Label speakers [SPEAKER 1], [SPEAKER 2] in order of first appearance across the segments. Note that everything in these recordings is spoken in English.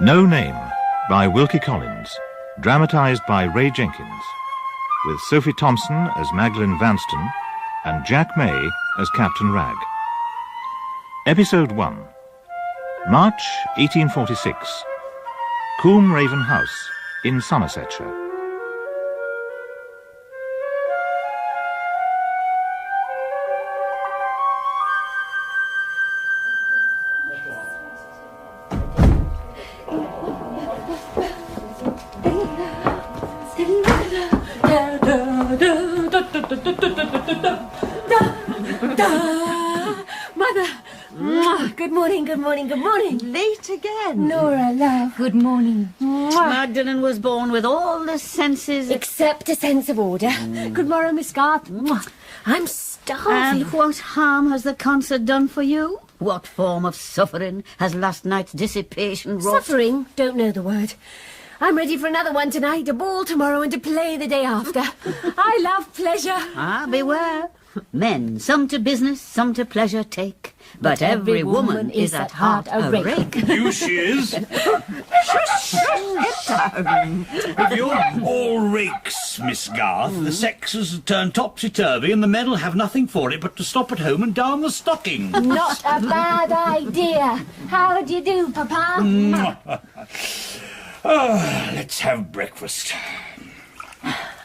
[SPEAKER 1] No Name by Wilkie Collins, dramatised by Ray Jenkins, with Sophie Thompson as Magdalen Vanston and Jack May as Captain Ragg. Episode 1. March 1846. Combe Raven House in Somersetshire.
[SPEAKER 2] Mother! Good morning, good morning, good morning.
[SPEAKER 3] Late again.
[SPEAKER 2] Nora, love.
[SPEAKER 4] Good morning.
[SPEAKER 3] Magdalen was born with all the senses...
[SPEAKER 2] Except a sense of order. Good morning, Miss Garth. I'm starving.
[SPEAKER 3] And what harm has the concert done for you? What form of suffering has last night's dissipation wrought?
[SPEAKER 2] Suffering? Don't know the word. I'm ready for another one tonight, a ball tomorrow and a play the day after. I love pleasure.
[SPEAKER 3] Ah, beware. Men, some to business, some to pleasure take. But every woman is at heart a rake.
[SPEAKER 5] You she is. With your ball rakes, Miss Garth, the sexes turn topsy-turvy and the men'll have nothing for it but to stop at home and darn the stocking.
[SPEAKER 2] Not a bad idea. How do you do, Papa?
[SPEAKER 5] Let's have breakfast.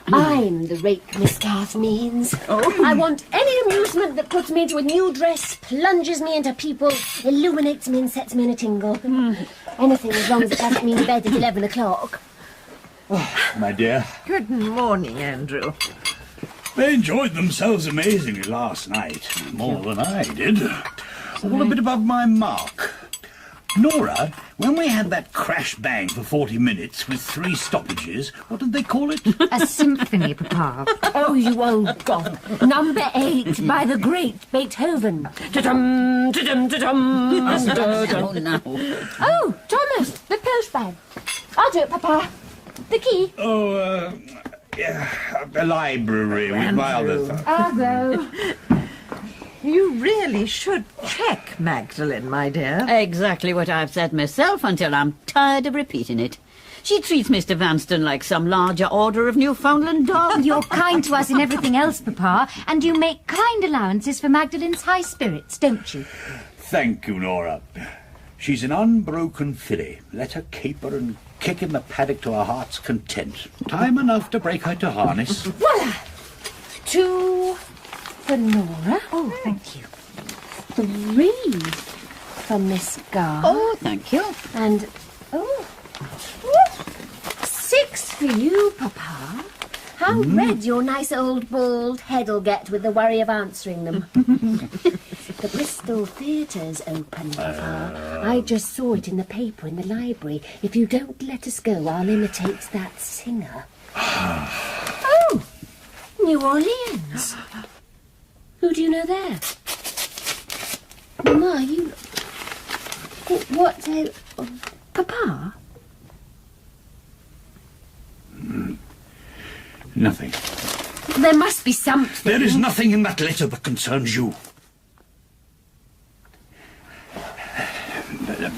[SPEAKER 2] I'm the rake Miss Garth means. I want any amusement that puts me into a new dress, plunges me into people, illuminates me and sets me in a tingle. Anything as long as it doesn't mean bed at 11 o'clock.
[SPEAKER 5] My dear,
[SPEAKER 3] Good morning, Andrew.
[SPEAKER 5] they enjoyed themselves amazingly last night. More than I did. All a bit above my mark. Nora, when we had that crash bang for 40 minutes with 3 stoppages, what did they call it?
[SPEAKER 4] A symphony, Papa.
[SPEAKER 2] Oh, you old god. Number 8 by the great Beethoven. Ta-dum, ta-dum, ta-dum.
[SPEAKER 3] Oh, no.
[SPEAKER 2] Oh, Thomas, the postman. I'll do it, Papa. The key.
[SPEAKER 5] Yeah, a library with my other...
[SPEAKER 2] I'll go.
[SPEAKER 6] You really should check Magdalen, my dear.
[SPEAKER 3] Exactly what I've said myself until I'm tired of repeating it. She treats Mr. Vanston like some larger order of Newfoundland dog.
[SPEAKER 4] You're kind to us in everything else, Papa, and you make kind allowances for Magdalen's high spirits, don't you?
[SPEAKER 5] Thank you, Nora. She's an unbroken filly. Let her caper and kick in the paddock to her heart's content. Time enough to break her to harness.
[SPEAKER 2] Voila. 2 for Nora.
[SPEAKER 4] Oh, thank you.
[SPEAKER 2] 3 for Miss Garth.
[SPEAKER 3] Oh, thank you.
[SPEAKER 2] And, 6 for you, Papa. How red your nice old bald head'll get with the worry of answering them. The Bristol Theatre's open, Papa. I just saw it in the paper in the library. If you don't let us go, I'll imitate that singer. Oh, New Orleans. Who do you know there? Mama, you... What, Papa?
[SPEAKER 5] Nothing.
[SPEAKER 2] There must be something.
[SPEAKER 5] There is nothing in that letter that concerns you.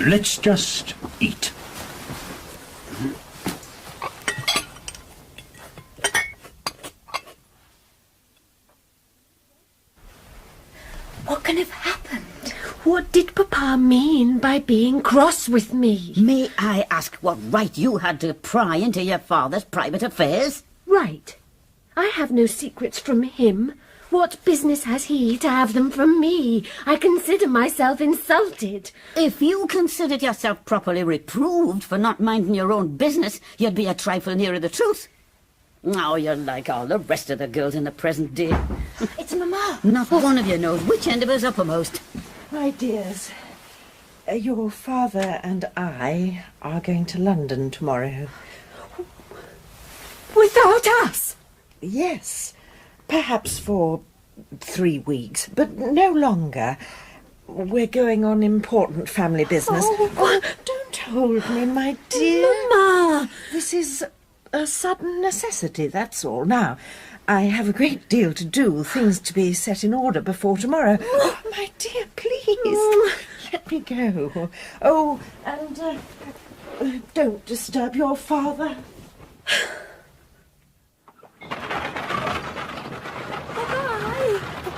[SPEAKER 5] Let's just eat.
[SPEAKER 2] What can have happened? What did Papa mean by being cross with me?
[SPEAKER 3] May I ask what right you had to pry into your father's private affairs?
[SPEAKER 2] Right. I have no secrets from him. What business has he to have them from me? I consider myself insulted.
[SPEAKER 3] If you considered yourself properly reproved for not minding your own business, you'd be a trifle nearer the truth. Now you're like all the rest of the girls in the present day.
[SPEAKER 2] It's Mama.
[SPEAKER 3] Not one of you knows which end of us uppermost.
[SPEAKER 6] My dears, your father and I are going to London tomorrow.
[SPEAKER 2] Without us?
[SPEAKER 6] Yes, perhaps for 3 weeks, but no longer. We're going on important family business.
[SPEAKER 2] Oh,
[SPEAKER 6] don't hold me, my dear.
[SPEAKER 2] Mama.
[SPEAKER 6] This is a sudden necessity, that's all. Now, I have a great deal to do, things to be set in order before tomorrow. Oh, my dear, please, let me go. Oh, and Don't disturb your father.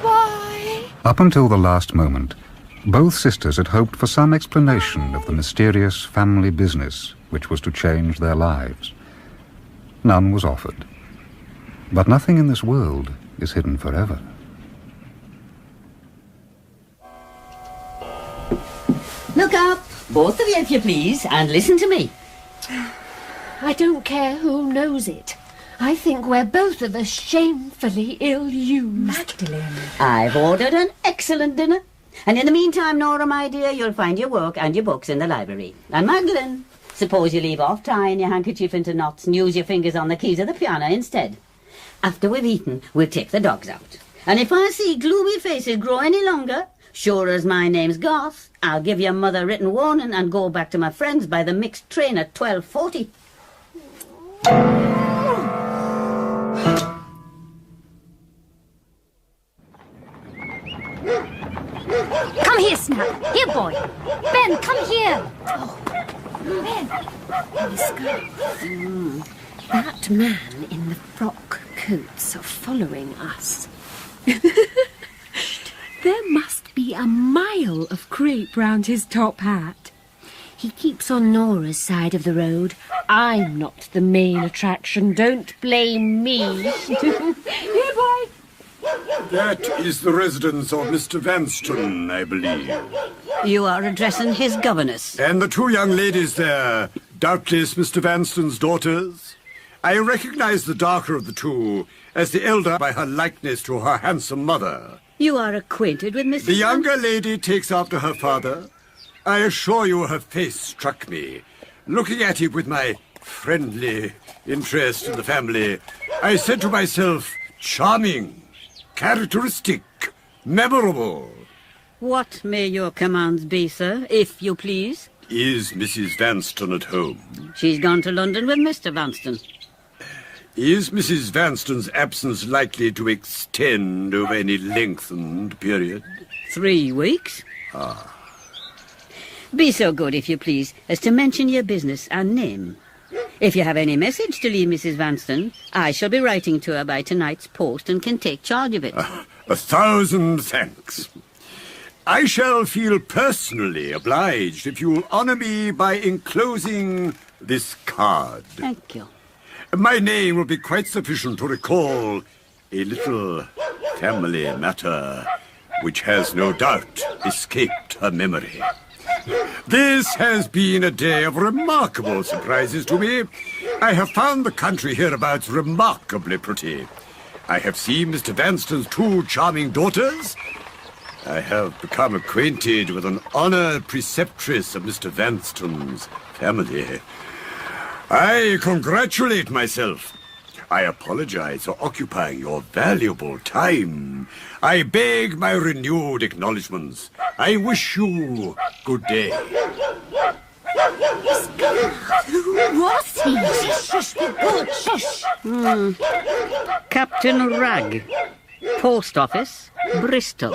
[SPEAKER 2] Bye.
[SPEAKER 7] Up until the last moment, both sisters had hoped for some explanation of the mysterious family business which was to change their lives. None was offered. But nothing in this world is hidden forever.
[SPEAKER 3] Look up, both of you, if you please, and listen to me.
[SPEAKER 2] I don't care who knows it. I think we're both of us shamefully ill-used.
[SPEAKER 4] Magdalene.
[SPEAKER 3] I've ordered an excellent dinner. And in the meantime, Nora, my dear, you'll find your work and your books in the library. And Magdalene, suppose you leave off tying your handkerchief into knots and use your fingers on the keys of the piano instead. After we've eaten, we'll take the dogs out. And if I see gloomy faces grow any longer, sure as my name's Garth, I'll give your mother written warning and go back to my friends by the mixed train at 12:40.
[SPEAKER 4] Come here, Snap. Here, boy. Ben, come here. Oh, Ben.
[SPEAKER 2] That man in the frock coats are following us. There must be a mile of crepe round his top hat. He keeps on Nora's side of the road. I'm not the main attraction. Don't blame me. Here, boy.
[SPEAKER 8] That is the residence of Mr. Vanstone, I believe.
[SPEAKER 3] You are addressing his governess.
[SPEAKER 8] And the two young ladies there, doubtless Mr. Vanstone's daughters. I recognize the darker of the two as the elder by her likeness to her handsome mother.
[SPEAKER 3] You are acquainted with Mrs.
[SPEAKER 8] The younger lady takes after her father. I assure you her face struck me. Looking at it with my friendly interest in the family, I said to myself, charming, characteristic, memorable.
[SPEAKER 3] What may your commands be, sir, if you please?
[SPEAKER 8] Is Mrs. Vanstone at home?
[SPEAKER 3] She's gone to London with Mr. Vanstone.
[SPEAKER 8] Is Mrs. Vanstone's absence likely to extend over any lengthened period?
[SPEAKER 3] 3 weeks.
[SPEAKER 8] Ah.
[SPEAKER 3] Be so good, if you please, as to mention your business and name. If you have any message to leave Mrs. Vanstone, I shall be writing to her by tonight's post and can take charge of it.
[SPEAKER 8] 1,000 thanks. I shall feel personally obliged if you'll honor me by enclosing this card.
[SPEAKER 3] Thank you.
[SPEAKER 8] My name will be quite sufficient to recall a little family matter which has no doubt escaped her memory. This has been a day of remarkable surprises to me. I have found the country hereabouts remarkably pretty. I have seen Mr. Vanstone's 2 charming daughters. I have become acquainted with an honoured preceptress of Mr. Vanstone's family. I congratulate myself. I apologize for occupying your valuable time. I beg my renewed acknowledgements. I wish you good day.
[SPEAKER 2] Who was he? Shush, be good, shush.
[SPEAKER 3] Captain Ragg, Post Office, Bristol.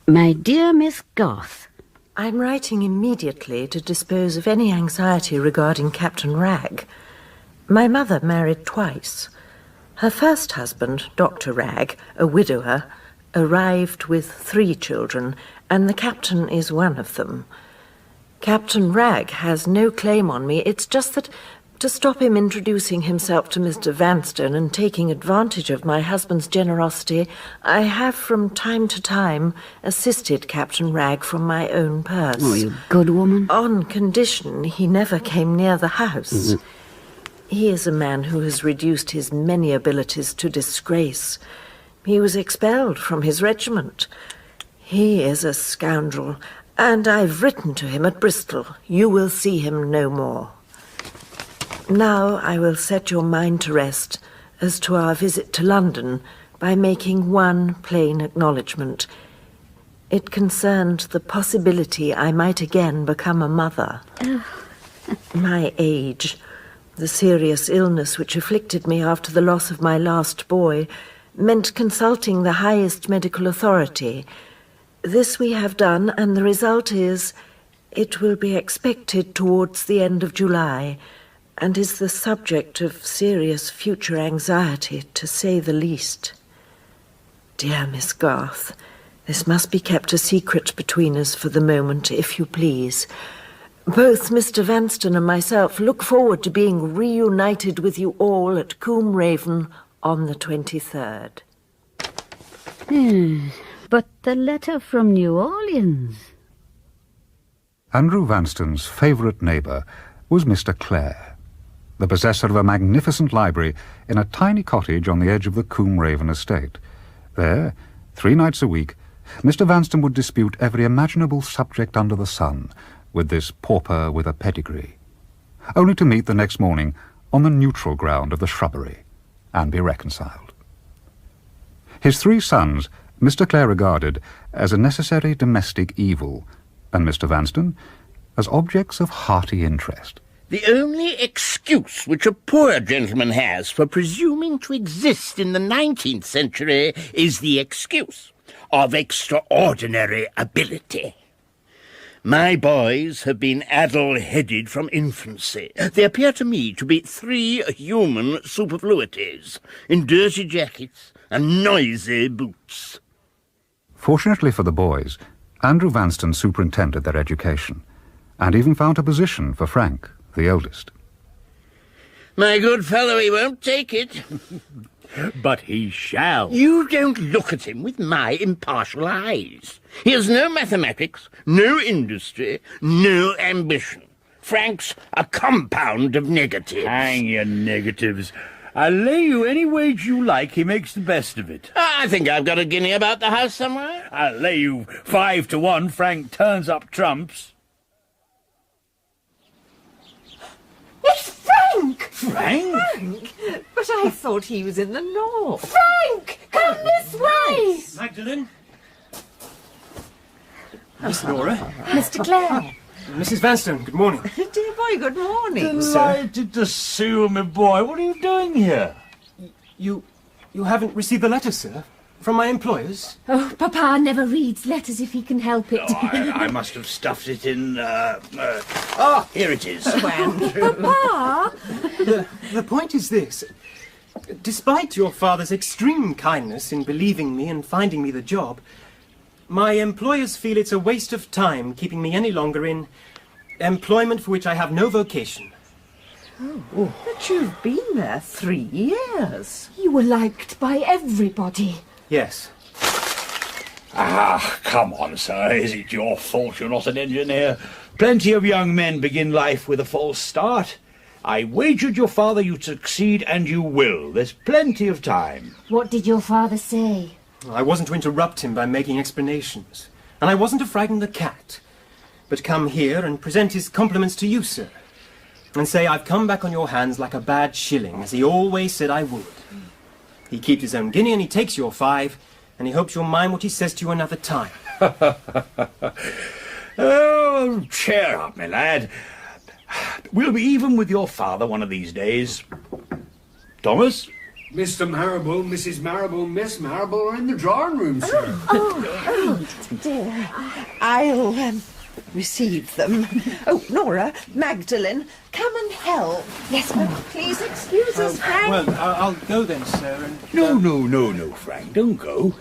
[SPEAKER 3] My dear Miss Garth,
[SPEAKER 6] I'm writing immediately to dispose of any anxiety regarding Captain Ragg. My mother married twice. Her first husband, Dr. Ragg, a widower, arrived with 3 children, and the captain is one of them. Captain Ragg has no claim on me. It's just that to stop him introducing himself to Mr. Vanstone and taking advantage of my husband's generosity, I have from time to time assisted Captain Ragg from my own purse.
[SPEAKER 3] Oh, you good woman.
[SPEAKER 6] On condition he never came near the house. He is a man who has reduced his many abilities to disgrace. He was expelled from his regiment. He is a scoundrel, and I've written to him at Bristol. You will see him no more. Now I will set your mind to rest as to our visit to London by making one plain acknowledgement. It concerned the possibility I might again become a mother. My age, the serious illness which afflicted me after the loss of my last boy, meant consulting the highest medical authority. This we have done, and the result is it will be expected towards the end of July, and is the subject of serious future anxiety, to say the least. Dear Miss Garth, this must be kept a secret between us for the moment, if you please. Both Mr. Vanstone and myself look forward to being reunited with you all at Combe Raven on the 23rd.
[SPEAKER 3] But the letter from New Orleans...
[SPEAKER 7] Andrew Vanstone's favourite neighbour was Mr. Clare, the possessor of a magnificent library in a tiny cottage on the edge of the Combe Raven estate. There, 3 nights a week, Mr. Vanstone would dispute every imaginable subject under the sun with this pauper with a pedigree, only to meet the next morning on the neutral ground of the shrubbery and be reconciled. His 3 sons Mr. Clare regarded as a necessary domestic evil, and Mr. Vanstone as objects of hearty interest.
[SPEAKER 9] The only excuse which a poor gentleman has for presuming to exist in the 19th century is the excuse of extraordinary ability. My boys have been addle-headed from infancy. They appear to me to be 3 human superfluities in dirty jackets and noisy boots.
[SPEAKER 7] Fortunately for the boys, Andrew Vanstone superintended their education, and even found a position for Frank, the eldest.
[SPEAKER 9] My good fellow, he won't take it.
[SPEAKER 5] But he shall.
[SPEAKER 9] You don't look at him with my impartial eyes. He has no mathematics, no industry, no ambition. Frank's a compound of negatives.
[SPEAKER 5] Hang your negatives. I'll lay you any wage you like he makes the best of it.
[SPEAKER 9] I think I've got a guinea about the house somewhere.
[SPEAKER 5] I'll lay you 5 to 1 Frank turns up trumps.
[SPEAKER 2] It's Frank!
[SPEAKER 5] Frank?
[SPEAKER 6] But I thought he was in the north.
[SPEAKER 2] Frank! Come this way!
[SPEAKER 10] Magdalene? Miss Nora?
[SPEAKER 2] Mr. Clare.
[SPEAKER 10] Mrs. Vanstone, good morning.
[SPEAKER 6] Dear boy, good morning, sir.
[SPEAKER 5] Delighted to see you, my boy. What are you doing here?
[SPEAKER 10] You haven't received the letter, sir? From my employers?
[SPEAKER 2] Oh, Papa never reads letters if he can help it.
[SPEAKER 5] I must have stuffed it in, here it is.
[SPEAKER 2] Papa!
[SPEAKER 10] The point is this. Despite your father's extreme kindness in believing me and finding me the job, my employers feel it's a waste of time keeping me any longer in employment for which I have no vocation.
[SPEAKER 6] Oh, but you've been there 3 years.
[SPEAKER 2] You were liked by everybody.
[SPEAKER 10] Yes.
[SPEAKER 5] Ah, come on, sir. Is it your fault you're not an engineer? Plenty of young men begin life with a false start. I wagered your father you'd succeed, and you will. There's plenty of time.
[SPEAKER 2] What did your father say?
[SPEAKER 10] I wasn't to interrupt him by making explanations, and I wasn't to frighten the cat, but come here and present his compliments to you, sir, and say I've come back on your hands like a bad shilling, as he always said I would. He keeps his own guinea and he takes your 5, and he hopes you'll mind what he says to you another time.
[SPEAKER 5] Oh, cheer up, my lad. We'll be even with your father one of these days. Thomas?
[SPEAKER 11] Mr. Marrable, Mrs. Marrable, Miss Marrable are in the drawing room, sir.
[SPEAKER 6] Oh, dear. I'll receive them. Oh, Nora, Magdalene, come and help.
[SPEAKER 2] Yes, Mum.
[SPEAKER 6] Please excuse us, Frank.
[SPEAKER 10] Well, I'll go then, sir, and...
[SPEAKER 5] No, Frank, don't go.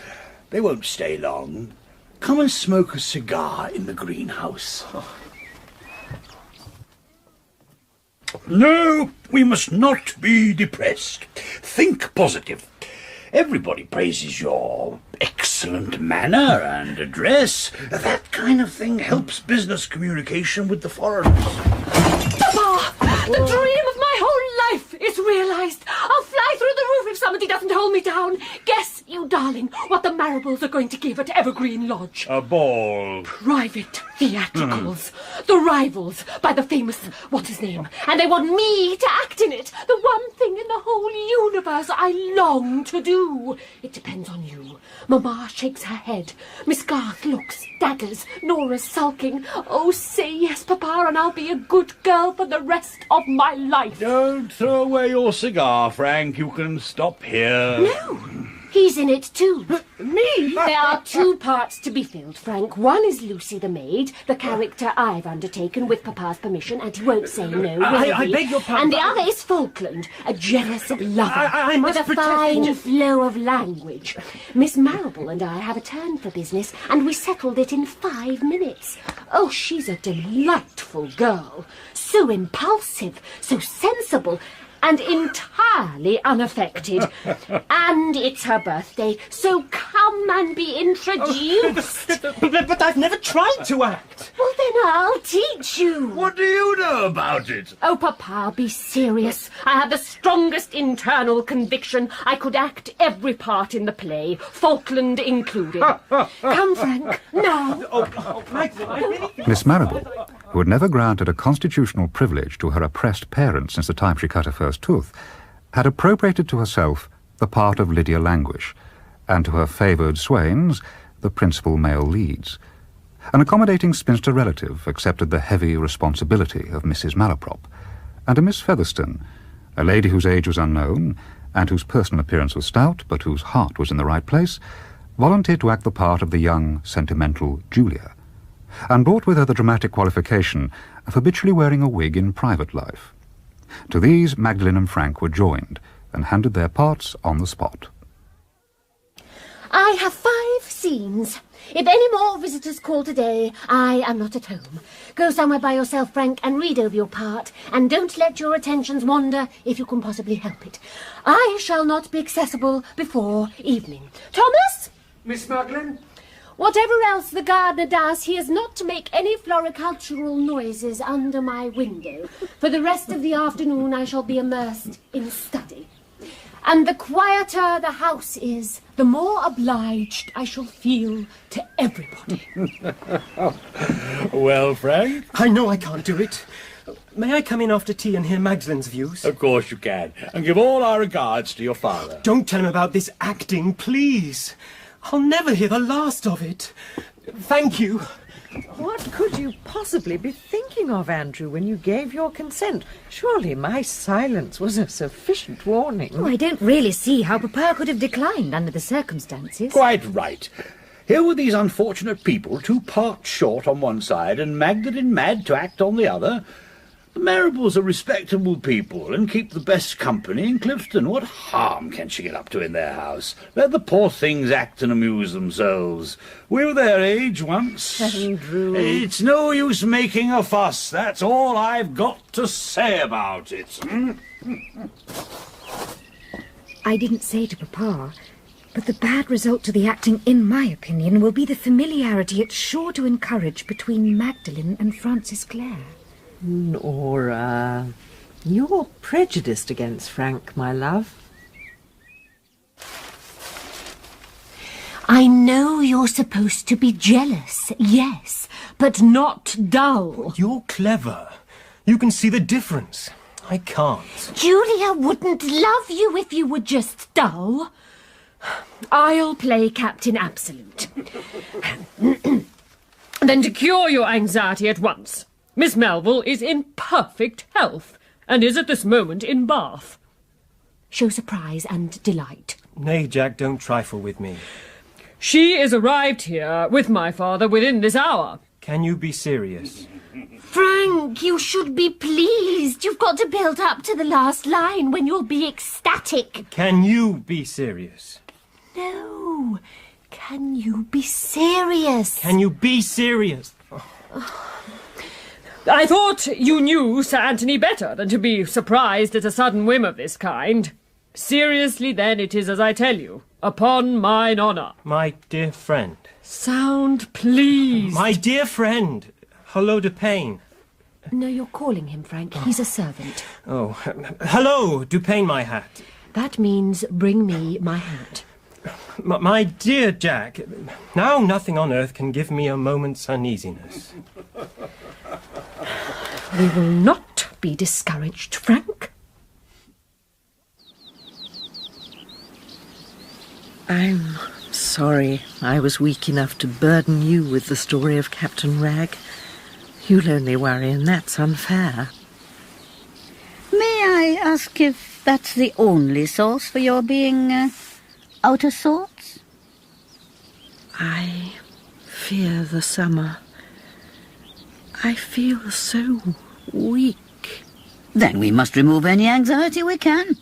[SPEAKER 5] They won't stay long. Come and smoke a cigar in the greenhouse. No, we must not be depressed. Think positive. Everybody praises your excellent manner and address. That kind of thing helps business communication with the foreigners.
[SPEAKER 2] Papa! The dream of my whole life is realised. I'll fly through the roof if somebody doesn't hold me down. Guess, you darling, what the Marrables are going to give at Evergreen Lodge.
[SPEAKER 5] A ball.
[SPEAKER 2] Private theatricals. The Rivals by the famous what's-his-name. And they want me to act in it. The one thing in the whole universe I long to do. It depends on you. Mamma shakes her head. Miss Garth looks, daggers. Nora's sulking. Oh, say yes, Papa, and I'll be a good girl for the rest of my life.
[SPEAKER 5] Don't throw away your cigar, Frank. You can stop here.
[SPEAKER 2] No. He's in it too.
[SPEAKER 10] Me?
[SPEAKER 2] There are two parts to be filled, Frank. One is Lucy the maid, the character I've undertaken with Papa's permission, and he won't say no, will
[SPEAKER 10] I
[SPEAKER 2] he?
[SPEAKER 10] beg your pardon.
[SPEAKER 2] And the other is Falkland, a jealous lover
[SPEAKER 10] I must
[SPEAKER 2] with a
[SPEAKER 10] protest
[SPEAKER 2] fine
[SPEAKER 10] you.
[SPEAKER 2] flow of language. Miss Marrable and I have a turn for business, and we settled it in 5 minutes. Oh, she's a delightful girl. So impulsive, so sensible, and entirely unaffected. And it's her birthday, so come and be introduced.
[SPEAKER 10] But I've never tried to act.
[SPEAKER 2] Well, then I'll teach you.
[SPEAKER 5] What do you know about it?
[SPEAKER 2] Oh, Papa, be serious. I have the strongest internal conviction I could act every part in the play, Falkland included. Come, Frank, now.
[SPEAKER 7] Miss Marrable, who had never granted a constitutional privilege to her oppressed parents since the time she cut her first tooth, had appropriated to herself the part of Lydia Languish, and to her favoured swains the principal male leads. An accommodating spinster relative accepted the heavy responsibility of Mrs. Malaprop, and a Miss Featherstone, a lady whose age was unknown, and whose personal appearance was stout, but whose heart was in the right place, volunteered to act the part of the young, sentimental Julia, and brought with her the dramatic qualification of habitually wearing a wig in private life. To these Magdalen and Frank were joined, and handed their parts on the spot.
[SPEAKER 2] I have 5 scenes. If any more visitors call today, I am not at home. Go somewhere by yourself, Frank, and read over your part, and don't let your attentions wander if you can possibly help it. I shall not be accessible before evening. Thomas?
[SPEAKER 11] Miss Magdalen?
[SPEAKER 2] Whatever else the gardener does, he is not to make any floricultural noises under my window. For the rest of the afternoon I shall be immersed in study. And the quieter the house is, the more obliged I shall feel to everybody.
[SPEAKER 5] Well, Frank?
[SPEAKER 10] I know I can't do it. May I come in after tea and hear Magdalen's views?
[SPEAKER 5] Of course you can. And give all our regards to your father.
[SPEAKER 10] Don't tell him about this acting, please. I'll never hear the last of it. Thank you.
[SPEAKER 6] What could you possibly be thinking of, Andrew, when you gave your consent? Surely my silence was a sufficient warning.
[SPEAKER 4] Oh, I don't really see how Papa could have declined under the circumstances.
[SPEAKER 5] Quite right. Here were these unfortunate people, 2 parts short on one side and Magdalen mad to act on the other. The Marrables are respectable people and keep the best company in Clifton. What harm can she get up to in their house? Let the poor things act and amuse themselves. We were their age once.
[SPEAKER 6] Andrew.
[SPEAKER 5] It's no use making a fuss. That's all I've got to say about it.
[SPEAKER 4] I didn't say to Papa, but the bad result to the acting, in my opinion, will be the familiarity it's sure to encourage between Magdalen and Frances Clare.
[SPEAKER 6] Nora, you're prejudiced against Frank, my love.
[SPEAKER 2] I know you're supposed to be jealous, yes, but not dull.
[SPEAKER 10] You're clever. You can see the difference. I can't.
[SPEAKER 2] Julia wouldn't love you if you were just dull. I'll play Captain Absolute.
[SPEAKER 12] Then to cure your anxiety at once, Miss Melville is in perfect health, and is at this moment in Bath.
[SPEAKER 2] Show surprise and delight.
[SPEAKER 10] Nay, Jack, don't trifle with me.
[SPEAKER 12] She is arrived here with my father within this hour.
[SPEAKER 10] Can you be serious?
[SPEAKER 2] Frank, you should be pleased. You've got to build up to the last line when you'll be ecstatic.
[SPEAKER 10] Can you be serious?
[SPEAKER 2] No. Can you be serious?
[SPEAKER 10] Can you be serious?
[SPEAKER 12] I thought you knew Sir Anthony better than to be surprised at a sudden whim of this kind. Seriously, then, it is as I tell you, upon mine honour.
[SPEAKER 10] My dear friend.
[SPEAKER 12] Sound pleased.
[SPEAKER 10] My dear friend. Hello, Dupain.
[SPEAKER 2] No, you're calling him, Frank. He's a servant.
[SPEAKER 10] Oh, hello, Dupain, my hat.
[SPEAKER 2] That means bring me my hat.
[SPEAKER 10] My dear Jack, now nothing on earth can give me a moment's uneasiness.
[SPEAKER 2] We will not be discouraged, Frank.
[SPEAKER 6] I'm sorry I was weak enough to burden you with the story of Captain Rag. You'll only worry, and that's unfair.
[SPEAKER 13] May I ask if that's the only source for your being
[SPEAKER 3] Out of sorts?
[SPEAKER 6] I fear the summer. I feel so weak.
[SPEAKER 3] Then we must remove any anxiety we can.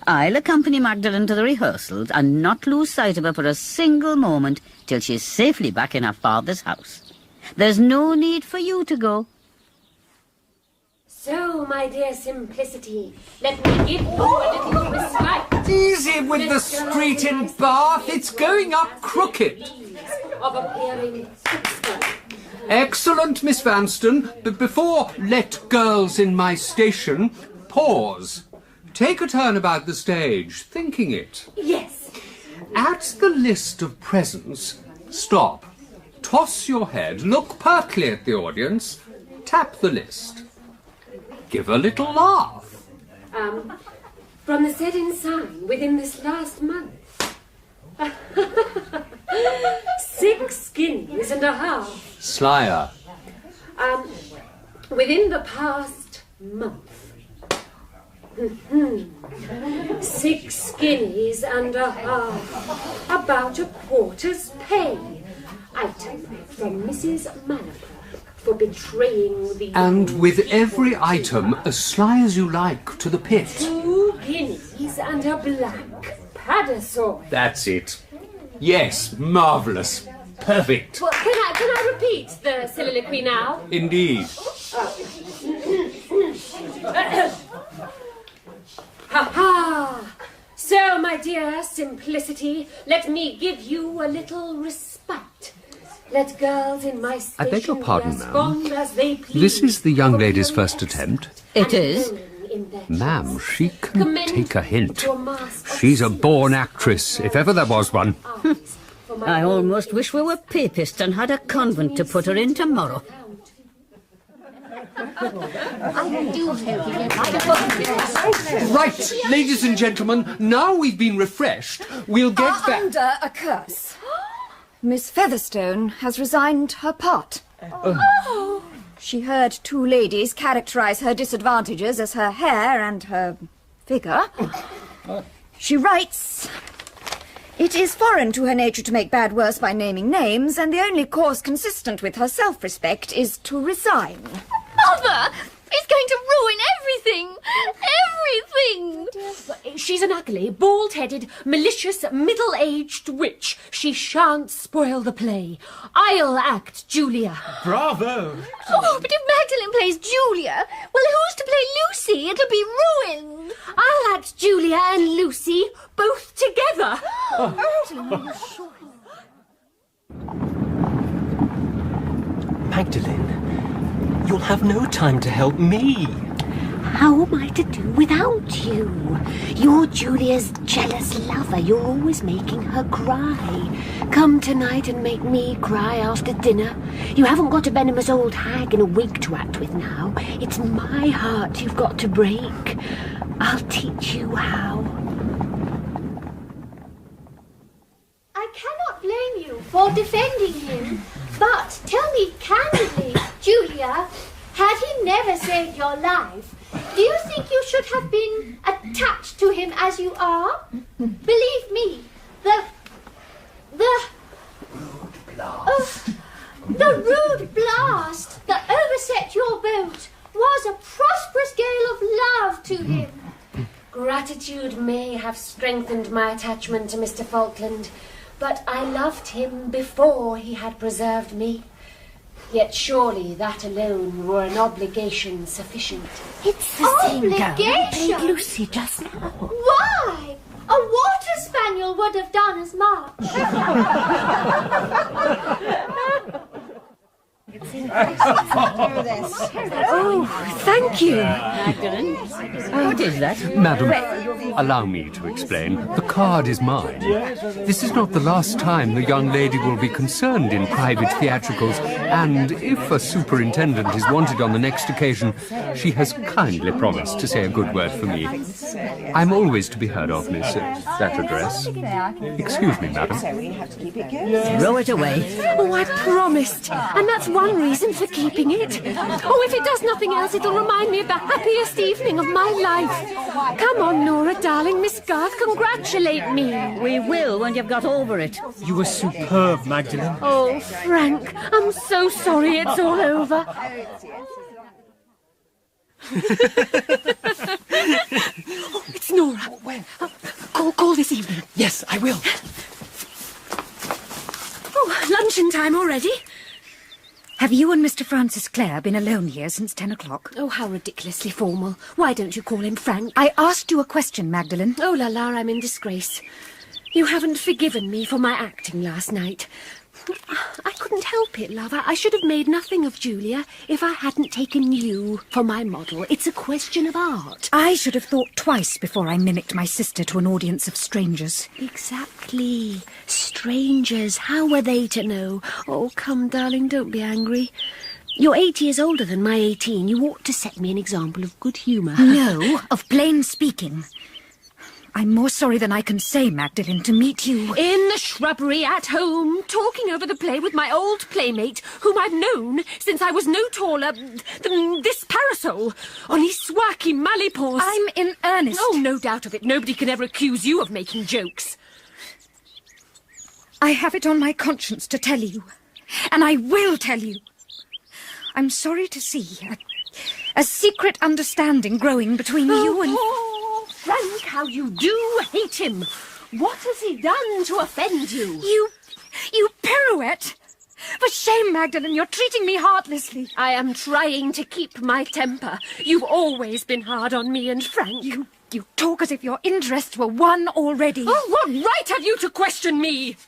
[SPEAKER 3] I'll accompany Magdalen to the rehearsals and not lose sight of her for a single moment till she's safely back in her father's house. There's no need for you to go.
[SPEAKER 2] So, my dear Simplicity, let me give you a little respite.
[SPEAKER 11] Easy with the street in Bath. It's going up crooked.
[SPEAKER 2] Of appearing 60.
[SPEAKER 11] Excellent, Miss Vanstone. But before let girls in my station, pause. Take a turn about the stage, thinking it.
[SPEAKER 2] Yes.
[SPEAKER 11] At the list of presents, stop. Toss your head, look pertly at the audience, tap the list. Give a little laugh.
[SPEAKER 2] From the setting sun within this last month. 6 guineas and a half.
[SPEAKER 11] Slyer.
[SPEAKER 2] Within the past month. 6 guineas and a half. About a quarter's pay. Item from Mrs. Malaprop for betraying the...
[SPEAKER 11] And with every item, as sly as you like, to the pit.
[SPEAKER 2] 2 guineas and a black padasol.
[SPEAKER 11] That's it. Yes, marvellous. Perfect.
[SPEAKER 2] Well, can I repeat the soliloquy now?
[SPEAKER 11] Indeed.
[SPEAKER 2] Ha ha! So, my dear Simplicity, let me give you a little respite. Let girls in my station
[SPEAKER 11] I beg your pardon,
[SPEAKER 2] be as
[SPEAKER 11] ma'am.
[SPEAKER 2] fond as they please.
[SPEAKER 11] This is the young lady's first attempt.
[SPEAKER 3] It is.
[SPEAKER 11] Ma'am, she can take a hint.
[SPEAKER 2] To a mask of
[SPEAKER 11] She's a born actress, if ever there was one.
[SPEAKER 2] for my
[SPEAKER 3] I almost wish we were papists and had a convent to put her in tomorrow.
[SPEAKER 11] Right, ladies and gentlemen, now we've been refreshed, we'll get back...
[SPEAKER 4] Under a curse. Miss Featherstone has resigned her part. She heard 2 ladies characterize her disadvantages as her hair and her figure. She writes, "It is foreign to her nature to make bad worse by naming names, and the only course consistent with her self-respect is to resign."
[SPEAKER 13] Mother! It's going to ruin everything! Everything!
[SPEAKER 2] She's an ugly, bald-headed, malicious, middle-aged witch. She shan't spoil the play. I'll act Julia.
[SPEAKER 10] Bravo!
[SPEAKER 13] Oh, but if Magdalen plays Julia, well, who's to play Lucy? It'll be ruined!
[SPEAKER 2] I'll act Julia and Lucy, both together.
[SPEAKER 10] Magdalen, you'll have no time to help me.
[SPEAKER 2] How am I to do without you? You're Julia's jealous lover. You're always making her cry. Come tonight and make me cry after dinner. You haven't got a venomous old hag in a wig to act with now. It's my heart you've got to break. I'll teach you how.
[SPEAKER 13] I cannot blame you for defending him, but tell me candidly, Julia, had he never saved your life, do you think you should have been attached to him as you are? Believe me, the rude blast that overset your boat was a prosperous gale of love to him.
[SPEAKER 2] Gratitude may have strengthened my attachment to Mr. Falkland, but I loved him before he had preserved me. Yet surely that alone were an obligation sufficient.
[SPEAKER 13] It's the same girl who played
[SPEAKER 2] Lucy just now.
[SPEAKER 13] Why? A water spaniel would have done as much.
[SPEAKER 4] Oh, thank you.
[SPEAKER 3] Magdalen, what is that?
[SPEAKER 11] Madam, allow me to explain. The card is mine. This is not the last time the young lady will be concerned in private theatricals, and if a superintendent is wanted on the next occasion, she has kindly promised to say a good word for me. I'm always to be heard of, miss, at that address. Excuse me, madam.
[SPEAKER 3] Throw it away.
[SPEAKER 2] Oh, I promised. And that's one reason reason for keeping it. Oh, if it does nothing else, it'll remind me of the happiest evening of my life. Come on, Nora, darling. Miss Garth, congratulate me.
[SPEAKER 3] We will when you've got over it.
[SPEAKER 10] You were superb, Magdalene.
[SPEAKER 2] Oh, Frank, I'm so sorry it's all over. Oh, it's Nora.
[SPEAKER 10] Where?
[SPEAKER 2] Call this evening.
[SPEAKER 10] Yes, I will.
[SPEAKER 2] Oh, luncheon time already?
[SPEAKER 14] Have you and Mr. Francis Clare been alone here since 10 o'clock?
[SPEAKER 2] Oh, how ridiculously formal. Why don't you call him Frank?
[SPEAKER 14] I asked you a question, Magdalene.
[SPEAKER 2] Oh, la la, I'm in disgrace. You haven't forgiven me for my acting last night. I couldn't help it, love. I should have made nothing of Julia if I hadn't taken you for my model. It's a question of art.
[SPEAKER 14] I should have thought twice before I mimicked my sister to an audience of strangers.
[SPEAKER 2] Exactly. Strangers. How were they to know? Oh, come, darling, don't be angry. You're 8 years older than my 18. You ought to set me an example of good humour.
[SPEAKER 14] No, of plain speaking. I'm more sorry than I can say, Magdalene, to meet you
[SPEAKER 2] in the shrubbery at home, talking over the play with my old playmate, whom I've known since I was no taller than this parasol, on his swacky malipos.
[SPEAKER 14] I'm in earnest.
[SPEAKER 2] Oh, no doubt of it. Nobody can ever accuse you of making jokes.
[SPEAKER 14] I have it on my conscience to tell you, and I will tell you. I'm sorry to see a secret understanding growing between you and...
[SPEAKER 2] Frank, how you do hate him. What has he done to offend you?
[SPEAKER 14] You pirouette. For shame, Magdalene, you're treating me heartlessly.
[SPEAKER 2] I am trying to keep my temper. You've always been hard on me and Frank.
[SPEAKER 14] You talk as if your interests were won already.
[SPEAKER 2] Oh, what right have you to question me?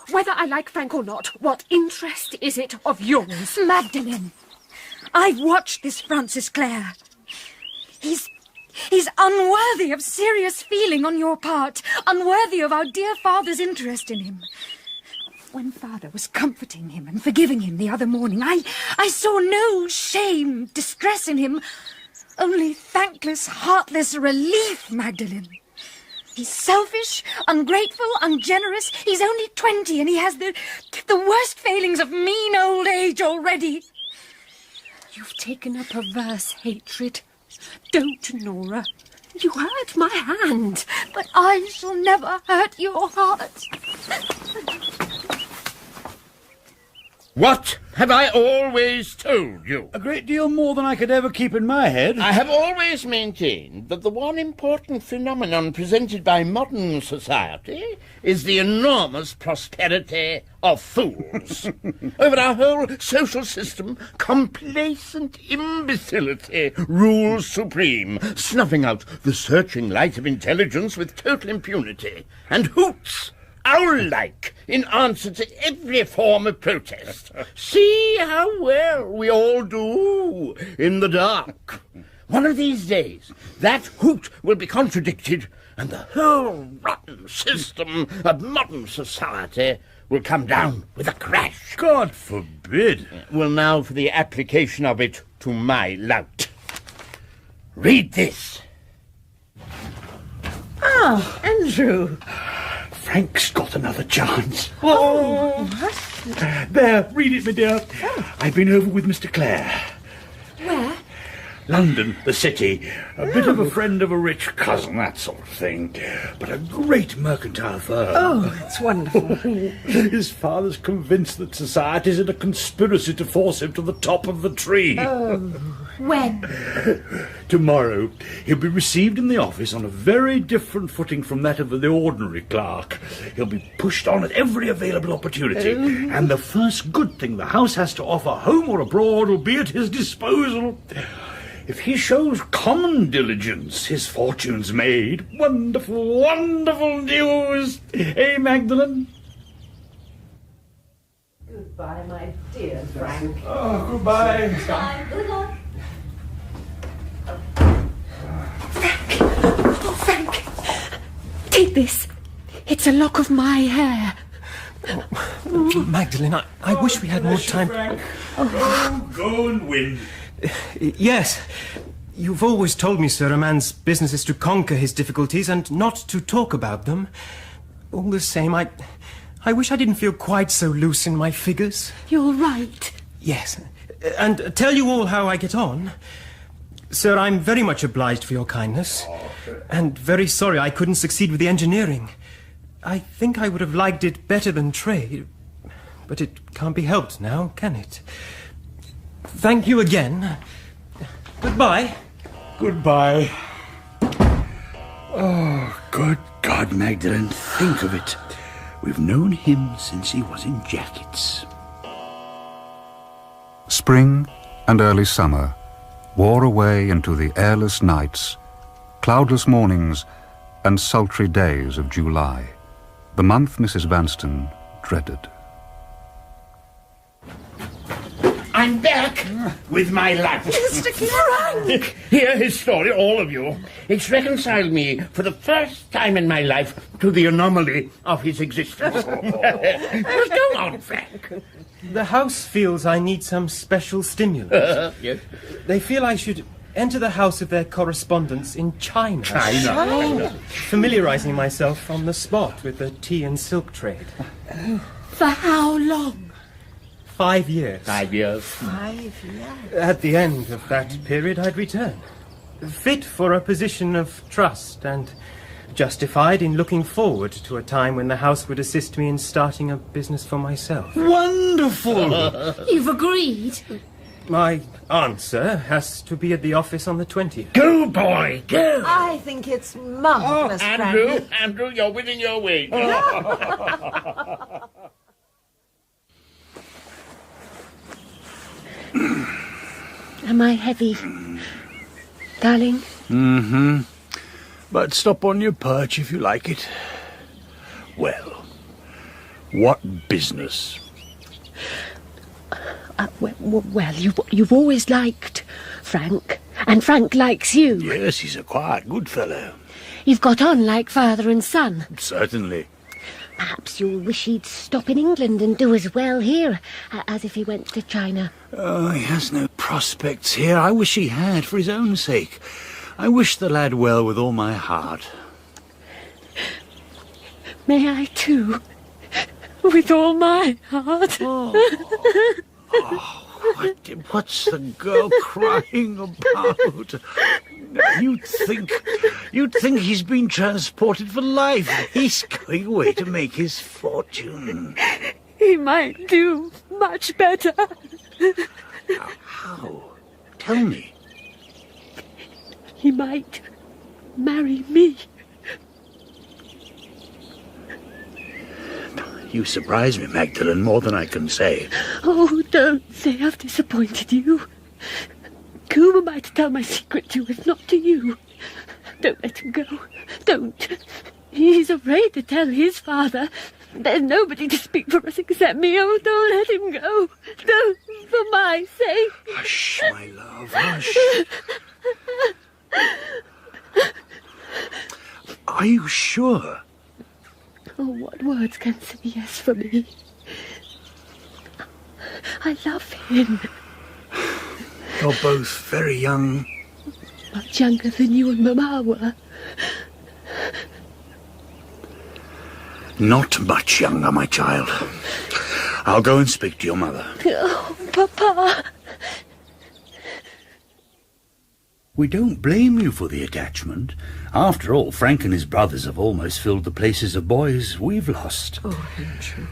[SPEAKER 2] Whether I like Frank or not, what interest is it of yours?
[SPEAKER 14] Magdalene, I've watched this Francis Clare. He's unworthy of serious feeling on your part, unworthy of our dear father's interest in him. When father was comforting him and forgiving him the other morning, I saw no shame, distress in him, only thankless, heartless relief, Magdalene. He's selfish, ungrateful, ungenerous. He's only 20 and he has the worst failings of mean old age already.
[SPEAKER 2] You've taken a perverse hatred. Don't, Nora. You hurt my hand.
[SPEAKER 14] But I shall never hurt your heart.
[SPEAKER 9] What have I always told you?
[SPEAKER 5] A great deal more than I could ever keep in my head.
[SPEAKER 9] I have always maintained that the one important phenomenon presented by modern society is the enormous prosperity of fools. Over our whole social system, complacent imbecility rules supreme, snuffing out the searching light of intelligence with total impunity, and hoots owl-like in answer to every form of protest. See how well we all do in the dark. One of these days, that hoot will be contradicted, and the whole rotten system of modern society will come down with a crash.
[SPEAKER 5] God forbid.
[SPEAKER 9] Well, now for the application of it to my lout. Read this.
[SPEAKER 6] Ah, Andrew.
[SPEAKER 5] Frank's got another chance. Oh! There, read it, my dear. I've been over with Mr. Clare.
[SPEAKER 2] Where?
[SPEAKER 5] London, the city. A bit of a friend of a rich cousin, that sort of thing. But a great mercantile firm.
[SPEAKER 6] Oh, it's wonderful.
[SPEAKER 5] His father's convinced that society's in a conspiracy to force him to the top of the tree.
[SPEAKER 6] Oh.
[SPEAKER 2] When?
[SPEAKER 5] Tomorrow. He'll be received in the office on a very different footing from that of the ordinary clerk. He'll be pushed on at every available opportunity. And the first good thing the house has to offer, home or abroad, will be at his disposal. If he shows common diligence, his fortune's made. Wonderful, wonderful news! Eh, Magdalene?
[SPEAKER 6] Goodbye, my dear Frank.
[SPEAKER 5] Oh, goodbye.
[SPEAKER 13] Bye. Good luck.
[SPEAKER 2] Frank! Oh, Frank! Take this. It's a lock of my hair.
[SPEAKER 10] Magdalene, I wish we had more time.
[SPEAKER 5] Frank. Oh, go and win.
[SPEAKER 10] Yes. You've always told me, sir, a man's business is to conquer his difficulties and not to talk about them. All the same, I wish I didn't feel quite so loose in my figures.
[SPEAKER 2] You're right.
[SPEAKER 10] Yes, and tell you all how I get on. Sir, I'm very much obliged for your kindness, and very sorry I couldn't succeed with the engineering. I think I would have liked it better than trade, but it can't be helped now, can it? Thank you again. Goodbye.
[SPEAKER 5] Goodbye. Oh, good God, Magdalene, think of it. We've known him since he was in jackets.
[SPEAKER 7] Spring and early summer wore away into the airless nights, cloudless mornings, and sultry days of July, the month Mrs. Vanstone dreaded.
[SPEAKER 9] I'm back with my lunch.
[SPEAKER 14] Mr. Frank!
[SPEAKER 9] Hear his story, all of you. It's reconciled me for the first time in my life to the anomaly of his existence. Go on, Frank.
[SPEAKER 10] The house feels I need some special stimulus.
[SPEAKER 9] Yes.
[SPEAKER 10] They feel I should enter the house of their correspondents in China.
[SPEAKER 9] China.
[SPEAKER 10] Familiarizing myself on the spot with the tea and silk trade.
[SPEAKER 9] For how long?
[SPEAKER 10] 5 years.
[SPEAKER 9] 5 years.
[SPEAKER 6] 5 years.
[SPEAKER 10] At the end of that period, I'd return. Fit for a position of trust and justified in looking forward to a time when the house would assist me in starting a business for myself.
[SPEAKER 5] Wonderful!
[SPEAKER 2] You've agreed?
[SPEAKER 10] My answer has to be at the office on the 20th.
[SPEAKER 9] Go, boy, go!
[SPEAKER 6] I think it's marvellous,
[SPEAKER 9] Andrew, you're within your wage.
[SPEAKER 2] Am I heavy, darling?
[SPEAKER 5] Mm-hmm. But stop on your perch if you like it. Well, what business?
[SPEAKER 2] Well, you've always liked Frank, and Frank likes you.
[SPEAKER 5] Yes, he's a quiet, good fellow.
[SPEAKER 2] You've got on like father and son.
[SPEAKER 5] Certainly.
[SPEAKER 2] Perhaps you'll wish he'd stop in England and do as well here as if he went to China.
[SPEAKER 5] Oh, he has no prospects here. I wish he had, for his own sake. I wish the lad well with all my heart.
[SPEAKER 2] May I too? With all my heart.
[SPEAKER 5] What's the girl crying about? You'd think he's been transported for life. He's going away to make his fortune.
[SPEAKER 2] He might do much better.
[SPEAKER 5] How? Tell me.
[SPEAKER 2] He might marry me.
[SPEAKER 5] You surprise me, Magdalene, more than I can say.
[SPEAKER 2] Oh, don't say I've disappointed you. Who am I to tell my secret to if not to you? Don't let him go. Don't. He's afraid to tell his father. There's nobody to speak for us except me. Oh, don't let him go. Don't, for my sake.
[SPEAKER 5] Hush, my love, hush. Are you sure?
[SPEAKER 2] Oh, what words can say yes for me? I love him.
[SPEAKER 5] You're both very young.
[SPEAKER 2] Much younger than you and Mamma were.
[SPEAKER 5] Not much younger, my child. I'll go and speak to your mother.
[SPEAKER 2] Oh, Papa.
[SPEAKER 5] We don't blame you for the attachment. After all, Frank and his brothers have almost filled the places of boys we've lost.
[SPEAKER 6] Oh, true.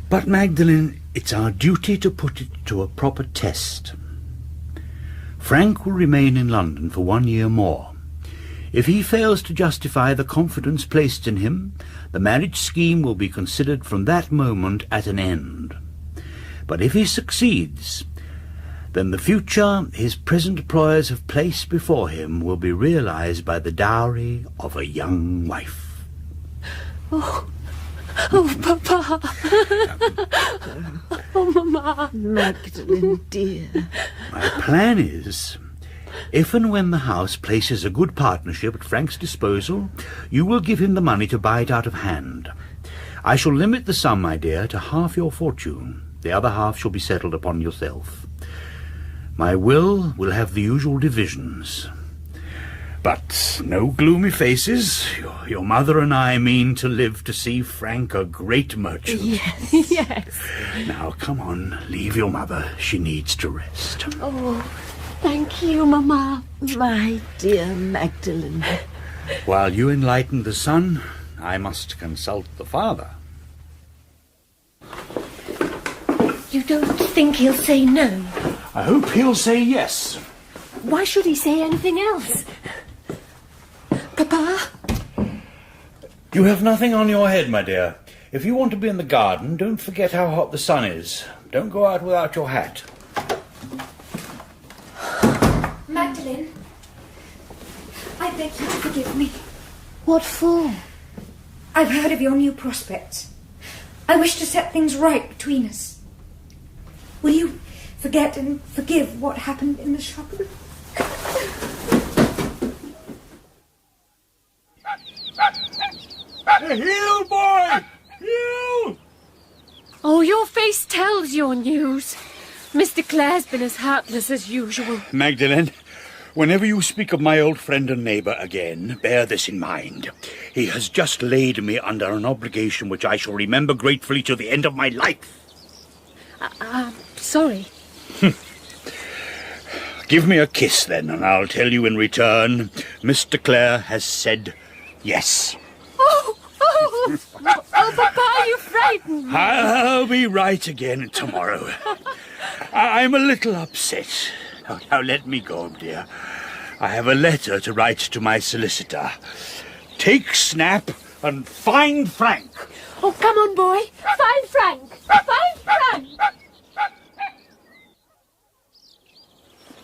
[SPEAKER 5] But, Magdalene, it's our duty to put it to a proper test. Frank will remain in London for 1 year more. If he fails to justify the confidence placed in him, the marriage scheme will be considered from that moment at an end. But if he succeeds, then the future his present employers have placed before him will be realized by the dowry of a young wife.
[SPEAKER 2] Oh, Papa. Oh, Mamma.
[SPEAKER 6] Magdalene, dear.
[SPEAKER 5] My plan is, if and when the house places a good partnership at Frank's disposal, you will give him the money to buy it out of hand. I shall limit the sum, my dear, to half your fortune. The other half shall be settled upon yourself. My will have the usual divisions. But no gloomy faces. Your mother and I mean to live to see Frank a great merchant.
[SPEAKER 2] Yes. Yes.
[SPEAKER 5] Now, come on, leave your mother. She needs to rest.
[SPEAKER 2] Oh, thank you, Mamma.
[SPEAKER 6] My dear Magdalene.
[SPEAKER 5] While you enlighten the son, I must consult the father.
[SPEAKER 2] You don't think he'll say no?
[SPEAKER 5] I hope he'll say yes.
[SPEAKER 2] Why should he say anything else? Papa?
[SPEAKER 5] You have nothing on your head, my dear. If you want to be in the garden, don't forget how hot the sun is. Don't go out without your hat.
[SPEAKER 14] Magdalene, I beg you to forgive me.
[SPEAKER 2] What for?
[SPEAKER 14] I've heard of your new prospects. I wish to set things right between us. Will you forget and forgive what happened in the shop?
[SPEAKER 5] Heel, boy! Heel!
[SPEAKER 12] Oh, your face tells your news. Mr. Clare's been as heartless as usual.
[SPEAKER 5] Magdalene, whenever you speak of my old friend and neighbour again, bear this in mind. He has just laid me under an obligation which I shall remember gratefully to the end of my life.
[SPEAKER 12] Sorry.
[SPEAKER 5] Give me a kiss, then, and I'll tell you in return, Mr. Clare has said yes.
[SPEAKER 12] Oh, Papa, you frightened me.
[SPEAKER 5] I'll be right again tomorrow. I'm a little upset. Now let me go, dear. I have a letter to write to my solicitor. Take Snap and find Frank.
[SPEAKER 2] Oh, come on, boy. Find Frank. Find Frank.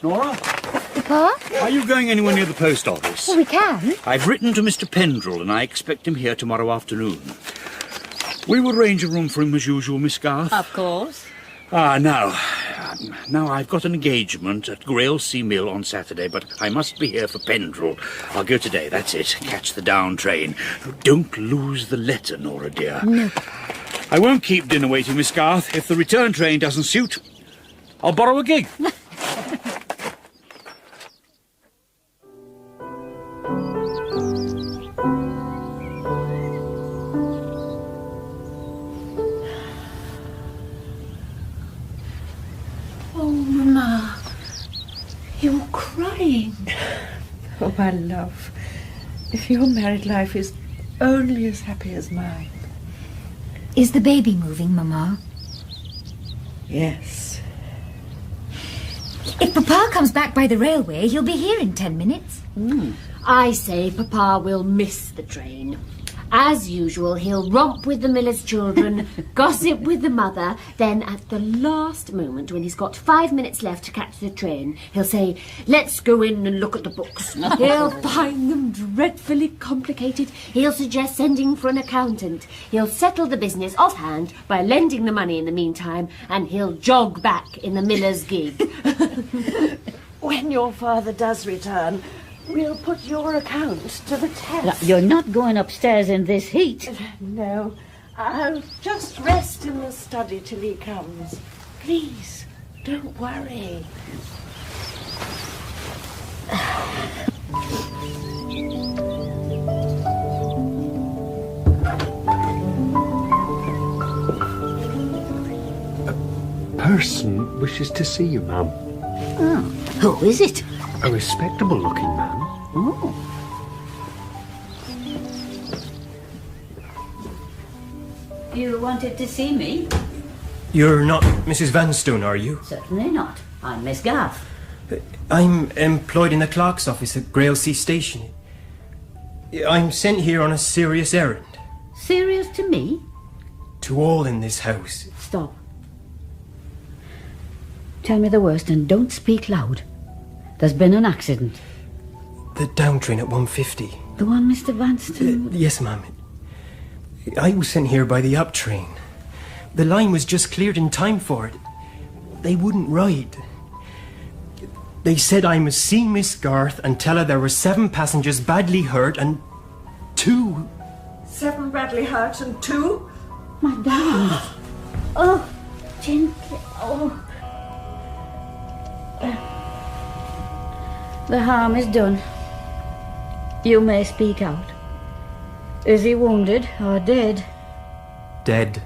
[SPEAKER 5] Nora?
[SPEAKER 2] Papa?
[SPEAKER 5] Are you going anywhere near the post office?
[SPEAKER 2] Well, we can.
[SPEAKER 5] I've written to Mr. Pendrell, and I expect him here tomorrow afternoon. We will arrange a room for him as usual, Miss Garth.
[SPEAKER 3] Of course.
[SPEAKER 5] Now I've got an engagement at Grailsea Mill on Saturday, but I must be here for Pendrell. I'll go today, that's it. Catch the down train. Don't lose the letter, Nora, dear.
[SPEAKER 2] No.
[SPEAKER 5] I won't keep dinner waiting, Miss Garth. If the return train doesn't suit, I'll borrow a gig.
[SPEAKER 2] You're crying.
[SPEAKER 6] Oh, my love, if your married life is only as happy as mine.
[SPEAKER 14] Is the baby moving, Mamma?
[SPEAKER 6] Yes.
[SPEAKER 14] If Papa comes back by the railway, he'll be here in 10 minutes.
[SPEAKER 2] I say Papa will miss the train. As usual, he'll romp with the miller's children, gossip with the mother, then at the last moment, when he's got 5 minutes left to catch the train, he'll say, "Let's go in and look at the books." He'll find them dreadfully complicated. He'll suggest sending for an accountant. He'll settle the business offhand by lending the money in the meantime, and he'll jog back in the miller's gig.
[SPEAKER 6] When your father does return, we'll put your account to the test.
[SPEAKER 3] You're not going upstairs in this heat.
[SPEAKER 6] No, I'll just rest in the study till he comes. Please, don't worry.
[SPEAKER 11] A person wishes to see you, ma'am.
[SPEAKER 3] Oh, who is it?
[SPEAKER 11] A respectable-looking man.
[SPEAKER 3] Oh. You wanted to see me?
[SPEAKER 10] You're not Mrs. Vanstone, are you?
[SPEAKER 3] Certainly not. I'm Miss Garth.
[SPEAKER 10] I'm employed in the clerk's office at Grailsea Station. I'm sent here on a serious errand.
[SPEAKER 3] Serious to me?
[SPEAKER 10] To all in this house.
[SPEAKER 3] Stop. Tell me the worst and don't speak loud. There's been an accident.
[SPEAKER 10] The down train at 1:50.
[SPEAKER 3] The one Mr. Vanstone...
[SPEAKER 10] Yes, ma'am. I was sent here by the up train. The line was just cleared in time for it. They wouldn't ride. They said I must see Miss Garth and tell her there were 7 passengers badly hurt and 2...
[SPEAKER 6] 7 badly hurt and 2?
[SPEAKER 3] My darling. Oh, gently. Oh. The harm is done. You may speak out. Is he wounded or dead?
[SPEAKER 10] Dead.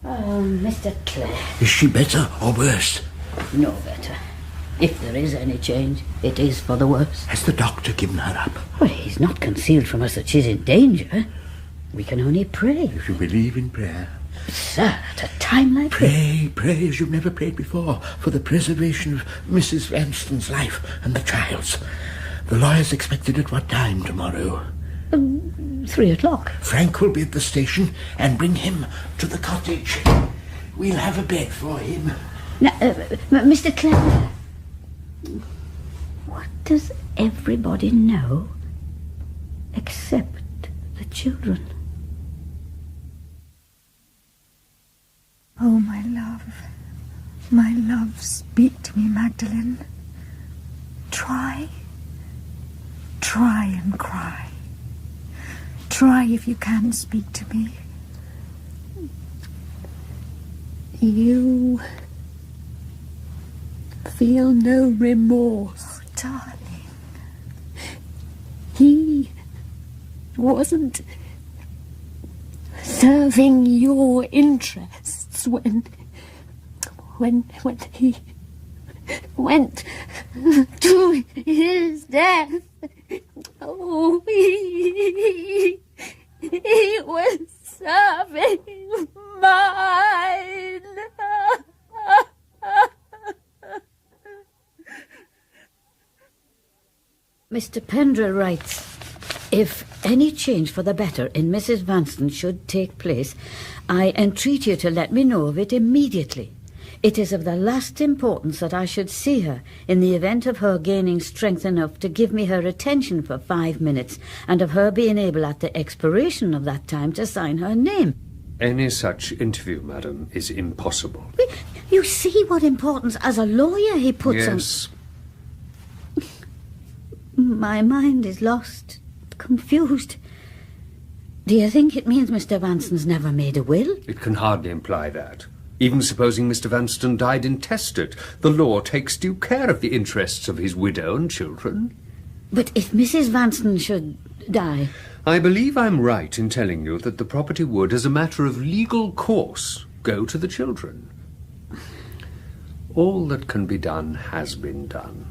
[SPEAKER 3] Oh, Mr. Clare.
[SPEAKER 9] Is she better or worse?
[SPEAKER 3] No better. If there is any change, it is for the worse.
[SPEAKER 9] Has the doctor given her up?
[SPEAKER 3] Well, he's not concealed from us that she's in danger. We can only pray.
[SPEAKER 9] If you believe in prayer.
[SPEAKER 3] Sir, at a time like this...
[SPEAKER 9] Pray as you've never prayed before, for the preservation of Mrs. Vanstone's life and the child's. The lawyer's expected at what time tomorrow?
[SPEAKER 3] 3 o'clock.
[SPEAKER 9] Frank will be at the station and bring him to the cottage. We'll have a bed for him.
[SPEAKER 3] Now, Mr. Clare, what does everybody know except the children?
[SPEAKER 14] Oh, my love, speak to me, Magdalene. Try and cry. Try if you can speak to me. You feel no remorse. Oh, darling. He wasn't serving your interests when he went to his death. Oh, he was serving mine.
[SPEAKER 3] Mr. Pendrell writes, if any change for the better in Mrs. Vanstone should take place, I entreat you to let me know of it immediately. It is of the last importance that I should see her in the event of her gaining strength enough to give me her attention for 5 minutes, and of her being able at the expiration of that time to sign her name.
[SPEAKER 11] Any such interview, madam, is impossible.
[SPEAKER 3] You see what importance as a lawyer he puts on...
[SPEAKER 11] Yes.
[SPEAKER 3] My mind is lost, confused. Do you think it means Mr. Vanstone's never made a will?
[SPEAKER 11] It can hardly imply that. Even supposing Mr. Vanstone died intestate, the law takes due care of the interests of his widow and children.
[SPEAKER 3] But if Mrs. Vanstone should die...
[SPEAKER 11] I believe I'm right in telling you that the property would, as a matter of legal course, go to the children. All that can be done has been done.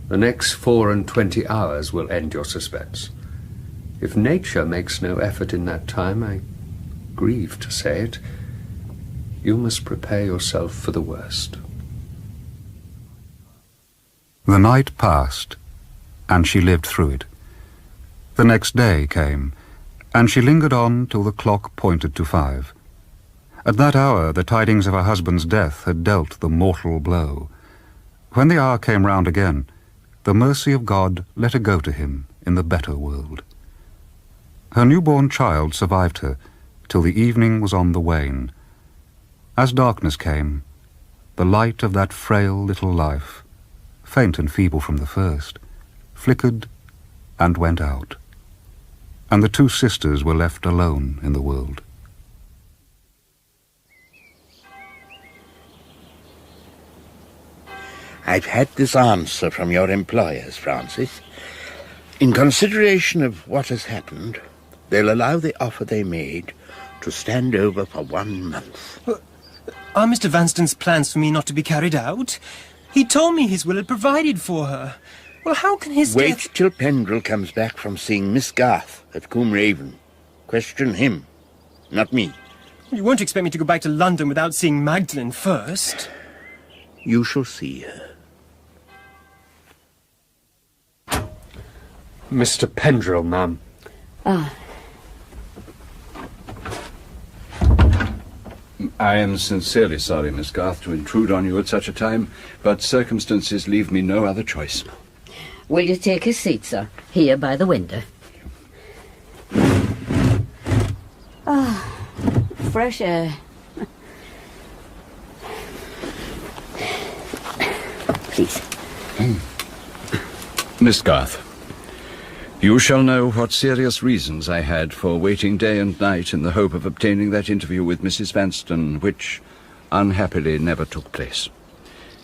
[SPEAKER 11] The next 24 hours will end your suspense. If nature makes no effort in that time, I grieve to say it, you must prepare yourself for the worst.
[SPEAKER 7] The night passed, and she lived through it. The next day came, and she lingered on till the clock pointed to 5. At that hour the tidings of her husband's death had dealt the mortal blow. When the hour came round again, the mercy of God let her go to him in the better world. Her newborn child survived her till the evening was on the wane. As darkness came, the light of that frail little life, faint and feeble from the first, flickered and went out, and the 2 sisters were left alone in the world.
[SPEAKER 9] I've had this answer from your employers, Francis. In consideration of what has happened, they'll allow the offer they made to stand over for 1 month.
[SPEAKER 10] Are Mr. Vanstone's plans for me not to be carried out? He told me his will had provided for her. Well, how can his
[SPEAKER 9] Wait
[SPEAKER 10] death...
[SPEAKER 9] till Pendrell comes back from seeing Miss Garth at Combe Raven. Question him, not me.
[SPEAKER 10] You won't expect me to go back to London without seeing Magdalene first.
[SPEAKER 9] You shall see her.
[SPEAKER 11] Mr. Pendrell, ma'am.
[SPEAKER 3] Ah.
[SPEAKER 15] I am sincerely sorry, Miss Garth, to intrude on you at such a time, but circumstances leave me no other choice.
[SPEAKER 3] Will you take a seat, sir, here by the window? Ah, fresh air. Please.
[SPEAKER 15] Miss Garth, you shall know what serious reasons I had for waiting day and night in the hope of obtaining that interview with Mrs. Vanstone, which unhappily never took place.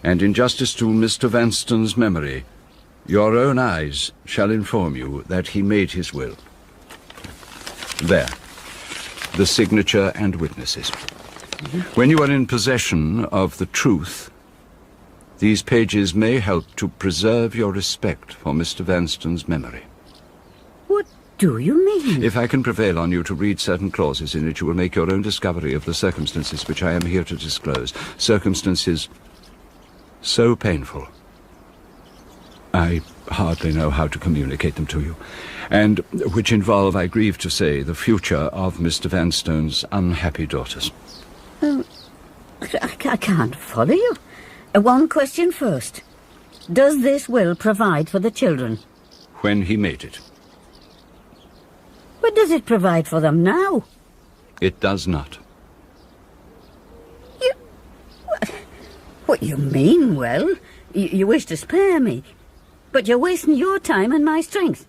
[SPEAKER 15] And in justice to Mr. Vanstone's memory, your own eyes shall inform you that he made his will. There. The signature and witnesses. When you are in possession of the truth, these pages may help to preserve your respect for Mr. Vanstone's memory.
[SPEAKER 3] What do you mean?
[SPEAKER 15] If I can prevail on you to read certain clauses in it, you will make your own discovery of the circumstances which I am here to disclose. Circumstances so painful, I hardly know how to communicate them to you, and which involve, I grieve to say, the future of Mr. Vanstone's unhappy daughters.
[SPEAKER 3] I can't follow you. One question first. Does this will provide for the children?
[SPEAKER 15] When he made it.
[SPEAKER 3] But does it provide for them now?
[SPEAKER 15] It does not.
[SPEAKER 3] What you mean, well? You wish to spare me, but you're wasting your time and my strength.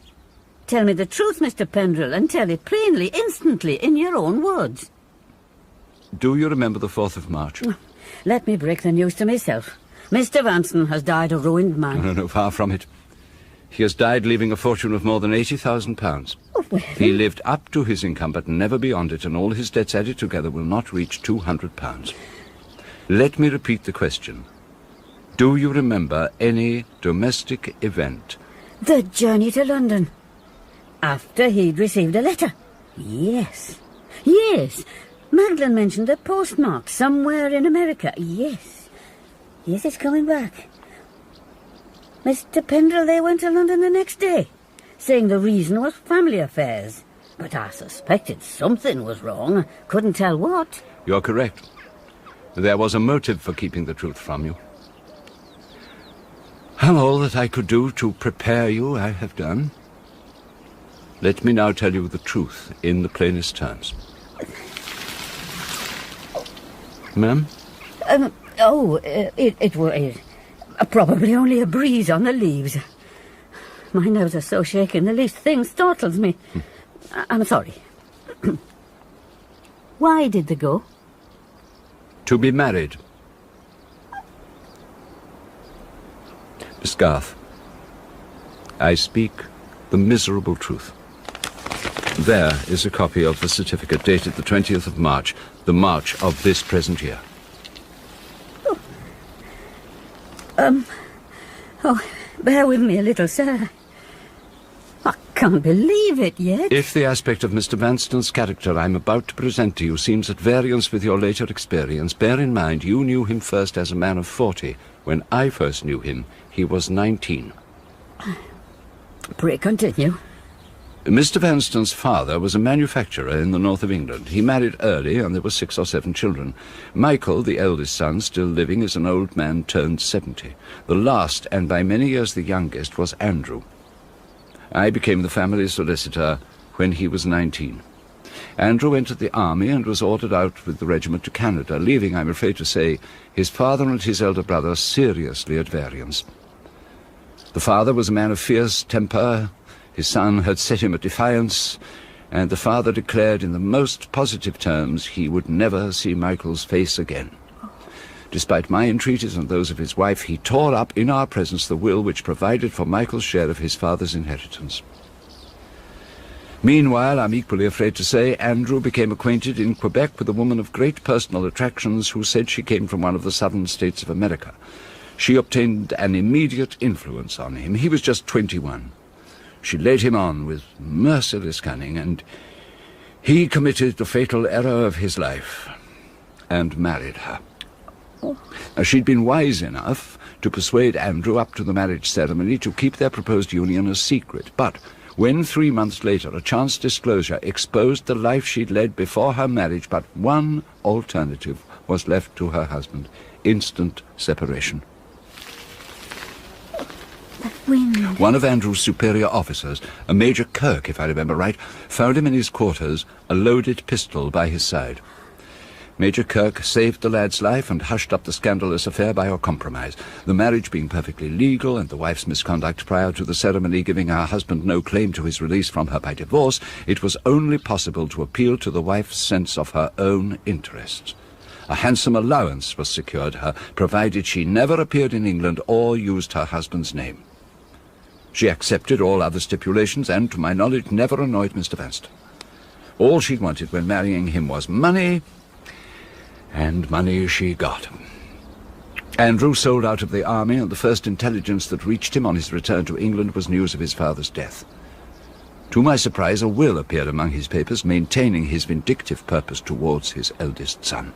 [SPEAKER 3] Tell me the truth, Mr. Pendrell, and tell it plainly, instantly, in your own words.
[SPEAKER 15] Do you remember the 4th of March?
[SPEAKER 3] Let me break the news to myself. Mr. Vanstone has died a ruined man.
[SPEAKER 15] No, far from it. He has died leaving a fortune of more than £80,000.
[SPEAKER 3] Oh, well.
[SPEAKER 15] He lived up to his income, but never beyond it, and all his debts added together will not reach £200. Let me repeat the question. Do you remember any domestic event?
[SPEAKER 3] The journey to London. After he'd received a letter. Yes. Yes. Magdalen mentioned a postmark somewhere in America. Yes. Yes, it's coming back. Mr. Pendrell, they went to London the next day, saying the reason was family affairs. But I suspected something was wrong. I couldn't tell what.
[SPEAKER 15] You're correct. There was a motive for keeping the truth from you. And all that I could do to prepare you, I have done. Let me now tell you the truth in the plainest terms. Ma'am?
[SPEAKER 3] It was probably only a breeze on the leaves. My nerves are so shaken, the least thing startles me. I'm sorry. Why did they go?
[SPEAKER 15] To be married. Miss Garth, I speak the miserable truth. There is a copy of the certificate dated the 20th of March, the March of this present year.
[SPEAKER 3] Bear with me a little, sir. I can't believe it yet.
[SPEAKER 15] If the aspect of Mr. Vanstone's character I'm about to present to you seems at variance with your later experience, bear in mind you knew him first as a man of 40. When I first knew him, he was 19.
[SPEAKER 3] Pray continue.
[SPEAKER 15] Mr. Vanstone's father was a manufacturer in the north of England. He married early, and there were 6 or 7 children. Michael, the eldest son, still living, is an old man turned 70. The last, and by many years the youngest, was Andrew. I became the family solicitor when he was 19. Andrew entered the army and was ordered out with the regiment to Canada, leaving, I'm afraid to say, his father and his elder brother seriously at variance. The father was a man of fierce temper. His son had set him at defiance, and the father declared in the most positive terms he would never see Michael's face again. Despite my entreaties and those of his wife, he tore up in our presence the will which provided for Michael's share of his father's inheritance. Meanwhile, I'm equally afraid to say, Andrew became acquainted in Quebec with a woman of great personal attractions who said she came from one of the southern states of America. She obtained an immediate influence on him. He was just 21. She led him on with merciless cunning, and he committed the fatal error of his life and married her. Now, she'd been wise enough to persuade Andrew up to the marriage ceremony to keep their proposed union a secret, but when 3 months later a chance disclosure exposed the life she'd led before her marriage, but one alternative was left to her husband: instant separation. One of Andrew's superior officers, a Major Kirk, if I remember right, found him in his quarters, a loaded pistol by his side. Major Kirk saved the lad's life and hushed up the scandalous affair by a compromise. The marriage being perfectly legal, and the wife's misconduct prior to the ceremony giving her husband no claim to his release from her by divorce, it was only possible to appeal to the wife's sense of her own interests. A handsome allowance was secured her, provided she never appeared in England or used her husband's name. She accepted all other stipulations and, to my knowledge, never annoyed Mr. Vanston. All she wanted when marrying him was money, and money she got. Andrew sold out of the army, and the first intelligence that reached him on his return to England was news of his father's death. To my surprise, a will appeared among his papers, maintaining his vindictive purpose towards his eldest son.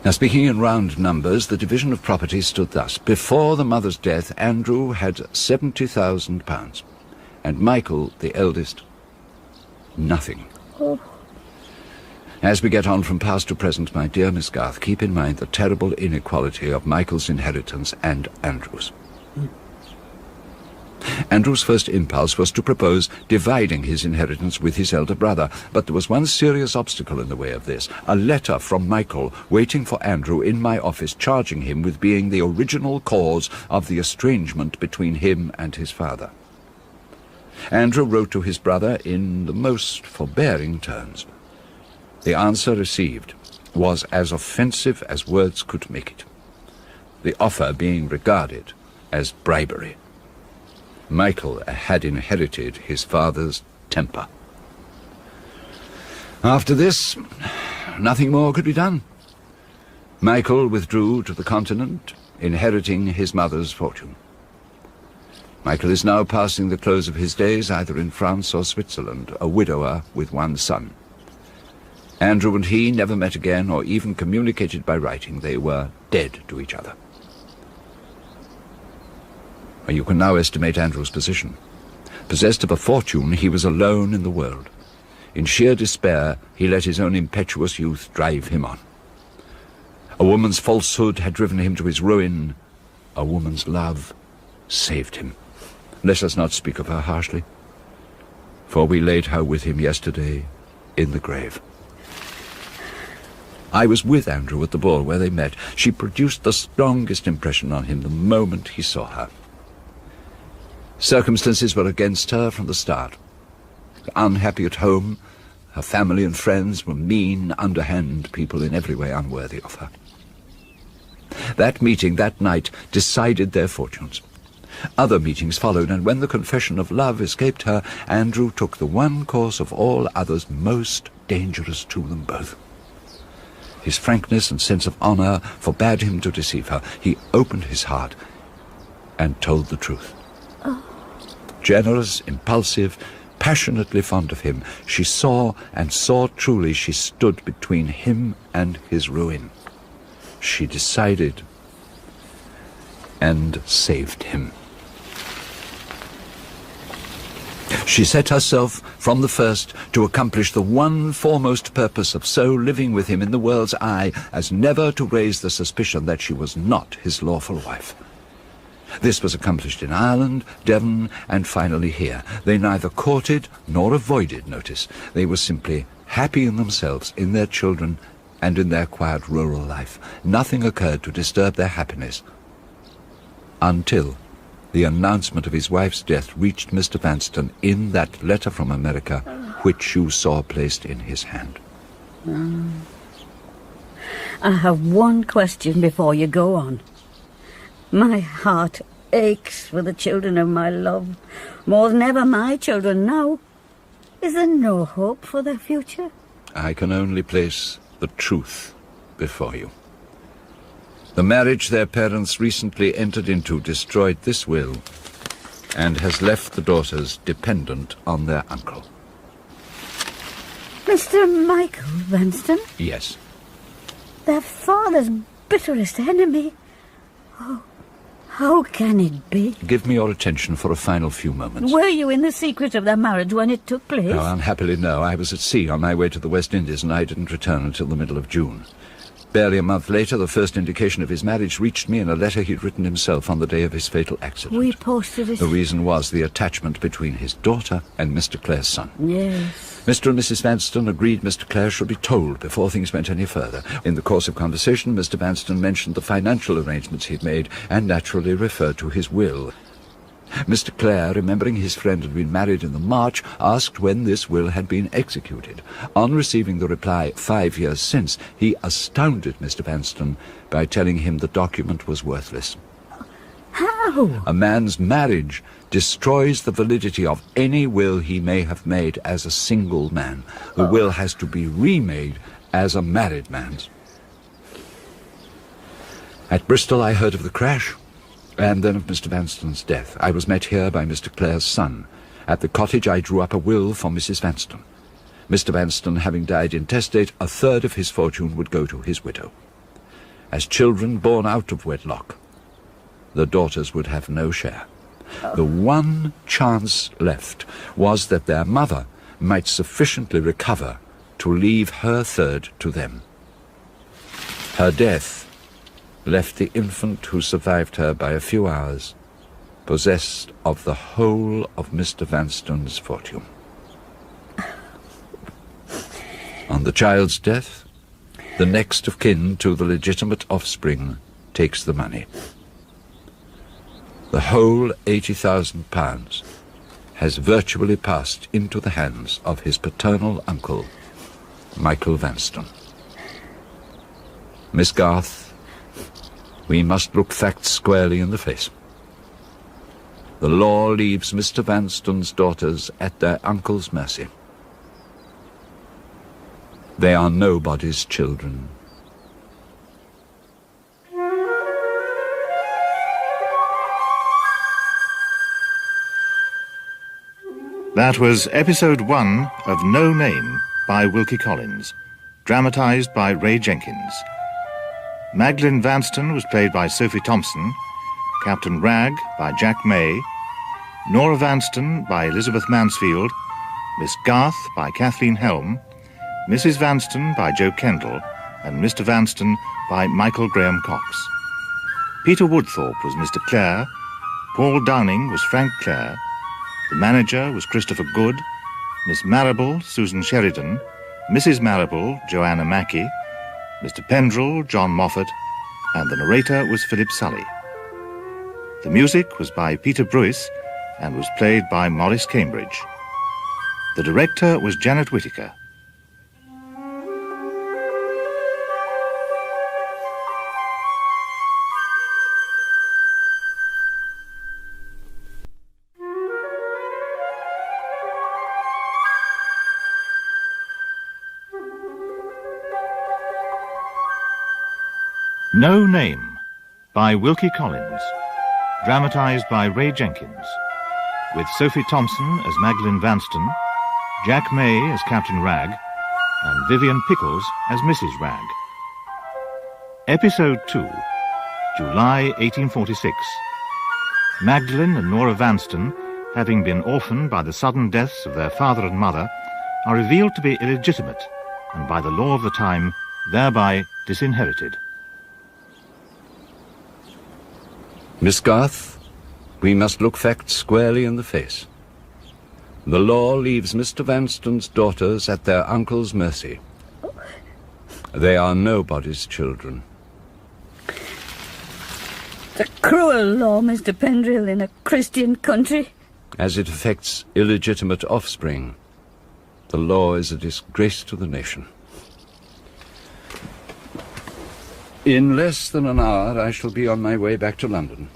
[SPEAKER 15] Now, speaking in round numbers, the division of property stood thus. Before the mother's death, Andrew had £70,000, and Michael, the eldest, nothing.
[SPEAKER 2] Oh.
[SPEAKER 15] As we get on from past to present, my dear Miss Garth, keep in mind the terrible inequality of Michael's inheritance and Andrew's. Andrew's first impulse was to propose dividing his inheritance with his elder brother, but there was one serious obstacle in the way of this, a letter from Michael waiting for Andrew in my office, charging him with being the original cause of the estrangement between him and his father. Andrew wrote to his brother in the most forbearing terms. The answer received was as offensive as words could make it, the offer being regarded as bribery. Michael had inherited his father's temper. After this, nothing more could be done. Michael withdrew to the continent, inheriting his mother's fortune. Michael is now passing the close of his days either in France or Switzerland, a widower with one son. Andrew and he never met again or even communicated by writing. They were dead to each other. You can now estimate Andrew's position. Possessed of a fortune, he was alone in the world. In sheer despair, he let his own impetuous youth drive him on. A woman's falsehood had driven him to his ruin. A woman's love saved him. Let us not speak of her harshly, for we laid her with him yesterday in the grave. I was with Andrew at the ball where they met. She produced the strongest impression on him the moment he saw her. Circumstances were against her from the start. Unhappy at home, her family and friends were mean, underhand people in every way unworthy of her. That meeting that night decided their fortunes. Other meetings followed, and when the confession of love escaped her, Andrew took the one course of all others most dangerous to them both. His frankness and sense of honor forbade him to deceive her. He opened his heart and told the truth. Generous, impulsive, passionately fond of him, she saw and saw truly she stood between him and his ruin. She decided and saved him. She set herself from the first to accomplish the one foremost purpose of so living with him in the world's eye as never to raise the suspicion that she was not his lawful wife. This was accomplished in Ireland, Devon, and finally here. They neither courted nor avoided notice. They were simply happy in themselves, in their children, and in their quiet rural life. Nothing occurred to disturb their happiness until the announcement of his wife's death reached Mr. Vanston in that letter from America which you saw placed in his hand.
[SPEAKER 3] I have one question before you go on. My heart aches for the children of my love, more than ever my children now. Is there no hope for their future?
[SPEAKER 15] I can only place the truth before you. The marriage their parents recently entered into destroyed this will and has left the daughters dependent on their uncle.
[SPEAKER 3] Mr. Michael Vanston?
[SPEAKER 15] Yes.
[SPEAKER 3] Their father's bitterest enemy? Oh, how can it be?
[SPEAKER 15] Give me your attention for a final few moments.
[SPEAKER 3] Were you in the secret of their marriage when it took place?
[SPEAKER 15] No, unhappily no. I was at sea on my way to the West Indies, and I didn't return until the middle of June. Barely a month later, the first indication of his marriage reached me in a letter he'd written himself on the day of his fatal accident.
[SPEAKER 3] We posted it.
[SPEAKER 15] The reason was the attachment between his daughter and Mr. Clare's son.
[SPEAKER 3] Yes.
[SPEAKER 15] Mr. and Mrs. Vanston agreed Mr. Clare should be told before things went any further. In the course of conversation, Mr. Vanston mentioned the financial arrangements he'd made and naturally referred to his will. Mr. Clare, remembering his friend had been married in the March, asked when this will had been executed. On receiving the reply 5 years since, he astounded Mr. Vanstone by telling him the document was worthless.
[SPEAKER 3] How?
[SPEAKER 15] A man's marriage destroys the validity of any will he may have made as a single man. The will has to be remade as a married man's. At Bristol I heard of the crash, and then of Mr. Vanstone's death. I was met here by Mr. Clare's son. At the cottage I drew up a will for Mrs. Vanstone. Mr. Vanstone having died intestate, 1/3 of his fortune would go to his widow. As children born out of wedlock, the daughters would have no share. The one chance left was that their mother might sufficiently recover to leave her 1/3 to them. Her death left the infant who survived her by a few hours possessed of the whole of Mr. Vanstone's fortune. On the child's death, the next of kin to the legitimate offspring takes the money. The whole £80,000 has virtually passed into the hands of his paternal uncle, Michael Vanstone. Miss Garth, we must look facts squarely in the face. The law leaves Mr. Vanstone's daughters at their uncle's mercy. They are nobody's children.
[SPEAKER 1] That was episode 1 of No Name by Wilkie Collins, dramatised by Ray Jenkins. Magdalen Vanstone was played by Sophie Thompson, Captain Ragg by Jack May, Nora Vanstone by Elizabeth Mansfield, Miss Garth by Kathleen Helm, Mrs. Vanstone by Joe Kendall, and Mr. Vanstone by Michael Graham Cox. Peter Woodthorpe was Mr. Clare, Paul Downing was Frank Clare, the manager was Christopher Good, Miss Marrable, Susan Sheridan, Mrs. Marrable, Joanna Mackey, Mr. Pendrell, John Moffat, and the narrator was Philip Sully. The music was by Peter Bruce and was played by Maurice Cambridge. The director was Janet Whittaker. No Name by Wilkie Collins, dramatised by Ray Jenkins, with Sophie Thompson as Magdalen Vanstone, Jack May as Captain Ragg, and Vivian Pickles as Mrs. Ragg. Episode 2, July 1846. Magdalen and Nora Vanstone, having been orphaned by the sudden deaths of their father and mother, are revealed to be illegitimate, and by the law of the time, thereby disinherited.
[SPEAKER 15] Miss Garth, we must look facts squarely in the face. The law leaves Mr. Vanstone's daughters at their uncle's mercy. They are nobody's children.
[SPEAKER 3] The cruel law, Mr. Pendrell, in a Christian country.
[SPEAKER 15] As it affects illegitimate offspring, the law is a disgrace to the nation. In less than an hour I shall be on my way back to London.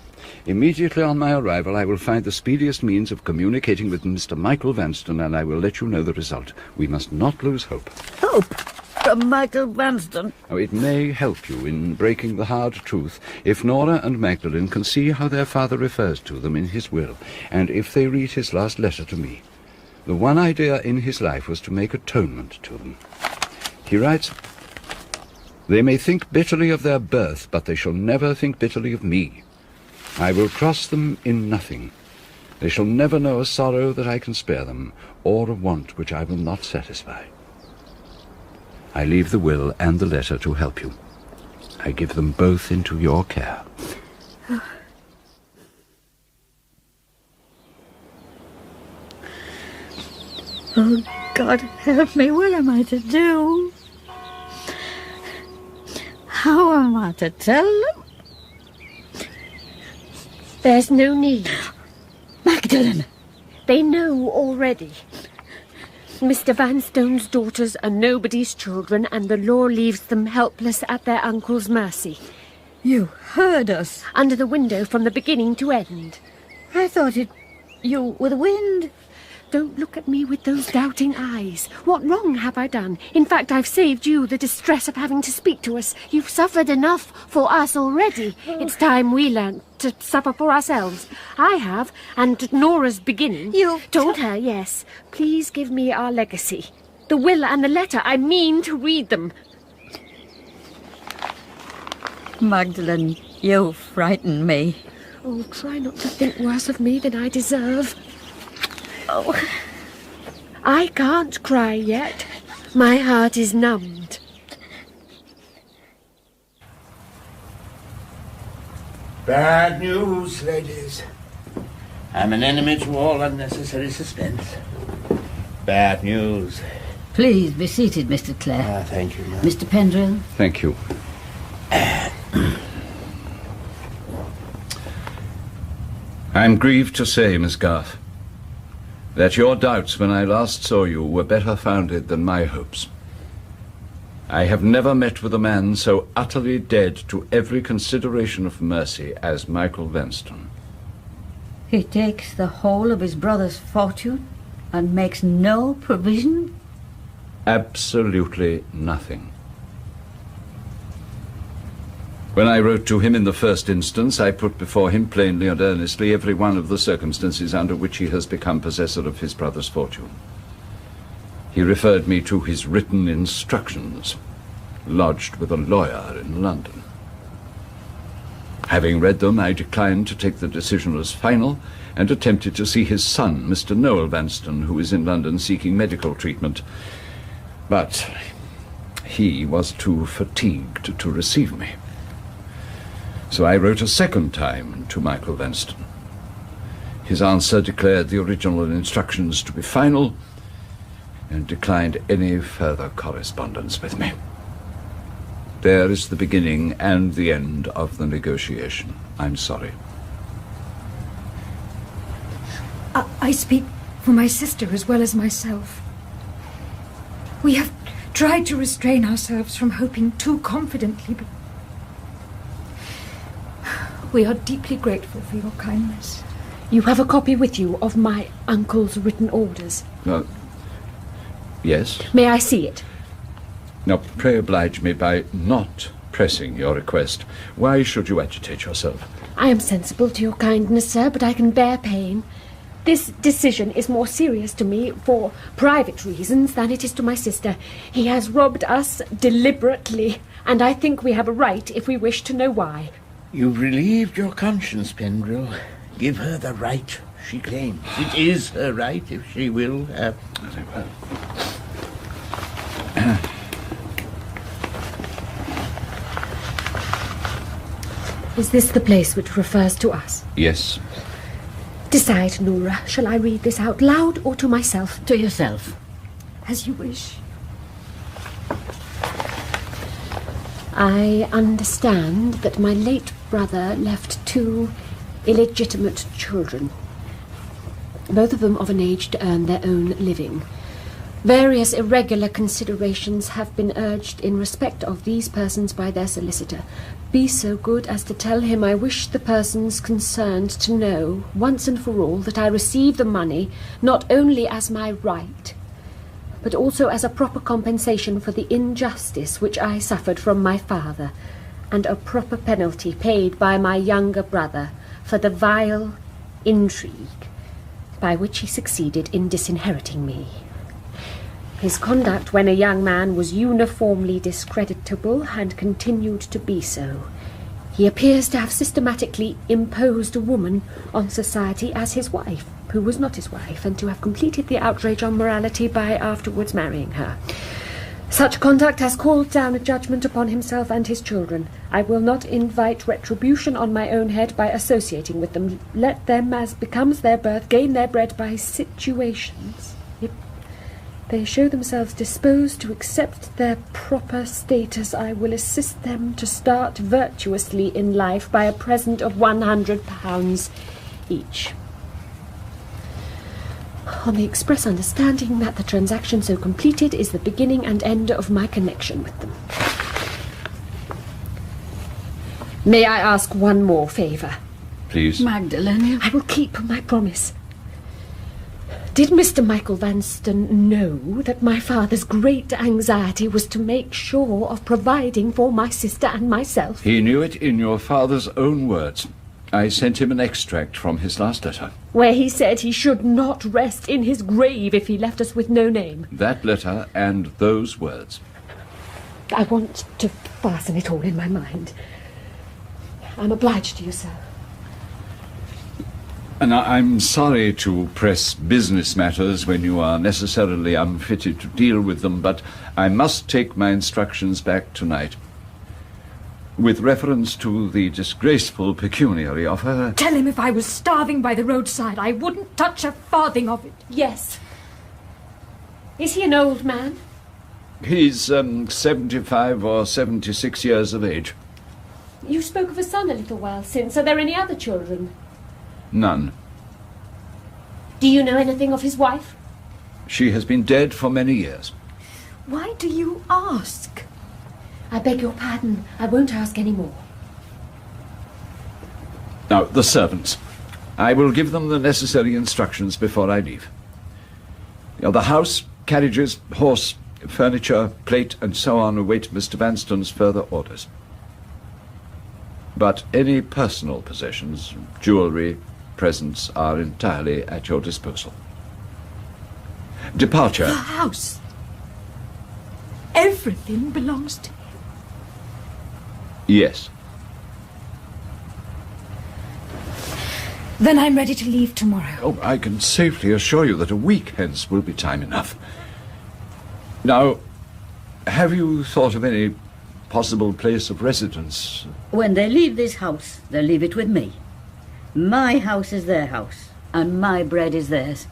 [SPEAKER 15] Immediately on my arrival I will find the speediest means of communicating with Mr. Michael Vanstone, and I will let you know the result. We must not lose hope.
[SPEAKER 3] Hope? From Michael Vanstone?
[SPEAKER 15] Oh, it may help you in breaking the hard truth if Nora and Magdalen can see how their father refers to them in his will, and if they read his last letter to me. The one idea in his life was to make atonement to them. He writes, "They may think bitterly of their birth, but they shall never think bitterly of me. I will cross them in nothing. They shall never know a sorrow that I can spare them, or a want which I will not satisfy. I leave the will and the letter to help you. I give them both into your care."
[SPEAKER 3] Oh, God help me, what am I to do? How am I to tell them?
[SPEAKER 2] There's no need.
[SPEAKER 3] Magdalen!
[SPEAKER 2] They know already. Mr. Vanstone's daughters are nobody's children, and the law leaves them helpless at their uncle's mercy.
[SPEAKER 3] You heard us.
[SPEAKER 2] Under the window from the beginning to end.
[SPEAKER 3] I thought you were the wind.
[SPEAKER 2] Don't look at me with those doubting eyes. What wrong have I done? In fact, I've saved you the distress of having to speak to us. You've suffered enough for us already. It's time we learnt to suffer for ourselves. I have, and Nora's beginning.
[SPEAKER 3] You
[SPEAKER 2] told her, yes. Please give me our legacy. The will and the letter. I mean to read them.
[SPEAKER 3] Magdalen, you frighten me.
[SPEAKER 2] Oh, try not to think worse of me than I deserve. Oh, I can't cry yet. My heart is numbed.
[SPEAKER 9] Bad news, ladies. I'm an enemy to all unnecessary suspense. Bad news.
[SPEAKER 3] Please be seated, Mr. Clare.
[SPEAKER 9] Thank you, ma'am.
[SPEAKER 3] Mr. Pendrell.
[SPEAKER 15] Thank you. I'm grieved to say, Miss Garth, that your doubts when I last saw you were better founded than my hopes. I have never met with a man so utterly dead to every consideration of mercy as Michael Vanstone.
[SPEAKER 3] He takes the whole of his brother's fortune and makes no provision?
[SPEAKER 15] Absolutely nothing. When I wrote to him in the first instance, I put before him plainly and earnestly every one of the circumstances under which he has become possessor of his brother's fortune. He referred me to his written instructions, lodged with a lawyer in London. Having read them, I declined to take the decision as final and attempted to see his son, Mr. Noel Vanstone, who is in London seeking medical treatment. But he was too fatigued to receive me. So I wrote a second time to Michael Vanstone. His answer declared the original instructions to be final and declined any further correspondence with me. There is the beginning and the end of the negotiation. I'm sorry.
[SPEAKER 14] I speak for my sister as well as myself. We have tried to restrain ourselves from hoping too confidently, but we are deeply grateful for your kindness.
[SPEAKER 2] You have a copy with you of my uncle's written orders.
[SPEAKER 15] Yes?
[SPEAKER 2] May I see it?
[SPEAKER 15] Now, pray oblige me by not pressing your request. Why should you agitate yourself?
[SPEAKER 2] I am sensible to your kindness, sir, but I can bear pain. This decision is more serious to me for private reasons than it is to my sister. He has robbed us deliberately, and I think we have a right if we wish to know why.
[SPEAKER 9] You've relieved your conscience, Pendrell. Give her the right she claims. It is her right if she will have...
[SPEAKER 2] Is this the place which refers to us?
[SPEAKER 15] Yes.
[SPEAKER 2] Decide, Nora. Shall I read this out loud or to myself?
[SPEAKER 3] To yourself.
[SPEAKER 14] As you wish.
[SPEAKER 2] I understand that my late brother left 2 illegitimate children, both of them of an age to earn their own living. Various irregular considerations have been urged in respect of these persons by their solicitor. Be so good as to tell him I wish the persons concerned to know, once and for all, that I receive the money not only as my right, but also as a proper compensation for the injustice which I suffered from my father, and a proper penalty paid by my younger brother for the vile intrigue by which he succeeded in disinheriting me. His conduct when a young man was uniformly discreditable and continued to be so. He appears to have systematically imposed a woman on society as his wife, who was not his wife, and to have completed the outrage on morality by afterwards marrying her. Such conduct has called down a judgment upon himself and his children. I will not invite retribution on my own head by associating with them. Let them, as becomes their birth, gain their bread by situations. If they show themselves disposed to accept their proper status, I will assist them to start virtuously in life by a present of £100 each. On the express understanding that the transaction so completed is the beginning and end of my connection with them. May I ask one more favour?
[SPEAKER 15] Please.
[SPEAKER 14] Magdalene.
[SPEAKER 2] I will keep my promise. Did Mr. Michael Vanstone know that my father's great anxiety was to make sure of providing for my sister and myself?
[SPEAKER 15] He knew it in your father's own words. I sent him an extract from his last letter.
[SPEAKER 2] Where he said he should not rest in his grave if he left us with no name.
[SPEAKER 15] That letter and those words.
[SPEAKER 2] I want to fasten it all in my mind. I'm obliged to you, sir.
[SPEAKER 15] And I'm sorry to press business matters when you are necessarily unfitted to deal with them, but I must take my instructions back tonight. With reference to the disgraceful pecuniary offer...
[SPEAKER 14] Tell him if I was starving by the roadside, I wouldn't touch a farthing of it.
[SPEAKER 2] Yes. Is he an old man?
[SPEAKER 15] He's 75 or 76 years of age.
[SPEAKER 2] You spoke of a son a little while since. Are there any other children?
[SPEAKER 15] None.
[SPEAKER 2] Do you know anything of his wife?
[SPEAKER 15] She has been dead for many years.
[SPEAKER 14] Why do you ask?
[SPEAKER 2] I beg your pardon. I won't ask any more.
[SPEAKER 15] Now, the servants. I will give them the necessary instructions before I leave. Now, the house, carriages, horse, furniture, plate, and so on await Mr. Vanstone's further orders. But any personal possessions, jewellery, presents, are entirely at your disposal. Departure.
[SPEAKER 14] The house. Everything belongs to him.
[SPEAKER 15] Yes.
[SPEAKER 14] Then I'm ready to leave tomorrow.
[SPEAKER 15] Oh, I can safely assure you that a week hence will be time enough. Now, have you thought of any possible place of residence?
[SPEAKER 3] When they leave this house, they'll leave it with me. My house is their house, and my bread is theirs.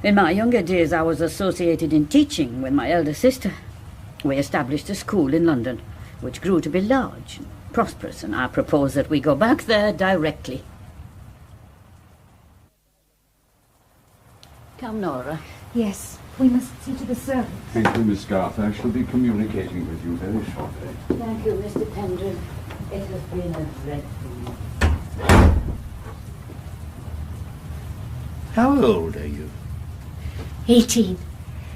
[SPEAKER 3] In my younger days, I was associated in teaching with my elder sister. We established a school in London, which grew to be large and prosperous, and I propose that we go back there directly. Come, Nora.
[SPEAKER 14] Yes, we must see to the servants.
[SPEAKER 15] Thank you, Miss Garth. I shall be communicating with you very shortly.
[SPEAKER 3] Thank you, Mr. Pendren. It has been a dreadful...
[SPEAKER 9] How old are you?
[SPEAKER 2] 18.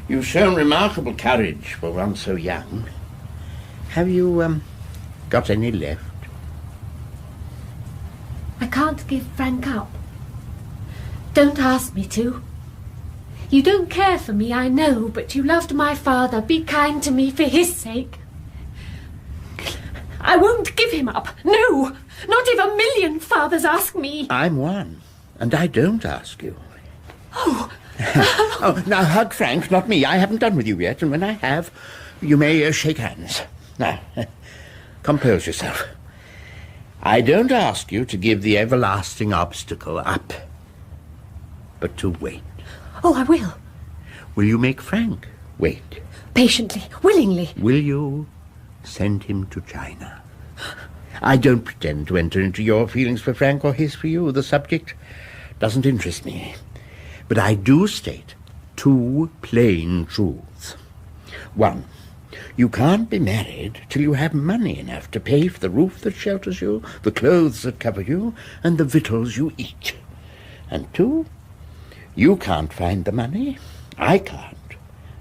[SPEAKER 9] You've shown remarkable courage for one so young. Have you, got any left?
[SPEAKER 2] I can't give Frank up. Don't ask me to. You don't care for me, I know, but you loved my father. Be kind to me for his sake. I won't give him up. No, not if 1,000,000 fathers ask me.
[SPEAKER 9] I'm one, and I don't ask you.
[SPEAKER 2] Oh.
[SPEAKER 9] Oh, now hug Frank, not me. I haven't done with you yet, and when I have, you may shake hands. Now, compose yourself. I don't ask you to give the everlasting obstacle up, but to wait.
[SPEAKER 2] Oh, I will.
[SPEAKER 9] Will you make Frank wait?
[SPEAKER 2] Patiently, willingly.
[SPEAKER 9] Will you send him to China? I don't pretend to enter into your feelings for Frank or his for you. The subject doesn't interest me. But I do state 2 plain truths. 1, you can't be married till you have money enough to pay for the roof that shelters you, the clothes that cover you, and the victuals you eat. And 2, you can't find the money, I can't,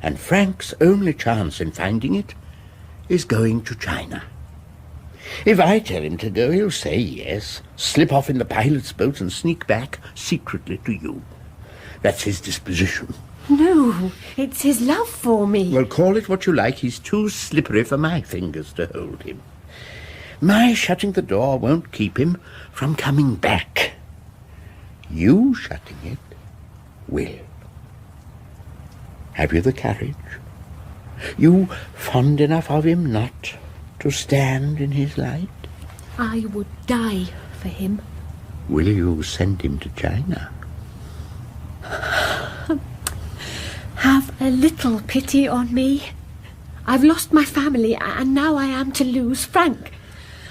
[SPEAKER 9] and Frank's only chance in finding it is going to China. If I tell him to go, he'll say yes, slip off in the pilot's boat and sneak back secretly to you. That's his disposition.
[SPEAKER 2] No, it's his love for me.
[SPEAKER 9] Well, call it what you like. He's too slippery for my fingers to hold him. My shutting the door won't keep him from coming back. You shutting it will. Have you the courage? You fond enough of him not to stand in his light?
[SPEAKER 2] I would die for him.
[SPEAKER 9] Will you send him to China?
[SPEAKER 2] Have a little pity on me. I've lost my family, and now I am to lose Frank.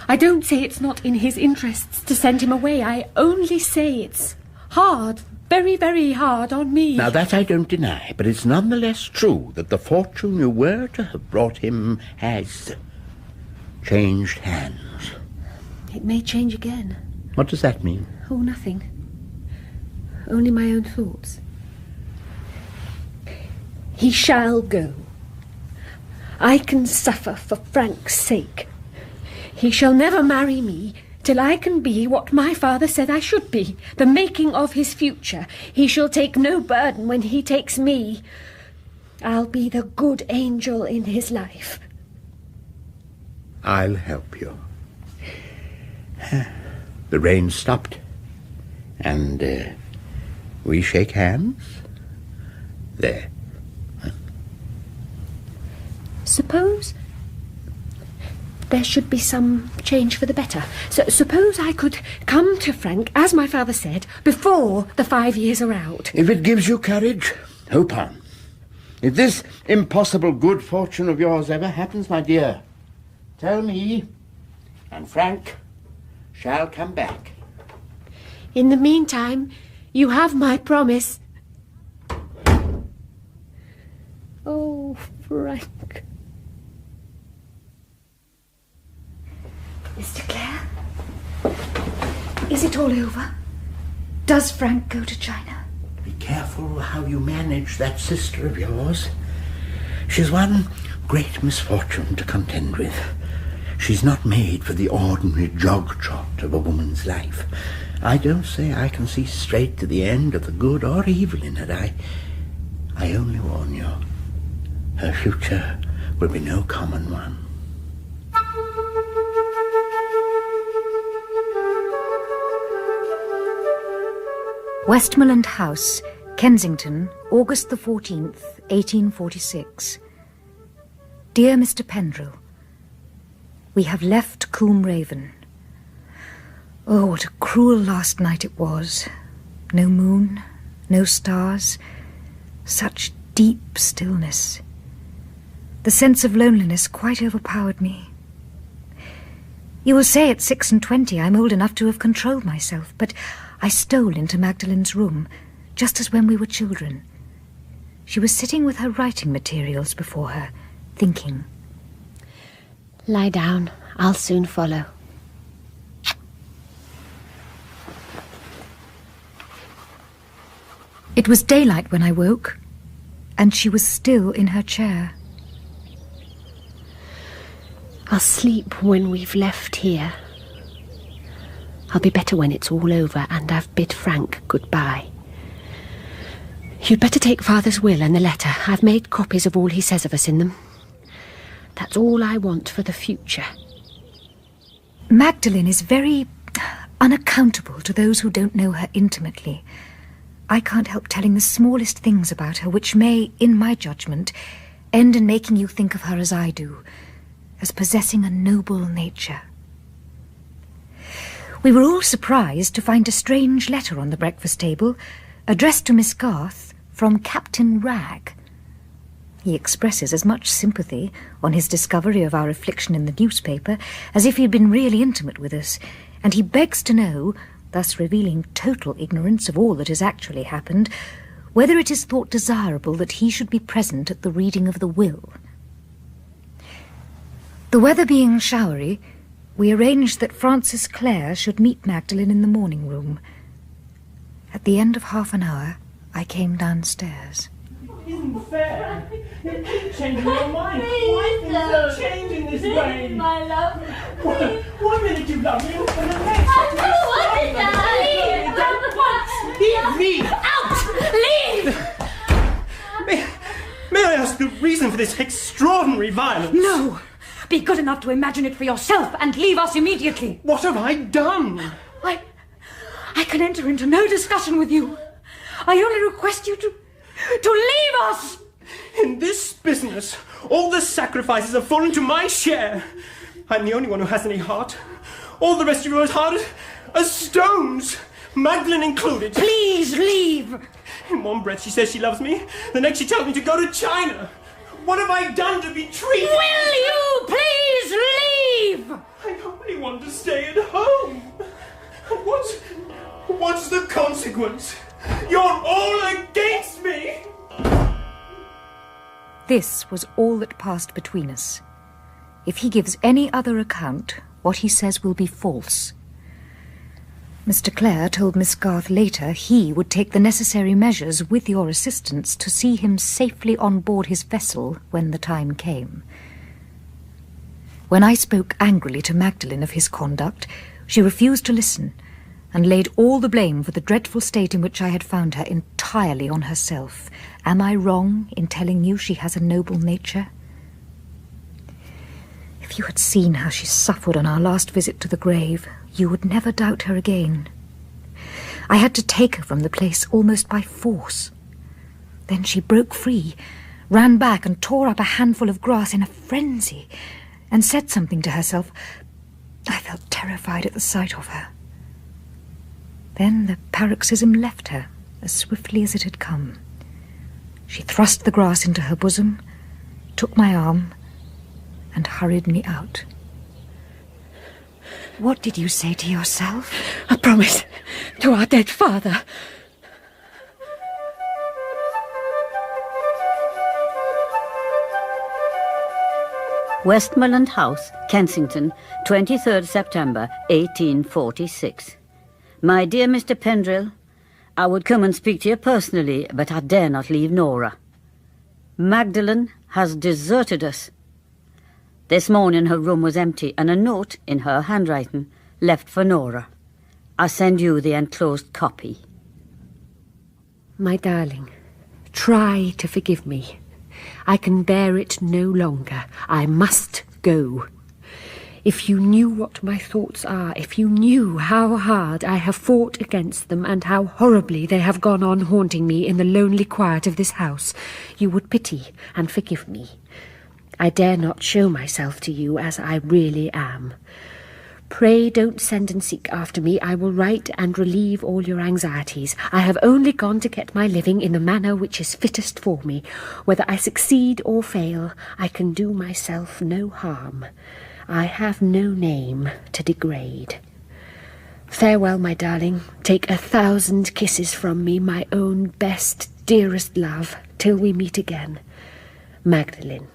[SPEAKER 2] I don't say it's not in his interests to send him away. I only say it's hard
[SPEAKER 12] very, very hard on me.
[SPEAKER 9] Now, that I don't deny, but it's nonetheless true that the fortune you were to have brought him has changed hands.
[SPEAKER 2] It may change again.
[SPEAKER 9] What does that mean?
[SPEAKER 2] Oh, nothing. Only my own thoughts. He shall go. I can suffer for Frank's sake. He shall never marry me till I can be what my father said I should be, the making of his future. He shall take no burden when he takes me. I'll be the good angel in his life.
[SPEAKER 9] I'll help you. The rain stopped, and we shake hands. There.
[SPEAKER 2] Suppose there should be some change for the better. So suppose I could come to Frank, as my father said, before the 5 years are out.
[SPEAKER 9] If it gives you courage, hope on. If this impossible good fortune of yours ever happens, my dear, tell me, and Frank shall come back.
[SPEAKER 2] In the meantime, you have my promise. Oh, Frank.
[SPEAKER 14] Mr. Clare? Is it all over? Does Frank go to China?
[SPEAKER 9] Be careful how you manage that sister of yours. She's one great misfortune to contend with. She's not made for the ordinary jog-trot of a woman's life. I don't say I can see straight to the end of the good or evil in her. I only warn you, her future will be no common one.
[SPEAKER 14] Westmoreland House, Kensington, August the 14th, 1846. Dear Mr. Pendrell, we have left Combe Raven. Oh, what a cruel last night it was. No moon, no stars, such deep stillness. The sense of loneliness quite overpowered me. You will say at 26 I'm old enough to have controlled myself, but I stole into Magdalen's room, just as when we were children. She was sitting with her writing materials before her, thinking.
[SPEAKER 2] Lie down. I'll soon follow.
[SPEAKER 14] It was daylight when I woke, and she was still in her chair.
[SPEAKER 2] I'll sleep when we've left here. I'll be better when it's all over and I've bid Frank goodbye. You'd better take Father's will and the letter. I've made copies of all he says of us in them. That's all I want for the future.
[SPEAKER 14] Magdalen is very unaccountable to those who don't know her intimately. I can't help telling the smallest things about her which may, in my judgment, end in making you think of her as I do, as possessing a noble nature. We were all surprised to find a strange letter on the breakfast table, addressed to Miss Garth from Captain Ragg. He expresses as much sympathy on his discovery of our affliction in the newspaper as if he had been really intimate with us, and he begs to know, thus revealing total ignorance of all that has actually happened, whether it is thought desirable that he should be present at the reading of the will. The weather being showery, we arranged that Francis Clare should meet Magdalen in the morning room. At the end of half an hour, I came downstairs.
[SPEAKER 10] It isn't fair. You keep changing your mind. Why things are changing this way?
[SPEAKER 13] My love.
[SPEAKER 10] One minute you love me, and the next
[SPEAKER 13] I don't want to die.
[SPEAKER 10] Leave me!
[SPEAKER 13] Out! Leave!
[SPEAKER 10] May I ask the reason for this extraordinary violence?
[SPEAKER 14] No! Be good enough to imagine it for yourself and leave us immediately.
[SPEAKER 10] What have I done?
[SPEAKER 14] I can enter into no discussion with you. I only request you to leave us!
[SPEAKER 10] In this business, all the sacrifices have fallen to my share. I'm the only one who has any heart. All the rest of you are as hard as stones, Magdalen included.
[SPEAKER 14] Please leave!
[SPEAKER 10] In one breath she says she loves me, the next she tells me to go to China. What have I done to be treated?
[SPEAKER 14] Will you please leave?
[SPEAKER 10] I only want to stay at home. And what's the consequence? Your
[SPEAKER 14] This was all that passed between us. If he gives any other account, what he says will be false. Mr. Clare told Miss Garth later he would take the necessary measures with your assistance to see him safely on board his vessel when the time came. When I spoke angrily to Magdalen of his conduct, she refused to listen and laid all the blame for the dreadful state in which I had found her entirely on herself. Am I wrong in telling you she has a noble nature? If you had seen how she suffered on our last visit to the grave, you would never doubt her again. I had to take her from the place almost by force. Then she broke free, ran back and tore up a handful of grass in a frenzy, and said something to herself. I felt terrified at the sight of her. Then the paroxysm left her as swiftly as it had come. She thrust the grass into her bosom, took my arm, and hurried me out. What did you say to yourself?
[SPEAKER 16] A promise to our dead father.
[SPEAKER 3] Westmoreland House, Kensington, 23rd September, 1846. My dear Mr. Pendrell, I would come and speak to you personally, but I dare not leave Nora. Magdalen has deserted us. This morning her room was empty, and a note in her handwriting left for Nora. I send you the enclosed copy.
[SPEAKER 16] My darling, try to forgive me. I can bear it no longer. I must go. If you knew what my thoughts are, if you knew how hard I have fought against them and how horribly they have gone on haunting me in the lonely quiet of this house, you would pity and forgive me. I dare not show myself to you as I really am. Pray don't send and seek after me. I will write and relieve all your anxieties. I have only gone to get my living in the manner which is fittest for me. Whether I succeed or fail, I can do myself no harm. I have no name to degrade. Farewell, my darling. Take 1,000 kisses from me, my own best, dearest love, till we meet again. Magdalen.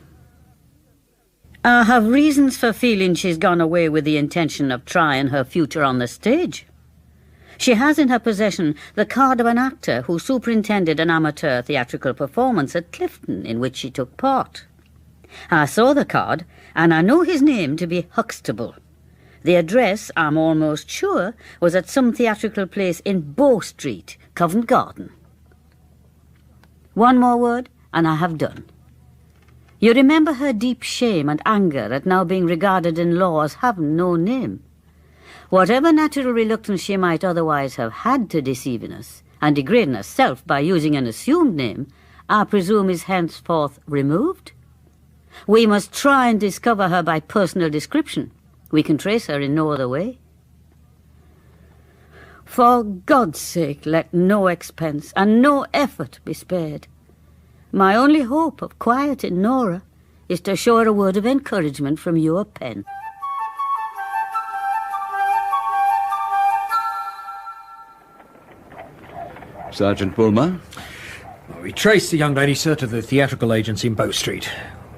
[SPEAKER 3] I have reasons for feeling she's gone away with the intention of trying her future on the stage. She has in her possession the card of an actor who superintended an amateur theatrical performance at Clifton in which she took part. I saw the card, and I know his name to be Huxtable. The address, I'm almost sure, was at some theatrical place in Bow Street, Covent Garden. One more word, and I have done. You remember her deep shame and anger at now being regarded in law as having no name. Whatever natural reluctance she might otherwise have had to deceiving us, and degrading herself by using an assumed name, I presume is henceforth removed? We must try and discover her by personal description. We can trace her in no other way. For God's sake, let no expense and no effort be spared. My only hope of quieting Nora is to show her a word of encouragement from your pen.
[SPEAKER 15] Sergeant Bulmer?
[SPEAKER 17] We traced the young lady, sir, to the theatrical agents in Bow Street.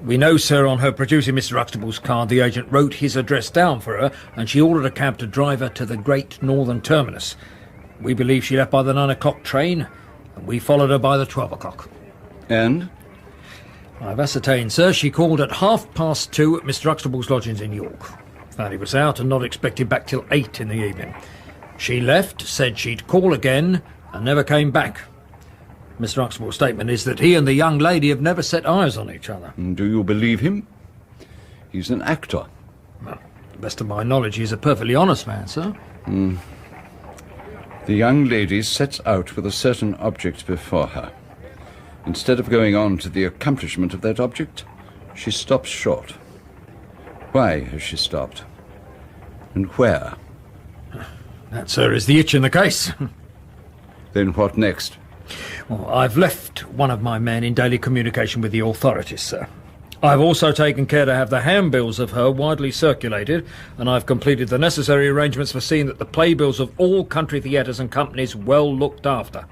[SPEAKER 17] We know, sir, on her producing Mr. Huxtable's card, the agent wrote his address down for her, and she ordered a cab to drive her to the Great Northern Terminus. We believe she left by the 9 o'clock train, and we followed her by the 12 o'clock.
[SPEAKER 15] And?
[SPEAKER 17] I've ascertained, sir, she called at 2:30 at Mr. Huxtable's lodgings in York. Found he was out and not expected back till 8 in the evening. She left, said she'd call again, and never came back. Mr. Huxtable's statement is that he and the young lady have never set eyes on each other.
[SPEAKER 15] Do you believe him? He's an actor.
[SPEAKER 17] Well, to the best of my knowledge, he's a perfectly honest man, sir.
[SPEAKER 15] The young lady sets out with a certain object before her. Instead of going on to the accomplishment of that object, she stops short. Why has she stopped? And where?
[SPEAKER 17] That, sir, is the itch in the case.
[SPEAKER 15] Then what next?
[SPEAKER 17] Well, I've left one of my men in daily communication with the authorities, sir. I've also taken care to have the handbills of her widely circulated, and I've completed the necessary arrangements for seeing that the playbills of all country theatres and companies well looked after.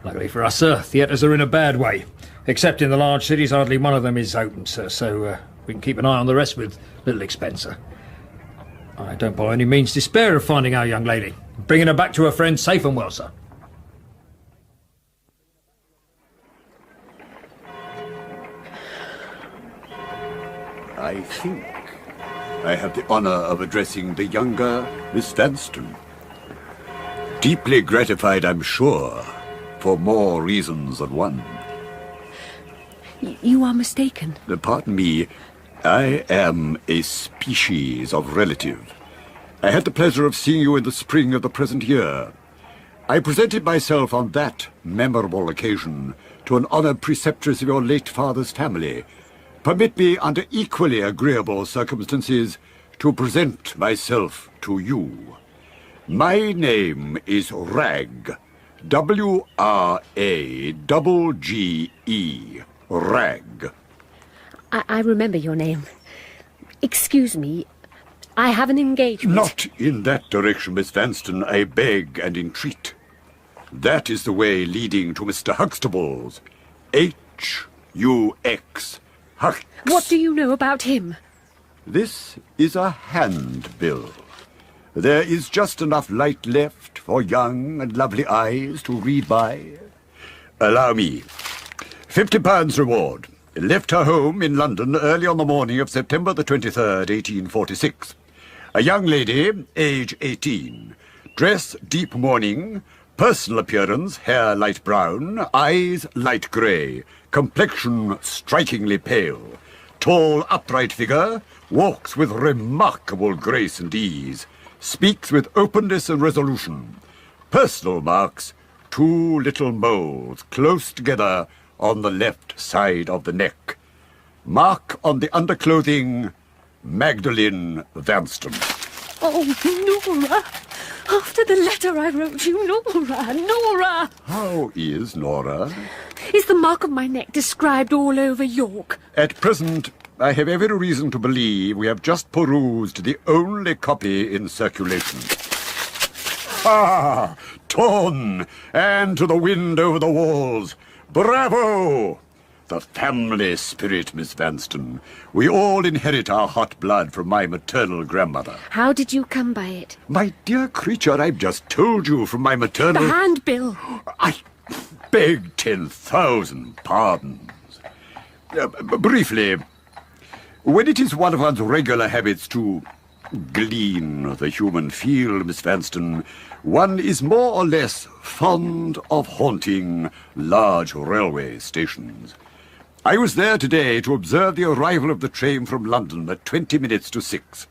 [SPEAKER 17] Luckily for us, sir, theatres are in a bad way, Except in the large cities, hardly one of them is open, sir, so we can keep an eye on the rest with little expense, sir. I don't by any means despair of finding our young lady, bringing her back to her friends safe and well, sir.
[SPEAKER 8] I think I have the honor of addressing the younger Miss Vanston. Deeply gratified, I'm sure, for more reasons than one.
[SPEAKER 16] You are mistaken.
[SPEAKER 8] Pardon me, I am a species of relative. I had the pleasure of seeing you in the spring of the present year. I presented myself on that memorable occasion to an honored preceptress of your late father's family. Permit me, under equally agreeable circumstances, to present myself to you. My name is Ragge, W-R-A-G-G-E, Ragge.
[SPEAKER 16] I remember your name. Excuse me, I have an engagement.
[SPEAKER 8] Not in that direction, Miss Vanston, I beg and entreat. That is the way leading to Mr. Huxtable's. H-U-X. Hux.
[SPEAKER 16] What do you know about him?
[SPEAKER 8] This is a handbill. There is just enough light left for young and lovely eyes to read by. Allow me. £50 reward. Left her home in London early on the morning of September the 23rd, 1846. A young lady, age 18. Dress deep mourning. Personal appearance, hair light brown. Eyes light grey. Complexion strikingly pale. Tall, upright figure. Walks with remarkable grace and ease. Speaks with openness and resolution. Personal marks, 2 little moles close together on the left side of the neck. Mark on the underclothing, Magdalene Vanston.
[SPEAKER 16] Oh, Nora! After the letter I wrote you, Nora!
[SPEAKER 8] How is Nora?
[SPEAKER 16] Is the mark of my neck described all over York?
[SPEAKER 8] At present, I have every reason to believe we have just perused the only copy in circulation. Ah! Torn! And to the wind over the walls! Bravo! The family spirit, Miss Vanston. We all inherit our hot blood from my maternal grandmother.
[SPEAKER 16] How did you come by it?
[SPEAKER 8] My dear creature, I've just told you from my maternal...
[SPEAKER 16] The handbill.
[SPEAKER 8] I beg 10,000 pardons. Briefly, when it is one of one's regular habits to glean the human field, Miss Vanston, one is more or less fond of haunting large railway stations. I was there today to observe the arrival of the train from London at 20 minutes to 6.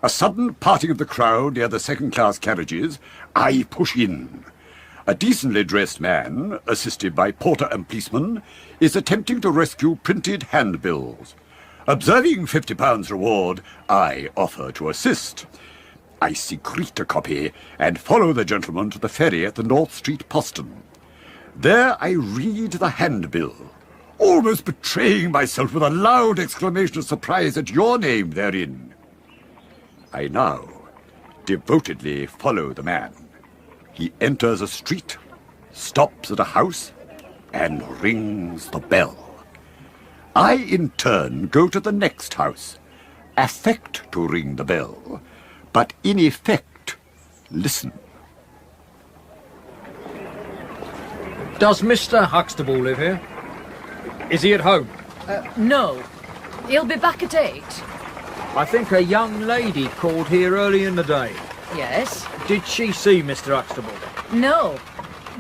[SPEAKER 8] A sudden parting of the crowd near the second-class carriages, I push in. A decently dressed man, assisted by porter and policeman, is attempting to rescue printed handbills. Observing £50 reward, I offer to assist. I secrete a copy and follow the gentleman to the ferry at the North Street postern. There I read the handbill, almost betraying myself with a loud exclamation of surprise at your name therein. I now devotedly follow the man. He enters a street, stops at a house, and rings the bell. I, in turn, go to the next house, affect to ring the bell, but in effect, listen.
[SPEAKER 17] Does Mr. Huxtable live here? Is he at home?
[SPEAKER 18] No. He'll be back at 8.
[SPEAKER 17] I think a young lady called here early in the day.
[SPEAKER 18] Yes?
[SPEAKER 17] Did she see Mr. Huxtable?
[SPEAKER 18] No.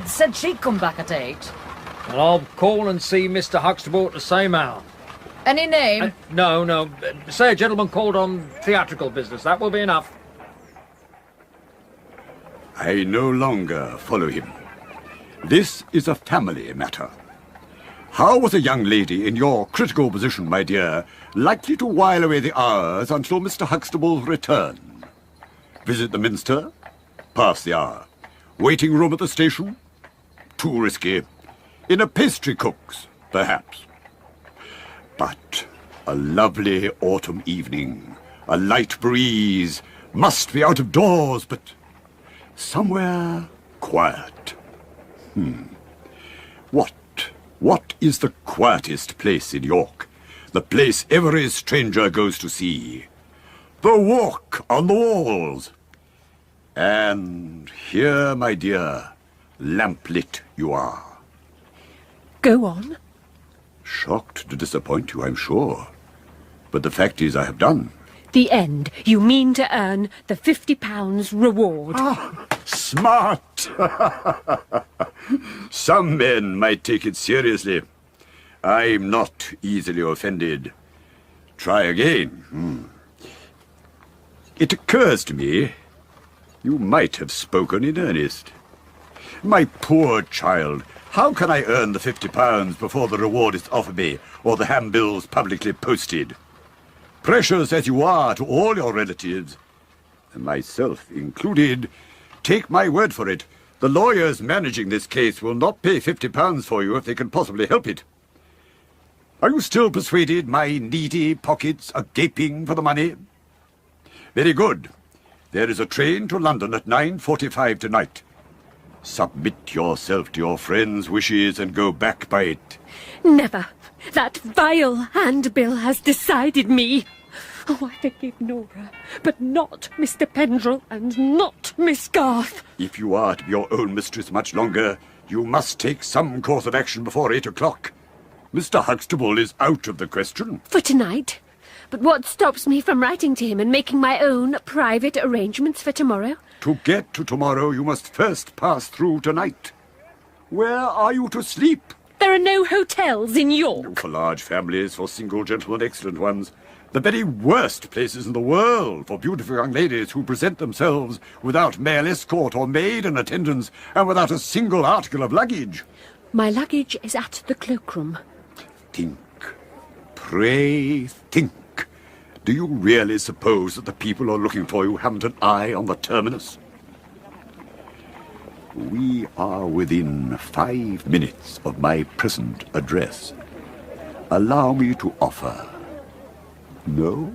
[SPEAKER 18] Said she'd come back at 8.
[SPEAKER 17] Well, I'll call and see Mr. Huxtable at the same hour.
[SPEAKER 18] Any name?
[SPEAKER 17] No. Say a gentleman called on theatrical business. That will be enough.
[SPEAKER 8] I no longer follow him. This is a family matter. How was a young lady in your critical position, my dear, likely to while away the hours until Mr. Huxtable's return? Visit the Minster? Pass the hour. Waiting room at the station? Too risky. In a pastry cook's, perhaps. But a lovely autumn evening, a light breeze, must be out of doors, but somewhere quiet. What What is the quietest place in York? The place every stranger goes to see. The Walk on the Walls. And here, my dear, lamplit you are.
[SPEAKER 16] Go on.
[SPEAKER 8] Shocked to disappoint you, I'm sure. But the fact is I have done.
[SPEAKER 16] The end. You mean to earn the £50 reward.
[SPEAKER 8] Smart! Some men might take it seriously. I'm not easily offended. Try again. It occurs to me you might have spoken in earnest. My poor child, how can I earn the £50 before the reward is offered me or the handbills publicly posted? Precious as you are to all your relatives, and myself included, take my word for it, the lawyers managing this case will not pay £50 for you if they can possibly help it. Are you still persuaded my needy pockets are gaping for the money? Very good. There is a train to London at 9:45 tonight. Submit yourself to your friends' wishes and go back by it.
[SPEAKER 16] Never. That vile handbill has decided me. Oh, I forgive Nora, but not Mr. Pendrell and not Miss Garth.
[SPEAKER 8] If you are to be your own mistress much longer, you must take some course of action before 8 o'clock. Mr. Huxtable is out of the question.
[SPEAKER 16] For tonight. But what stops me from writing to him and making my own private arrangements for tomorrow?
[SPEAKER 8] To get to tomorrow, you must first pass through tonight. Where are you to sleep?
[SPEAKER 16] There are no hotels in York.
[SPEAKER 8] For large families, for single gentlemen, excellent ones. The very worst places in the world for beautiful young ladies who present themselves without male escort or maid in attendance and without a single article of luggage.
[SPEAKER 16] My luggage is at the cloakroom.
[SPEAKER 8] Think. Pray think. Do you really suppose that the people who are looking for you haven't an eye on the terminus? We are within 5 minutes of my present address. Allow me to offer. No?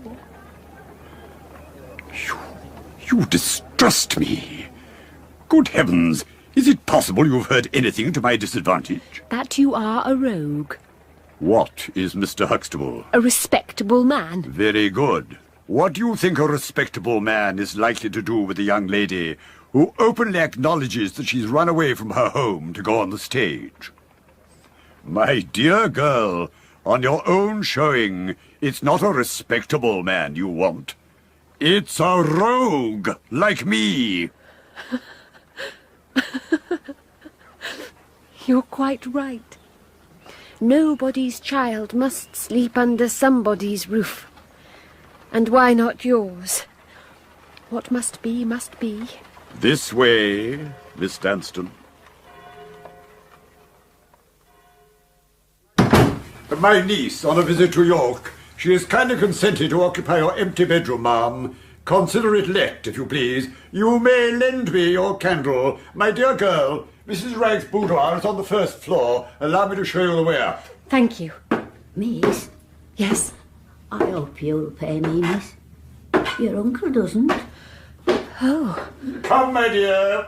[SPEAKER 8] You distrust me. Good heavens, is it possible you've heard anything to my disadvantage?
[SPEAKER 16] That you are a rogue.
[SPEAKER 8] What is Mr. Huxtable?
[SPEAKER 16] A respectable man.
[SPEAKER 8] Very good. What do you think a respectable man is likely to do with a young lady who openly acknowledges that she's run away from her home to go on the stage? My dear girl, on your own showing, it's not a respectable man you want. It's a rogue, like me.
[SPEAKER 16] You're quite right. Nobody's child must sleep under somebody's roof. And why not yours? What must be, must be.
[SPEAKER 8] This way, Miss Danston. My niece on a visit to York. She has kindly consented to occupy your empty bedroom, ma'am. Consider it let, if you please. You may lend me your candle. My dear girl, Mrs. Ragg's boudoir is on the first floor. Allow me to show you the way up.
[SPEAKER 16] Thank you.
[SPEAKER 3] Miss?
[SPEAKER 16] Yes?
[SPEAKER 3] I hope you'll pay me, miss. Your uncle doesn't.
[SPEAKER 16] Oh.
[SPEAKER 8] Come, my dear.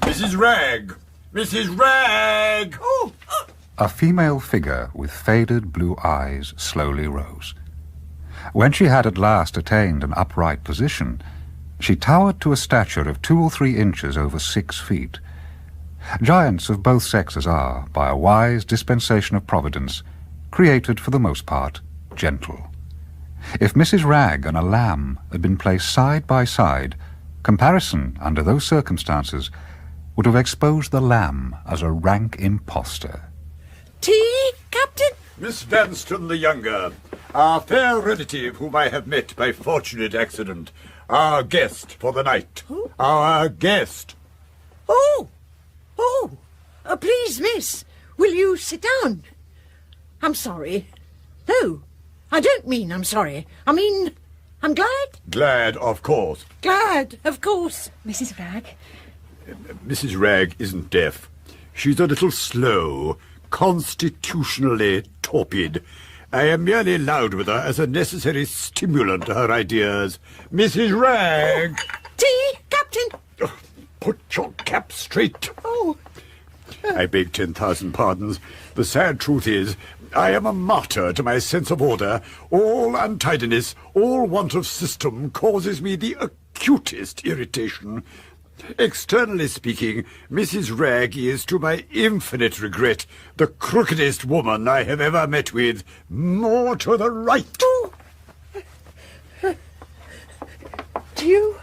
[SPEAKER 8] Mrs. Ragg! Mrs. Ragg! Oh!
[SPEAKER 7] A female figure with faded blue eyes slowly rose. When she had at last attained an upright position, she towered to a stature of 2 or 3 inches over 6 feet. Giants of both sexes are, by a wise dispensation of Providence, created for the most part gentle. If Mrs. Ragg and a lamb had been placed side by side, comparison under those circumstances would have exposed the lamb as a rank impostor.
[SPEAKER 8] Tea, Captain? Miss Danston the younger, our fair relative whom I have met by fortunate accident, our guest for the night. Who? Our guest.
[SPEAKER 19] Oh! Please, miss, will you sit down? I'm sorry. No, I don't mean I'm sorry. I mean, I'm glad.
[SPEAKER 8] Glad, of course.
[SPEAKER 19] Glad, of course.
[SPEAKER 16] Mrs. Ragg?
[SPEAKER 8] Mrs. Ragg isn't deaf. She's a little slow, constitutionally torpid. I am merely loud with her as a necessary stimulant to her ideas. Mrs. Ragg!
[SPEAKER 19] Tea, Captain!
[SPEAKER 8] Put your cap straight.
[SPEAKER 19] Oh.
[SPEAKER 8] I beg 10,000 pardons. The sad truth is, I am a martyr to my sense of order. All untidiness, all want of system causes me the acutest irritation. Externally speaking, Mrs. Ragg is, to my infinite regret, the crookedest woman I have ever met with. More to the right.
[SPEAKER 19] Oh. Do you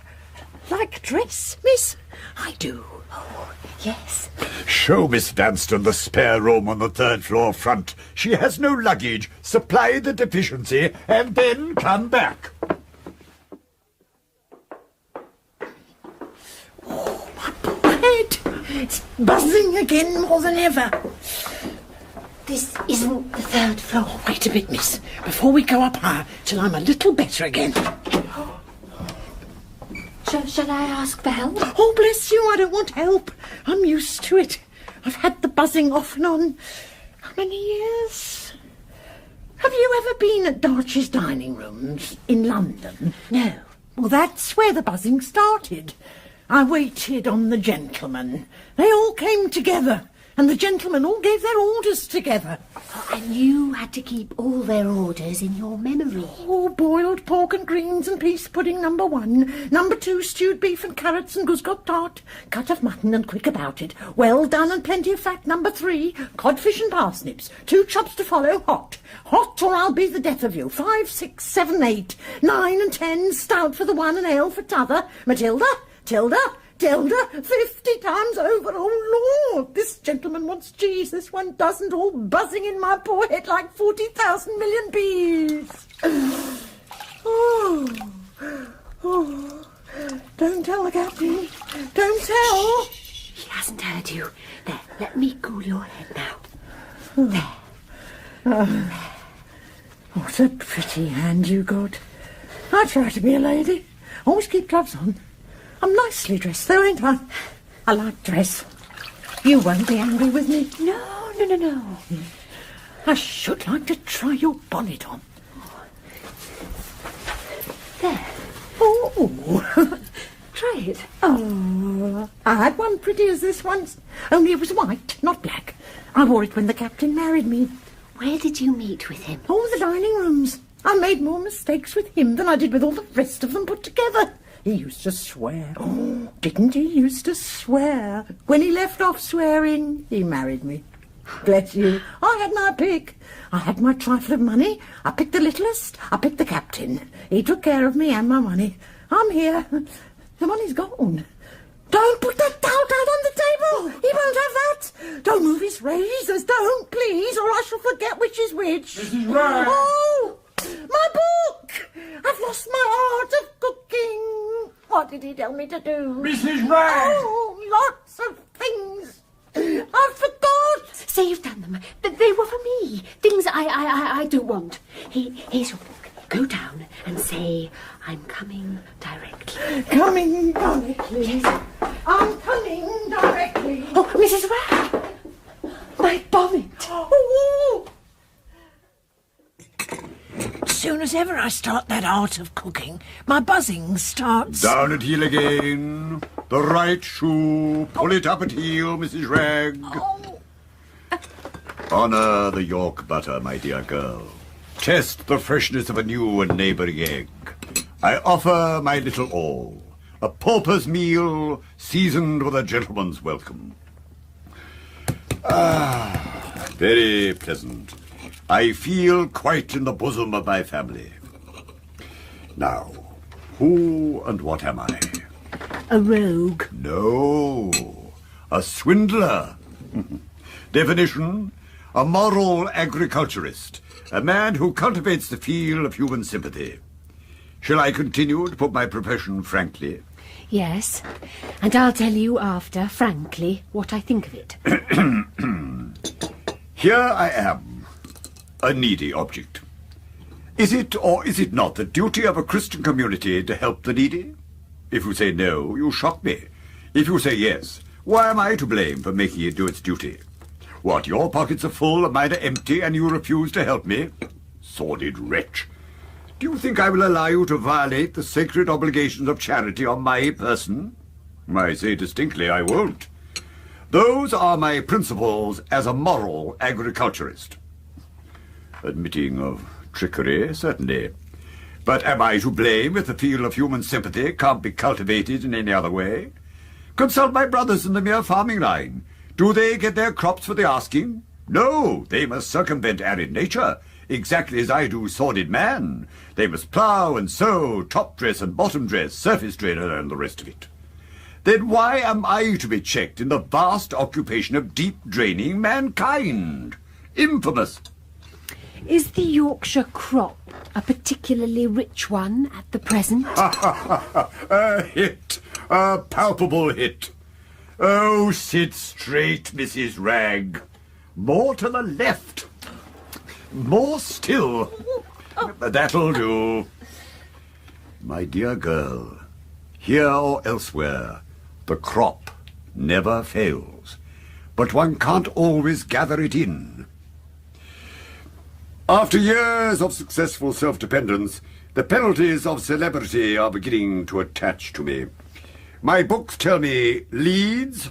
[SPEAKER 19] like dress, miss? I do.
[SPEAKER 2] Oh, yes.
[SPEAKER 8] Show Miss Vanstone the spare room on the third floor front. She has no luggage. Supply the deficiency, and then come back.
[SPEAKER 19] Oh, my poor head. It's buzzing again more than ever.
[SPEAKER 2] This isn't the third floor.
[SPEAKER 19] Wait a bit, miss, before we go up higher, till I'm a little better again.
[SPEAKER 2] Shall I ask for help?
[SPEAKER 19] Oh, bless you, I don't want help. I'm used to it. I've had the buzzing off and on. How many years? Have you ever been at Darch's dining rooms in London?
[SPEAKER 2] No.
[SPEAKER 19] Well, that's where the buzzing started. I waited on the gentlemen. They all came together, and the gentlemen all gave their orders together.
[SPEAKER 2] And you had to keep all their orders in your memory.
[SPEAKER 19] Oh, boiled pork and greens and peas pudding, number 1. Number 2, stewed beef and carrots and goosecott tart. Cut of mutton and quick about it. Well done and plenty of fat, number 3. Codfish and parsnips. 2 chops to follow, hot. Hot or I'll be the death of you. 5, 6, 7, 8. 9 and 10, stout for the one and ale for t'other. Matilda, Tilda, 50 times over. Oh, Lord, this gentleman wants cheese, this one doesn't, all buzzing in my poor head like 40,000 million bees. Oh, don't tell the captain. Don't tell.
[SPEAKER 2] He hasn't heard you. There, let me cool your head now. There.
[SPEAKER 19] What a pretty hand you got. I try to be a lady. Always keep gloves on. I'm nicely dressed, though, ain't I? I like dress. You won't be angry with me?
[SPEAKER 2] No.
[SPEAKER 19] I should like to try your bonnet on.
[SPEAKER 2] There.
[SPEAKER 19] Oh.
[SPEAKER 2] Try it.
[SPEAKER 19] Oh, I had one pretty as this once, only it was white, not black. I wore it when the captain married me.
[SPEAKER 2] Where did you meet with him?
[SPEAKER 19] Oh, the dining rooms. I made more mistakes with him than I did with all the rest of them put together. He used to swear. Oh, didn't he used to swear? When he left off swearing, he married me. Bless you. I had my pick. I had my trifle of money. I picked the littlest. I picked the captain. He took care of me and my money. I'm here. The money's gone. Don't put that towel out on the table. He won't have that. Don't move his razors. Don't, please, or I shall forget which is which.
[SPEAKER 5] Mrs. Ragg.
[SPEAKER 19] Oh, my book. I've lost my art of cooking. What did he tell me to do?
[SPEAKER 5] Mrs. Ragg.
[SPEAKER 19] Oh, lots of things. I forgot.
[SPEAKER 2] Say you've done them. They were for me. Things I don't want. Here's your book. Go down and say, I'm coming directly.
[SPEAKER 19] Coming directly.
[SPEAKER 2] Yes.
[SPEAKER 19] I'm coming directly.
[SPEAKER 2] Oh, Mrs. Ragg. My bonnet.
[SPEAKER 19] Oh. As soon as ever I start that art of cooking, my buzzing starts.
[SPEAKER 8] Down at heel again. The right shoe. Pull it up at heel, Mrs. Ragg.
[SPEAKER 19] Oh.
[SPEAKER 8] Honour the York butter, my dear girl. Test the freshness of a new and neighbouring egg. I offer my little all. A pauper's meal seasoned with a gentleman's welcome. Ah, very pleasant. I feel quite in the bosom of my family. Now, who and what am I?
[SPEAKER 2] A rogue.
[SPEAKER 8] No, a swindler. Definition, a moral agriculturist, a man who cultivates the field of human sympathy. Shall I continue to put my profession frankly?
[SPEAKER 2] Yes, and I'll tell you after, frankly, what I think of it.
[SPEAKER 8] Here I am, a needy object. Is it or is it not the duty of a Christian community to help the needy? If you say no, you shock me. If you say yes, why am I to blame for making it do its duty? What, your pockets are full and mine are empty and you refuse to help me? Sordid wretch. Do you think I will allow you to violate the sacred obligations of charity on my person? I say distinctly I won't. Those are my principles as a moral agriculturist. Admitting of trickery, certainly. But am I to blame if the feel of human sympathy can't be cultivated in any other way? Consult my brothers in the mere farming line. Do they get their crops for the asking? No, they must circumvent arid nature, exactly as I do sordid man. They must plough and sow, top dress and bottom dress, surface drainer and the rest of it. Then why am I to be checked in the vast occupation of deep draining mankind? Infamous!
[SPEAKER 16] Is the Yorkshire crop a particularly rich one at the present?
[SPEAKER 8] A hit, a palpable hit. Oh, sit straight, Mrs. Ragg. More to the left. More still. That'll do. My dear girl, here or elsewhere, the crop never fails. But one can't always gather it in. After years of successful self-dependence, the penalties of celebrity are beginning to attach to me. My books tell me Leeds,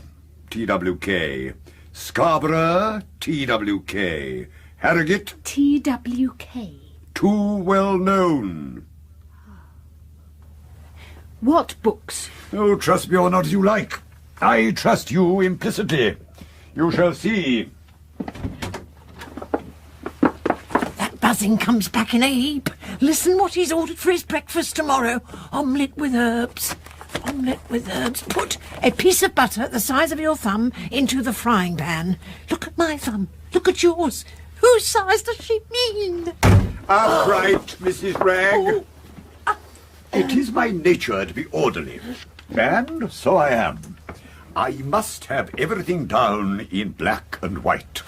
[SPEAKER 8] TWK, Scarborough, TWK, Harriet,
[SPEAKER 16] TWK.
[SPEAKER 8] Too well known.
[SPEAKER 16] What books?
[SPEAKER 8] Oh, trust me or not as you like. I trust you implicitly. You shall see.
[SPEAKER 19] Buzzing comes back in a heap. Listen what he's ordered for his breakfast tomorrow. Omelette with herbs. Omelette with herbs. Put a piece of butter the size of your thumb into the frying pan. Look at my thumb. Look at yours. Whose size does she mean?
[SPEAKER 8] Upright, Mrs. Ragg. It is my nature to be orderly, and so I am. I must have everything down in black and white.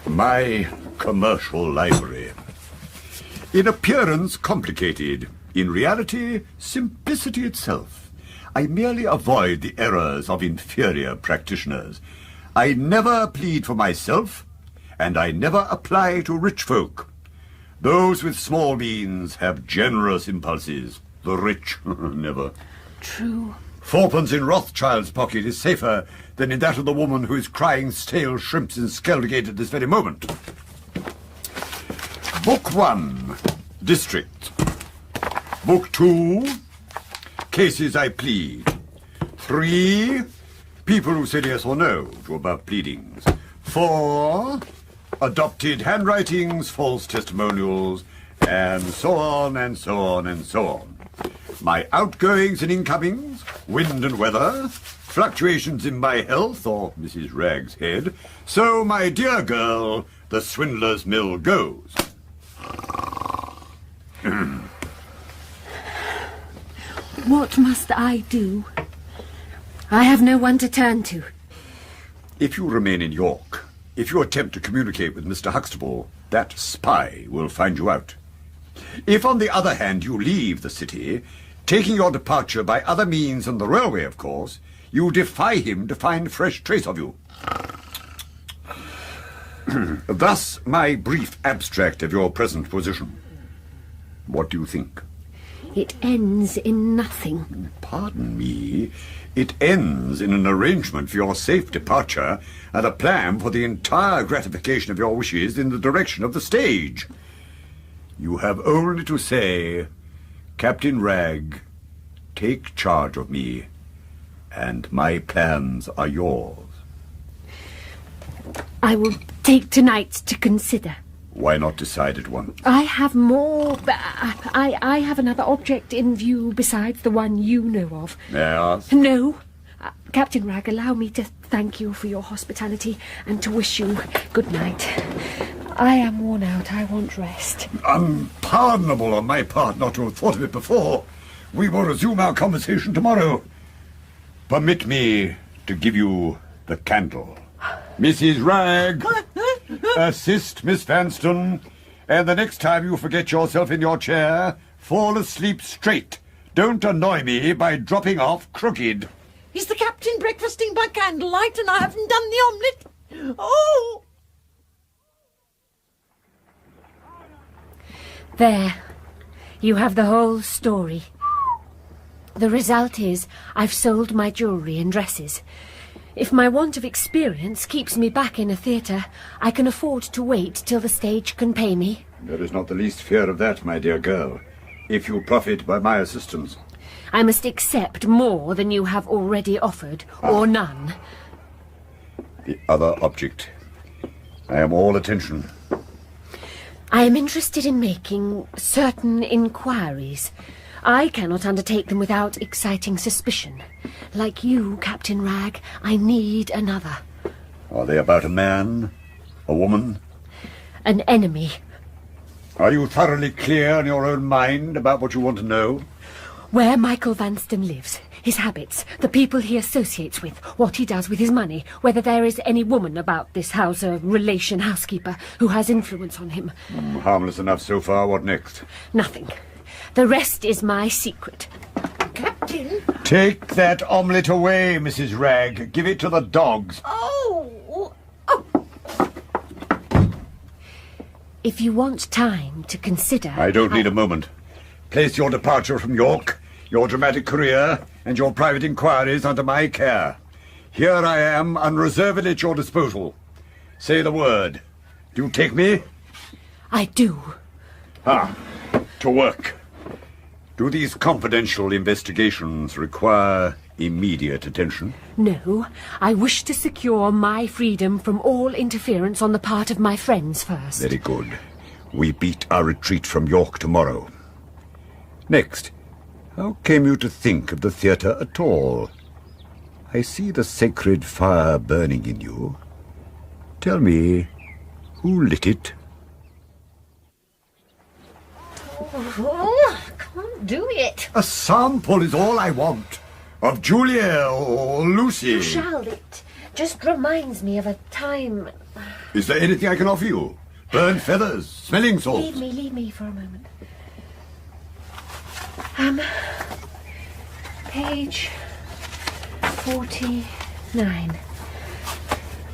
[SPEAKER 8] My commercial library. In appearance complicated, in reality simplicity itself. I merely avoid the errors of inferior practitioners. I never plead for myself, and I never apply to rich folk. Those with small means have generous impulses. The rich, never.
[SPEAKER 16] True.
[SPEAKER 8] Fourpence in Rothschild's pocket is safer than in that of the woman who is crying stale shrimps in Skeldergate at this very moment. Book 1, District. Book 2, Cases I Plead. 3, People who said yes or no to above pleadings. 4, Adopted handwritings, false testimonials, and so on and so on and so on. My outgoings and incomings, wind and weather, fluctuations in my health or Mrs. Ragg's head. So, my dear girl, the swindler's mill goes.
[SPEAKER 16] What must I do? I have no one to turn to.
[SPEAKER 8] If you remain in York, if you attempt to communicate with Mr. Huxtable, that spy will find you out. If, on the other hand, you leave the city, taking your departure by other means than the railway, of course, you defy him to find fresh trace of you. Thus, my brief abstract of your present position. What do you think?
[SPEAKER 16] It ends in nothing.
[SPEAKER 8] Pardon me. It ends in an arrangement for your safe departure and a plan for the entire gratification of your wishes in the direction of the stage. You have only to say, Captain Ragg, take charge of me, and my plans are yours.
[SPEAKER 16] I will take tonight to consider.
[SPEAKER 8] Why not decide at once?
[SPEAKER 16] I have more... I have another object in view besides the one you know of.
[SPEAKER 8] May I ask?
[SPEAKER 16] No. Captain Ragg, allow me to thank you for your hospitality and to wish you good night. I am worn out. I want rest.
[SPEAKER 8] Unpardonable on my part not to have thought of it before. We will resume our conversation tomorrow. Permit me to give you the candle. Mrs. Ragg, assist Miss Vanstone, and the next time you forget yourself in your chair, fall asleep straight. Don't annoy me by dropping off crooked.
[SPEAKER 19] Is the captain breakfasting by candlelight and I haven't done the omelette? Oh!
[SPEAKER 16] There. You have the whole story. The result is I've sold my jewellery and dresses. If my want of experience keeps me back in a theatre, I can afford to wait till the stage can pay me.
[SPEAKER 8] There is not the least fear of that, my dear girl, if you profit by my assistance.
[SPEAKER 16] I must accept more than you have already offered, or none.
[SPEAKER 8] The other object. I am all attention.
[SPEAKER 16] I am interested in making certain inquiries. I cannot undertake them without exciting suspicion. Like you, Captain Ragg, I need another.
[SPEAKER 8] Are they about a man? A woman?
[SPEAKER 16] An enemy.
[SPEAKER 8] Are you thoroughly clear in your own mind about what you want to know?
[SPEAKER 16] Where Michael Vanstone lives, his habits, the people he associates with, what he does with his money, whether there is any woman about this house, a relation housekeeper, who has influence on him.
[SPEAKER 8] Harmless enough so far. What next?
[SPEAKER 16] Nothing. The rest is my secret.
[SPEAKER 19] Captain?
[SPEAKER 8] Take that omelette away, Mrs. Ragg. Give it to the dogs.
[SPEAKER 19] Oh!
[SPEAKER 16] If you want time to consider...
[SPEAKER 8] I don't need a moment. Place your departure from York, your dramatic career, and your private inquiries under my care. Here I am, unreservedly at your disposal. Say the word. Do you take me?
[SPEAKER 16] I do.
[SPEAKER 8] To work. Do these confidential investigations require immediate attention?
[SPEAKER 16] No, I wish to secure my freedom from all interference on the part of my friends first.
[SPEAKER 8] Very good. We beat our retreat from York tomorrow. Next, how came you to think of the theatre at all? I see the sacred fire burning in you. Tell me, who lit it?
[SPEAKER 2] Oh, I can't do it.
[SPEAKER 8] A sample is all I want. Of Julia or Lucy.
[SPEAKER 2] You shall. It just reminds me of a time...
[SPEAKER 8] Is there anything I can offer you? Burnt feathers, smelling salts.
[SPEAKER 2] Leave me for a moment. Page 49.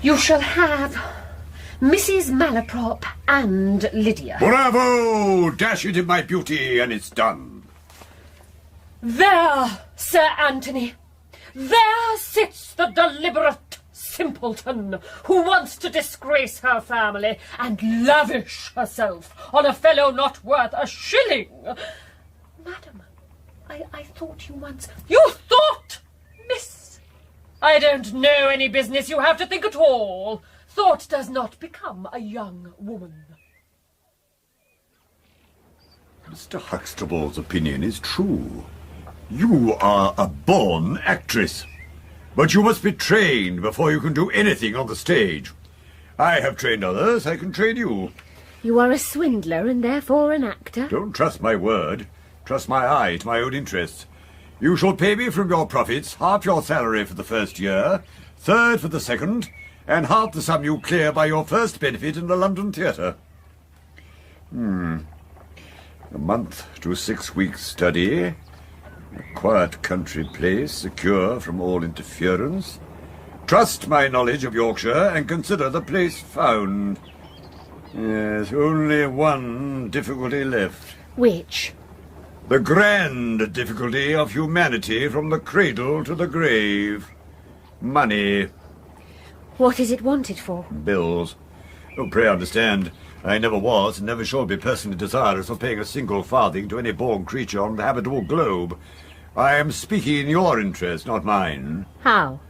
[SPEAKER 2] You shall have Mrs. Malaprop and Lydia.
[SPEAKER 8] Bravo! Dash it in my beauty, and it's done.
[SPEAKER 12] There, Sir Anthony. There sits the deliberate simpleton who wants to disgrace her family and lavish herself on a fellow not worth a shilling.
[SPEAKER 2] Madam, I thought you once...
[SPEAKER 12] You thought, miss? I don't know any business you have to think at all. Thought does not become a young woman.
[SPEAKER 8] Mr. Huxtable's opinion is true. You are a born actress. But you must be trained before you can do anything on the stage. I have trained others, I can train you.
[SPEAKER 16] You are a swindler and therefore an actor?
[SPEAKER 8] Don't trust my word. Trust my eye to my own interests. You shall pay me from your profits half your salary for the first year, third for the second, and half the sum you clear by your first benefit in the London theatre. A month to 6 weeks' study, a quiet country place, secure from all interference. Trust my knowledge of Yorkshire and consider the place found. Yes, only one difficulty left.
[SPEAKER 16] Which?
[SPEAKER 8] The grand difficulty of humanity from the cradle to the grave. Money.
[SPEAKER 16] What is it wanted for?
[SPEAKER 8] Bills. Oh, pray understand, I never was and never shall be personally desirous of paying a single farthing to any born creature on the habitable globe. I am speaking in your interest, not mine.
[SPEAKER 16] How?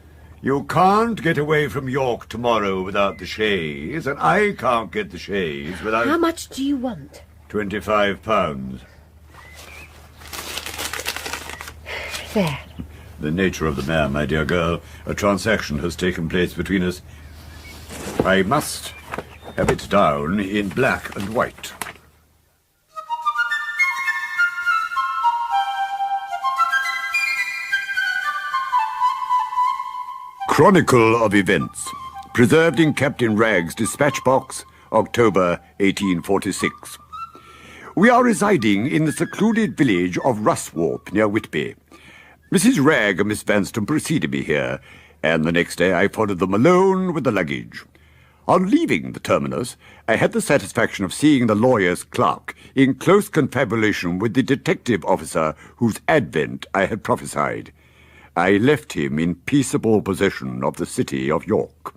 [SPEAKER 8] You can't get away from York tomorrow without the chaise, and I can't get the chaise without...
[SPEAKER 16] How much do you want?
[SPEAKER 8] £25.
[SPEAKER 16] There.
[SPEAKER 8] The nature of the man, my dear girl. A transaction has taken place between us. I must have it down in black and white. Chronicle of Events. Preserved in Captain Ragg's dispatch box, October 1846. We are residing in the secluded village of Ruswarp, near Whitby. Mrs. Ragg and Miss Vanstone preceded me here, and the next day I followed them alone with the luggage. On leaving the terminus, I had the satisfaction of seeing the lawyer's clerk in close confabulation with the detective officer whose advent I had prophesied. I left him in peaceable possession of the city of York.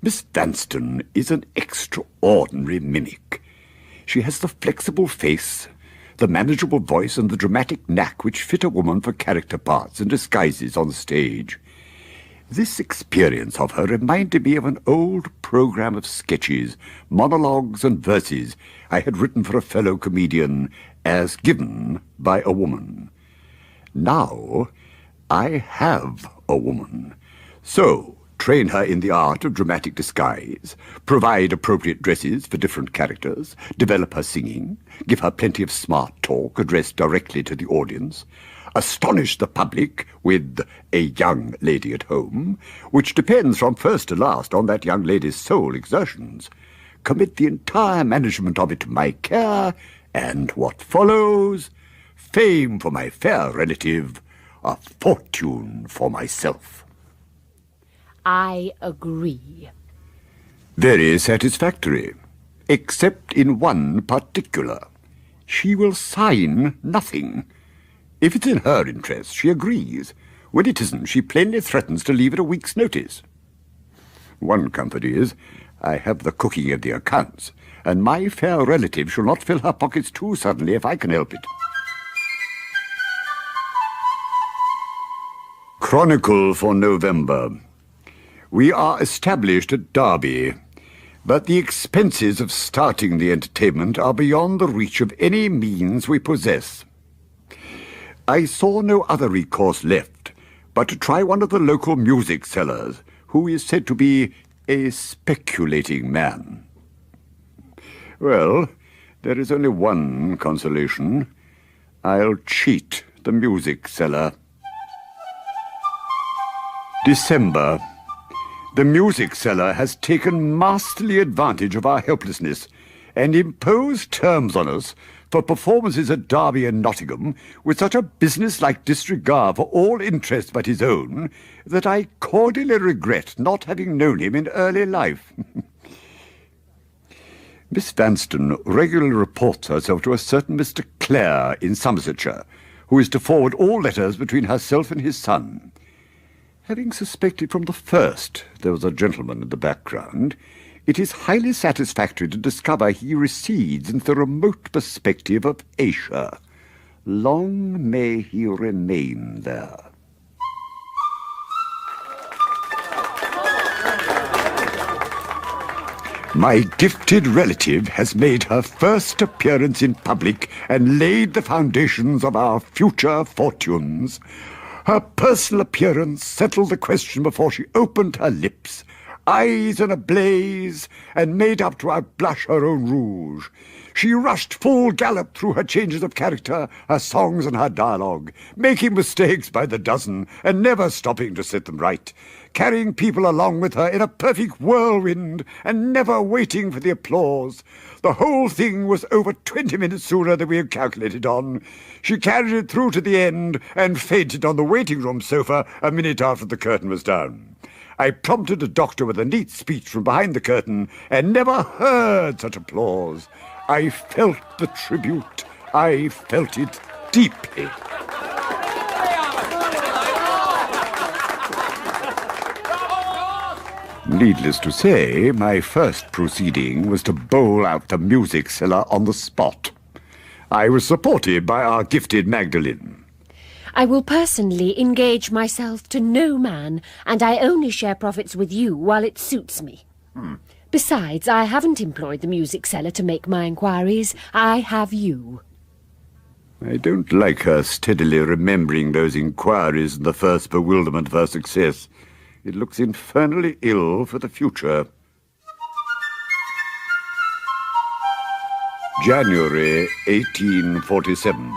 [SPEAKER 8] Miss Vanstone is an extraordinary mimic. She has the flexible face, the manageable voice, and the dramatic knack which fit a woman for character parts and disguises on the stage. This experience of her reminded me of an old program of sketches, monologues, and verses I had written for a fellow comedian as given by a woman. Now I have a woman, so train her in the art of dramatic disguise, provide appropriate dresses for different characters, develop her singing, give her plenty of smart talk addressed directly to the audience, astonish the public with a young lady at home, which depends from first to last on that young lady's sole exertions, commit the entire management of it to my care, and what follows? Fame for my fair relative, a fortune for myself.
[SPEAKER 16] I agree.
[SPEAKER 8] Very satisfactory, except in one particular. She will sign nothing. If it's in her interest, she agrees. When it isn't, she plainly threatens to leave at a week's notice. One comfort is, I have the cooking of the accounts, and my fair relative shall not fill her pockets too suddenly if I can help it. Chronicle for November. We are established at Derby, but the expenses of starting the entertainment are beyond the reach of any means we possess. I saw no other recourse left but to try one of the local music sellers, who is said to be a speculating man. Well, there is only one consolation. I'll cheat the music seller. December. The music seller has taken masterly advantage of our helplessness and imposed terms on us for performances at Derby and Nottingham with such a business-like disregard for all interest but his own that I cordially regret not having known him in early life. Miss Vanstone regularly reports herself to a certain Mr. Clare in Somersetshire, who is to forward all letters between herself and his son. Having suspected from the first there was a gentleman in the background, it is highly satisfactory to discover he recedes into the remote perspective of Asia. Long may he remain there. My gifted relative has made her first appearance in public and laid the foundations of our future fortunes. Her personal appearance settled the question before she opened her lips, eyes in a blaze, and made up to outblush her own rouge. She rushed full gallop through her changes of character, her songs and her dialogue, making mistakes by the dozen, and never stopping to set them right, carrying people along with her in a perfect whirlwind, and never waiting for the applause. The whole thing was over 20 minutes sooner than we had calculated on. She carried it through to the end, and fainted on the waiting-room sofa a minute after the curtain was down. I prompted a doctor with a neat speech from behind the curtain, and never heard such applause. I felt the tribute. I felt it deeply. Needless to say, my first proceeding was to bowl out the music seller on the spot. I was supported by our gifted Magdalene.
[SPEAKER 16] I will personally engage myself to no man, and I only share profits with you while it suits me. Besides, I haven't employed the music seller to make my inquiries. I have you.
[SPEAKER 8] I don't like her steadily remembering those inquiries in the first bewilderment of her success. It looks infernally ill for the future. January 1847.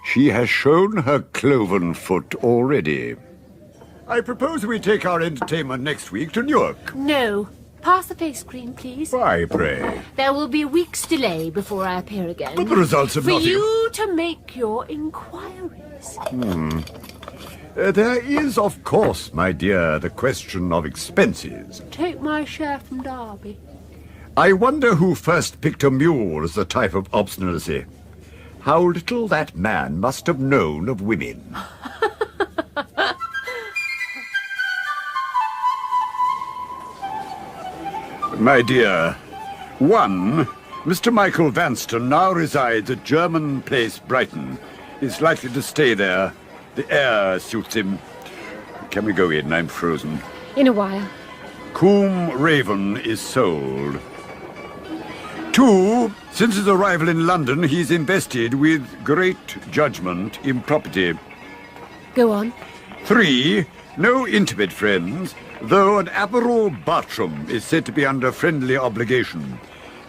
[SPEAKER 8] She has shown her cloven foot already. I propose we take our entertainment next week to Newark.
[SPEAKER 2] No. Pass the face cream, please.
[SPEAKER 8] Why, pray?
[SPEAKER 2] There will be a week's delay before I appear again.
[SPEAKER 8] But the results of
[SPEAKER 2] For
[SPEAKER 8] Nottingham...
[SPEAKER 2] you to make your inquiries.
[SPEAKER 8] There is, of course, my dear, the question of expenses.
[SPEAKER 16] Take my share from Derby.
[SPEAKER 8] I wonder who first picked a mule as the type of obstinacy. How little that man must have known of women. My dear, 1. Mr. Michael Vanston now resides at German Place, Brighton. Is likely to stay there. The air suits him. Can we go in? I'm frozen.
[SPEAKER 16] In a while.
[SPEAKER 8] Combe Raven is sold. 2. Since his arrival in London, he's invested with great judgment in property.
[SPEAKER 16] Go on.
[SPEAKER 8] 3. No intimate friends, though an Aberrall Bartram is said to be under friendly obligation.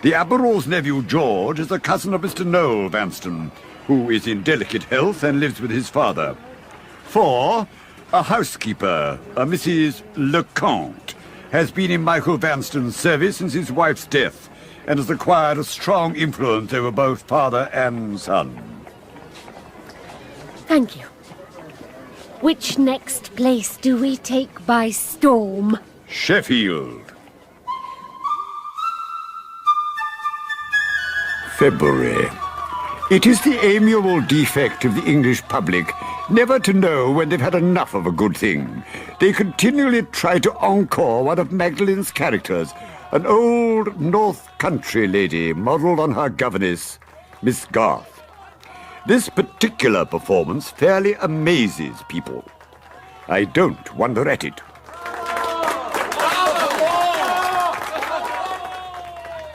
[SPEAKER 8] The Aberrall's nephew George is a cousin of Mr. Noel Vanston, who is in delicate health and lives with his father. 4. A housekeeper, a Mrs. Lecomte, has been in Michael Vanston's service since his wife's death and has acquired a strong influence over both father and son.
[SPEAKER 16] Thank you. Which next place do we take by storm?
[SPEAKER 8] Sheffield. February. It is the amiable defect of the English public never to know when they've had enough of a good thing. They continually try to encore one of Magdalen's characters, an old North Country lady modelled on her governess, Miss Garth. This particular performance fairly amazes people. I don't wonder at it.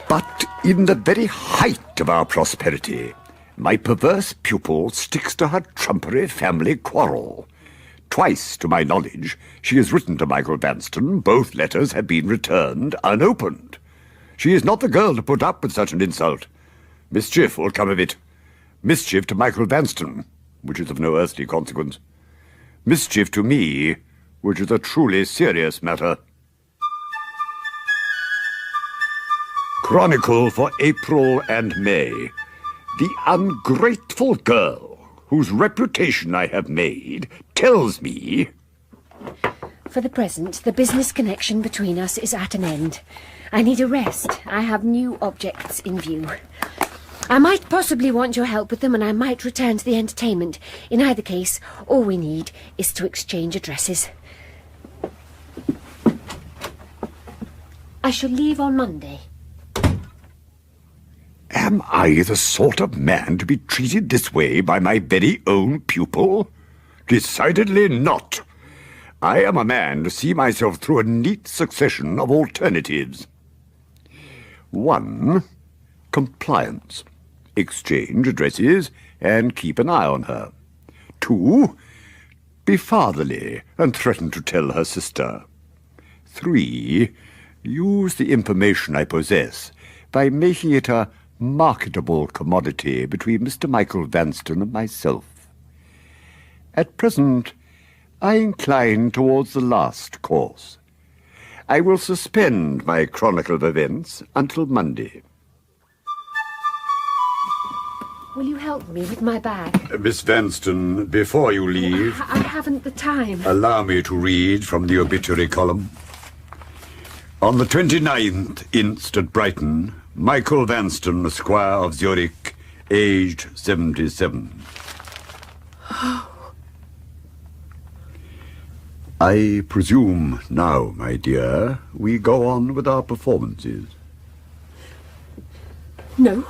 [SPEAKER 8] But in the very height of our prosperity, my perverse pupil sticks to her trumpery family quarrel. Twice, to my knowledge, she has written to Michael Vanston. Both letters have been returned unopened. She is not the girl to put up with such an insult. Mischief will come of it. Mischief to Michael Vanston, which is of no earthly consequence. Mischief to me, which is a truly serious matter. Chronicle for April and May. The ungrateful girl whose reputation I have made tells me...
[SPEAKER 16] For the present, the business connection between us is at an end. I need a rest. I have new objects in view. I might possibly want your help with them, and I might return to the entertainment. In either case, all we need is to exchange addresses. I shall leave on Monday.
[SPEAKER 8] Am I the sort of man to be treated this way by my very own pupil? Decidedly not. I am a man to see myself through a neat succession of alternatives. 1. Compliance. Exchange addresses and keep an eye on her. 2. Be fatherly and threaten to tell her sister. 3. Use the information I possess by making it a marketable commodity between Mr. Michael Vanston and myself. At present, I incline towards the last course. I will suspend my chronicle of events until Monday.
[SPEAKER 16] Will you help me with my bag?
[SPEAKER 8] Miss Vanston, before you leave...
[SPEAKER 16] I haven't the time.
[SPEAKER 8] Allow me to read from the obituary column. On the 29th inst. at Brighton, Michael Vanston, Squire of Zurich, aged 77. I presume now, my dear, we go on with our performances.
[SPEAKER 16] No.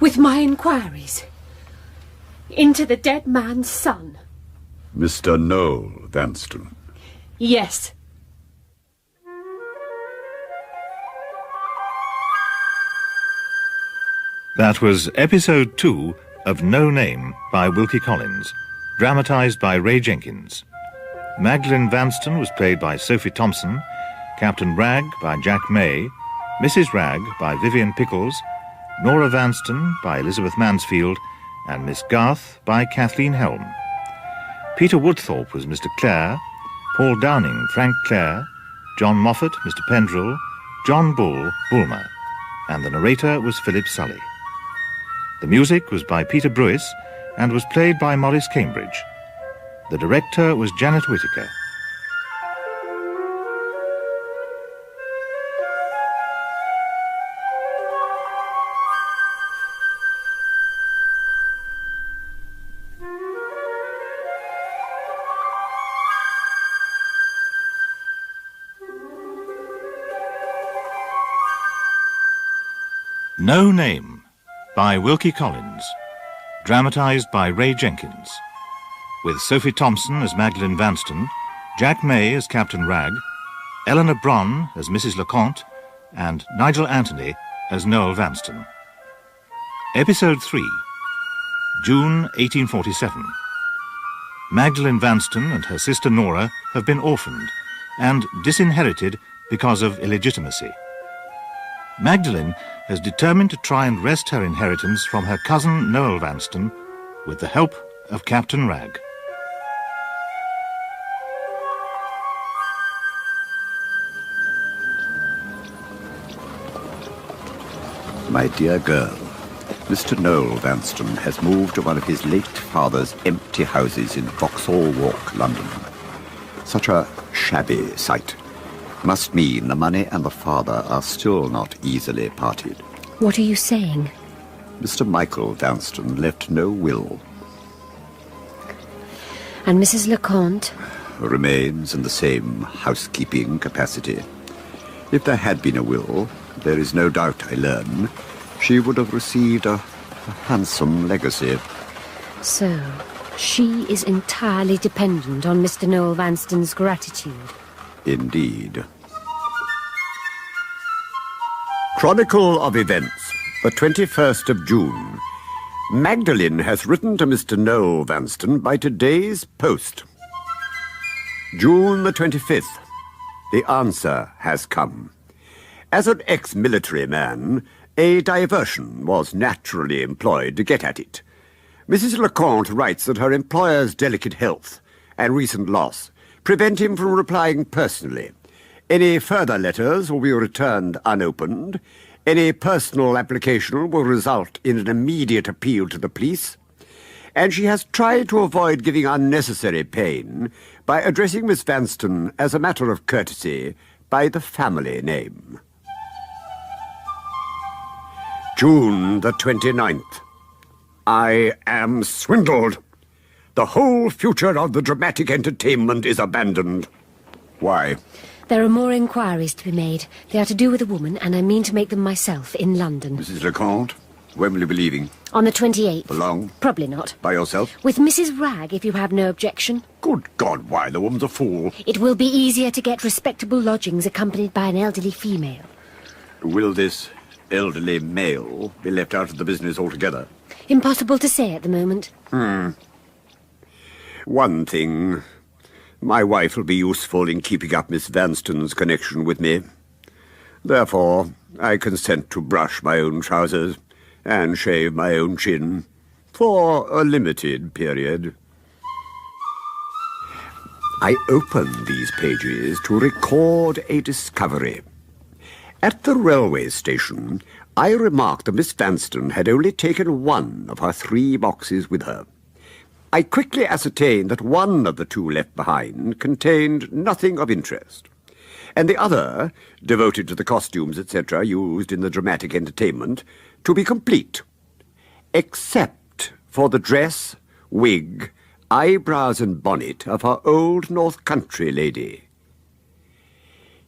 [SPEAKER 16] With my inquiries into the dead man's son.
[SPEAKER 8] Mr. Noel Vanston.
[SPEAKER 16] Yes.
[SPEAKER 1] That was episode 2 of No Name by Wilkie Collins, dramatised by Ray Jenkins. Magdalen Vanston was played by Sophie Thompson, Captain Ragg by Jack May, Mrs. Ragg by Vivian Pickles, Nora Vanston by Elizabeth Mansfield, and Miss Garth by Kathleen Helm. Peter Woodthorpe was Mr. Clare, Paul Downing, Frank Clare, John Moffat, Mr. Pendrell, John Bull, Bulmer, and the narrator was Philip Sully. The music was by Peter Brewis and was played by Maurice Cambridge. The director was Janet Whittaker. No Name by Wilkie Collins, dramatised by Ray Jenkins, with Sophie Thompson as Magdalene Vanston, Jack May as Captain Ragg, Eleanor Bronn as Mrs. Leconte, and Nigel Anthony as Noel Vanston. Episode 3, June 1847. Magdalene Vanston and her sister Nora have been orphaned and disinherited because of illegitimacy. Magdalene has determined to try and wrest her inheritance from her cousin Noel Vanston with the help of Captain Ragg.
[SPEAKER 8] My dear girl, Mr. Noel Vanston has moved to one of his late father's empty houses in Vauxhall Walk, London. Such a shabby sight must mean the money and the father are still not easily parted.
[SPEAKER 16] What are you saying?
[SPEAKER 8] Mr. Michael Vanston left no will.
[SPEAKER 16] And Mrs. Leconte?
[SPEAKER 8] Remains in the same housekeeping capacity. If there had been a will, there is no doubt, I learn, she would have received a handsome legacy.
[SPEAKER 16] So, she is entirely dependent on Mr. Noel Vanston's gratitude.
[SPEAKER 8] Indeed. Chronicle of Events, the 21st of June. Magdalene has written to Mr. Noel Vanston by today's post. June the 25th. The answer has come. As an ex-military man, a diversion was naturally employed to get at it. Mrs. Leconte writes that her employer's delicate health and recent loss prevent him from replying personally. Any further letters will be returned unopened. Any personal application will result in an immediate appeal to the police. And she has tried to avoid giving unnecessary pain by addressing Miss Vanston as a matter of courtesy by the family name. June the 29th. I am swindled. The whole future of the dramatic entertainment is abandoned. Why?
[SPEAKER 16] There are more inquiries to be made. They are to do with a woman, and I mean to make them myself in London.
[SPEAKER 8] Mrs. Leconte, when will you be leaving?
[SPEAKER 16] On the 28th.
[SPEAKER 8] For long?
[SPEAKER 16] Probably not.
[SPEAKER 8] By yourself?
[SPEAKER 16] With Mrs. Ragg, if you have no objection.
[SPEAKER 8] Good God, why, the woman's a fool.
[SPEAKER 16] It will be easier to get respectable lodgings accompanied by an elderly female.
[SPEAKER 8] Will this elderly male be left out of the business altogether?
[SPEAKER 16] Impossible to say at the moment.
[SPEAKER 8] One thing. My wife will be useful in keeping up Miss Vanston's connection with me. Therefore, I consent to brush my own trousers and shave my own chin for a limited period. I open these pages to record a discovery. At the railway station, I remarked that Miss Vanston had only taken one of her 3 boxes with her. I quickly ascertained that one of the 2 left behind contained nothing of interest, and the other, devoted to the costumes, etc., used in the dramatic entertainment, to be complete, except for the dress, wig, eyebrows and bonnet of her old North Country lady.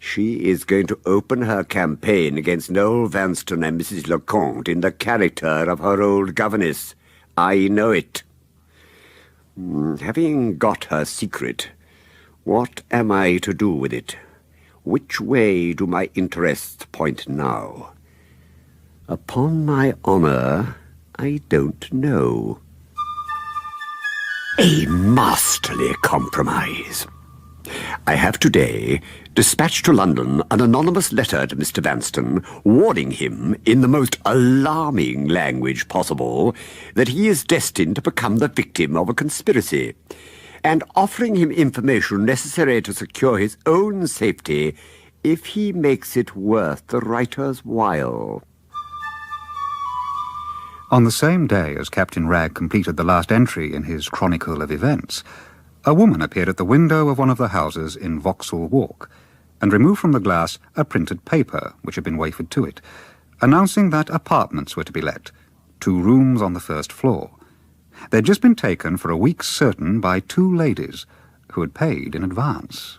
[SPEAKER 8] She is going to open her campaign against Noel Vanston and Mrs. Leconte in the character of her old governess. I know it. Having got her secret, what am I to do with it? Which way do my interests point now? Upon my honour, I don't know. A masterly compromise. I have today dispatched to London an anonymous letter to Mr. Vanston, warning him, in the most alarming language possible, that he is destined to become the victim of a conspiracy, and offering him information necessary to secure his own safety if he makes it worth the writer's while.
[SPEAKER 7] On the same day as Captain Ragg completed the last entry in his Chronicle of Events, a woman appeared at the window of one of the houses in Vauxhall Walk and removed from the glass a printed paper which had been wafted to it, announcing that apartments were to be let, 2 rooms on the first floor. They'd just been taken for a week certain by 2 ladies who had paid in advance.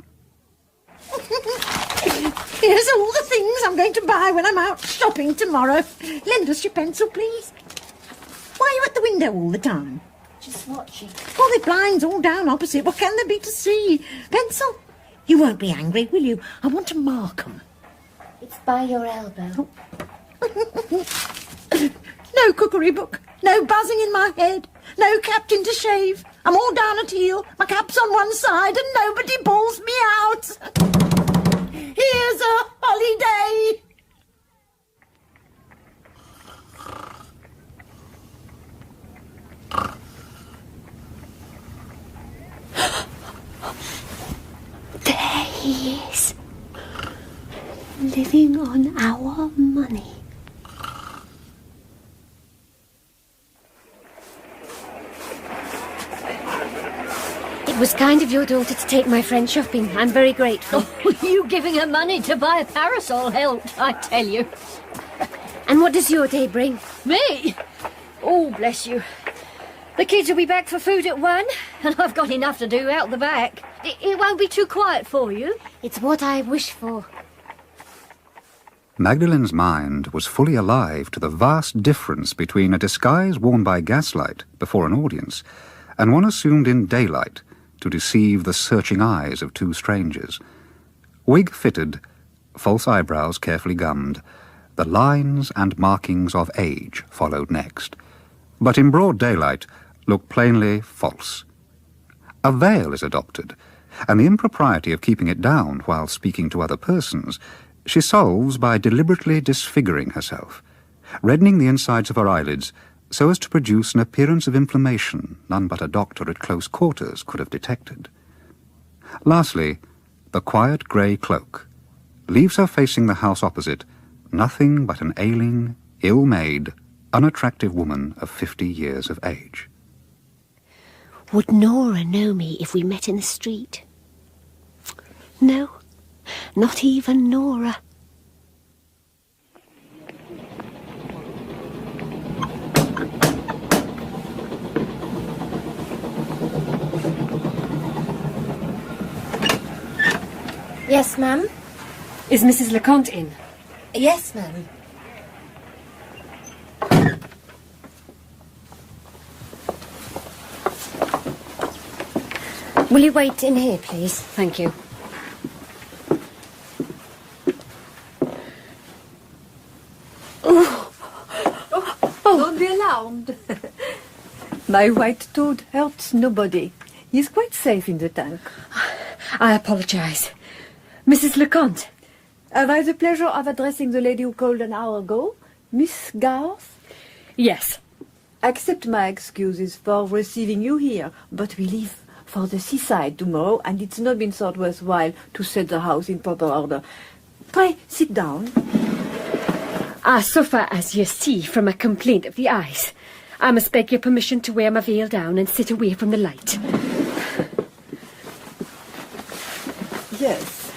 [SPEAKER 19] Here's all the things I'm going to buy when I'm out shopping tomorrow. Lend us your pencil, please. Why are you at the window all the time?
[SPEAKER 2] Just watching.
[SPEAKER 19] Well, the blinds all down opposite. What can there be to see? Pencil? You won't be angry, will you? I want to mark 'em.
[SPEAKER 2] It's by your elbow.
[SPEAKER 19] No cookery book. No buzzing in my head. No captain to shave. I'm all down at heel. My cap's on one side and nobody pulls me out. Here's a holiday.
[SPEAKER 2] There he is. Living on our money. It was kind of your daughter to take my friend shopping. I'm very grateful.
[SPEAKER 12] You giving her money to buy a parasol helped, I tell you.
[SPEAKER 2] And what does your day bring?
[SPEAKER 12] Me? Oh, bless you. The kids will be back for food at 1, and I've got enough to do out the back. It won't be too quiet for you.
[SPEAKER 2] It's what I wish for.
[SPEAKER 7] Magdalen's mind was fully alive to the vast difference between a disguise worn by gaslight before an audience and one assumed in daylight to deceive the searching eyes of 2 strangers. Wig fitted, false eyebrows carefully gummed, the lines and markings of age followed next, but in broad daylight looked plainly false. A veil is adopted, and the impropriety of keeping it down while speaking to other persons she solves by deliberately disfiguring herself, reddening the insides of her eyelids so as to produce an appearance of inflammation none but a doctor at close quarters could have detected. Lastly, the quiet grey cloak leaves her facing the house opposite, nothing but an ailing, ill-made, unattractive woman of 50 years of age.
[SPEAKER 2] Would Nora know me if we met in the street? No, not even Nora. Yes, ma'am?
[SPEAKER 16] Is Mrs. Leconte in?
[SPEAKER 2] Yes, ma'am. Will you wait in here, please?
[SPEAKER 16] Thank you.
[SPEAKER 20] Don't be alarmed. My white toad hurts nobody. He's quite safe in the tank.
[SPEAKER 16] I apologize. Mrs. Leconte.
[SPEAKER 20] Have I the pleasure of addressing the lady who called an hour ago? Miss Garth?
[SPEAKER 16] Yes.
[SPEAKER 20] Accept my excuses for receiving you here, but we leave for the seaside tomorrow, and it's not been thought worthwhile to set the house in proper order. Pray, sit down.
[SPEAKER 16] I suffer, as you see, from a complaint of the eyes. I must beg your permission to wear my veil down and sit away from the light.
[SPEAKER 20] Yes.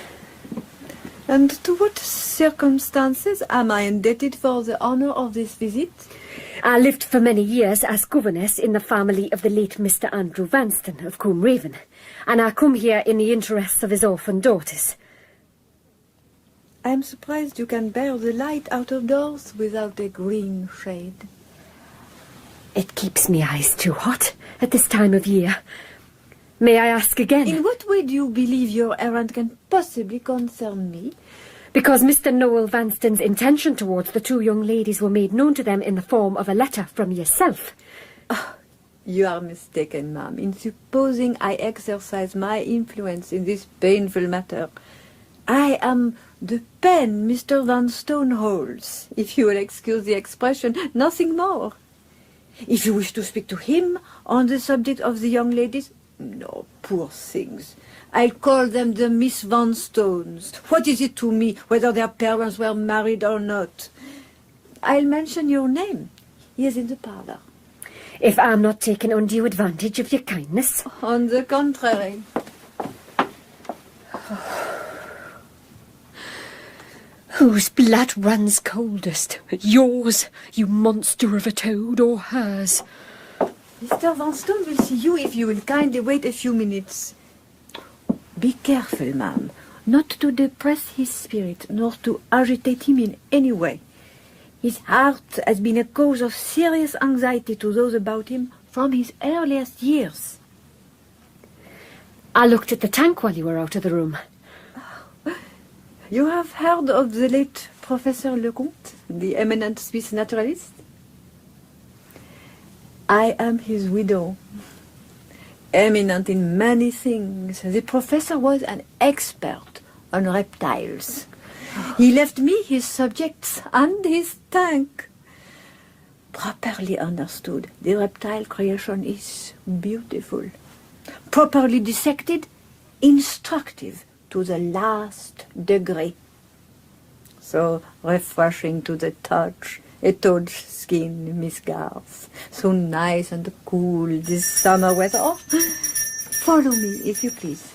[SPEAKER 20] And to what circumstances am I indebted for the honour of this visit?
[SPEAKER 16] I lived for many years as governess in the family of the late Mr. Andrew Vanston of Combe Raven, and I come here in the interests of his orphan daughters.
[SPEAKER 20] I am surprised you can bear the light out of doors without a green shade.
[SPEAKER 16] It keeps me eyes too hot at this time of year. May I ask again?
[SPEAKER 20] In what way do you believe your errand can possibly concern me?
[SPEAKER 16] Because Mr. Noel Vanston's intention towards the 2 young ladies were made known to them in the form of a letter from yourself.
[SPEAKER 20] Oh, you are mistaken, ma'am, in supposing I exercise my influence in this painful matter. I am the pen Mr. Vanstone holds, if you will excuse the expression, nothing more. If you wish to speak to him on the subject of the young ladies, no, poor things. I'll call them the Miss Vanstones. What is it to me whether their parents were married or not? I'll mention your name. He is in the parlour.
[SPEAKER 16] if I'm not taking undue advantage of your kindness.
[SPEAKER 20] On the contrary.
[SPEAKER 16] Whose blood runs coldest? Yours, you monster of a toad, or hers?
[SPEAKER 20] Mr. Moonstone will see you if you will kindly wait a few minutes. Be careful, ma'am, not to depress his spirit, nor to agitate him in any way. His heart has been a cause of serious anxiety to those about him from his earliest years.
[SPEAKER 16] I looked at the tank while you were out of the room.
[SPEAKER 20] You have heard of the late Professor Lecomte, the eminent Swiss naturalist? I am his widow. Eminent in many things, the professor was an expert on reptiles. He left me his subjects and his tank. Properly understood, the reptile creation is beautiful. Properly dissected, instructive to the last degree. So refreshing to the touch, a toad's skin, Miss Garth. So nice and cool this summer weather. Oh, follow me, if you please.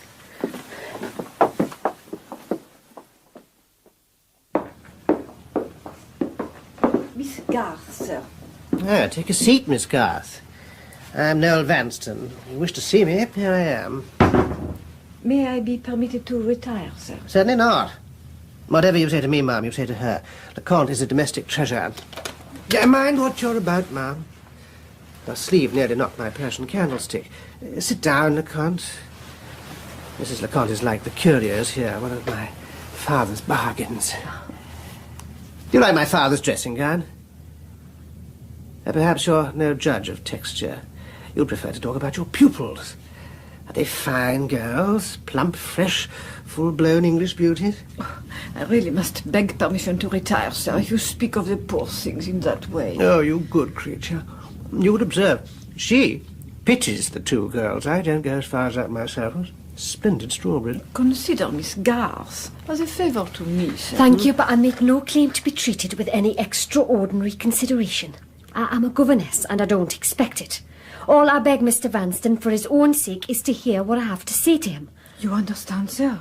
[SPEAKER 20] Miss Garth, sir.
[SPEAKER 21] Ah, take a seat, Miss Garth. I'm Noel Vanstone. You wish to see me? Here I am.
[SPEAKER 20] May I be permitted to retire, sir?
[SPEAKER 21] Certainly not. Whatever you say to me, ma'am, you say to her. Lecomte is a domestic treasure. Mind what you're about, ma'am. Your sleeve nearly knocked my Persian candlestick. Sit down, Lecomte. Mrs. Lecomte is like the curios here, one of my father's bargains. Do you like my father's dressing gown? Perhaps you're no judge of texture. You'd prefer to talk about your pupils. Are they fine girls? Plump, fresh, full-blown English beauties?
[SPEAKER 20] I really must beg permission to retire, sir. You speak of the poor things in that way.
[SPEAKER 21] Oh, you good creature. You would observe, she pities the two girls. I don't go as far as that myself. Splendid strawberries.
[SPEAKER 20] Consider Miss Garth as a favour to me, sir.
[SPEAKER 16] Thank you, but I make no claim to be treated with any extraordinary consideration. I am a governess, and I don't expect it. All I beg Mr. Vanstone, for his own sake, is to hear what I have to say to him.
[SPEAKER 20] You understand, sir?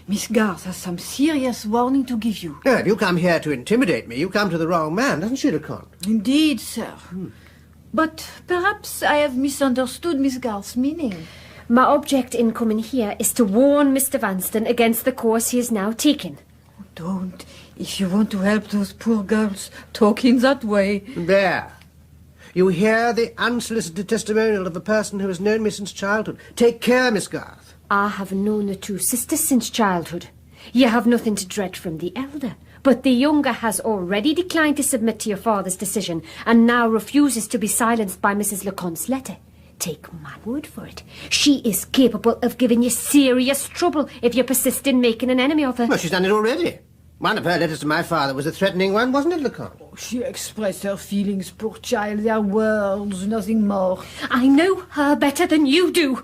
[SPEAKER 20] Miss Garth has some serious warning to give you.
[SPEAKER 21] If you come here to intimidate me, you come to the wrong man, doesn't she, Lecomte?
[SPEAKER 20] Indeed, sir. But perhaps I have misunderstood Miss Garth's meaning.
[SPEAKER 16] My object in coming here is to warn Mr. Vanstone against the course he is now taking.
[SPEAKER 20] Don't. If you want to help those poor girls, talk in that way.
[SPEAKER 21] There. You hear the unsolicited testimonial of a person who has known me since childhood. Take care, Miss Garth.
[SPEAKER 16] I have known the two sisters since childhood. You have nothing to dread from the elder, but the younger has already declined to submit to your father's decision and now refuses to be silenced by Mrs. Lecomte's letter. Take my word for it. She is capable of giving you serious trouble if you persist in making an enemy of her.
[SPEAKER 21] Well, she's done it already. One of her letters to my father was a threatening one, wasn't it, Lecomte?
[SPEAKER 20] She expressed her feelings, poor child. They are words, nothing more.
[SPEAKER 16] I know her better than you do.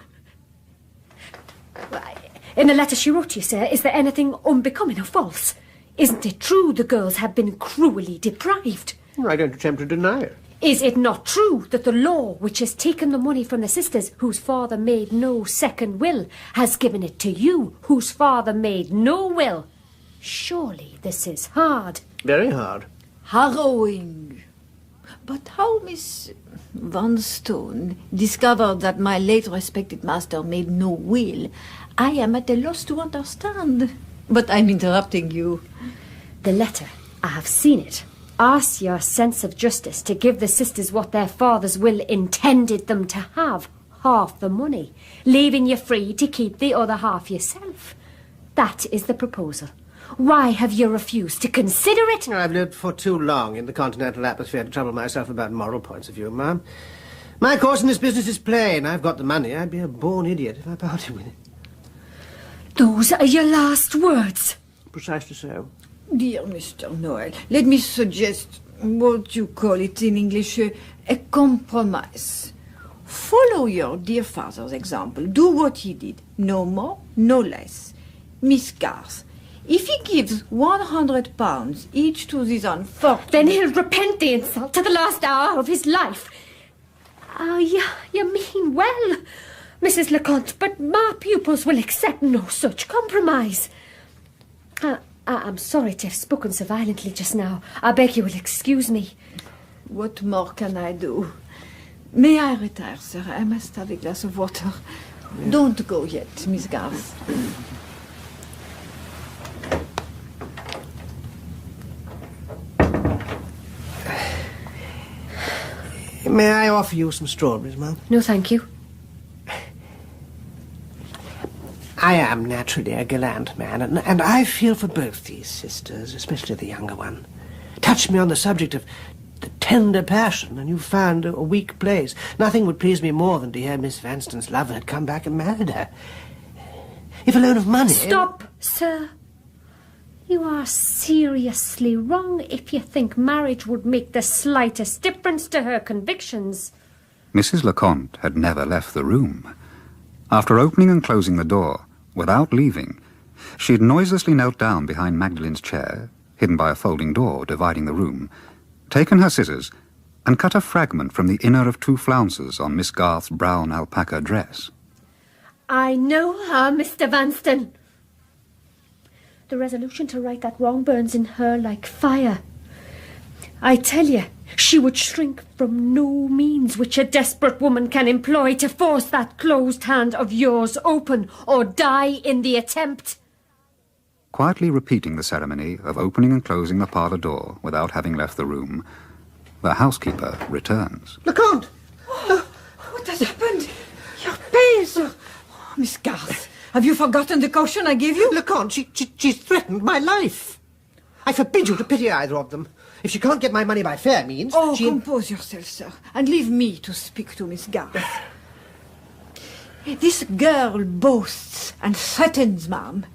[SPEAKER 16] In the letter she wrote you, sir, is there anything unbecoming or false? Isn't it true the girls have been cruelly deprived?
[SPEAKER 21] I don't attempt to deny it.
[SPEAKER 16] Is it not true that the law which has taken the money from the sisters whose father made no second will has given it to you whose father made no will? Surely this is hard.
[SPEAKER 21] Very hard.
[SPEAKER 20] Harrowing. But how Miss Moonstone discovered that my late respected master made no will, I am at a loss to understand. But I'm interrupting you.
[SPEAKER 16] The letter, I have seen it. Ask your sense of justice to give the sisters what their father's will intended them to have, half the money, leaving you free to keep the other half yourself. That is the proposal. Why have you refused to consider it?
[SPEAKER 21] I've lived for too long in the continental atmosphere to trouble myself about moral points of view, ma'am. My course in this business is plain. I've got the money. I'd be a born idiot if I parted with it.
[SPEAKER 16] Those are your last words.
[SPEAKER 21] Precisely so.
[SPEAKER 20] Dear Mr. Noel, let me suggest what you call it in English a compromise. Follow your dear father's example. Do what he did. No more, no less. Miss Garth, if he gives £100 each to these unfortunate...
[SPEAKER 16] Then he'll repent the insult to the last hour of his life. You mean well, Mrs. Leconte, but my pupils will accept no such compromise. I'm sorry to have spoken so violently just now. I beg you will excuse me.
[SPEAKER 20] What more can I do? May I retire, sir? I must have a glass of water. Don't go yet, Miss Garth.
[SPEAKER 21] May I offer you some strawberries, ma'am?
[SPEAKER 16] No, thank you.
[SPEAKER 21] I am naturally a gallant man, and I feel for both these sisters, especially the younger one. Touch me on the subject of the tender passion, and you've found a weak place. Nothing would please me more than to hear Miss Vanstone's lover had come back and married her. If a loan of money...
[SPEAKER 16] Stop, sir. You are seriously wrong if you think marriage would make the slightest difference to her convictions.
[SPEAKER 7] Mrs. Leconte had never left the room. After opening and closing the door, without leaving, she had noiselessly knelt down behind Magdalen's chair, hidden by a folding door dividing the room, taken her scissors, and cut a fragment from the inner of 2 flounces on Miss Garth's brown alpaca dress.
[SPEAKER 16] I know her, Mr. Vanstone. The resolution to right that wrong burns in her like fire. I tell you, she would shrink from no means which a desperate woman can employ to force that closed hand of yours open, or die in the attempt.
[SPEAKER 7] Quietly repeating the ceremony of opening and closing the parlour door without having left the room, the housekeeper returns.
[SPEAKER 19] Leconte!
[SPEAKER 20] What has happened? Your pale, sir. Oh, Miss Garth, have you forgotten the caution I gave you?
[SPEAKER 21] Leconte, she's threatened my life. I forbid you to pity either of them. If she can't get my money by fair means...
[SPEAKER 20] Oh, compose yourself, sir, and leave me to speak to Miss Garth. This girl boasts and threatens, ma'am.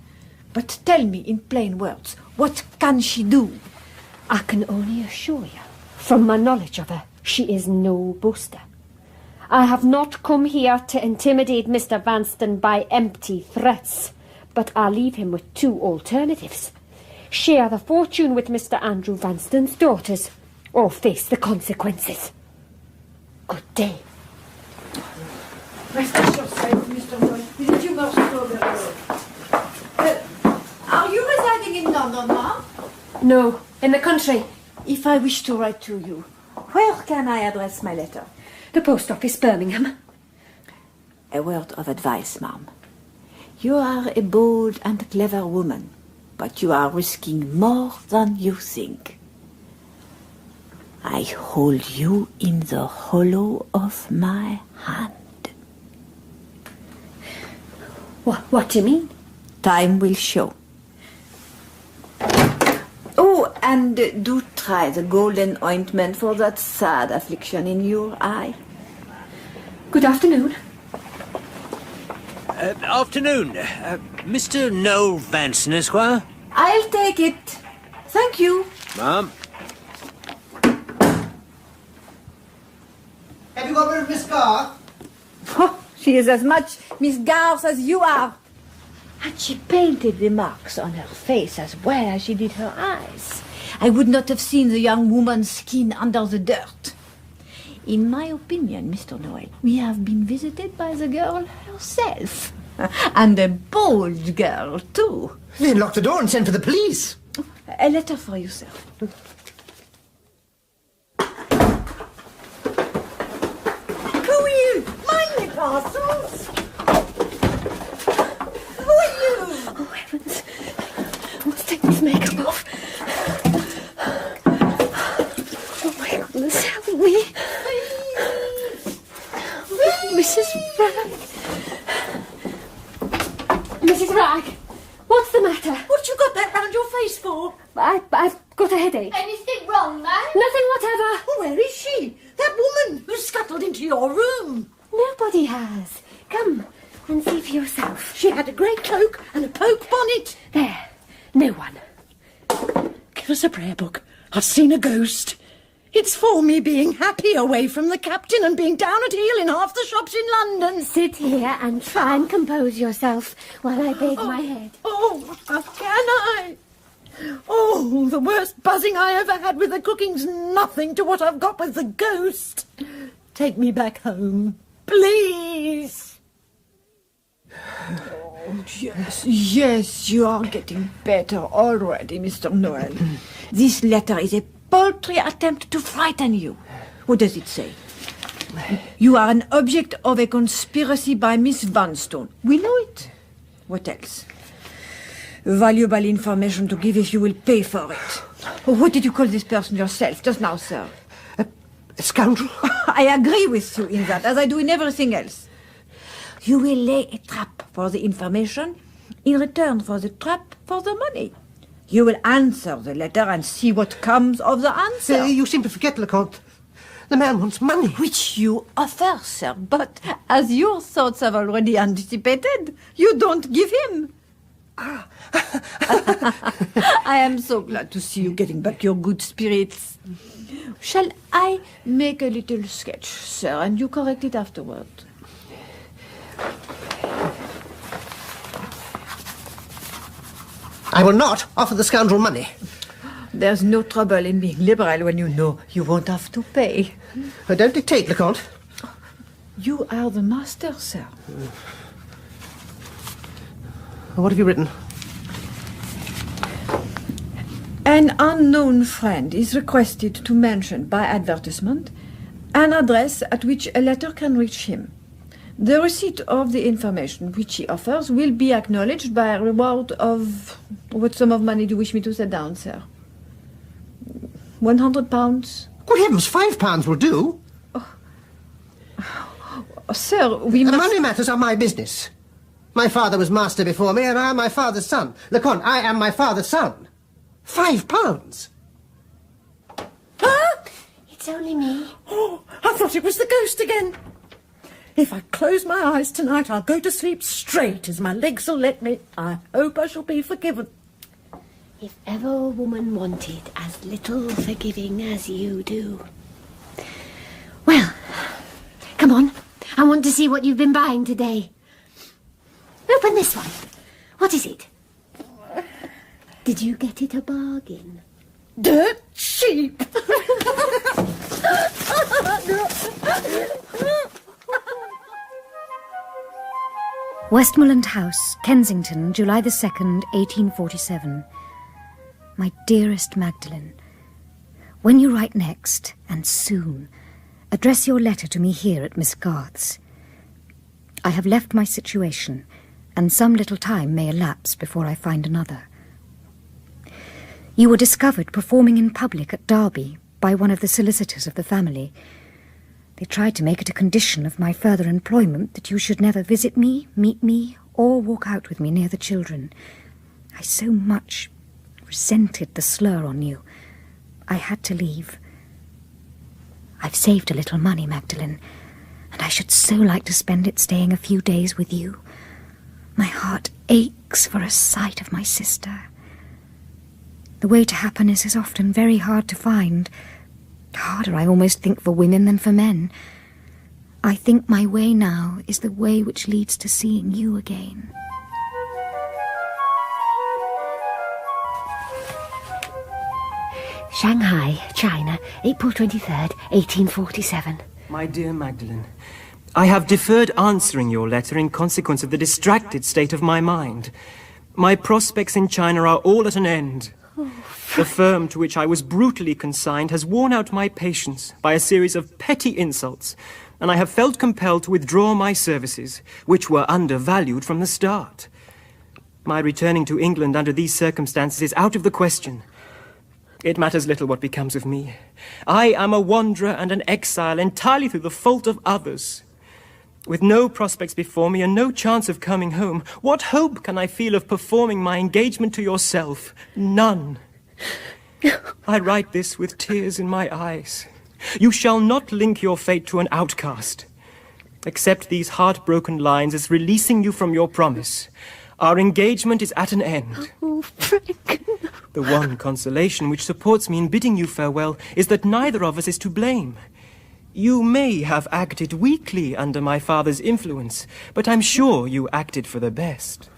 [SPEAKER 20] But tell me in plain words, what can she do?
[SPEAKER 16] I can only assure you, from my knowledge of her, she is no boaster. I have not come here to intimidate Mr. Vanstone by empty threats, but I leave him with 2 alternatives. Share the fortune with Mr. Andrew Vanstone's daughters, or face the consequences. Good day.
[SPEAKER 20] Rest yourself, Mr. Roy. Isn't you most Are you residing in London, ma'am?
[SPEAKER 16] No, in the country.
[SPEAKER 20] If I wish to write to you, where can I address my letter?
[SPEAKER 16] The post office, Birmingham.
[SPEAKER 20] A word of advice, ma'am. You are a bold and clever woman, but you are risking more than you think. I hold you in the hollow of my hand.
[SPEAKER 16] What do you mean?
[SPEAKER 20] Time will show. Oh, and do try the golden ointment for that sad affliction in your eye.
[SPEAKER 16] Good afternoon.
[SPEAKER 4] Afternoon. Mr. Noel Vanstone, Esquire?
[SPEAKER 20] I'll take it. Thank you.
[SPEAKER 4] Ma'am.
[SPEAKER 21] Have you got rid of Miss Garth?
[SPEAKER 20] Oh, she is as much Miss Garth as you are. And she painted the marks on her face as well as she did her eyes. I would not have seen the young woman's skin under the dirt. In my opinion, Mr. Noel, we have been visited by the girl herself. And a bold girl, too.
[SPEAKER 21] Then lock the door and send for the police.
[SPEAKER 20] A letter for you, sir. Who are you? Mind the parcels. Who are you?
[SPEAKER 16] Oh, heavens. I must take this makeup off. Oh, my goodness, help me. Mrs. Ragg. Mrs. Ragg, what's the matter?
[SPEAKER 19] What you got that round your face for?
[SPEAKER 16] I've got a headache.
[SPEAKER 13] Anything wrong, man?
[SPEAKER 16] Nothing whatever.
[SPEAKER 19] Where is she? That woman who scuttled into your room.
[SPEAKER 16] Nobody has. Come and see for yourself.
[SPEAKER 19] She had a grey cloak and a poke bonnet.
[SPEAKER 16] There. No one.
[SPEAKER 19] Give us a prayer book. I've seen a ghost. It's for me being happy away from the captain and being down at heel in half the shops in London.
[SPEAKER 16] Sit here and try and compose yourself while I bathe my head.
[SPEAKER 19] Oh, how can I? Oh, the worst buzzing I ever had with the cooking's nothing to what I've got with the ghost. Take me back home, please.
[SPEAKER 20] Oh, yes, you are getting better already, Mr. Noel. This letter is a paltry attempt to frighten you. What does it say? You are an object of a conspiracy by Miss Moonstone. We know it. What else? Valuable information to give if you will pay for it. What did you call this person yourself just now, sir?
[SPEAKER 21] A scoundrel?
[SPEAKER 20] I agree with you in that, as I do in everything else. You will lay a trap for the information in return for the trap for the money. You will answer the letter and see what comes of the answer.
[SPEAKER 21] You seem to forget, Leconte. The man wants money.
[SPEAKER 20] Which you offer, sir, but as your thoughts have already anticipated, you don't give him. I am so glad to see you getting back your good spirits. Shall I make a little sketch, sir, and you correct it afterward?
[SPEAKER 21] I will not offer the scoundrel money.
[SPEAKER 20] There's no trouble in being liberal when you know you won't have to pay.
[SPEAKER 21] Don't dictate, Leconte.
[SPEAKER 20] You are the master, sir.
[SPEAKER 21] What have you written?
[SPEAKER 20] An unknown friend is requested to mention by advertisement an address at which a letter can reach him. The receipt of the information which he offers will be acknowledged by a reward of... What sum of money do you wish me to set down, sir? £100?
[SPEAKER 21] Good heavens, £5 will do.
[SPEAKER 20] Sir, we must...
[SPEAKER 21] Money matters are my business. My father was master before me, and I am my father's son. Leconte, I am my father's son. £5.
[SPEAKER 2] Huh? It's only me.
[SPEAKER 19] Oh, I thought it was the ghost again. If I close my eyes tonight, I'll go to sleep straight as my legs will let me. I hope I shall be forgiven.
[SPEAKER 2] If ever a woman wanted as little forgiving as you do. Well, come on. I want to see what you've been buying today. Open this one. What is it? Did you get it a bargain?
[SPEAKER 19] Dirt cheap.
[SPEAKER 14] Westmoreland House, Kensington, July the 2nd, 1847. My dearest Magdalen, when you write next, and soon, address your letter to me here at Miss Garth's. I have left my situation, and some little time may elapse before I find another. You were discovered performing in public at Derby by one of the solicitors of the family. They tried to make it a condition of my further employment that you should never visit me, meet me, or walk out with me near the children. I so much resented the slur on you. I had to leave. I've saved a little money, Magdalen, and I should so like to spend it staying a few days with you. My heart aches for a sight of my sister. The way to happiness is often very hard to find. Harder, I almost think, for women than for men. I think my way now is the way which leads to seeing you again.
[SPEAKER 2] Shanghai, China, April 23rd, 1847.
[SPEAKER 10] My dear Magdalen, I have deferred answering your letter in consequence of the distracted state of my mind. My prospects in China are all at an end. The firm to which I was brutally consigned has worn out my patience by a series of petty insults, and I have felt compelled to withdraw my services, which were undervalued from the start. My returning to England under these circumstances is out of the question. It matters little what becomes of me. I am a wanderer and an exile entirely through the fault of others. With no prospects before me and no chance of coming home, what hope can I feel of performing my engagement to yourself? None. I write this with tears in my eyes. You shall not link your fate to an outcast. Accept these heartbroken lines as releasing you from your promise. Our engagement is at an end.
[SPEAKER 2] Oh, Frank.
[SPEAKER 10] The one consolation which supports me in bidding you farewell is that neither of us is to blame. You may have acted weakly under my father's influence, but I'm sure you acted for the best.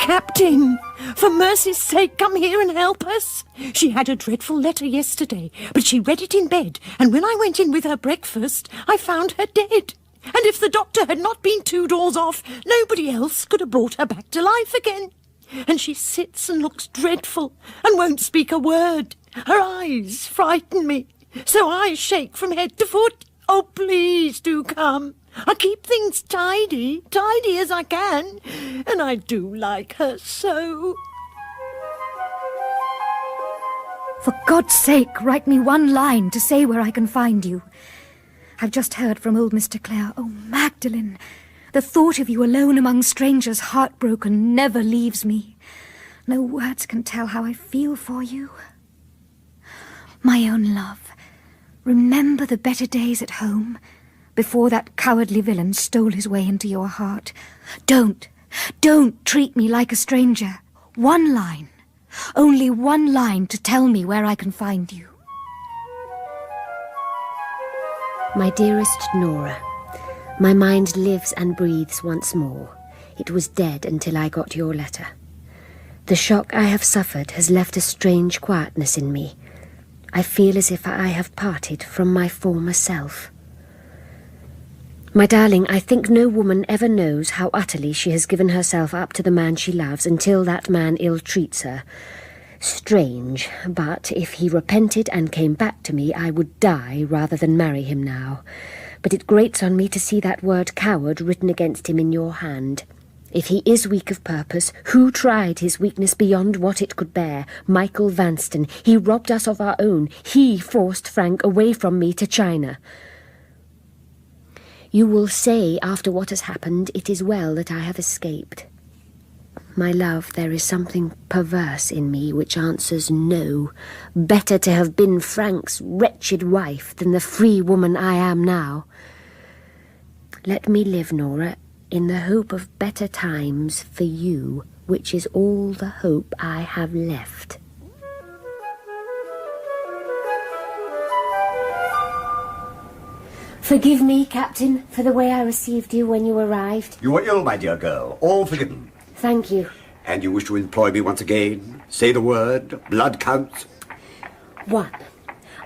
[SPEAKER 19] Captain, for mercy's sake, come here and help us. She had a dreadful letter yesterday, but she read it in bed, and when I went in with her breakfast, I found her dead. And if the doctor had not been 2 doors off, nobody else could have brought her back to life again. And she sits and looks dreadful and won't speak a word. Her eyes frighten me, so I shake from head to foot. Oh, please do come. I keep things tidy as I can, and I do like her so.
[SPEAKER 14] For God's sake, write me one line to say where I can find you. I've just heard from old Mr. Clare. Oh, Magdalen, the thought of you alone among strangers, heartbroken, never leaves me. No words can tell how I feel for you. My own love, remember the better days at home, before that cowardly villain stole his way into your heart. Don't treat me like a stranger. One line, only one line to tell me where I can find you.
[SPEAKER 16] My dearest Nora, my mind lives and breathes once more. It was dead until I got your letter. The shock I have suffered has left a strange quietness in me. I feel as if I have parted from my former self. My darling, I think no woman ever knows how utterly she has given herself up to the man she loves until that man ill-treats her. Strange, but if he repented and came back to me, I would die rather than marry him now. But it grates on me to see that word coward written against him in your hand. If he is weak of purpose, who tried his weakness beyond what it could bear? Michael Vanston. He robbed us of our own. He forced Frank away from me to China. You will say, after what has happened, it is well that I have escaped. My love, there is something perverse in me which answers no. Better to have been Frank's wretched wife than the free woman I am now. Let me live, Nora, in the hope of better times for you, which is all the hope I have left. Forgive me, Captain, for the way I received you when you arrived.
[SPEAKER 8] You were ill, my dear girl. All forgiven.
[SPEAKER 16] Thank you.
[SPEAKER 8] And you wish to employ me once again? Say the word. Blood counts.
[SPEAKER 16] 1.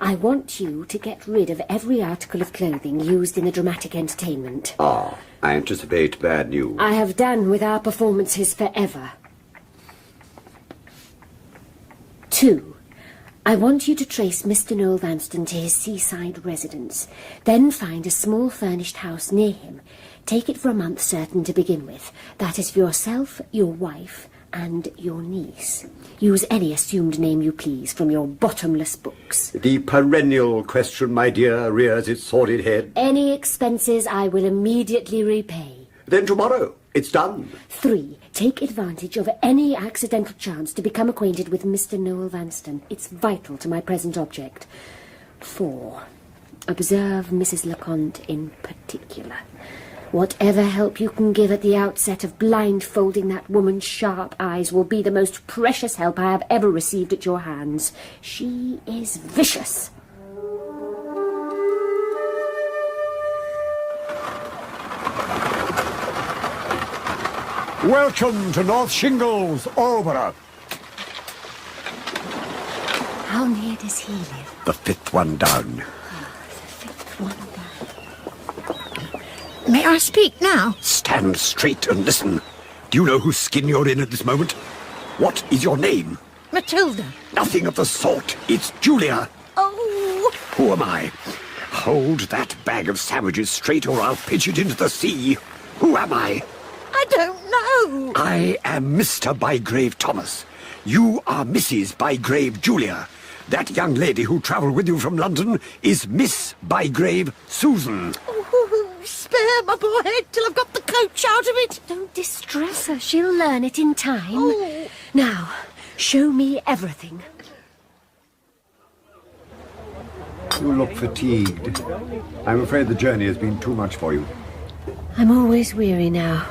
[SPEAKER 16] I want you to get rid of every article of clothing used in the dramatic entertainment.
[SPEAKER 8] Ah, I anticipate bad news.
[SPEAKER 16] I have done with our performances forever. 2. I want you to trace Mr. Noel Vanston to his seaside residence. Then find a small furnished house near him. Take it for a month certain to begin with. That is for yourself, your wife, and your niece. Use any assumed name you please from your bottomless books.
[SPEAKER 8] The perennial question, my dear, rears its sordid head.
[SPEAKER 16] Any expenses I will immediately repay.
[SPEAKER 8] Then tomorrow. It's done.
[SPEAKER 16] 3. Take advantage of any accidental chance to become acquainted with Mr. Noel Vanston. It's vital to my present object. 4. Observe Mrs. Leconte in particular. Whatever help you can give at the outset of blindfolding that woman's sharp eyes will be the most precious help I have ever received at your hands. She is vicious.
[SPEAKER 8] Welcome to North Shingles, Aldborough.
[SPEAKER 16] How near does he live?
[SPEAKER 8] The 5th one down.
[SPEAKER 19] May I speak now?
[SPEAKER 8] Stand straight and listen. Do you know whose skin you're in at this moment? What is your name?
[SPEAKER 19] Matilda.
[SPEAKER 8] Nothing of the sort. It's Julia.
[SPEAKER 19] Oh!
[SPEAKER 8] Who am I? Hold that bag of sandwiches straight or I'll pitch it into the sea. Who am I?
[SPEAKER 19] I don't know.
[SPEAKER 8] I am Mr. Bygrave Thomas. You are Mrs. Bygrave Julia. That young lady who travelled with you from London is Miss Bygrave Susan.
[SPEAKER 19] Oh, spare my poor head till I've got the coach out of it.
[SPEAKER 16] Don't distress her. She'll learn it in time.
[SPEAKER 19] Oh.
[SPEAKER 16] Now, show me everything.
[SPEAKER 8] You look fatigued. I'm afraid the journey has been too much for you.
[SPEAKER 16] I'm always weary now.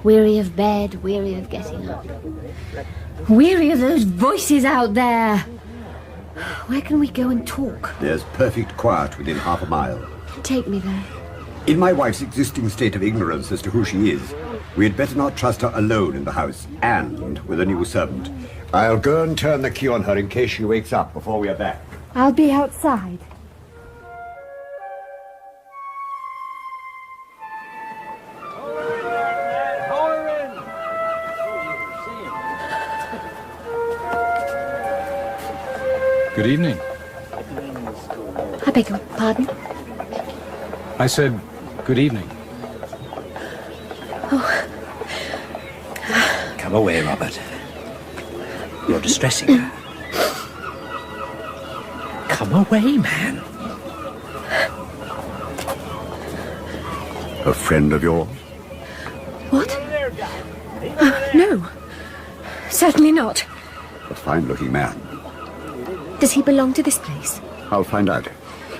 [SPEAKER 16] Weary of bed, weary of getting up. Weary of those voices out there. Where can we go and talk?
[SPEAKER 8] There's perfect quiet within half a mile.
[SPEAKER 16] Take me there.
[SPEAKER 8] In my wife's existing state of ignorance as to who she is, We'd better not trust her alone in the house, and with a new servant. I'll go and turn the key on her in case she wakes up before we are back.
[SPEAKER 16] I'll be outside.
[SPEAKER 6] Good evening.
[SPEAKER 16] I beg your pardon?
[SPEAKER 6] I said good evening.
[SPEAKER 16] Oh.
[SPEAKER 4] Come away, Robert. You're distressing her. Come away, man.
[SPEAKER 8] A friend of yours?
[SPEAKER 16] What? No. Certainly not.
[SPEAKER 8] A fine-looking man.
[SPEAKER 16] Does he belong to this place?
[SPEAKER 8] I'll find out.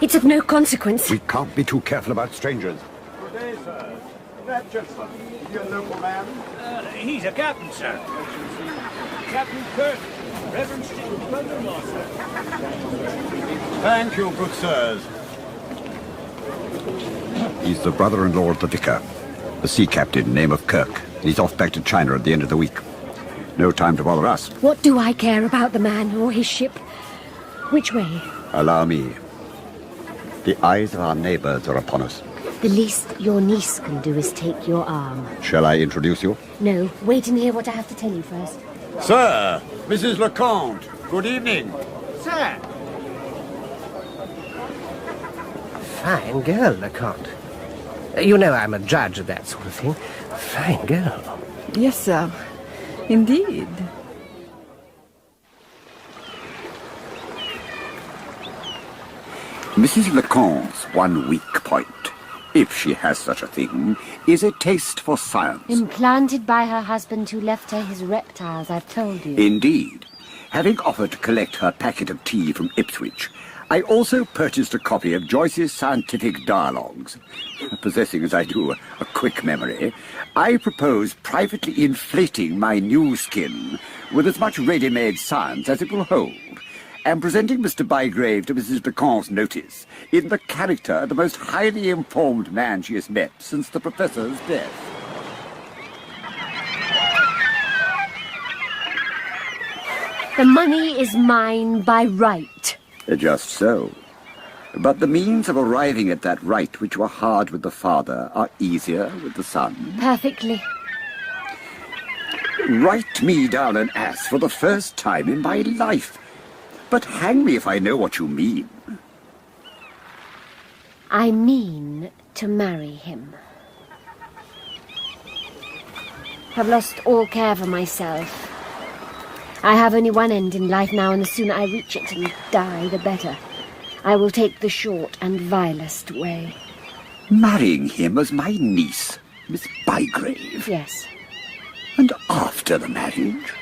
[SPEAKER 16] It's of no consequence.
[SPEAKER 8] We can't be too careful about strangers.
[SPEAKER 5] Good day, sir. That gentleman, is he a local man?
[SPEAKER 4] He's a captain, sir.
[SPEAKER 5] Captain Kirk, Reverend Stephen brother-in-law, sir. Thank you, good sirs.
[SPEAKER 8] He's the brother-in-law of the vicar, the sea captain, name of Kirk. He's off back to China at the end of the week. No time to bother us.
[SPEAKER 16] What do I care about the man or his ship? Which way?
[SPEAKER 8] Allow me. The eyes of our neighbors are upon us.
[SPEAKER 2] The least your niece can do is take your arm.
[SPEAKER 8] Shall I introduce you?
[SPEAKER 2] No, wait and hear what I have to tell you first.
[SPEAKER 8] Sir, Mrs. Lecomte, good evening.
[SPEAKER 21] Sir. Fine girl, Lecomte. You know I'm a judge of that sort of thing. Fine girl.
[SPEAKER 20] Yes, sir. Indeed.
[SPEAKER 8] Mrs. Lecomte's one weak point, if she has such a thing, is a taste for science.
[SPEAKER 2] Implanted by her husband who left her his reptiles, I've told you.
[SPEAKER 8] Indeed. Having offered to collect her packet of tea from Ipswich, I also purchased a copy of Joyce's Scientific Dialogues. Possessing, as I do, a quick memory, I propose privately inflating my new skin with as much ready-made science as it will hold, and presenting Mr. Bygrave to Mrs. Lecomte's notice in the character of the most highly informed man she has met since the professor's death.
[SPEAKER 2] The money is mine by right.
[SPEAKER 8] Just so. But the means of arriving at that right which were hard with the father are easier with the son.
[SPEAKER 2] Perfectly.
[SPEAKER 8] Write me down an ass for the first time in my life. But hang me if I know what you mean.
[SPEAKER 2] I mean to marry him. I've lost all care for myself. I have only one end in life now, and the sooner I reach it and die, the better. I will take the short and vilest way.
[SPEAKER 8] Marrying him as my niece, Miss Bygrave?
[SPEAKER 2] Yes.
[SPEAKER 8] And after the marriage?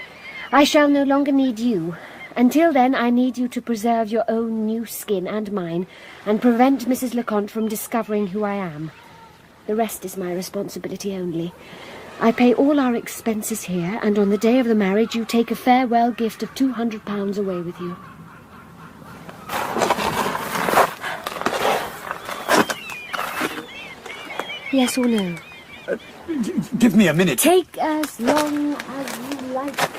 [SPEAKER 2] I shall no longer need you. Until then, I need you to preserve your own new skin and mine, and prevent Mrs. Lecomte from discovering who I am. The rest is my responsibility only. I pay all our expenses here, and on the day of the marriage you take a farewell gift of £200 away with you. Yes or no?
[SPEAKER 8] Give me a minute.
[SPEAKER 2] Take as long as you like.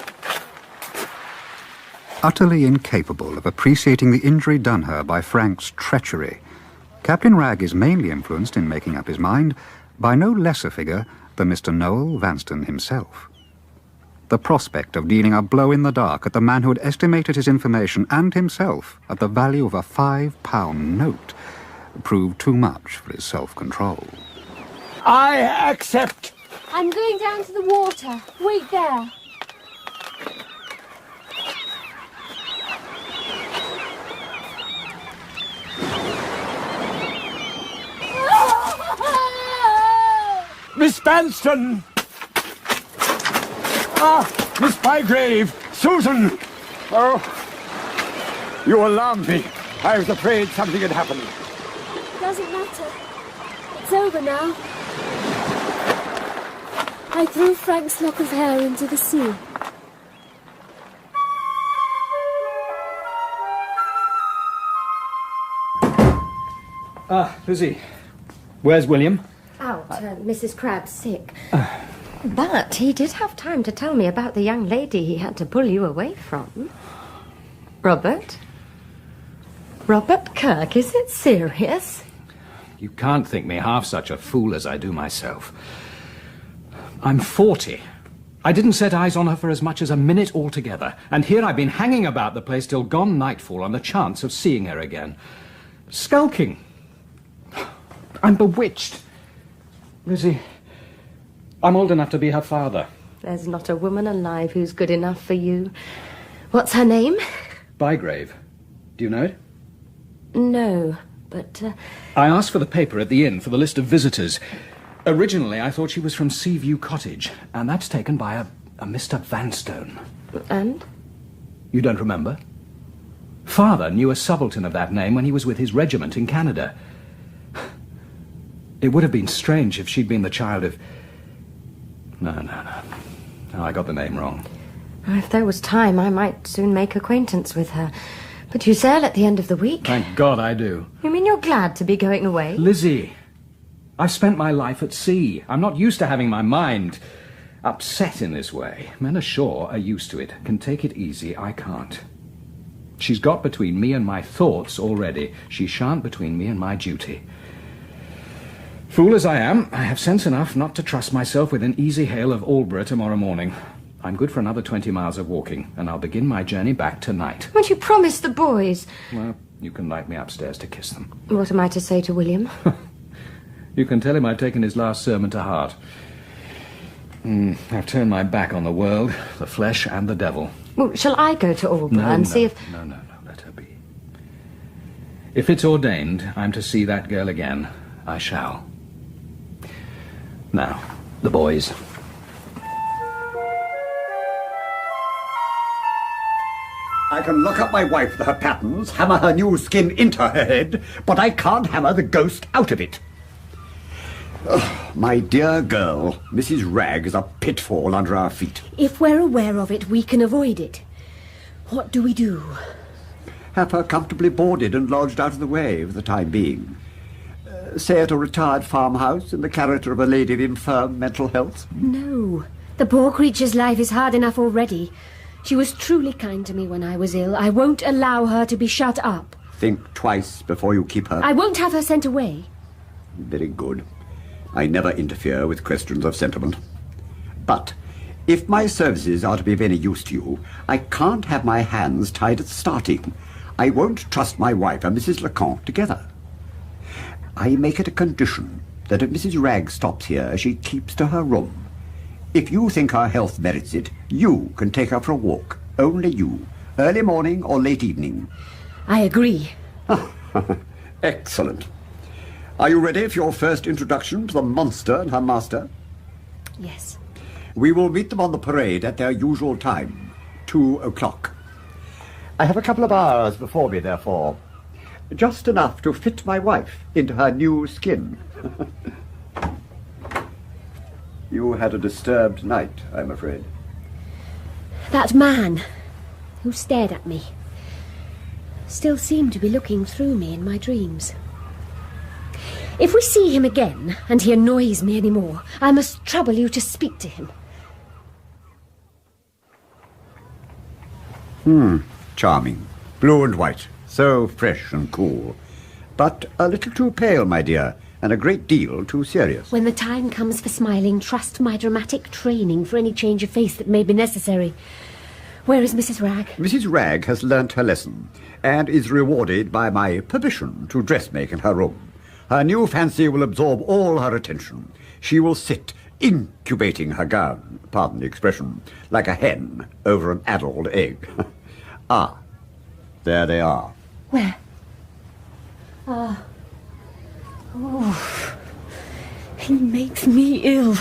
[SPEAKER 7] Utterly incapable of appreciating the injury done her by Frank's treachery, Captain Ragg is mainly influenced in making up his mind by no less a figure than Mr. Noel Vanstone himself. The prospect of dealing a blow in the dark at the man who had estimated his information and himself at the value of a £5 note proved too much for his self-control.
[SPEAKER 9] I accept.
[SPEAKER 2] I'm going down to the water. Wait there.
[SPEAKER 9] Miss Vanstone! Ah, Miss Bygrave! Susan! Oh, you alarmed me. I was afraid something had happened.
[SPEAKER 2] Doesn't matter. It's over now. I threw Frank's lock of hair into the sea.
[SPEAKER 17] Lizzie. Where's William?
[SPEAKER 2] Out. Mrs. Crab's sick.
[SPEAKER 16] But he did have time to tell me about the young lady he had to pull you away from. Robert? Robert Kirk, is it serious?
[SPEAKER 6] You can't think me half such a fool as I do myself. I'm 40. I didn't set eyes on her for as much as a minute altogether, and here I've been hanging about the place till gone nightfall on the chance of seeing her again. Skulking. I'm bewitched. Lizzie, I'm old enough to be her father.
[SPEAKER 16] There's not a woman alive who's good enough for you. What's her name?
[SPEAKER 6] Bygrave. Do you know it?
[SPEAKER 16] No, but...
[SPEAKER 6] I asked for the paper at the inn for the list of visitors. Originally, I thought she was from Seaview Cottage, and that's taken by a Mr. Vanstone.
[SPEAKER 16] And?
[SPEAKER 6] You don't remember? Father knew a subaltern of that name when he was with his regiment in Canada. It would have been strange if she'd been the child of... No, I got the name wrong.
[SPEAKER 16] If there was time, I might soon make acquaintance with her. But you sail at the end of the week.
[SPEAKER 6] Thank God I do.
[SPEAKER 16] You mean you're glad to be going away?
[SPEAKER 6] Lizzie, I've spent my life at sea. I'm not used to having my mind upset in this way. Men ashore are used to it, can take it easy. I can't. She's got between me and my thoughts already. She shan't between me and my duty. Fool as I am, I have sense enough not to trust myself within easy hail of Aldborough tomorrow morning. I'm good for another 20 miles of walking, and I'll begin my journey back tonight.
[SPEAKER 16] Won't you promise the boys?
[SPEAKER 6] Well, you can light me upstairs to kiss them.
[SPEAKER 16] What am I to say to William?
[SPEAKER 6] You can tell him I've taken his last sermon to heart. I've turned my back on the world, the flesh, and the devil.
[SPEAKER 16] Well, shall I go to Aldborough see if...
[SPEAKER 6] No, let her be. If it's ordained I'm to see that girl again, I shall. Now, the boys.
[SPEAKER 8] I can lock up my wife with her patterns, hammer her new skin into her head, but I can't hammer the ghost out of it. Oh, my dear girl, Mrs. Ragg is a pitfall under our feet.
[SPEAKER 2] If we're aware of it, we can avoid it. What do we do?
[SPEAKER 8] Have her comfortably boarded and lodged out of the way for the time being. Say at a retired farmhouse in the character of a lady of infirm mental health.
[SPEAKER 2] No. The poor creature's life is hard enough already. She was truly kind to me when I was ill. I won't allow her to be shut up.
[SPEAKER 8] Think twice before you keep her.
[SPEAKER 2] I won't have her sent away.
[SPEAKER 8] Very good. I never interfere with questions of sentiment. But if my services are to be of any use to you, I can't have my hands tied at starting. I won't trust my wife and Mrs. Lecomte together. I make it a condition that if Mrs. Ragg stops here, she keeps to her room. If you think her health merits it, you can take her for a walk. Only you. Early morning or late evening.
[SPEAKER 2] I agree.
[SPEAKER 8] Excellent. Are you ready for your first introduction to the monster and her master?
[SPEAKER 2] Yes.
[SPEAKER 8] We will meet them on the parade at their usual time, 2 o'clock. I have a couple of hours before me, therefore. Just enough to fit my wife into her new skin. You had a disturbed night, I'm afraid.
[SPEAKER 2] That man who stared at me still seemed to be looking through me in my dreams. If we see him again and he annoys me any more, I must trouble you to speak to him.
[SPEAKER 8] Charming. Blue and white. So fresh and cool. But a little too pale, my dear, and a great deal too serious.
[SPEAKER 2] When the time comes for smiling, trust my dramatic training for any change of face that may be necessary. Where is Mrs. Ragg?
[SPEAKER 8] Mrs. Ragg has learnt her lesson, and is rewarded by my permission to dressmake in her room. Her new fancy will absorb all her attention. She will sit incubating her gown, pardon the expression, like a hen over an addled egg. Ah, there they are.
[SPEAKER 2] Where? Ah. Oh. He makes me ill.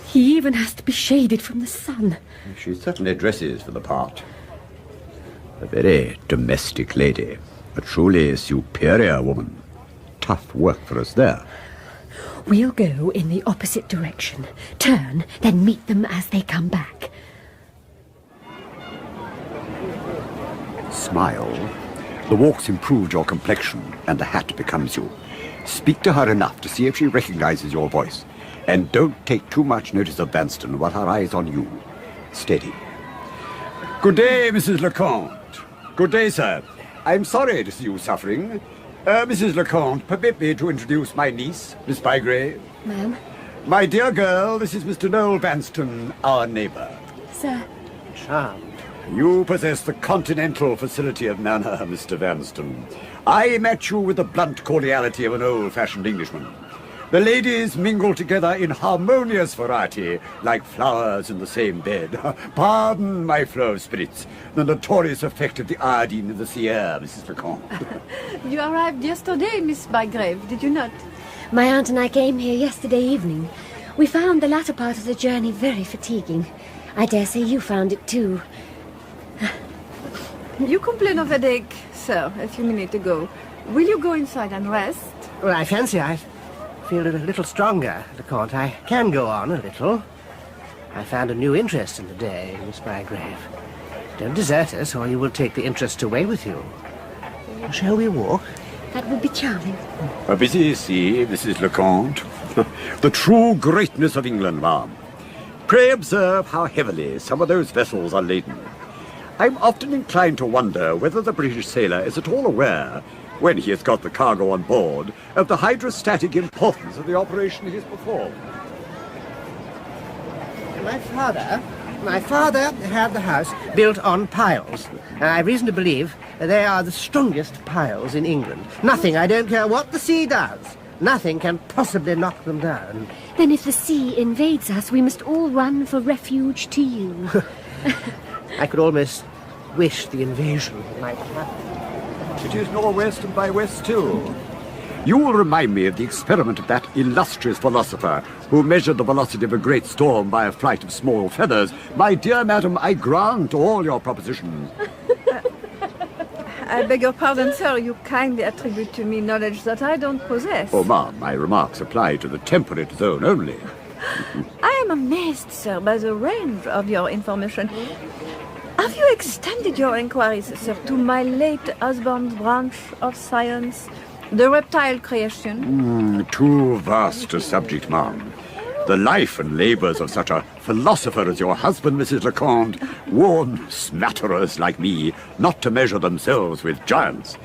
[SPEAKER 2] He even has to be shaded from the sun.
[SPEAKER 8] She certainly dresses for the part. A very domestic lady. A truly superior woman. Tough work for us there.
[SPEAKER 2] We'll go in the opposite direction. Turn, then meet them as they come back.
[SPEAKER 8] Smile. The walk's improved your complexion, and the hat becomes you. Speak to her enough to see if she recognizes your voice. And don't take too much notice of Vanston while her eye's on you. Steady. Good day, Mrs. Lecomte. Good day, sir. I'm sorry to see you suffering. Mrs. Lecomte, permit me to introduce my niece, Miss Bygrave.
[SPEAKER 2] Ma'am?
[SPEAKER 8] My dear girl, this is Mr. Noel Vanston, our neighbour.
[SPEAKER 2] Sir.
[SPEAKER 8] Charmed. You possess the continental facility of manner, Mr. Vanston. I match you with the blunt cordiality of an old-fashioned Englishman. The ladies mingle together in harmonious variety, like flowers in the same bed. Pardon my flow of spirits, the notorious effect of the iodine in the sea air, Mrs. Lecomte.
[SPEAKER 20] You arrived yesterday, Miss Bygrave, did you not?
[SPEAKER 2] My aunt and I came here yesterday evening. We found the latter part of the journey very fatiguing. I dare say you found it too.
[SPEAKER 20] You complained of headache, sir, a few minutes ago. Will you go inside and rest?
[SPEAKER 21] Well, I fancy I feel a little stronger, Lecomte. I can go on a little. I found a new interest in the day, Miss Bygrave. Don't desert us, or you will take the interest away with you. Shall we walk?
[SPEAKER 2] That would be charming.
[SPEAKER 8] A busy sea, Mrs. Lecomte. The true greatness of England, ma'am. Pray observe how heavily some of those vessels are laden. I'm often inclined to wonder whether the British sailor is at all aware, when he has got the cargo on board, of the hydrostatic importance of the operation he has performed.
[SPEAKER 21] My father had the house built on piles. I have reason to believe they are the strongest piles in England. Nothing, I don't care what the sea does, nothing can possibly knock them down.
[SPEAKER 2] Then if the sea invades us, we must all run for refuge to you.
[SPEAKER 21] I could almost wish the invasion might happen.
[SPEAKER 8] It is northwest and by west, too. You will remind me of the experiment of that illustrious philosopher who measured the velocity of a great storm by a flight of small feathers. My dear madam, I grant all your propositions.
[SPEAKER 20] I beg your pardon, sir. You kindly attribute to me knowledge that I don't possess.
[SPEAKER 8] Oh, ma'am, my remarks apply to the temperate zone only.
[SPEAKER 20] I am amazed, sir, by the range of your information. Have you extended your inquiries, sir, to my late husband's branch of science, the reptile creation?
[SPEAKER 8] Too vast a subject, ma'am. The life and labours of such a philosopher as your husband, Mrs. Lecomte, warn smatterers like me not to measure themselves with giants.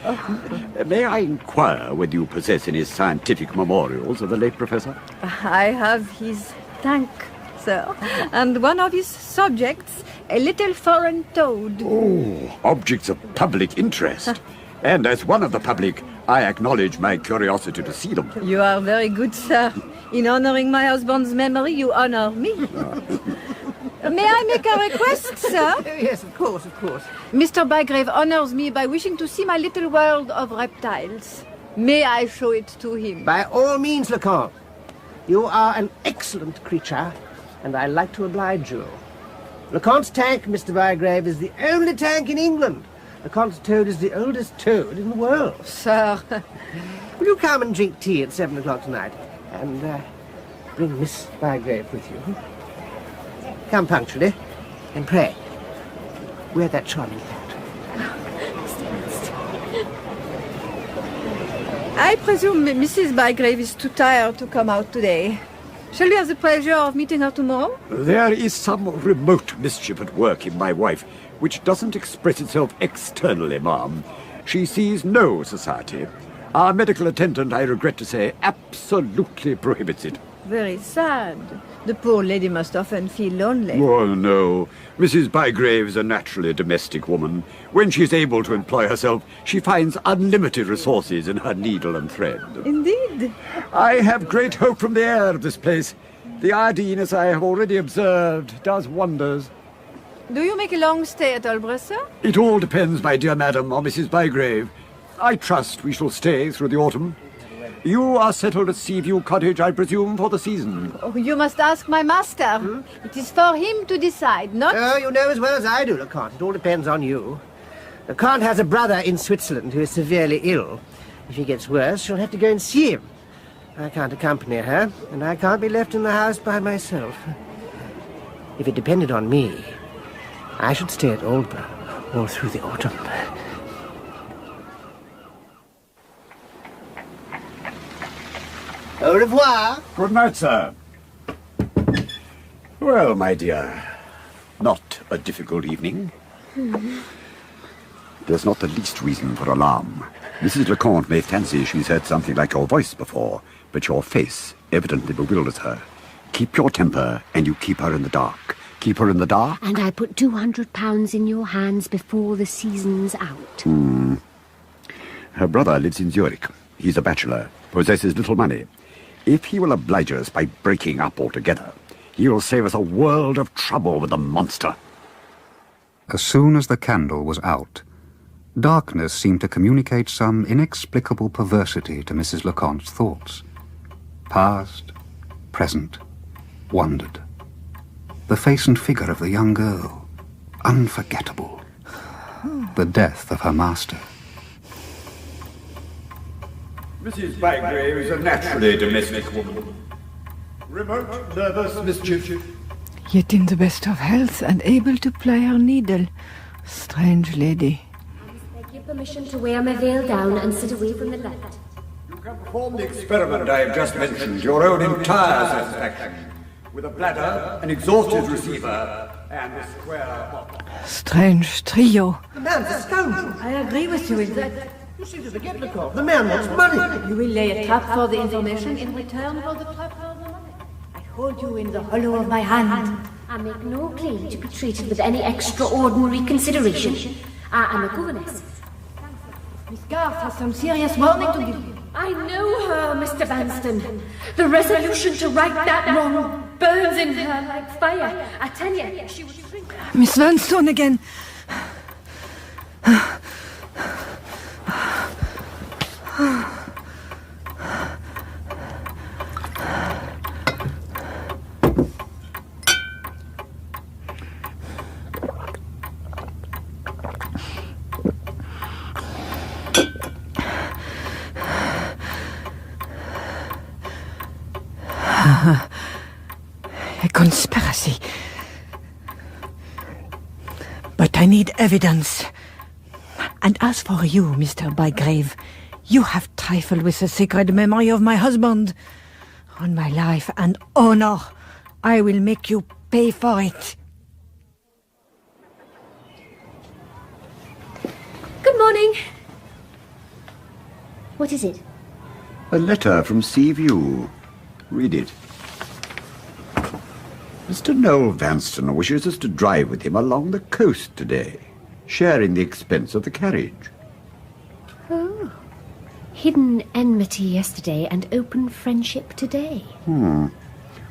[SPEAKER 8] May I inquire whether you possess any scientific memorials of the late professor?
[SPEAKER 20] I have his tank, sir, and one of his subjects, a little foreign toad.
[SPEAKER 8] Oh, objects of public interest. And as one of the public, I acknowledge my curiosity to see them.
[SPEAKER 20] You are very good, sir. In honoring my husband's memory, you honor me. May I make a request, sir?
[SPEAKER 21] Yes, of course, of course.
[SPEAKER 20] Mr. Bygrave honors me by wishing to see my little world of reptiles. May I show it to him?
[SPEAKER 21] By all means, Lecomte. You are an excellent creature, and I like to oblige you. Lecomte's tank, Mr. Bygrave, is the only tank in England. Lecomte's toad is the oldest toad in the world.
[SPEAKER 20] Sir.
[SPEAKER 21] Will you come and drink tea at 7 o'clock tonight? And bring Miss Bygrave with you. Come punctually, and pray, wear that charming hat.
[SPEAKER 20] I presume Mrs. Bygrave is too tired to come out today. Shall we have the pleasure of meeting her tomorrow?
[SPEAKER 8] There is some remote mischief at work in my wife, which doesn't express itself externally, ma'am. She sees no society. Our medical attendant, I regret to say, absolutely prohibits it.
[SPEAKER 20] Very sad. The poor lady must often feel lonely.
[SPEAKER 8] Oh, no. Mrs. Bygrave is a naturally domestic woman. When she's able to employ herself, she finds unlimited resources in her needle and thread.
[SPEAKER 20] Indeed.
[SPEAKER 8] I have great hope from the air of this place. The iodine, as I have already observed, does wonders.
[SPEAKER 20] Do you make a long stay at Albrecht, sir?
[SPEAKER 8] It all depends, my dear madam, on Mrs. Bygrave. I trust we shall stay through the autumn. You are settled at Seaview Cottage, I presume, for the season.
[SPEAKER 20] Oh, you must ask my master. It is for him to decide, not...
[SPEAKER 21] Oh, you know as well as I do, Lecomte. It all depends on you. Lecomte has a brother in Switzerland who is severely ill. If he gets worse, she'll have to go and see him. I can't accompany her, and I can't be left in the house by myself. If it depended on me, I should stay at Aldborough all through the autumn. Au revoir.
[SPEAKER 8] Good night, sir. Well, my dear, not a difficult evening. There's not the least reason for alarm. Mrs. Lecomte may fancy she's heard something like your voice before, but your face evidently bewilders her. Keep your temper, and you keep her in the dark. Keep her in the dark.
[SPEAKER 16] And I put £200 in your hands before the season's out.
[SPEAKER 8] Her brother lives in Zurich. He's a bachelor, possesses little money. If he will oblige us by breaking up altogether, he will save us a world of trouble with the monster.
[SPEAKER 7] As soon as the candle was out, darkness seemed to communicate some inexplicable perversity to Mrs. Lecomte's thoughts. Past, present, wondered. The face and figure of the young girl, unforgettable. The death of her master.
[SPEAKER 8] Mrs. Bygrave is a naturally domestic woman. Remote, nervous mischief.
[SPEAKER 20] Yet in the best of health and able to ply her needle. Strange lady.
[SPEAKER 2] I beg your permission to wear my veil down and sit away from the light.
[SPEAKER 8] You can perform the experiment I have just mentioned to your own entire satisfaction. With a bladder, an exhausted receiver, and a square bottle.
[SPEAKER 20] Strange trio.
[SPEAKER 21] The man's a scoundrel.
[SPEAKER 11] I agree with you in that.
[SPEAKER 21] You seem to forget, Lecomte. The man wants money.
[SPEAKER 11] You will lay a trap for the information in return for the trap for the money. I hold you in the hollow of my hand.
[SPEAKER 2] I make no claim to be treated with any extraordinary consideration. I am a governess.
[SPEAKER 11] Miss Garth has some serious warning to give you.
[SPEAKER 2] I know her, Mr. Vanston. The resolution to right that wrong burns in her like fire. I tell you, she would shrink.
[SPEAKER 20] Miss Moonstone again. A conspiracy. But I need evidence. And as for you, Mr. Bygrave, you have trifled with the sacred memory of my husband. On my life and honor, I will make you pay for it.
[SPEAKER 2] Good morning. What is it?
[SPEAKER 8] A letter from Seaview. Read it. Mr. Noel Vanston wishes us to drive with him along the coast today, sharing the expense of the carriage.
[SPEAKER 16] Oh. Hidden enmity yesterday and open friendship today.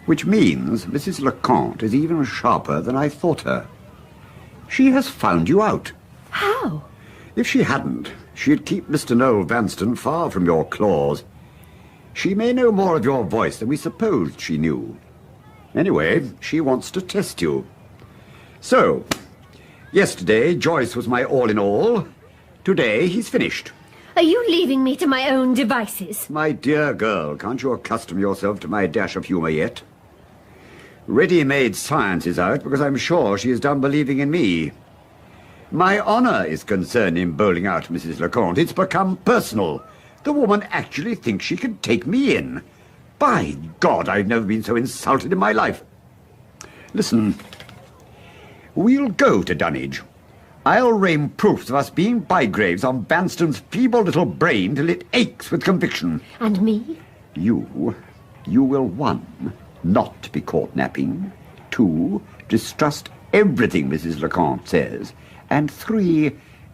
[SPEAKER 8] Which means Mrs. Lecomte is even sharper than I thought her. She has found you out.
[SPEAKER 16] How?
[SPEAKER 8] If she hadn't, she'd keep Mr. Noel Vanston far from your claws. She may know more of your voice than we supposed she knew. Anyway, she wants to test you. So, yesterday Joyce was my all-in-all. Today he's finished.
[SPEAKER 2] Are you leaving me to my own devices?
[SPEAKER 8] My dear girl, can't you accustom yourself to my dash of humour yet? Ready-made science is out because I'm sure she is done believing in me. My honour is concerned in bowling out Mrs. Lecomte. It's become personal. The woman actually thinks she can take me in. By God, I've never been so insulted in my life. Listen, we'll go to Dunwich. I'll rain proofs of us being Bygraves on Vanston's feeble little brain till it aches with conviction.
[SPEAKER 2] And me?
[SPEAKER 8] You will, 1, not be caught napping. 2, distrust everything Mrs. Lecomte says. And 3,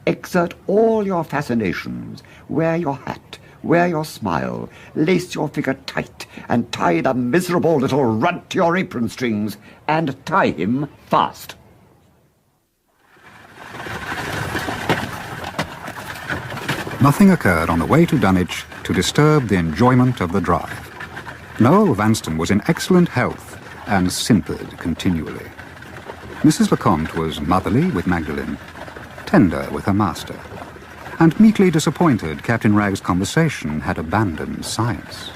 [SPEAKER 8] exert all your fascinations. Wear your hat, wear your smile, lace your figure tight, and tie the miserable little runt to your apron strings, and tie him fast.
[SPEAKER 7] Nothing occurred on the way to Dunwich to disturb the enjoyment of the drive. Noel Vanston was in excellent health and simpered continually. Mrs. Lecomte was motherly with Magdalen, tender with her master, and meekly disappointed Captain Ragg's conversation had abandoned science.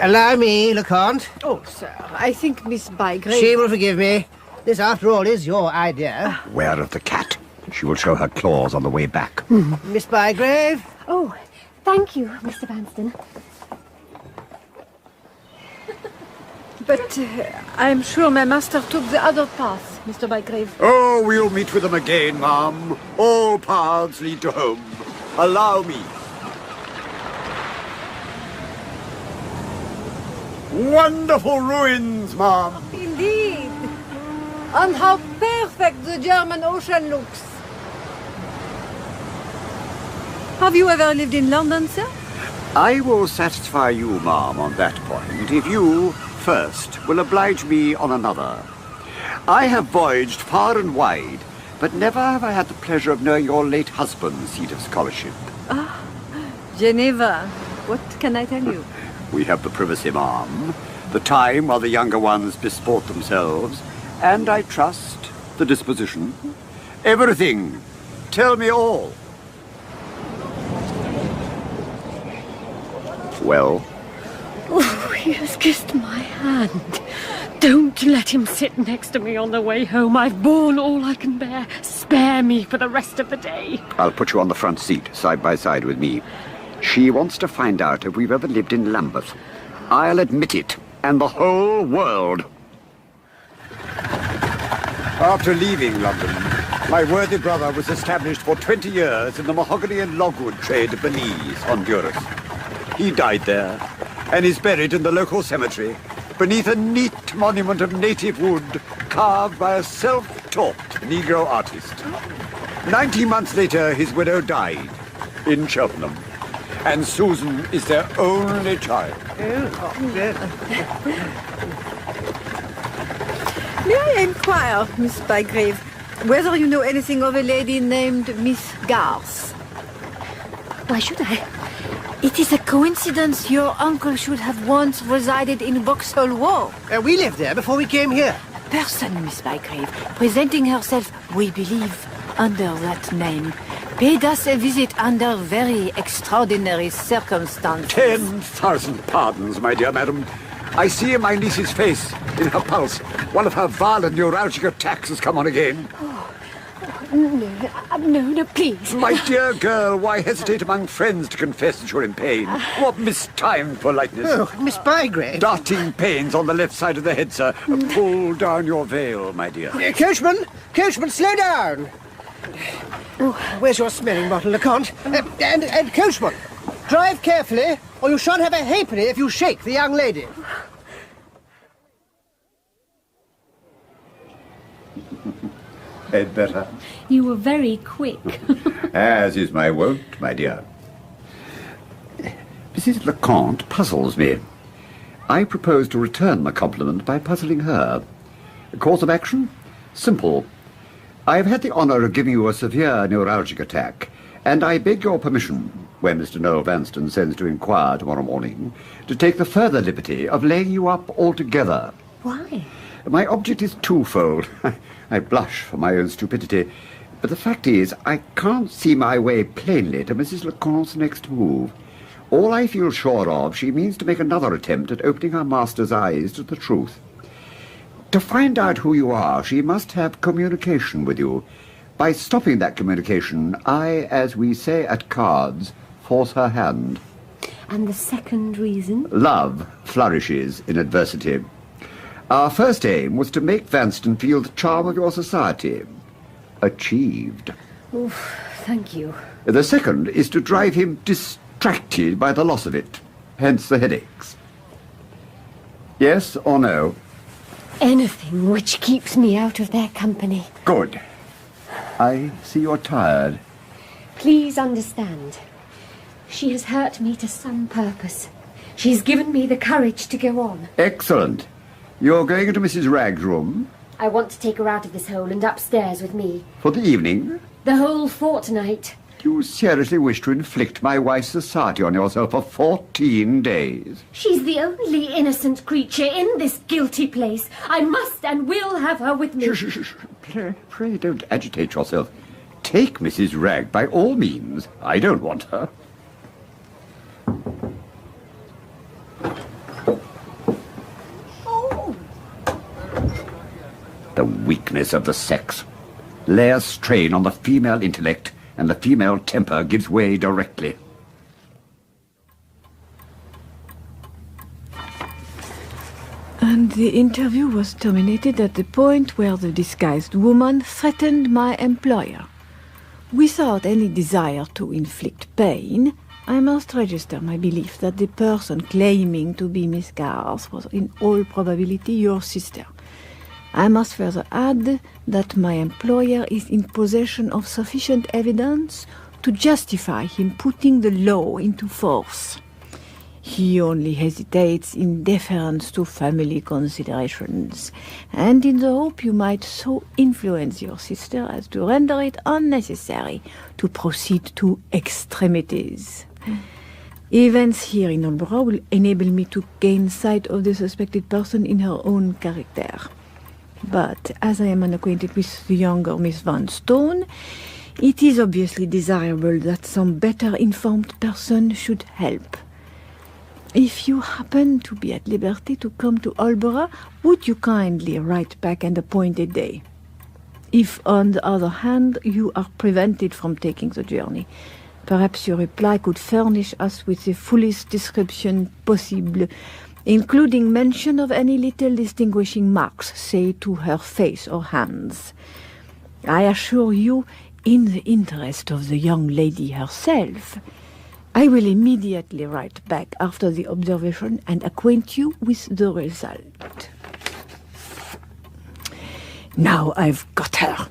[SPEAKER 21] Allow me, Lecomte.
[SPEAKER 20] Oh, sir, I think Miss Bygrave...
[SPEAKER 21] She will forgive me. This, after all, is your idea.
[SPEAKER 8] Beware of the cat. She will show her claws on the way back.
[SPEAKER 21] Miss Bygrave?
[SPEAKER 2] Oh, thank you, Mr. Vanston.
[SPEAKER 20] But I'm sure my master took the other path, Mr. Bygrave.
[SPEAKER 8] Oh, we'll meet with them again, ma'am. All paths lead to home. Allow me. Wonderful ruins, ma'am.
[SPEAKER 20] Indeed. And how perfect the German Ocean looks. Have you ever lived in London, sir?
[SPEAKER 8] I will satisfy you, ma'am, on that point, if you, first, will oblige me on another. I have voyaged far and wide, but never have I had the pleasure of knowing your late husband's seat of scholarship.
[SPEAKER 20] Ah, Geneva. What can I tell you?
[SPEAKER 8] We have the privacy, ma'am, the time while the younger ones besport themselves, and, I trust, the disposition. Everything. Tell me all. Well?
[SPEAKER 12] Oh, he has kissed my hand. Don't let him sit next to me on the way home. I've borne all I can bear. Spare me for the rest of the day.
[SPEAKER 8] I'll put you on the front seat, side by side with me. She wants to find out if we've ever lived in Lambeth. I'll admit it, and the whole world. After leaving London, my worthy brother was established for 20 years in the mahogany and logwood trade of Belize, Honduras. He died there, and is buried in the local cemetery, beneath a neat monument of native wood carved by a self-taught Negro artist. 19 months later, his widow died in Cheltenham, and Susan is their only child.
[SPEAKER 20] May I inquire, Miss Bygrave, whether you know anything of a lady named Miss Garth?
[SPEAKER 2] Why should I?
[SPEAKER 20] It is a coincidence your uncle should have once resided in Vauxhall Walk.
[SPEAKER 21] We lived there before we came here.
[SPEAKER 20] A person, Miss Bygrave, presenting herself, we believe, under that name, paid us a visit under very extraordinary circumstances.
[SPEAKER 8] 10,000 pardons, my dear madam. I see in my niece's face, in her pulse, one of her violent neuralgic attacks has come on again.
[SPEAKER 2] No, please.
[SPEAKER 8] My dear girl, why hesitate among friends to confess that you're in pain? What mistimed politeness.
[SPEAKER 21] Oh, Miss Bygrave.
[SPEAKER 8] Darting pains on the left side of the head, sir. Pull down your veil, my dear.
[SPEAKER 21] Coachman! Coachman, slow down! Oh, where's your smelling bottle, Leconte? And coachman, drive carefully, or you shan't have a halfpenny if you shake the young lady.
[SPEAKER 8] Head better.
[SPEAKER 2] You were very quick.
[SPEAKER 8] As is my wont, my dear. Mrs. Leconte puzzles me. I propose to return the compliment by puzzling her. Course of action? Simple. I have had the honour of giving you a severe neuralgic attack, and I beg your permission, when Mr. Noel Vanstone sends to inquire tomorrow morning, to take the further liberty of laying you up altogether.
[SPEAKER 2] Why?
[SPEAKER 8] My object is twofold. I blush for my own stupidity, but the fact is, I can't see my way plainly to Mrs. Leconte's next move. All I feel sure of, she means to make another attempt at opening her master's eyes to the truth. To find out who you are, she must have communication with you. By stopping that communication, I, as we say at cards, force her hand.
[SPEAKER 2] And the second reason?
[SPEAKER 8] Love flourishes in adversity. Our first aim was to make Vanstone feel the charm of your society. Achieved.
[SPEAKER 2] Oof, thank you.
[SPEAKER 8] The second is to drive him distracted by the loss of it, hence the headaches. Yes or no?
[SPEAKER 2] Anything which keeps me out of their company.
[SPEAKER 8] Good. I see you're tired.
[SPEAKER 2] Please understand. She has hurt me to some purpose. She's given me the courage to go on.
[SPEAKER 8] Excellent. You're going into Mrs. Ragg's room?
[SPEAKER 2] I want to take her out of this hole and upstairs with me.
[SPEAKER 8] For the evening?
[SPEAKER 2] The whole fortnight.
[SPEAKER 8] You seriously wish to inflict my wife's society on yourself for 14 days?
[SPEAKER 2] She's the only innocent creature in this guilty place. I must and will have her with me.
[SPEAKER 8] Pray don't agitate yourself. Take Mrs. Ragg by all means. I don't want her. The weakness of the sex. Lay a strain on the female intellect, and the female temper gives way directly.
[SPEAKER 20] And the interview was terminated at the point where the disguised woman threatened my employer. Without any desire to inflict pain, I must register my belief that the person claiming to be Miss Garth was in all probability your sister. I must further add that my employer is in possession of sufficient evidence to justify him putting the law into force. He only hesitates in deference to family considerations, and in the hope you might so influence your sister as to render it unnecessary to proceed to extremities. Events here in Aldborough will enable me to gain sight of the suspected person in her own character. But as I am unacquainted with the younger Miss Moonstone, it is obviously desirable that some better informed person should help. If you happen to be at liberty to come to Aldborough, would you kindly write back and appoint a day? If, on the other hand, you are prevented from taking the journey, perhaps your reply could furnish us with the fullest description possible, including mention of any little distinguishing marks, say, to her face or hands. I assure you, in the interest of the young lady herself, I will immediately write back after the observation and acquaint you with the result. Now I've got her.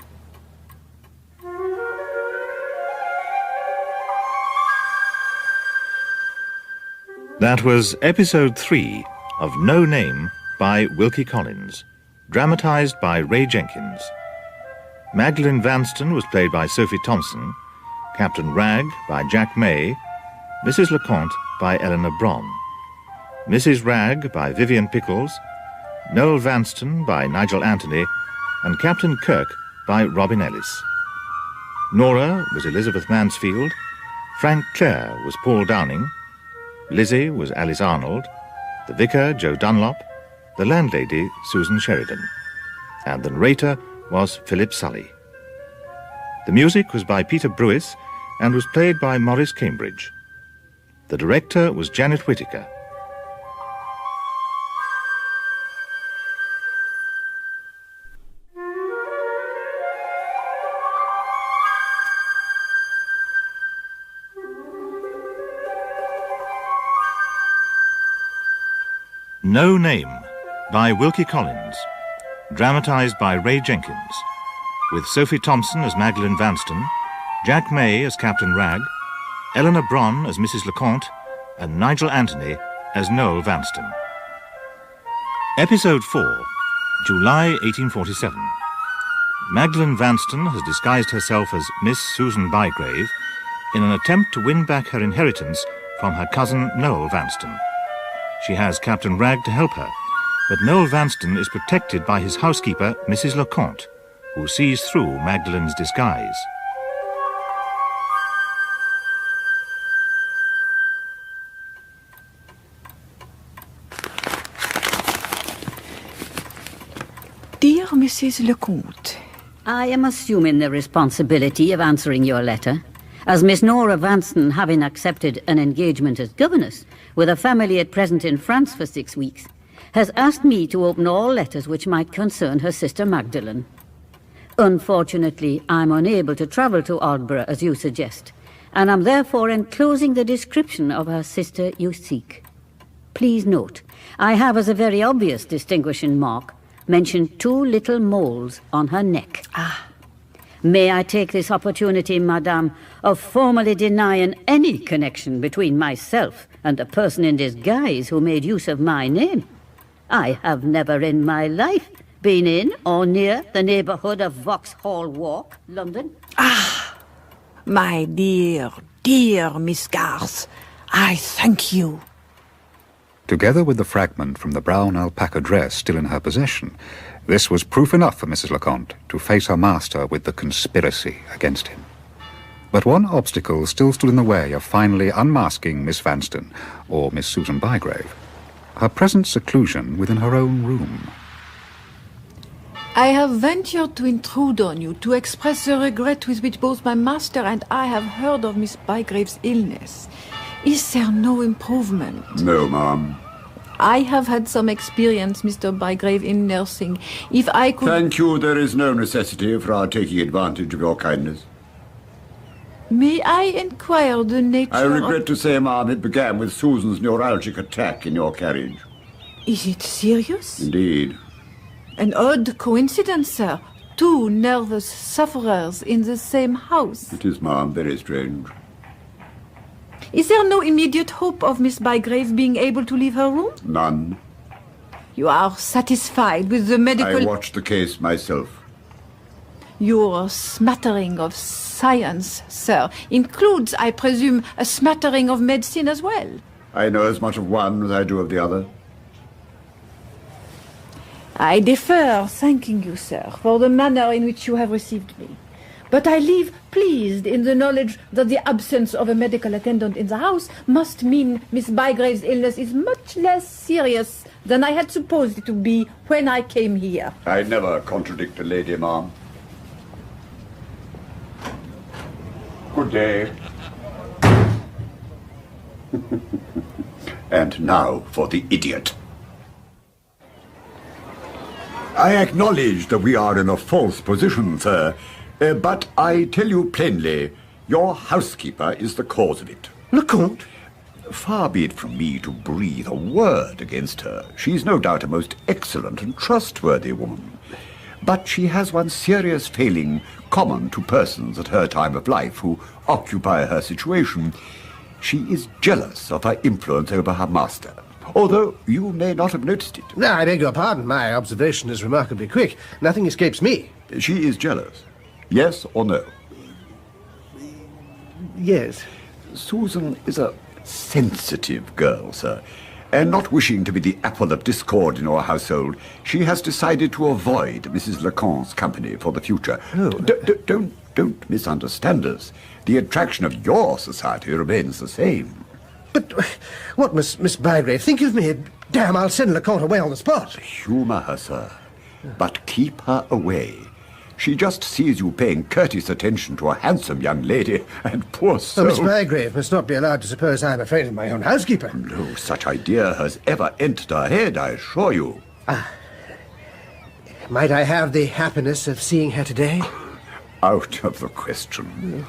[SPEAKER 1] That was episode 3 of No Name by Wilkie Collins, dramatised by Ray Jenkins. Magdalene Vanston was played by Sophie Thompson, Captain Ragg by Jack May, Mrs. LeConte by Eleanor Bron, Mrs. Ragg by Vivian Pickles, Noel Vanston by Nigel Anthony, and Captain Kirk by Robin Ellis. Nora was Elizabeth Mansfield, Frank Clare was Paul Downing, Lizzie was Alice Arnold, the vicar Joe Dunlop, the landlady Susan Sheridan, and the narrator was Philip Sully. The music was by Peter Brewis and was played by Maurice Cambridge. The director was Janet Whittaker. No Name by Wilkie Collins, dramatised by Ray Jenkins, with Sophie Thompson as Magdalene Vanston, Jack May as Captain Ragg, Eleanor Bron as Mrs. LeConte, and Nigel Anthony as Noel Vanston. Episode 4, July 1847. Magdalene Vanston has disguised herself as Miss Susan Bygrave in an attempt to win back her inheritance from her cousin Noel Vanston. She has Captain Ragg to help her, but Noel Vanston is protected by his housekeeper, Mrs. LeConte, who sees through Magdalene's disguise.
[SPEAKER 20] Dear Mrs. LeConte,
[SPEAKER 3] I am assuming the responsibility of answering your letter, as Miss Nora Vanston, having accepted an engagement as governess with a family at present in France for 6 weeks, has asked me to open all letters which might concern her sister Magdalene. Unfortunately, I'm unable to travel to Aldborough as you suggest, and am therefore enclosing the description of her sister you seek. Please note, I have as a very obvious distinguishing mark mentioned 2 little moles on her neck. May I take this opportunity, madame, of formally denying any connection between myself and the person in disguise who made use of my name? I have never in my life been in or near the neighbourhood of Vauxhall Walk, London.
[SPEAKER 20] My dear, dear Miss Garth, I thank you.
[SPEAKER 7] Together with the fragment from the brown alpaca dress still in her possession, this was proof enough for Mrs. LeConte to face her master with the conspiracy against him. But one obstacle still stood in the way of finally unmasking Miss Vanston, or Miss Susan Bygrave: her present seclusion within her own room.
[SPEAKER 20] I have ventured to intrude on you to express the regret with which both my master and I have heard of Miss Bygrave's illness. Is there no improvement?
[SPEAKER 8] No, ma'am.
[SPEAKER 20] I have had some experience, Mr. Bygrave, in nursing. If I could...
[SPEAKER 8] Thank you. There is no necessity for our taking advantage of your kindness.
[SPEAKER 20] May I inquire the nature
[SPEAKER 8] I regret to say, ma'am, it began with Susan's neuralgic attack in your carriage.
[SPEAKER 20] Is it serious?
[SPEAKER 8] Indeed.
[SPEAKER 20] An odd coincidence, sir. 2 nervous sufferers in the same house.
[SPEAKER 8] It is, ma'am, very strange.
[SPEAKER 20] Is there no immediate hope of Miss Bygrave being able to leave her room?
[SPEAKER 8] None.
[SPEAKER 20] You are satisfied with the medical...
[SPEAKER 8] I watched the case myself.
[SPEAKER 20] Your smattering of science, sir, includes, I presume, a smattering of medicine as well.
[SPEAKER 8] I know as much of one as I do of the other.
[SPEAKER 20] I defer thanking you, sir, for the manner in which you have received me. But I leave pleased in the knowledge that the absence of a medical attendant in the house must mean Miss Bygrave's illness is much less serious than I had supposed it to be when I came here.
[SPEAKER 8] I never contradict a lady, ma'am. Good day. And now for the idiot. I acknowledge that we are in a false position, sir. But I tell you plainly, your housekeeper is the cause of it.
[SPEAKER 21] Leconte?
[SPEAKER 8] Far be it from me to breathe a word against her. She's no doubt a most excellent and trustworthy woman. But she has one serious failing common to persons at her time of life who occupy her situation. She is jealous of her influence over her master, although you may not have noticed it.
[SPEAKER 21] No, I beg your pardon. My observation is remarkably quick. Nothing escapes me.
[SPEAKER 8] She is jealous. Yes or no?
[SPEAKER 21] Yes.
[SPEAKER 8] Susan is a sensitive girl, sir, and not wishing to be the apple of discord in our household, she has decided to avoid Mrs. Leconte's company for the future.
[SPEAKER 21] Oh.
[SPEAKER 8] Don't misunderstand us. The attraction of your society remains the same.
[SPEAKER 21] But what must Miss Bygrave think of me? Damn, I'll send Leconte away on the spot.
[SPEAKER 8] Humour her, sir, but keep her away. She just sees you paying courteous attention to a handsome young lady, and poor soul...
[SPEAKER 21] Miss Bygrave must not be allowed to suppose I'm afraid of my own housekeeper.
[SPEAKER 8] No such idea has ever entered her head, I assure you.
[SPEAKER 21] Might I have the happiness of seeing her today?
[SPEAKER 8] Out of the question.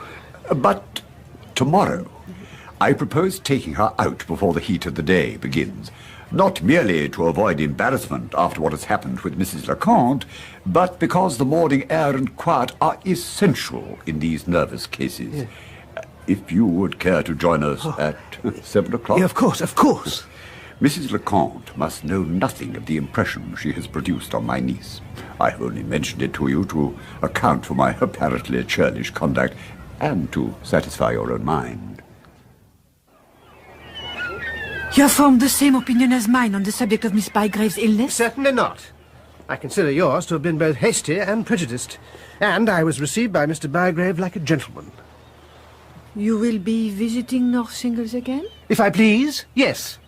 [SPEAKER 8] But tomorrow, I propose taking her out before the heat of the day begins. Not merely to avoid embarrassment after what has happened with Mrs. Leconte, but because the morning air and quiet are essential in these nervous cases.
[SPEAKER 21] Yeah.
[SPEAKER 8] If you would care to join us at 7 o'clock.
[SPEAKER 21] Yeah, of course, of course.
[SPEAKER 8] Mrs. Leconte must know nothing of the impression she has produced on my niece. I have only mentioned it to you to account for my apparently churlish conduct and to satisfy your own mind.
[SPEAKER 19] You have formed the same opinion as mine on the subject of Miss Bygrave's illness?
[SPEAKER 21] Certainly not. I consider yours to have been both hasty and prejudiced. And I was received by Mr. Bygrave like a gentleman.
[SPEAKER 20] You will be visiting North Shingles again?
[SPEAKER 21] If I please, yes.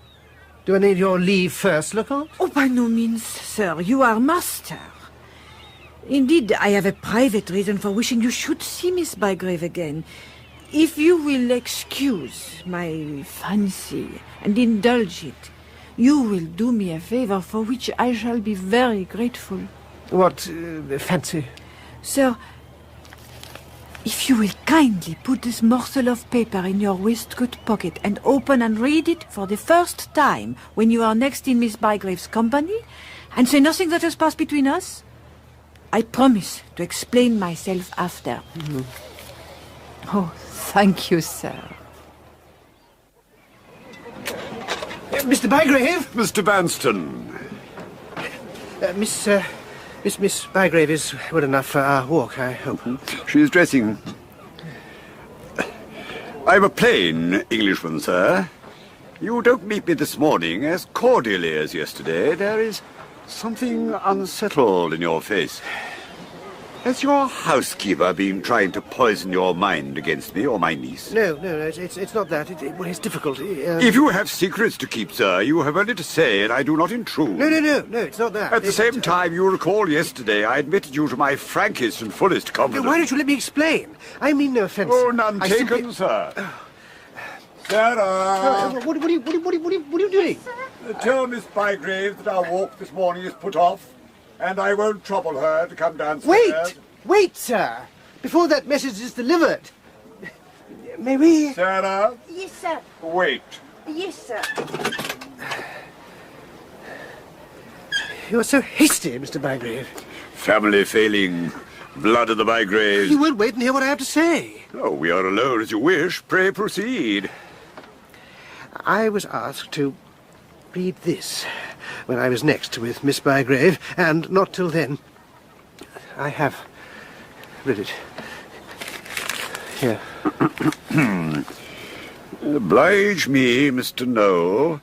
[SPEAKER 21] Do I need your leave first, Leconte?
[SPEAKER 19] Oh, by no means, sir. You are master. Indeed, I have a private reason for wishing you should see Miss Bygrave again. If you will excuse my fancy and indulge it, you will do me a favor for which I shall be very grateful.
[SPEAKER 21] What fancy?
[SPEAKER 19] Sir, if you will kindly put this morsel of paper in your waistcoat pocket and open and read it for the first time when you are next in Miss Bygrave's company, and say nothing that has passed between us, I promise to explain myself after.
[SPEAKER 21] Mm-hmm.
[SPEAKER 20] Oh, thank you, sir.
[SPEAKER 21] Mr. Bygrave?
[SPEAKER 8] Mr. Vanston.
[SPEAKER 21] Miss Bygrave is well enough for our walk, I hope.
[SPEAKER 8] She's dressing. I'm a plain Englishman, sir. You don't meet me this morning as cordially as yesterday. There is something unsettled in your face. Has your housekeeper been trying to poison your mind against me or my niece?
[SPEAKER 21] No, it's not that. Well, it's difficult.
[SPEAKER 8] If you have secrets to keep, sir, you have only to say, and I do not intrude.
[SPEAKER 21] No, it's not that.
[SPEAKER 8] At the same time, you recall yesterday I admitted you to my frankest and fullest confidence.
[SPEAKER 21] Why don't you let me explain? I mean no offence.
[SPEAKER 8] Oh, none taken, sir. Sarah!
[SPEAKER 21] What are you doing?
[SPEAKER 8] Tell Miss Bygrave that our walk this morning is put off, and I won't trouble her to come downstairs.
[SPEAKER 21] Wait, sir. Before that message is delivered. May we...
[SPEAKER 8] Sarah?
[SPEAKER 20] Yes, sir.
[SPEAKER 8] Wait.
[SPEAKER 20] Yes, sir.
[SPEAKER 21] You're so hasty, Mr. Bygrave.
[SPEAKER 8] Family failing. Blood of the Bygraves.
[SPEAKER 21] You won't wait and hear what I have to say.
[SPEAKER 8] Oh, we are alone as you wish. Pray proceed.
[SPEAKER 21] I was asked to read this when I was next with Miss Bygrave, and not till then. I have read it. Here.
[SPEAKER 8] Oblige me, Mr. Noel,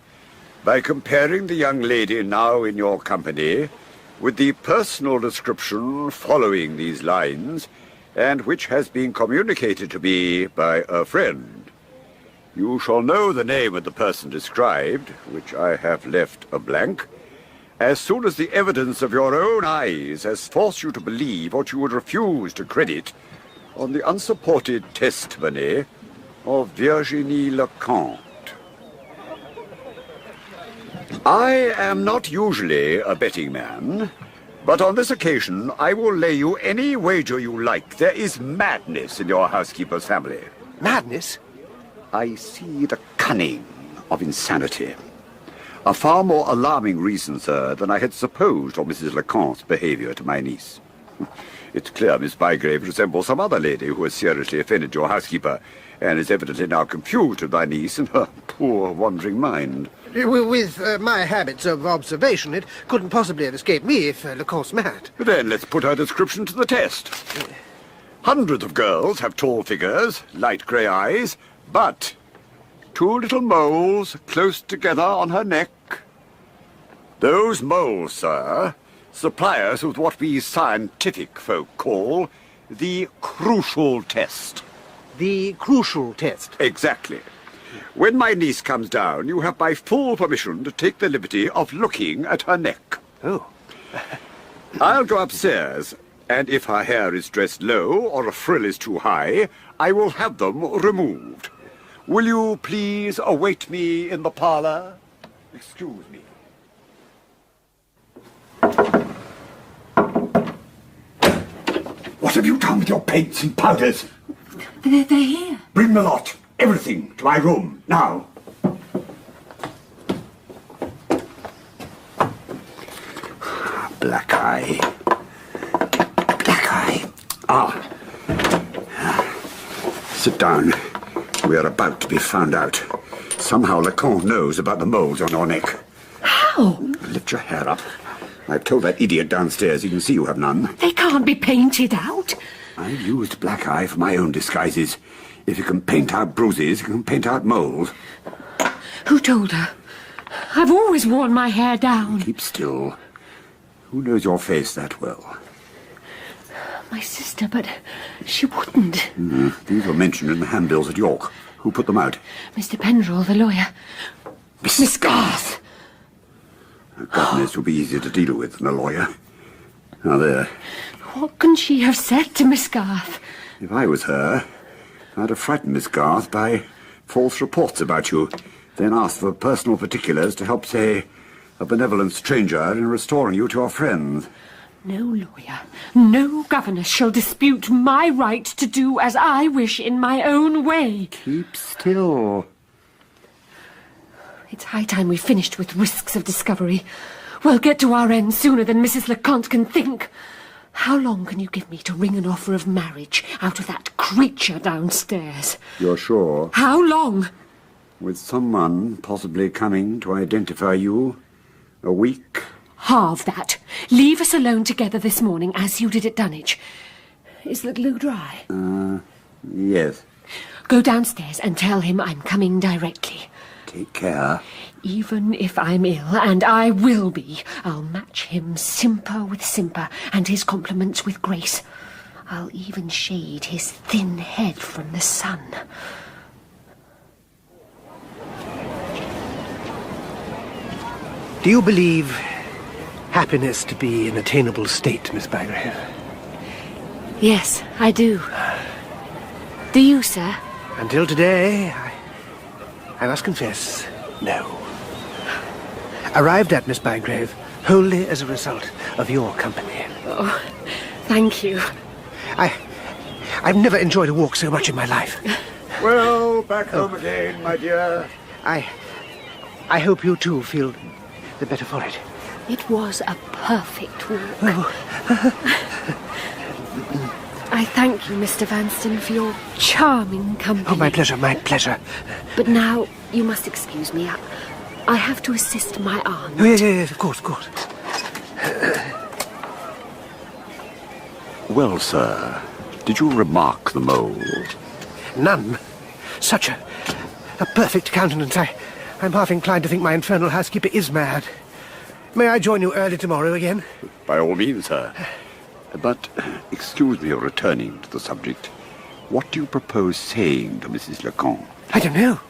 [SPEAKER 8] by comparing the young lady now in your company with the personal description following these lines, and which has been communicated to me by a friend. You shall know the name of the person described, which I have left a blank, as soon as the evidence of your own eyes has forced you to believe what you would refuse to credit on the unsupported testimony of Virginie Leconte. I am not usually a betting man, but on this occasion I will lay you any wager you like. There is madness in your housekeeper's family.
[SPEAKER 21] Madness?
[SPEAKER 8] I see the cunning of insanity. A far more alarming reason, sir, than I had supposed on Mrs. Leconte's behaviour to my niece. It's clear Miss Bygrave resembles some other lady who has seriously offended your housekeeper, and is evidently now confused with my niece and her poor wandering mind.
[SPEAKER 21] With my habits of observation, it couldn't possibly have escaped me if Leconte's mad.
[SPEAKER 8] Then let's put her description to the test. Hundreds of girls have tall figures, light grey eyes, but 2 little moles close together on her neck. Those moles, sir, supply us with what we scientific folk call the crucial test.
[SPEAKER 21] The crucial test?
[SPEAKER 8] Exactly. When my niece comes down, you have my full permission to take the liberty of looking at her neck.
[SPEAKER 21] Oh.
[SPEAKER 8] I'll go upstairs, and if her hair is dressed low or a frill is too high, I will have them removed. Will you please await me in the parlour? Excuse me. What have you done with your paints and powders?
[SPEAKER 14] They're here.
[SPEAKER 8] Bring the lot, everything, to my room, now. Black eye. Black eye. Ah. Sit down. We are about to be found out. Somehow Leconte knows about the moles on your neck.
[SPEAKER 14] How?
[SPEAKER 8] Lift your hair up. I've told that idiot downstairs he can see you have none.
[SPEAKER 14] They can't be painted out.
[SPEAKER 8] I've used black eye for my own disguises. If you can paint out bruises, you can paint out moles.
[SPEAKER 14] Who told her? I've always worn my hair down.
[SPEAKER 8] Keep still. Who knows your face that well?
[SPEAKER 14] My sister, but she wouldn't.
[SPEAKER 8] These were mentioned in the handbills at York. Who put them out?
[SPEAKER 14] Mr. Penderell, the lawyer. Miss Garth.
[SPEAKER 8] A governess will be easier to deal with than a lawyer. Now there.
[SPEAKER 14] What can she have said to Miss Garth?
[SPEAKER 8] If I was her, I'd have frightened Miss Garth by false reports about you, then asked for personal particulars to help, say, a benevolent stranger in restoring you to your friends.
[SPEAKER 14] No lawyer, no governess shall dispute my right to do as I wish in my own way.
[SPEAKER 8] Keep still.
[SPEAKER 14] It's high time we finished with risks of discovery. We'll get to our end sooner than Mrs. Leconte can think. How long can you give me to wring an offer of marriage out of that creature downstairs?
[SPEAKER 8] You're sure?
[SPEAKER 14] How long?
[SPEAKER 8] With someone possibly coming to identify you. A week?
[SPEAKER 14] Halve that. Leave us alone together this morning, as you did at Dunwich. Is the glue dry?
[SPEAKER 8] Yes.
[SPEAKER 14] Go downstairs and tell him I'm coming directly.
[SPEAKER 8] Take care.
[SPEAKER 14] Even if I'm ill, and I will be, I'll match him simper with simper, and his compliments with grace. I'll even shade his thin head from the sun.
[SPEAKER 21] Do you believe happiness to be an attainable state, Miss Bygrave?
[SPEAKER 14] Yes, I do. Do you, sir?
[SPEAKER 21] Until today, I must confess, no. Arrived at, Miss Bygrave, wholly as a result of your company.
[SPEAKER 16] Oh, thank you.
[SPEAKER 21] I've never enjoyed a walk so much in my life.
[SPEAKER 8] Well, back home again, my dear.
[SPEAKER 21] I hope you too feel the better for it.
[SPEAKER 16] It was a perfect walk.
[SPEAKER 21] Oh.
[SPEAKER 16] I thank you, Mr. Vanston, for your charming company.
[SPEAKER 21] Oh, my pleasure, my pleasure.
[SPEAKER 16] But now you must excuse me. I have to assist my aunt.
[SPEAKER 21] Oh, yes, of course, of course.
[SPEAKER 8] Well, sir, did you remark the mole?
[SPEAKER 21] None. Such a perfect countenance. I'm half inclined to think my infernal housekeeper is mad. May I join you early tomorrow again?
[SPEAKER 8] By all means, sir. But, excuse me for returning to the subject. What do you propose saying to Mrs. Leconte?
[SPEAKER 21] I don't know.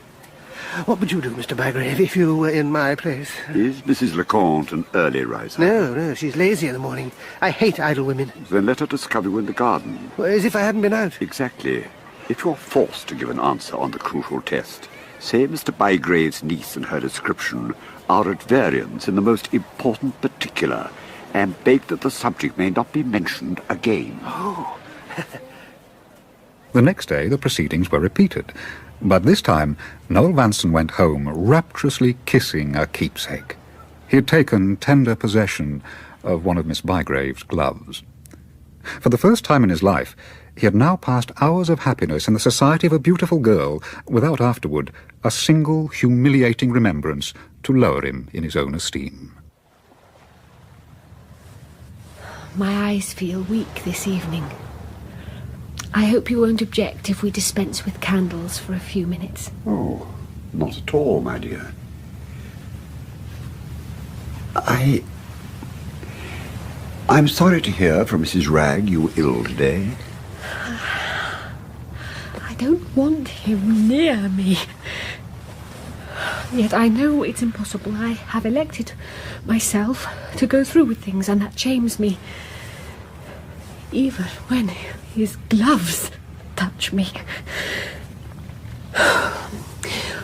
[SPEAKER 21] What would you do, Mr. Bygrave, if you were in my place?
[SPEAKER 8] Is Mrs. Leconte an early riser?
[SPEAKER 21] No, she's lazy in the morning. I hate idle women.
[SPEAKER 8] Then let her discover you in the garden.
[SPEAKER 21] Well, as if I hadn't been out.
[SPEAKER 8] Exactly. If you're forced to give an answer on the crucial test, say Mr. Bygrave's niece and her description are at variance in the most important particular, and beg that the subject may not be mentioned again.
[SPEAKER 21] Oh.
[SPEAKER 7] The next day the proceedings were repeated, but this time Noel Vanston went home rapturously kissing a keepsake. He had taken tender possession of one of Miss Bygrave's gloves. For the first time in his life, he had now passed hours of happiness in the society of a beautiful girl without afterward a single humiliating remembrance to lower him in his own esteem.
[SPEAKER 16] My eyes feel weak this evening. I hope you won't object if we dispense with candles for a few minutes.
[SPEAKER 8] Oh, not at all, my dear. I'm sorry to hear from Mrs. Ragg you were ill today.
[SPEAKER 16] I don't want him near me. Yet I know it's impossible. I have elected myself to go through with things, and that shames me. Even when his gloves touch me.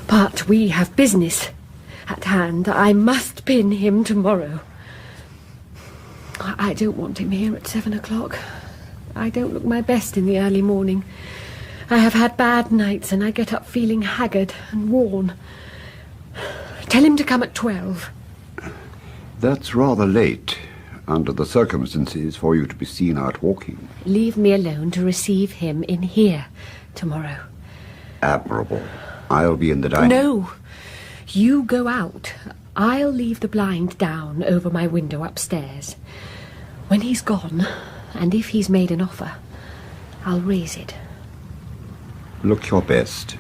[SPEAKER 16] But we have business at hand. I must pin him tomorrow. I don't want him here at 7 o'clock. I don't look my best in the early morning. I have had bad nights and I get up feeling haggard and worn. Tell him to come at 12.
[SPEAKER 8] That's rather late, under the circumstances, for you to be seen out walking.
[SPEAKER 16] Leave me alone to receive him in here tomorrow.
[SPEAKER 8] Admirable. I'll be in the dining...
[SPEAKER 16] No. You go out. I'll leave the blind down over my window upstairs. When he's gone, and if he's made an offer, I'll raise it.
[SPEAKER 8] Look your best.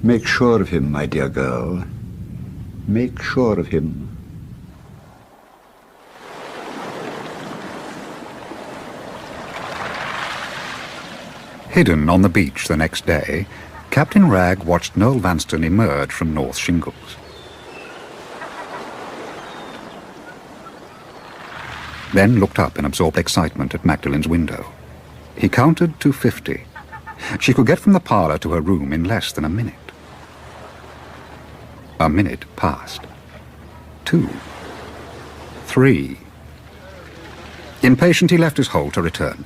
[SPEAKER 8] Make sure of him, my dear girl. Make sure of him.
[SPEAKER 7] Hidden on the beach the next day, Captain Ragg watched Noel Vanston emerge from North Shingles. Then looked up in absorbed excitement at Magdalen's window. He counted to 50. She could get from the parlour to her room in less than a minute. A minute passed. 2. 3. Impatient, he left his hole to return.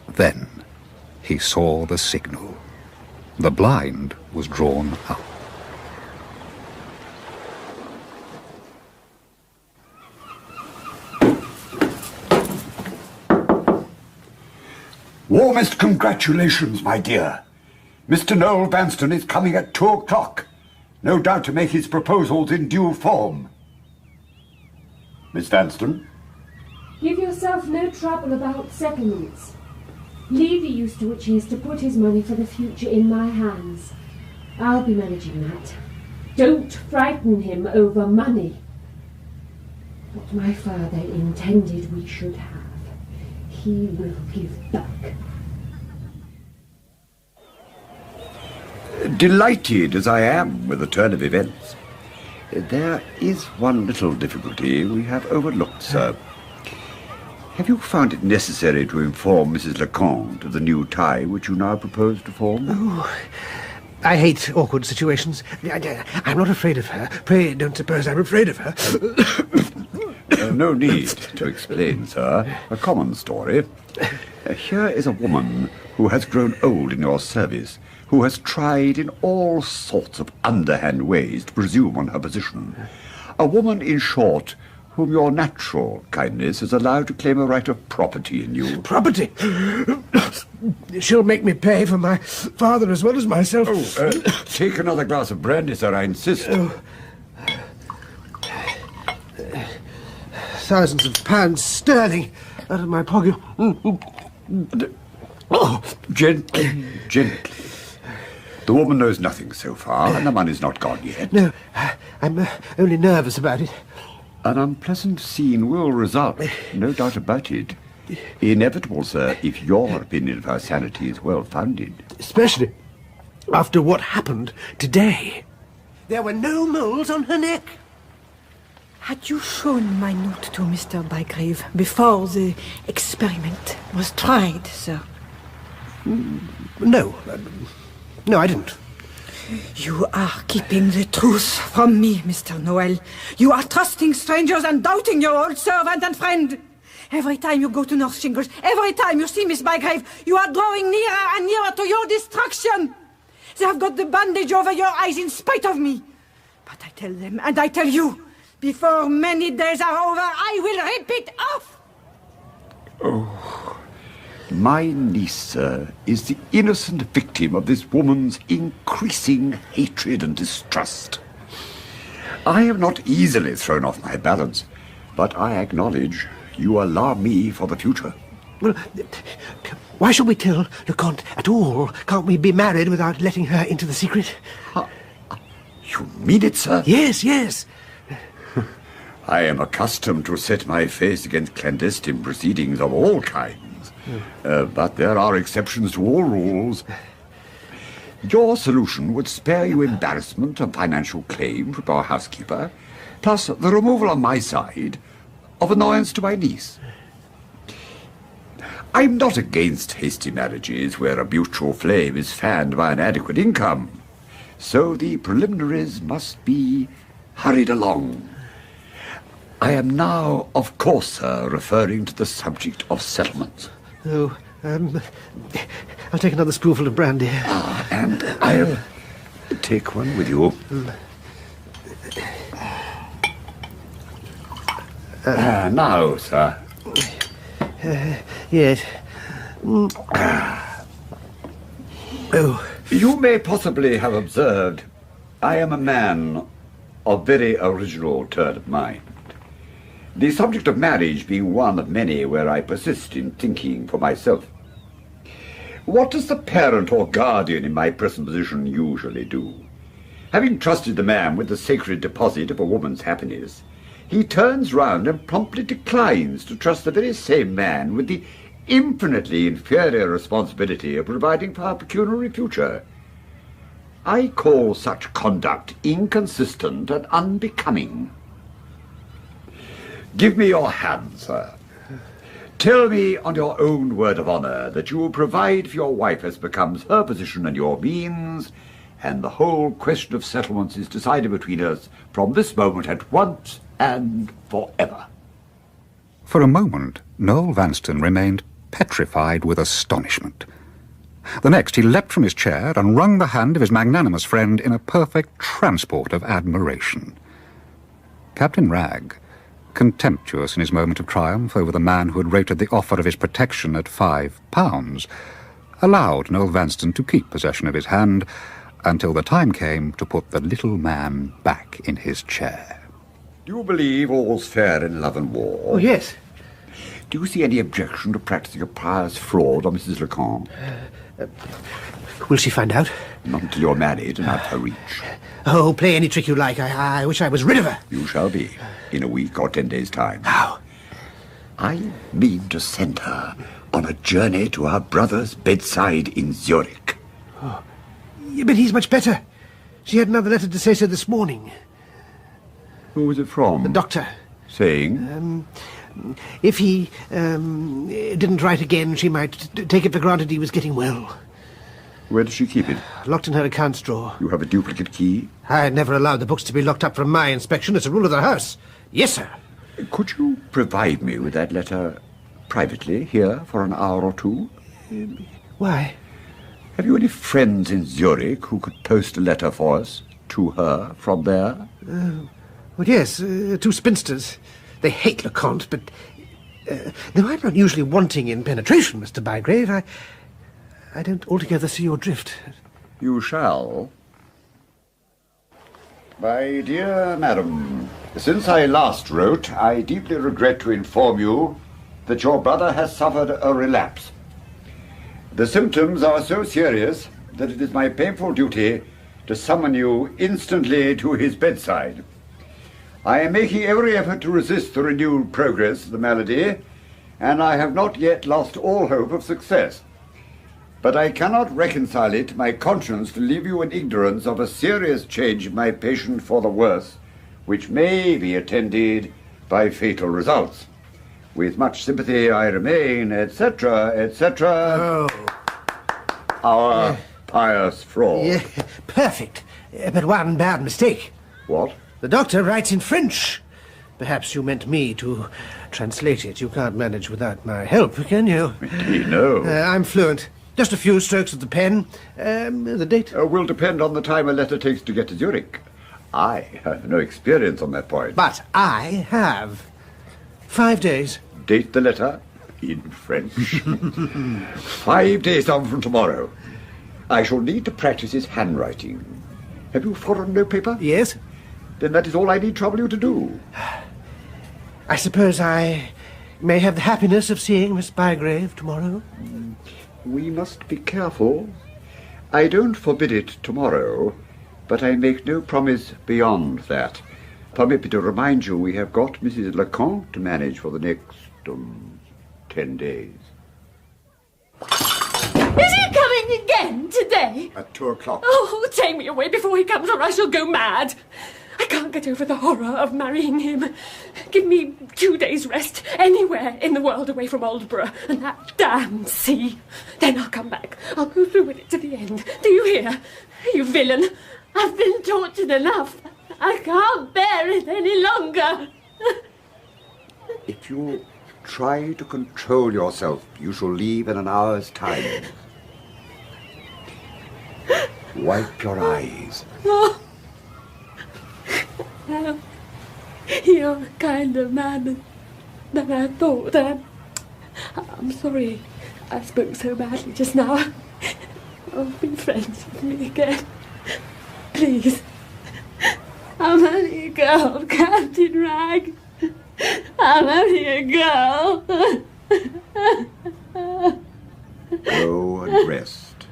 [SPEAKER 7] Then he saw the signal. The blind was drawn up.
[SPEAKER 8] Warmest congratulations, my dear. Mr. Noel Vanston is coming at 2 o'clock. No doubt to make his proposals in due form. Miss Vanston?
[SPEAKER 15] Give yourself no trouble about settlements. Leave the use to which he is to put his money for the future in my hands. I'll be managing that. Don't frighten him over money. What my father intended we should have, he will give back.
[SPEAKER 8] Delighted as I am with the turn of events, there is one little difficulty we have overlooked, sir. Have you found it necessary to inform Mrs. Leconte of the new tie which you now propose to form?
[SPEAKER 21] Oh, I hate awkward situations. I'm not afraid of her. Pray don't suppose I'm afraid of her.
[SPEAKER 8] No need to explain, sir. A common story. Here is a woman who has grown old in your service, who has tried in all sorts of underhand ways to presume on her position. A woman, in short, whom your natural kindness has allowed to claim a right of property in you.
[SPEAKER 21] Property? She'll make me pay for my father as well as myself.
[SPEAKER 8] Take another glass of brandy, sir, I insist.
[SPEAKER 21] Thousands of pounds sterling out of my pocket.
[SPEAKER 8] Gently, gently. The woman knows nothing so far, and the money's not gone yet.
[SPEAKER 21] No, I'm only nervous about it.
[SPEAKER 8] An unpleasant scene will result, no doubt about it. Inevitable, sir, if your opinion of her sanity is well-founded.
[SPEAKER 21] Especially after what happened today. There were no moles on her neck.
[SPEAKER 19] Had you shown my note to Mr. Bygrave before the experiment was tried, sir?
[SPEAKER 21] No. No, I didn't.
[SPEAKER 19] You are keeping the truth from me, Mr. Noel. You are trusting strangers and doubting your old servant and friend. Every time you go to Nurse Shingles, every time you see Miss Bygrave, you are drawing nearer and nearer to your destruction. They have got the bandage over your eyes in spite of me. But I tell them, and I tell you, before many days are over, I will rip it off.
[SPEAKER 8] Oh, my niece, sir, is the innocent victim of this woman's increasing hatred and distrust. I am not easily thrown off my balance, but I acknowledge you alarm me for the future.
[SPEAKER 21] Well, why should we tell LeComte at all? Can't we be married without letting her into the secret?
[SPEAKER 8] You mean it, sir?
[SPEAKER 21] Yes, yes.
[SPEAKER 8] I am accustomed to set my face against clandestine proceedings of all kinds. But there are exceptions to all rules. Your solution would spare you embarrassment and financial claim from our housekeeper, plus the removal on my side of annoyance to my niece. I'm not against hasty marriages where a mutual flame is fanned by an adequate income. So the preliminaries must be hurried along. I am now, of course, sir, referring to the subject of settlement.
[SPEAKER 21] Oh, I'll take another spoonful of brandy.
[SPEAKER 8] And I'll take one with you. Now, sir.
[SPEAKER 21] Yes.
[SPEAKER 8] You may possibly have observed I am a man of very original turn of mind. The subject of marriage being one of many where I persist in thinking for myself. What does the parent or guardian in my present position usually do? Having trusted the man with the sacred deposit of a woman's happiness, he turns round and promptly declines to trust the very same man with the infinitely inferior responsibility of providing for her pecuniary future. I call such conduct inconsistent and unbecoming. Give me your hand, sir. Tell me on your own word of honour that you will provide for your wife as becomes her position and your means, and the whole question of settlements is decided between us from this moment at once and forever.
[SPEAKER 7] For a moment, Noel Vanstone remained petrified with astonishment. The next, he leapt from his chair and wrung the hand of his magnanimous friend in a perfect transport of admiration. Captain Ragg, contemptuous in his moment of triumph over the man who had rated the offer of his protection at £5, allowed Noel Vanstone to keep possession of his hand until the time came to put the little man back in his chair.
[SPEAKER 8] Do you believe all's fair in love and war?
[SPEAKER 21] Oh, yes.
[SPEAKER 8] Do you see any objection to practicing a pious fraud on Mrs. LeComte?
[SPEAKER 21] Will she find out?
[SPEAKER 8] Not until you're married and out of her reach.
[SPEAKER 21] Oh, play any trick you like. I wish I was rid of her.
[SPEAKER 8] You shall be, in a week or 10 days' time.
[SPEAKER 21] How?
[SPEAKER 8] I mean to send her on a journey to her brother's bedside in Zurich.
[SPEAKER 21] Oh. Yeah, but he's much better. She had another letter to say so this morning.
[SPEAKER 8] Who was it from?
[SPEAKER 21] The doctor.
[SPEAKER 8] Saying?
[SPEAKER 21] If he didn't write again, she might take it for granted he was getting well.
[SPEAKER 8] Where does she keep it?
[SPEAKER 21] Locked in her accounts drawer.
[SPEAKER 8] You have a duplicate key?
[SPEAKER 21] I never allowed the books to be locked up from my inspection. It's a rule of the house. Yes, sir.
[SPEAKER 8] Could you provide me with that letter privately here for an hour or two?
[SPEAKER 21] Why?
[SPEAKER 8] Have you any friends in Zurich who could post a letter for us to her from there?
[SPEAKER 21] Well, yes, 2 spinsters. They hate LeConte, but... though I'm not usually wanting in penetration, Mr. Bygrave, I don't altogether see your drift.
[SPEAKER 8] You shall. My dear madam, since I last wrote, I deeply regret to inform you that your brother has suffered a relapse. The symptoms are so serious that it is my painful duty to summon you instantly to his bedside. I am making every effort to resist the renewed progress of the malady, and I have not yet lost all hope of success. But I cannot reconcile it to my conscience to leave you in ignorance of a serious change in my patient for the worse, which may be attended by fatal results. With much sympathy I remain, etc., etc. Our pious fraud.
[SPEAKER 21] Yeah, perfect. But one bad mistake.
[SPEAKER 8] What?
[SPEAKER 21] The doctor writes in French. Perhaps you meant me to translate it. You can't manage without my help, can you?
[SPEAKER 8] Indeed, no.
[SPEAKER 21] I'm fluent. Just a few strokes of the pen. The date?
[SPEAKER 8] Will depend on the time a letter takes to get to Zurich. I have no experience on that point.
[SPEAKER 21] But I have. 5 days.
[SPEAKER 8] Date the letter in French. 5 days on from tomorrow. I shall need to practice his handwriting. Have you foreign notepaper?
[SPEAKER 21] Yes.
[SPEAKER 8] Then that is all I need trouble you to do.
[SPEAKER 21] I suppose I may have the happiness of seeing Miss Bygrave tomorrow?
[SPEAKER 8] We must be careful. I don't forbid it tomorrow, but I make no promise beyond that. Permit me to remind you we have got Mrs. LeConte to manage for the next 10 days.
[SPEAKER 12] Is he coming again today?
[SPEAKER 8] At 2 o'clock.
[SPEAKER 12] Oh, take me away before he comes or I shall go mad. I can't get over the horror of marrying him. Give me 2 days' rest anywhere in the world away from Aldborough and that damn sea. Then I'll come back. I'll go through with it to the end. Do you hear? You villain. I've been tortured enough. I can't bear it any longer.
[SPEAKER 8] If you try to control yourself, you shall leave in an hour's time. Wipe your eyes.
[SPEAKER 12] Oh. Well, you're a kinder man than I thought. I'm sorry I spoke so badly just now. Oh, be friends with me again. Please. I'm only a girl, Captain Rag. I'm only a girl.
[SPEAKER 8] Go and rest.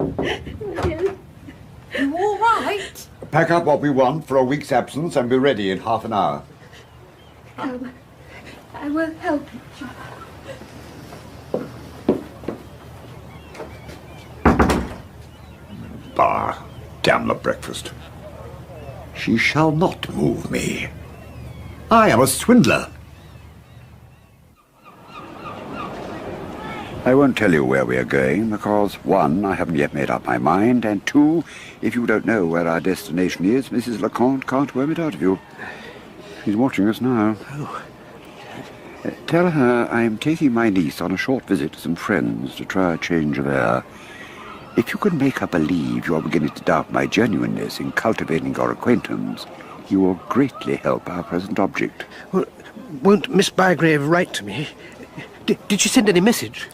[SPEAKER 19] You all right?
[SPEAKER 8] Pack up what we want for a week's absence and be ready in half an hour.
[SPEAKER 12] I will help you.
[SPEAKER 8] Bah, damn the breakfast. She shall not move me. I am a swindler. I won't tell you where we are going, because, 1, I haven't yet made up my mind, and 2, if you don't know where our destination is, Mrs. LeConte can't worm it out of you. She's watching us now.
[SPEAKER 21] Oh.
[SPEAKER 8] Tell her I am taking my niece on a short visit to some friends to try a change of air. If you can make her believe you are beginning to doubt my genuineness in cultivating your acquaintance, you will greatly help our present object.
[SPEAKER 21] Well, won't Miss Bygrave write to me? Did she send any message?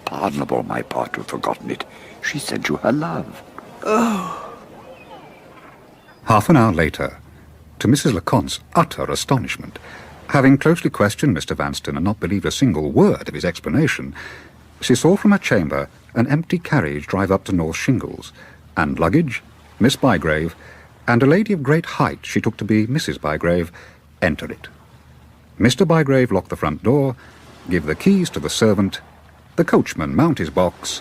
[SPEAKER 8] Pardonable on my part to have forgotten it. She sent you her love.
[SPEAKER 21] Oh.
[SPEAKER 7] Half an hour later, to Mrs. LeConte's utter astonishment, having closely questioned Mr. Vanstone and not believed a single word of his explanation, she saw from her chamber an empty carriage drive up to North Shingles, and luggage, Miss Bygrave, and a lady of great height she took to be Mrs. Bygrave, enter it. Mr. Bygrave locked the front door, give the keys to the servant, the coachman mount his box,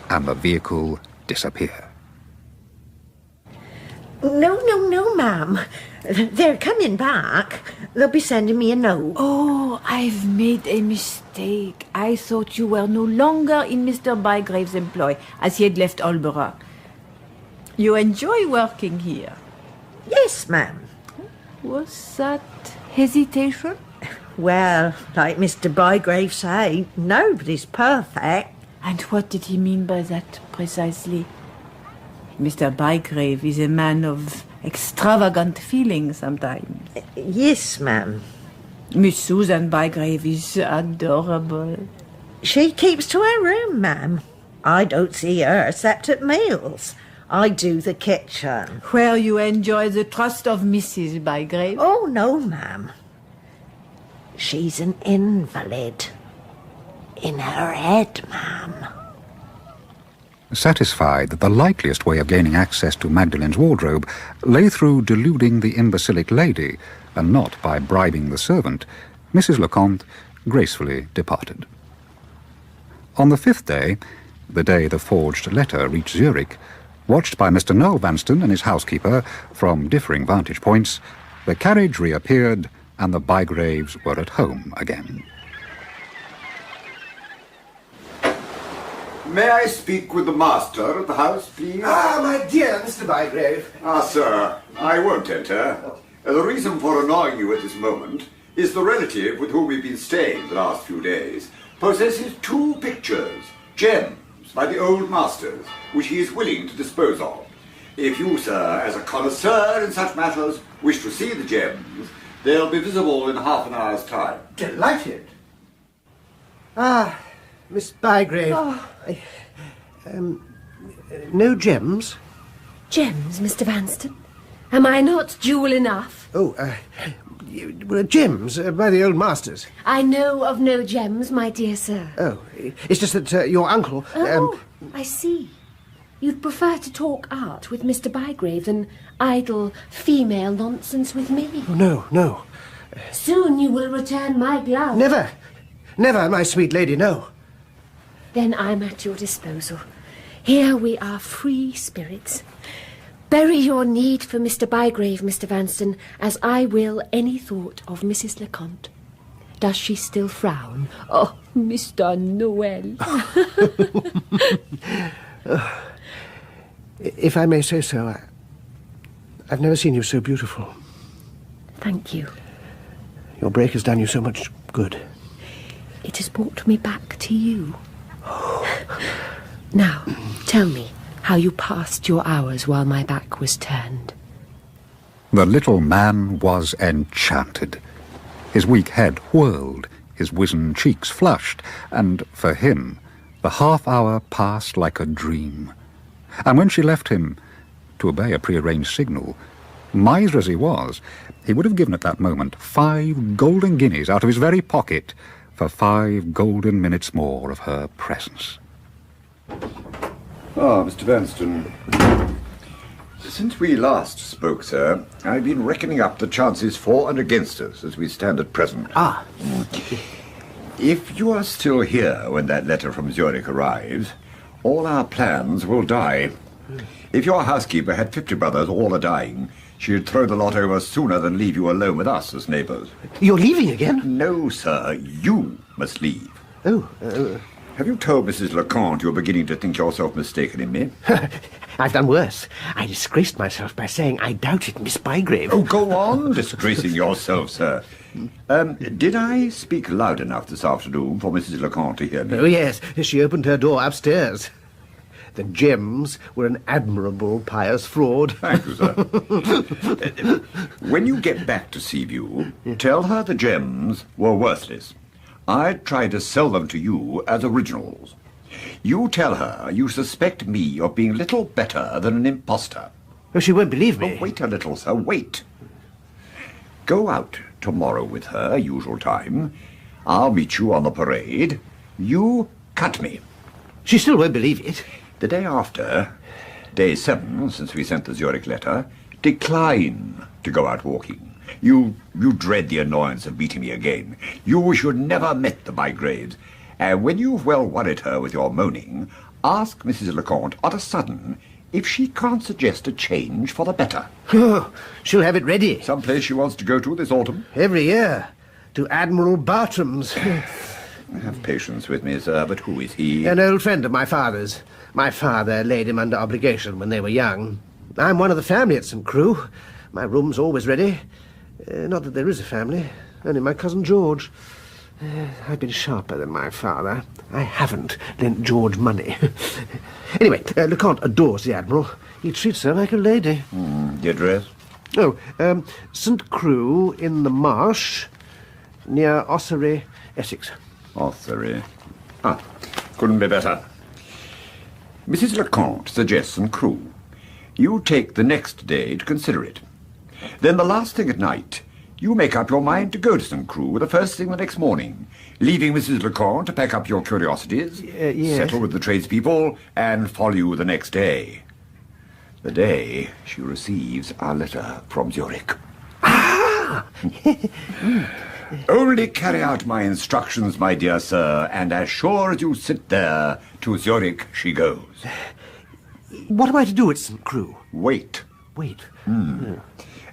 [SPEAKER 7] and the vehicle disappear.
[SPEAKER 18] No, ma'am. They're coming back. They'll be sending me a note.
[SPEAKER 20] Oh, I've made a mistake. I thought you were no longer in Mr. Bygrave's employ, as he had left Aldborough. You enjoy working here?
[SPEAKER 18] Yes, ma'am.
[SPEAKER 20] Was that hesitation?
[SPEAKER 18] Well, like Mr. Bygrave say, nobody's perfect.
[SPEAKER 20] And what did he mean by that, precisely? Mr. Bygrave is a man of extravagant feelings sometimes.
[SPEAKER 18] Yes, ma'am.
[SPEAKER 20] Miss Susan Bygrave is adorable.
[SPEAKER 18] She keeps to her room, ma'am. I don't see her except at meals. I do the kitchen.
[SPEAKER 20] Where you enjoy the trust of Mrs. Bygrave?
[SPEAKER 18] Oh, no, ma'am. She's an invalid. In her head, ma'am.
[SPEAKER 7] Satisfied that the likeliest way of gaining access to Magdalen's wardrobe lay through deluding the imbecilic lady, and not by bribing the servant, Mrs. Lecomte gracefully departed. On the 5th day, the day the forged letter reached Zurich, watched by Mr. Noel Vanstone and his housekeeper from differing vantage points, the carriage reappeared and the Bygraves were at home again.
[SPEAKER 8] May I speak with the master of the house, please?
[SPEAKER 21] Ah, my dear Mr. Bygrave.
[SPEAKER 8] Ah, sir, I won't enter. The reason for annoying you at this moment is the relative with whom we've been staying the last few days possesses 2 pictures, gems, by the old masters, which he is willing to dispose of. If you, sir, as a connoisseur in such matters, wish to see the gems, they'll be visible in half an hour's time.
[SPEAKER 21] Delighted. Ah, Miss Bygrave. No gems?
[SPEAKER 2] Gems, Mr. Vanstone? Am I not jewel enough?
[SPEAKER 21] Gems by the old masters.
[SPEAKER 2] I know of no gems, my dear sir.
[SPEAKER 21] Oh, it's just that your uncle...
[SPEAKER 2] Oh, I see. You'd prefer to talk art with Mr. Bygrave than idle female nonsense with me.
[SPEAKER 21] Oh, no.
[SPEAKER 2] Soon you will return my glove.
[SPEAKER 21] Never, my sweet lady, no.
[SPEAKER 2] Then I'm at your disposal. Here we are free spirits. Bury your need for Mr. Bygrave, Mr. Vanstone, as I will any thought of Mrs. Lecomte. Does she still frown? Oh, Mr. Noel.
[SPEAKER 21] If I may say so, I've never seen you so beautiful.
[SPEAKER 2] Thank you.
[SPEAKER 21] Your break has done you so much good.
[SPEAKER 2] It has brought me back to you. Now, tell me how you passed your hours while my back was turned.
[SPEAKER 7] The little man was enchanted. His weak head whirled, his wizen cheeks flushed, and, for him, the half-hour passed like a dream. And when she left him, to obey a prearranged signal, miser as he was, he would have given at that moment 5 golden guineas out of his very pocket for 5 golden minutes more of her presence.
[SPEAKER 8] Ah, Mr. Vanstone. Since we last spoke, sir, I've been reckoning up the chances for and against us as we stand at present.
[SPEAKER 21] Ah.
[SPEAKER 8] If you are still here when that letter from Zurich arrives, all our plans will die. If your housekeeper had 50 brothers all a-dying, she'd throw the lot over sooner than leave you alone with us as neighbours.
[SPEAKER 21] You're leaving again?
[SPEAKER 8] No, sir. You must leave.
[SPEAKER 21] Oh,
[SPEAKER 8] Have you told Mrs. Lecomte you're beginning to think yourself mistaken in me?
[SPEAKER 21] I've done worse. I disgraced myself by saying I doubted Miss Bygrave.
[SPEAKER 8] Oh, go on disgracing yourself, sir. Did I speak loud enough this afternoon for Mrs. Lecomte to hear me?
[SPEAKER 21] Oh, yes. She opened her door upstairs. The gems were an admirable pious fraud.
[SPEAKER 8] Thank you, sir. When you get back to Seaview, tell her the gems were worthless. I'd try to sell them to you as originals. You tell her you suspect me of being little better than an imposter.
[SPEAKER 21] Oh, she won't believe me.
[SPEAKER 8] Oh, wait a little, sir, wait. Go out tomorrow with her, usual time. I'll meet you on the parade. You cut me.
[SPEAKER 21] She still won't believe it.
[SPEAKER 8] The day after, day 7, since we sent the Zurich letter, decline to go out walking. You dread the annoyance of meeting me again. You wish you'd never met the Bygraves. And when you've well worried her with your moaning, ask Mrs. Lecomte on a sudden if she can't suggest a change for the better.
[SPEAKER 21] Oh, she'll have it ready.
[SPEAKER 8] Some place she wants to go to this autumn?
[SPEAKER 21] Every year. To Admiral Bartram's.
[SPEAKER 8] Have patience with me, sir, but who is he?
[SPEAKER 21] An old friend of my father's. My father laid him under obligation when they were young. I'm one of the family at St. Crew. My room's always ready. Not that there is a family, only my cousin George. I've been sharper than my father. I haven't lent George money. Anyway, LeConte adores the Admiral. He treats her like a lady.
[SPEAKER 8] The address?
[SPEAKER 21] Oh, St. Crew in the Marsh, near Ossory, Essex.
[SPEAKER 8] Ossory. Couldn't be better. Mrs. LeConte suggests St. Crew. You take the next day to consider it. Then the last thing at night, you make up your mind to go to St. Crew the first thing the next morning, leaving Mrs. LeConte to pack up your curiosities,
[SPEAKER 21] yes.
[SPEAKER 8] settle with the tradespeople, and follow you the next day. The day she receives our letter from Zurich. Only carry out my instructions, my dear sir, and as sure as you sit there, to Zurich she goes.
[SPEAKER 21] What am I to do at St. Crew?
[SPEAKER 8] Wait.
[SPEAKER 21] Wait.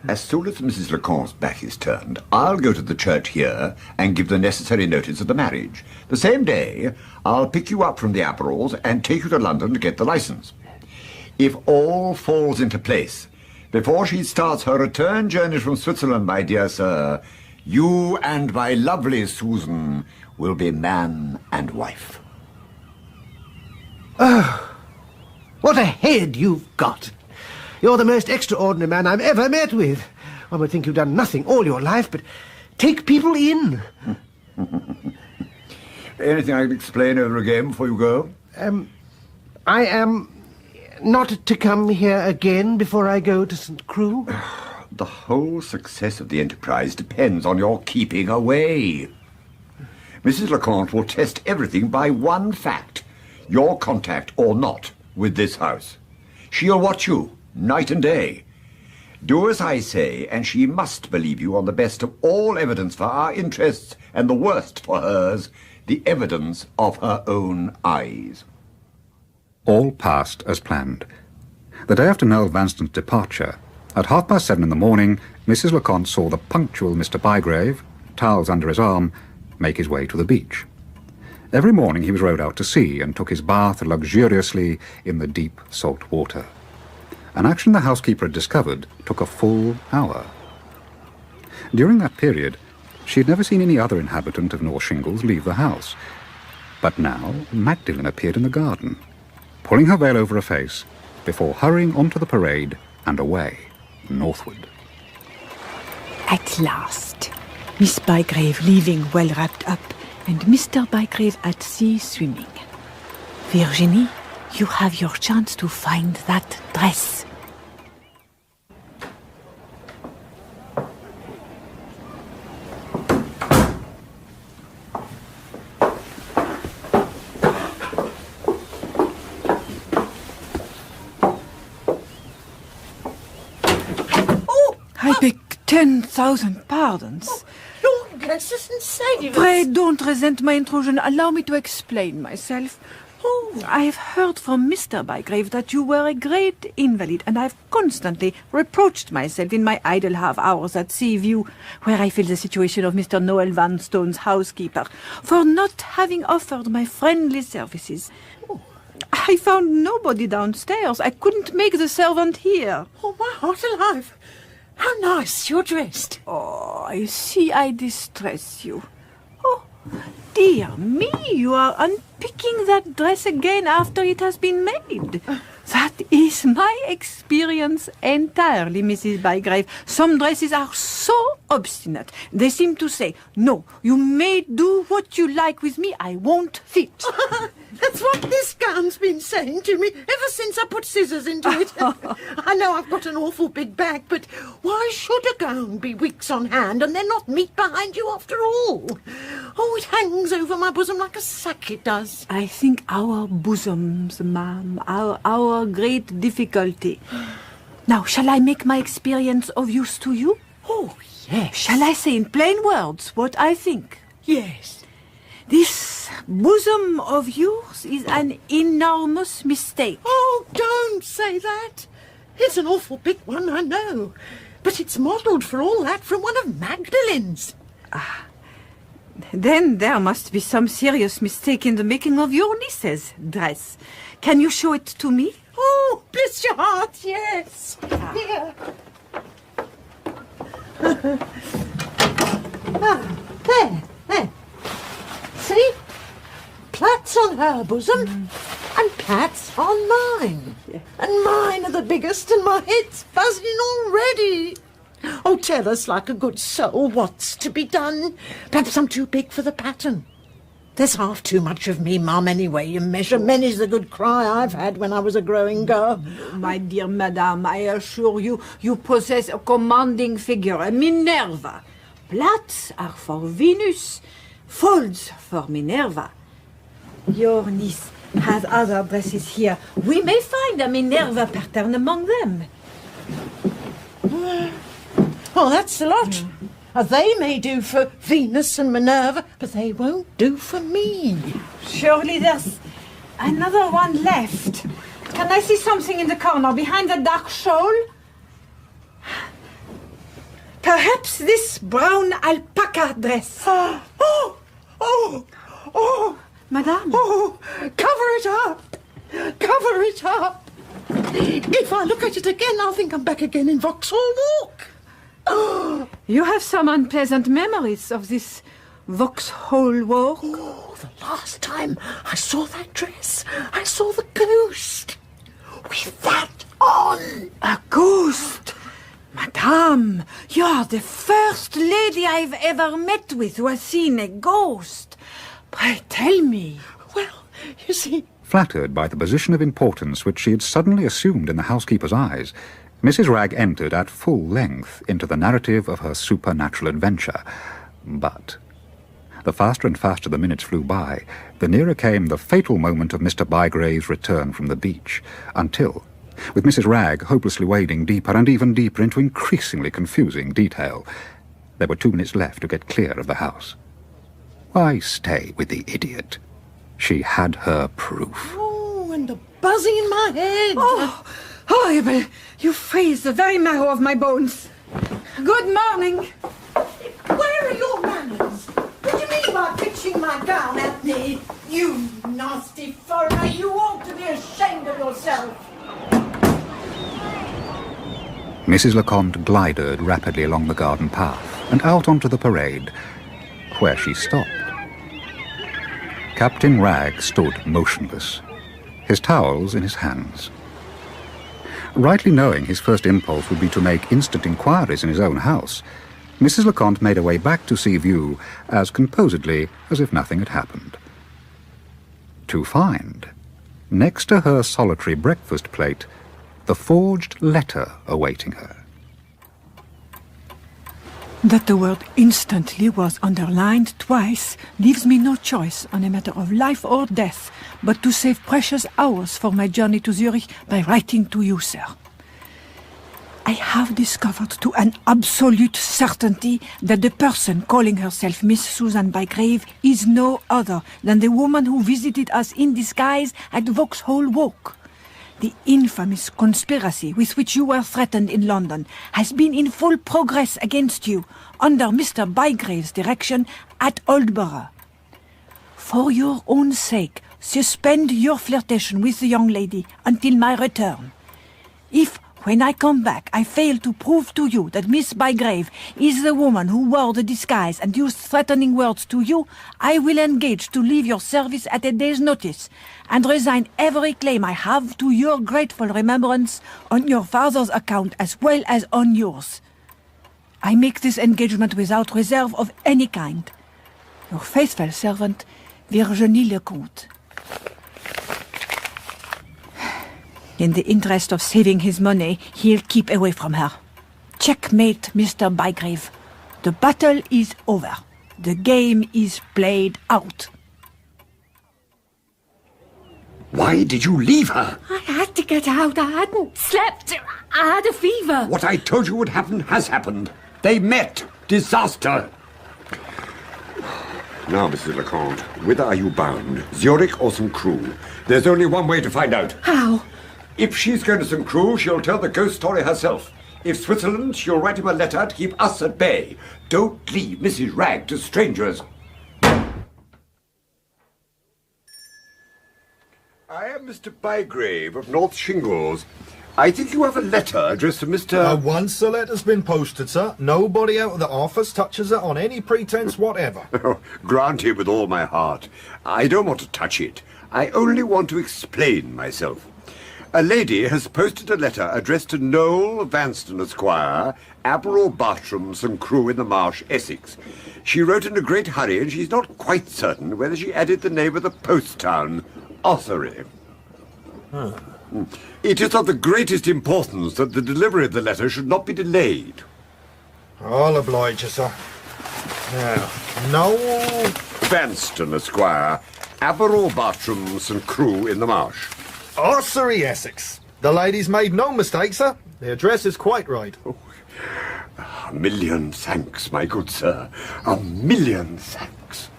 [SPEAKER 8] As soon as Mrs. LeConte's back is turned, I'll go to the church here and give the necessary notice of the marriage. The same day, I'll pick you up from the Apples and take you to London to get the license. If all falls into place, before she starts her return journey from Switzerland, my dear sir, you and my lovely Susan will be man and wife.
[SPEAKER 21] Oh, what a head you've got. You're the most extraordinary man I've ever met with. One would think you've done nothing all your life but take people in.
[SPEAKER 8] Anything I can explain over again before you go?
[SPEAKER 21] I am not to come here again before I go to St. Crew?
[SPEAKER 8] The whole success of the enterprise depends on your keeping away. Mrs. LeConte will test everything by one fact, your contact or not with this house. She'll watch you night and day. Do as I say, and she must believe you on the best of all evidence for our interests, and the worst for hers, the evidence of her own eyes.
[SPEAKER 7] All passed as planned. The day after Noel Vanstone's departure, at 7:30 in the morning, Mrs. LeConte saw the punctual Mr. Bygrave, towels under his arm, make his way to the beach. Every morning he was rowed out to sea and took his bath luxuriously in the deep salt water. An action the housekeeper had discovered took a full hour. During that period, she had never seen any other inhabitant of North Shingles leave the house. But now Magdalen appeared in the garden, pulling her veil over her face, before hurrying onto the parade and away, northward.
[SPEAKER 13] At last, Miss Bygrave leaving well wrapped up, and Mr. Bygrave at sea swimming. Virginie, you have your chance to find that dress. I beg 10,000 pardons.
[SPEAKER 19] Lord bless us and save us.
[SPEAKER 13] Pray don't resent my intrusion. Allow me to explain myself. I have heard from Mr. Bygrave that you were a great invalid, and I've constantly reproached myself in my idle half-hours at Seaview, where I fill the situation of Mr. Noel Vanstone's housekeeper, for not having offered my friendly services. I found nobody downstairs. I couldn't make the servant hear.
[SPEAKER 19] Oh, my heart alive. How nice you're dressed.
[SPEAKER 13] Oh, I see I distress you. Oh, dear me, you are unpicking that dress again after it has been made. That is my experience entirely, Mrs. Bygrave. Some dresses are so obstinate. They seem to say, no, you may do what you like with me, I won't fit.
[SPEAKER 19] That's what this gown's been saying to me ever since I put scissors into it. I know I've got an awful big bag, but why should a gown be weeks on hand and then not meet behind you after all? Oh, it hangs over my bosom like a sack, it does.
[SPEAKER 13] I think our bosoms, ma'am, our great difficulty. Now, shall I make my experience of use to you?
[SPEAKER 19] Oh, yes.
[SPEAKER 13] Shall I say in plain words what I think?
[SPEAKER 19] Yes.
[SPEAKER 13] This bosom of yours is an enormous mistake.
[SPEAKER 19] Oh, don't say that. It's an awful big one, I know. But it's modelled for all that from one of Magdalen's.
[SPEAKER 13] Then there must be some serious mistake in the making of your niece's dress. Can you show it to me?
[SPEAKER 19] Oh, bless your heart, yes. Here. There. See? Plaits on her bosom, and plaits on mine. And mine are the biggest, and my head's buzzing already. Oh, tell us, like a good soul, what's to be done. Perhaps I'm too big for the pattern. There's half too much of me, Mum, anyway, you measure. Many's the good cry I've had when I was a growing girl.
[SPEAKER 13] My dear madame, I assure you, you possess a commanding figure, a Minerva. Plaits are for Venus, folds for Minerva. Your niece has other dresses here. We may find a Minerva pattern among them.
[SPEAKER 19] Oh, that's a lot. They may do for Venus and Minerva, but they won't do for me.
[SPEAKER 13] Surely there's another one left. Can I see something in the corner behind the dark shawl? Perhaps this brown alpaca dress.
[SPEAKER 19] Oh!
[SPEAKER 13] Madame?
[SPEAKER 19] Oh, cover it up! Cover it up! If I look at it again, I'll think I'm back again in Vauxhall Walk.
[SPEAKER 13] You have some unpleasant memories of this Vauxhall Walk?
[SPEAKER 19] Oh, the last time I saw that dress, I saw the ghost. With that on.
[SPEAKER 13] A ghost? Madame, you're the first lady I've ever met with who has seen a ghost. Pray tell me.
[SPEAKER 19] Well, you see...
[SPEAKER 7] Flattered by the position of importance which she had suddenly assumed in the housekeeper's eyes, Mrs. Ragg entered at full length into the narrative of her supernatural adventure. But the faster and faster the minutes flew by, the nearer came the fatal moment of Mr. Bygrave's return from the beach, until, with Mrs. Ragg hopelessly wading deeper and even deeper into increasingly confusing detail, there were 2 minutes left to get clear of the house. Why stay with the idiot? She had her proof.
[SPEAKER 19] Oh, and the buzzing in my head.
[SPEAKER 13] Oh, horrible! You freeze the very marrow of my bones. Good morning.
[SPEAKER 19] Where are your manners? What do you mean by pitching my gown at me? You nasty foreigner, you ought to be ashamed of yourself.
[SPEAKER 7] Mrs. Leconte glided rapidly along the garden path and out onto the parade, where she stopped. Captain Ragg stood motionless, his towels in his hands. Rightly knowing his first impulse would be to make instant inquiries in his own house, Mrs. Leconte made her way back to Sea View as composedly as if nothing had happened. To find, next to her solitary breakfast plate, the forged letter awaiting her.
[SPEAKER 13] That the word instantly was underlined twice leaves me no choice on a matter of life or death but to save precious hours for my journey to Zurich by writing to you, sir. I have discovered to an absolute certainty that the person calling herself Miss Susan Bygrave is no other than the woman who visited us in disguise at Vauxhall Walk. The infamous conspiracy with which you were threatened in London has been in full progress against you, under Mr. Bygrave's direction, at Aldborough. For your own sake, suspend your flirtation with the young lady until my return. If, when I come back, I fail to prove to you that Miss Bygrave is the woman who wore the disguise and used threatening words to you, I will engage to leave your service at a day's notice and resign every claim I have to your grateful remembrance on your father's account as well as on yours. I make this engagement without reserve of any kind. Your faithful servant, Virginie Leconte. In the interest of saving his money, he'll keep away from her. Checkmate, Mr. Bygrave. The battle is over. The game is played out.
[SPEAKER 8] Why did you leave her?
[SPEAKER 12] I had to get out. I hadn't slept. I had a fever.
[SPEAKER 8] What I told you would happen has happened. They met. Disaster. Now, Mrs. Leconte, whither are you bound? Zurich or St. Crew? There's only one way to find out.
[SPEAKER 12] How?
[SPEAKER 8] If she's going to St. Crew, she'll tell the ghost story herself. If Switzerland, she'll write him a letter to keep us at bay. Don't leave Mrs. Ragg to strangers. I am Mr. Bygrave of North Shingles. I think you have a letter addressed to Mr...
[SPEAKER 10] Once the letter's been posted, sir, nobody out of the office touches it on any pretence whatever.
[SPEAKER 8] Oh, granted with all my heart. I don't want to touch it. I only want to explain myself. A lady has posted a letter addressed to Noel Vanstone, Esquire, Admiral Bartram, St. Crew in the Marsh, Essex. She wrote in a great hurry, and she's not quite certain whether she added the name of the post town, Ossory. It is of the greatest importance that the delivery of the letter should not be delayed.
[SPEAKER 10] I'll oblige you, sir. Now, Noel
[SPEAKER 8] Vanstone, Esquire, Admiral Bartram, St. Crew in the Marsh.
[SPEAKER 10] Ossory, Essex. The lady's made no mistake, sir. The address is quite right.
[SPEAKER 8] Oh, a million thanks, my good sir. A million thanks.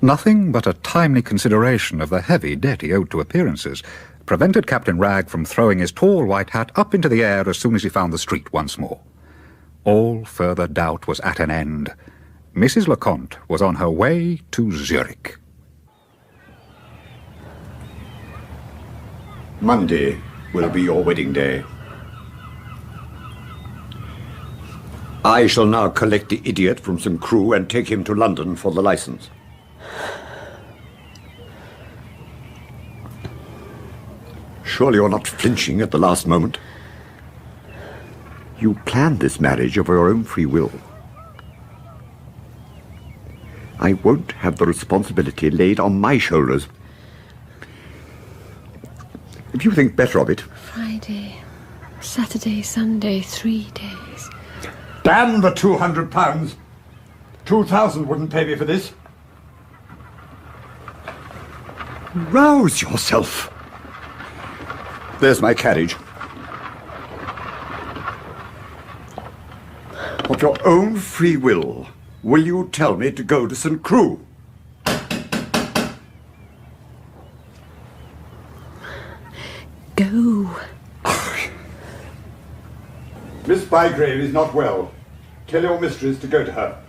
[SPEAKER 7] Nothing but a timely consideration of the heavy debt he owed to appearances prevented Captain Ragg from throwing his tall white hat up into the air as soon as he found the street once more. All further doubt was at an end. Mrs. Leconte was on her way to Zurich.
[SPEAKER 8] Monday will be your wedding day. I shall now collect the idiot from St. Crew and take him to London for the license. Surely you're not flinching at the last moment? You planned this marriage of your own free will. I won't have the responsibility laid on my shoulders. If you think better of it...
[SPEAKER 16] Friday, Saturday, Sunday, 3 days.
[SPEAKER 8] Damn the £200! 2,000 wouldn't pay me for this. Rouse yourself. There's my carriage. Of your own free will you tell me to go to St. Crew?
[SPEAKER 16] Go.
[SPEAKER 8] Miss Bygrave is not well. Tell your mistress to go to her.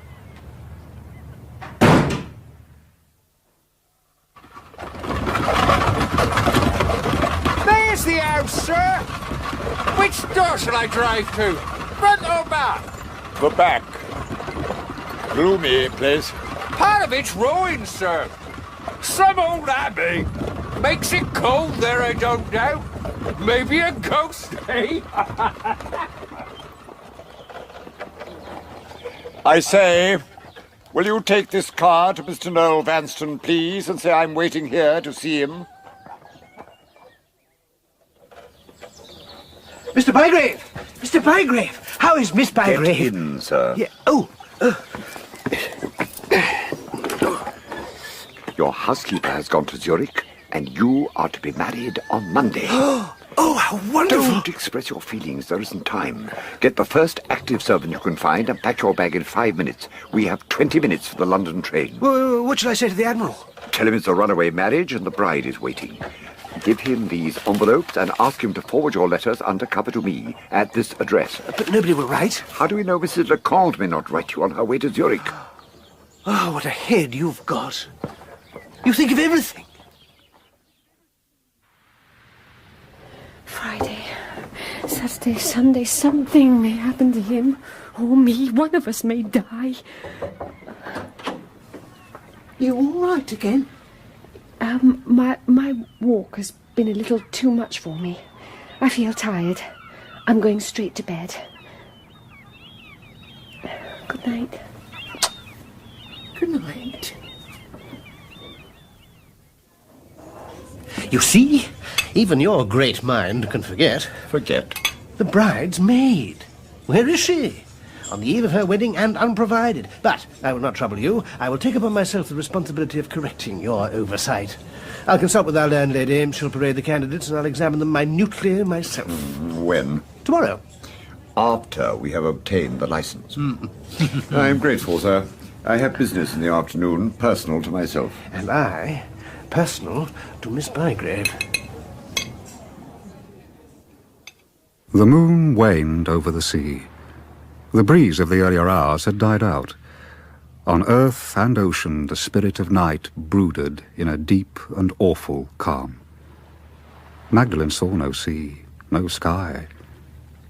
[SPEAKER 22] There's the house, sir. Which door shall I drive to? Front or back?
[SPEAKER 8] The back. Gloomy place.
[SPEAKER 22] Part of it's ruined, sir. Some old abbey. Makes it cold there, I don't doubt. Maybe a ghost, eh?
[SPEAKER 8] I say, will you take this car to Mr. Noel Vanstone, please, and say I'm waiting here to see him?
[SPEAKER 21] Mr. Bygrave! Mr. Bygrave! How is Miss Bygrave?
[SPEAKER 8] Get in, sir.
[SPEAKER 21] Yeah. Oh!
[SPEAKER 8] Your housekeeper has gone to Zurich, and you are to be married on Monday.
[SPEAKER 21] Oh, how wonderful!
[SPEAKER 8] Don't express your feelings. There isn't time. Get the first active servant you can find and pack your bag in 5 minutes. We have 20 minutes for the London train.
[SPEAKER 21] Well, what shall I say to the Admiral?
[SPEAKER 8] Tell him it's a runaway marriage and the bride is waiting. Give him these envelopes and ask him to forward your letters under cover to me at this address.
[SPEAKER 21] But nobody will write.
[SPEAKER 8] How do we know Mrs. Leconte may not write you on her way to Zurich?
[SPEAKER 21] Oh, what a head you've got. You think of everything.
[SPEAKER 16] Friday, Saturday, Sunday, something may happen to him. Or me. One of us may die.
[SPEAKER 21] You all right again?
[SPEAKER 16] My walk has been a little too much for me. I feel tired. I'm going straight to bed. Good night.
[SPEAKER 21] Good night. You see? Even your great mind can forget.
[SPEAKER 8] Forget?
[SPEAKER 21] The bride's maid. Where is she? On the eve of her wedding and unprovided. But I will not trouble you. I will take upon myself the responsibility of correcting your oversight. I'll consult with our landlady. She'll parade the candidates and I'll examine them minutely myself.
[SPEAKER 8] When?
[SPEAKER 21] Tomorrow.
[SPEAKER 8] After we have obtained the license. I'm grateful, sir. I have business in the afternoon, personal to myself.
[SPEAKER 21] And I, personal to Miss Bygrave.
[SPEAKER 7] The moon waned over the sea. The breeze of the earlier hours had died out. On earth and ocean the spirit of night brooded in a deep and awful calm. Magdalen saw no sea, no sky.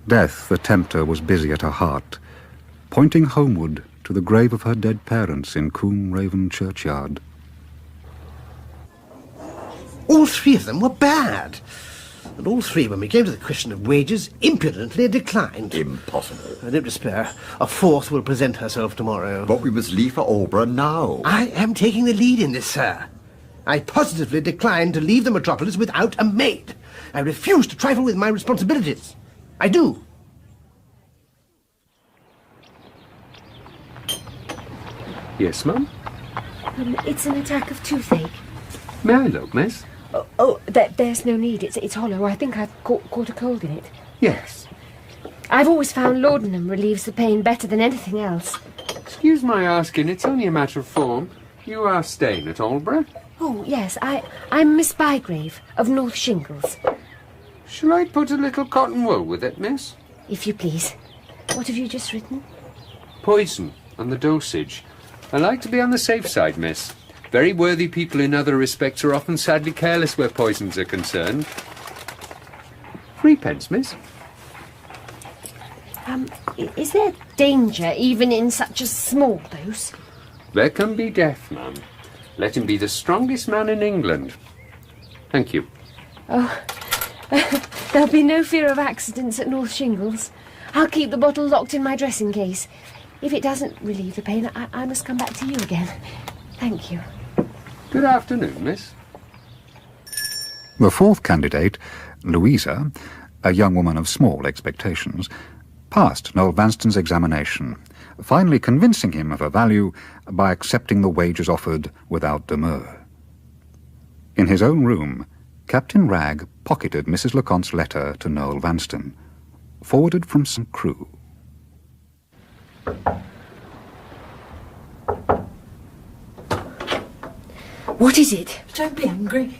[SPEAKER 7] Death, the tempter, was busy at her heart, pointing homeward to the grave of her dead parents in Combe Raven churchyard.
[SPEAKER 21] All three of them were bad. And all three, when we came to the question of wages, impudently declined.
[SPEAKER 4] Impossible.
[SPEAKER 21] Don't despair. A fourth will present herself tomorrow.
[SPEAKER 4] But we must leave for Aldborough now.
[SPEAKER 21] I am taking the lead in this, sir. I positively decline to leave the metropolis without a maid. I refuse to trifle with my responsibilities. I do.
[SPEAKER 5] Yes, ma'am?
[SPEAKER 16] It's an attack of toothache.
[SPEAKER 5] May I look, miss?
[SPEAKER 16] There's no need. It's hollow. I think I've caught a cold in it.
[SPEAKER 5] Yes.
[SPEAKER 16] I've always found laudanum relieves the pain better than anything else.
[SPEAKER 5] Excuse my asking, it's only a matter of form. You are staying at Aldborough?
[SPEAKER 16] Oh, yes. I'm Miss Bygrave of North Shingles.
[SPEAKER 5] Shall I put a little cotton wool with it, miss?
[SPEAKER 16] If you please. What have you just written?
[SPEAKER 5] Poison and the dosage. I like to be on the safe side, miss. Very worthy people in other respects are often sadly careless where poisons are concerned. 3p, miss.
[SPEAKER 16] Is there danger even in such a small dose?
[SPEAKER 5] There can be death, ma'am. Let him be the strongest man in England. Thank you.
[SPEAKER 16] Oh, there'll be no fear of accidents at North Shingles. I'll keep the bottle locked in my dressing case. If it doesn't relieve the pain, I must come back to you again. Thank you.
[SPEAKER 5] Good afternoon, miss.
[SPEAKER 7] The fourth candidate, Louisa, a young woman of small expectations, passed Noel Vanstone's examination, finally convincing him of her value by accepting the wages offered without demur. In his own room, Captain Ragg pocketed Mrs. Leconte's letter to Noel Vanstone, forwarded from some crew.
[SPEAKER 16] What is it?
[SPEAKER 19] Don't be angry.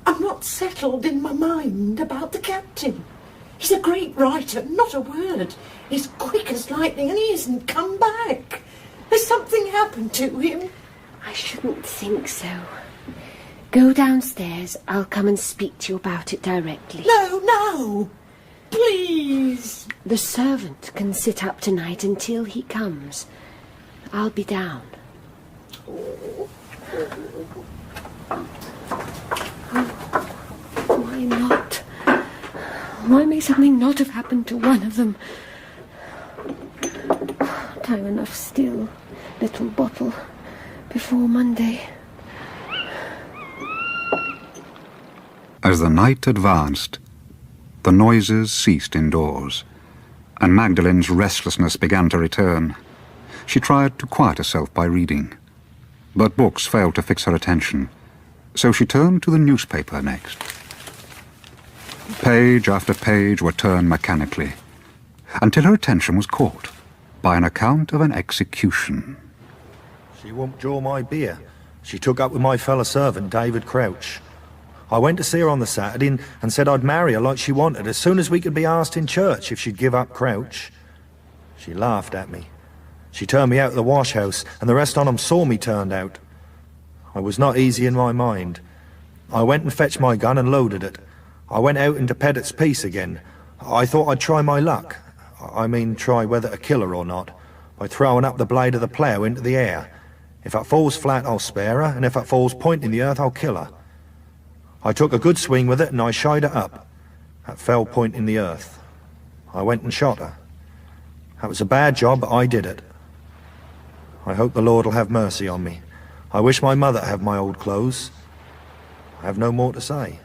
[SPEAKER 19] I'm not settled in my mind about the captain. He's a great writer, not a word. He's quick as lightning and he hasn't come back. Has something happened to him?
[SPEAKER 16] I shouldn't think so. Go downstairs. I'll come and speak to you about it directly.
[SPEAKER 19] No. Please.
[SPEAKER 16] The servant can sit up tonight until he comes. I'll be down. Why not? Why may something not have happened to one of them? Time enough still, little bottle, before Monday.
[SPEAKER 7] As the night advanced, the noises ceased indoors, and Magdalen's restlessness began to return. She tried to quiet herself by reading, but books failed to fix her attention, so she turned to the newspaper next. Page after page were turned mechanically, until her attention was caught by an account of an execution.
[SPEAKER 10] She won't draw my beer. She took up with my fellow servant, David Crouch. I went to see her on the Saturday and said I'd marry her like she wanted as soon as we could be asked in church if she'd give up Crouch. She laughed at me. She turned me out of the wash house, and the rest on 'em saw me turned out. I was not easy in my mind. I went and fetched my gun and loaded it. I went out into Pettit's Piece again. I thought I'd try my luck. I mean, try whether to kill her or not, by throwing up the blade of the plough into the air. If it falls flat, I'll spare her, and if it falls point in the earth, I'll kill her. I took a good swing with it, and I shied it up. That fell point in the earth. I went and shot her. That was a bad job, but I did it. I hope the Lord'll have mercy on me. I wish my mother had my old clothes. I have no more to say.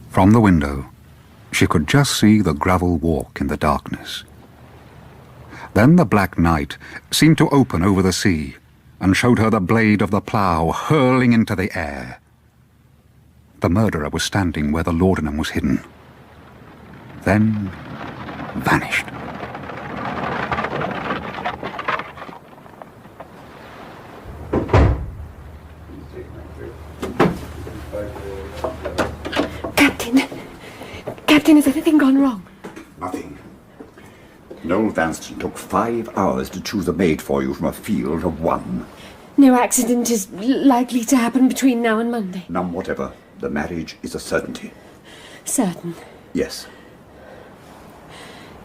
[SPEAKER 7] From the window, she could just see the gravel walk in the darkness. Then the black night seemed to open over the sea and showed her the blade of the plough hurling into the air. The murderer was standing where the laudanum was hidden, then vanished.
[SPEAKER 16] Captain, has anything gone wrong?
[SPEAKER 4] Nothing. Noel Vanstone took 5 hours to choose a maid for you from a field of 1.
[SPEAKER 15] No accident is likely to happen between now and Monday?
[SPEAKER 4] None whatever. The marriage is a certainty.
[SPEAKER 15] Certain.
[SPEAKER 4] Yes.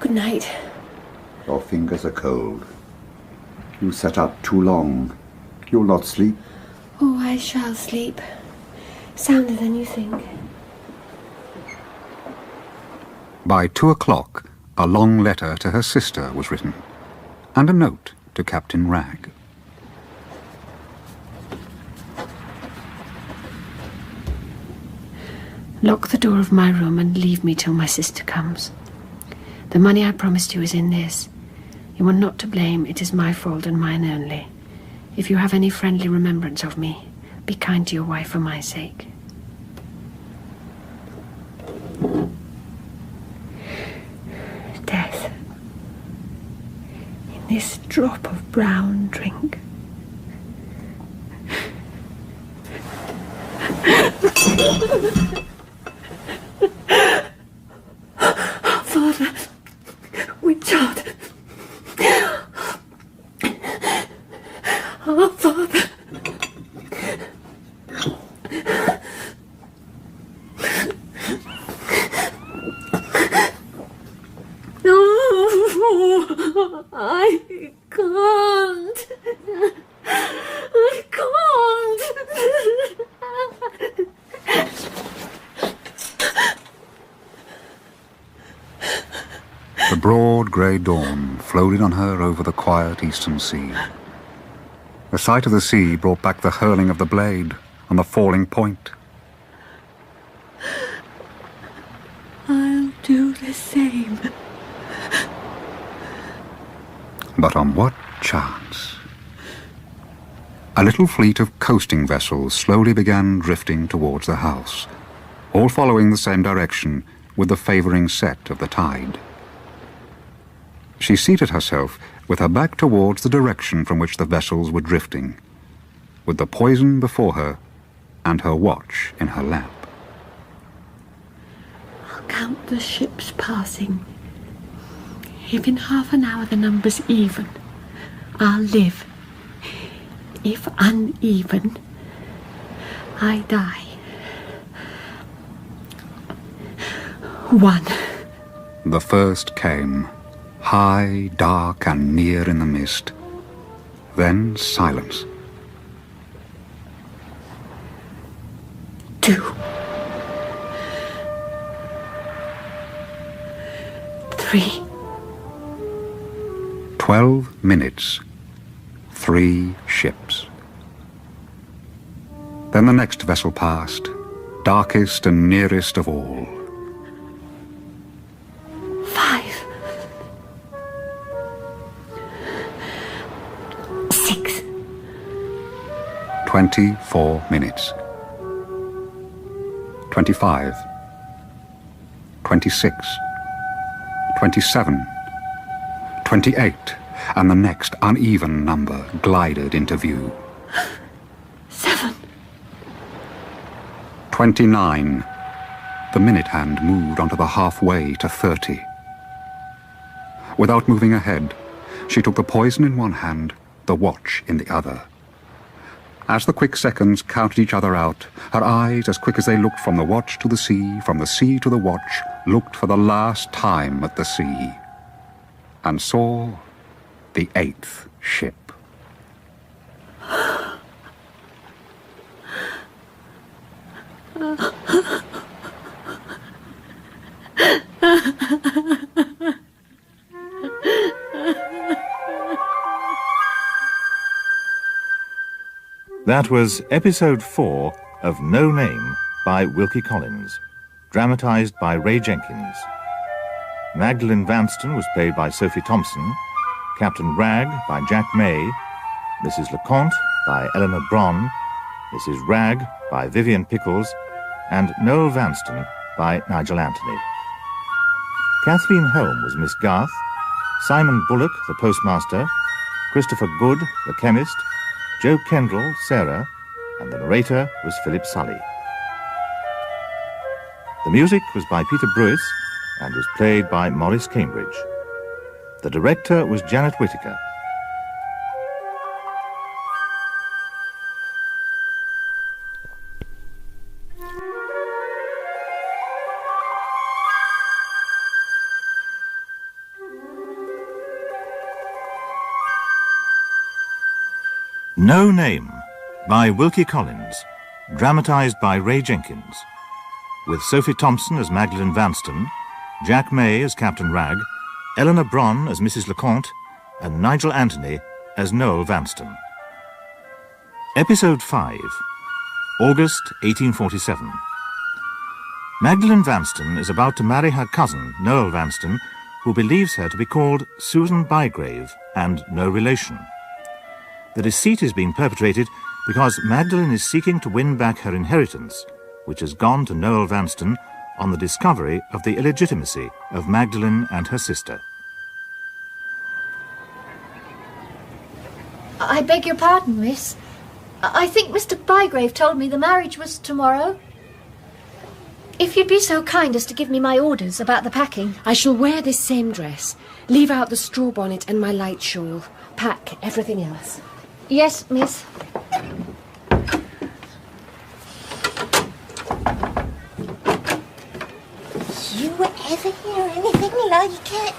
[SPEAKER 15] Good night.
[SPEAKER 4] Your fingers are cold. You sat up too long. You'll not sleep.
[SPEAKER 15] Oh, I shall sleep. Sounder than you think.
[SPEAKER 7] By 2:00, a long letter to her sister was written, and a note to Captain Ragg.
[SPEAKER 16] Lock the door of my room and leave me till my sister comes. The money I promised you is in this. You are not to blame. It is my fault and mine only. If you have any friendly remembrance of me, be kind to your wife for my sake. Death. In this drop of brown drink.
[SPEAKER 15] Father, Richard. Our Father. No, I can't. I can't.
[SPEAKER 7] The broad grey dawn floated on her over the quiet eastern sea. The sight of the sea brought back the hurling of the blade on the falling point.
[SPEAKER 15] I'll do the same.
[SPEAKER 7] But on what chance? A little fleet of coasting vessels slowly began drifting towards the house, all following the same direction with the favouring set of the tide. She seated herself with her back towards the direction from which the vessels were drifting, with the poison before her and her watch in her lap.
[SPEAKER 16] I'll count the ships passing. If in half an hour the number's even, I'll live. If uneven, I die. 1.
[SPEAKER 7] The first came, high, dark, and near in the mist. Then silence.
[SPEAKER 16] 2. 3.
[SPEAKER 7] 12 minutes. 3 ships. Then the next vessel passed, darkest and nearest of all.
[SPEAKER 16] 5. 6.
[SPEAKER 7] 24 minutes. 25. 26. 27. 28. And the next uneven number glided into view.
[SPEAKER 16] 7.
[SPEAKER 7] 29. The minute hand moved onto the halfway to 30. Without moving ahead, she took the poison in one hand, the watch in the other. As the quick seconds counted each other out, her eyes, as quick as they looked from the watch to the sea, from the sea to the watch, looked for the last time at the sea, and saw the 8th ship.
[SPEAKER 1] That was episode 4 of No Name by Wilkie Collins, dramatised by Ray Jenkins. Magdalene Vanston was played by Sophie Thompson, Captain Ragg by Jack May, Mrs. LeConte by Eleanor Bron, Mrs. Ragg by Vivian Pickles, and Noel Vanston by Nigel Anthony. Kathleen Helm was Miss Garth, Simon Bullock, the postmaster, Christopher Good, the chemist, Joe Kendall, Sarah, and the narrator was Philip Sully. The music was by Peter Brewis and was played by Maurice Cambridge. The director was Janet Whittaker. No Name by Wilkie Collins, dramatised by Ray Jenkins, with Sophie Thompson as Magdalen Vanston, Jack May as Captain Ragg, Eleanor Bronn as Mrs. Leconte, and Nigel Anthony as Noel Vanston. Episode 5, August 1847. Magdalen Vanston is about to marry her cousin, Noel Vanston, who believes her to be called Susan Bygrave and no relation. The deceit is being perpetrated because Magdalen is seeking to win back her inheritance, which has gone to Noel Vanston on the discovery of the illegitimacy of Magdalen and her sister.
[SPEAKER 9] I beg your pardon, miss. I think Mr. Bygrave told me the marriage was tomorrow. If you'd be so kind as to give me my orders about the packing.
[SPEAKER 16] I shall wear this same dress. Leave out the straw bonnet and my light shawl. Pack everything else.
[SPEAKER 9] Yes, miss.
[SPEAKER 18] You ever hear anything like it?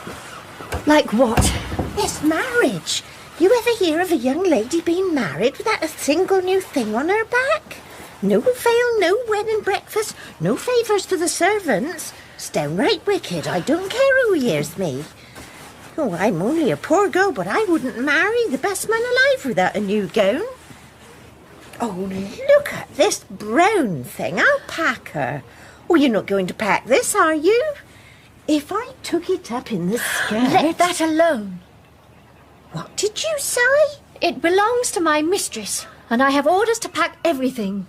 [SPEAKER 9] Like what?
[SPEAKER 18] This marriage. You ever hear of a young lady being married without a single new thing on her back? No veil, no wedding breakfast, no favours for the servants. It's downright wicked. I don't care who hears me. Oh, I'm only a poor girl, but I wouldn't marry the best man alive without a new gown. Oh, look at this brown thing. I'll pack her. Oh, you're not going to pack this, are you? If I took it up in the skirt...
[SPEAKER 9] Let that alone.
[SPEAKER 18] What did you say?
[SPEAKER 9] It belongs to my mistress, and I have orders to pack everything.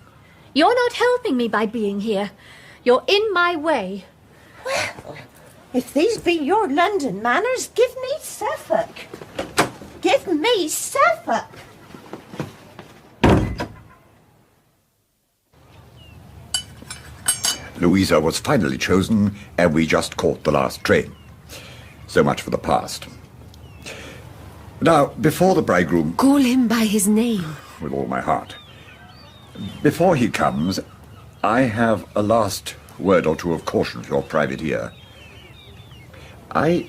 [SPEAKER 9] You're not helping me by being here. You're in my way.
[SPEAKER 18] Well, if these be your London manners, give me Suffolk. Give me Suffolk.
[SPEAKER 4] Louisa was finally chosen, and we just caught the last train. So much for the past. Now, before the bridegroom...
[SPEAKER 16] Call him by his name.
[SPEAKER 4] With all my heart. Before he comes, I have a last word or two of caution for your private ear. I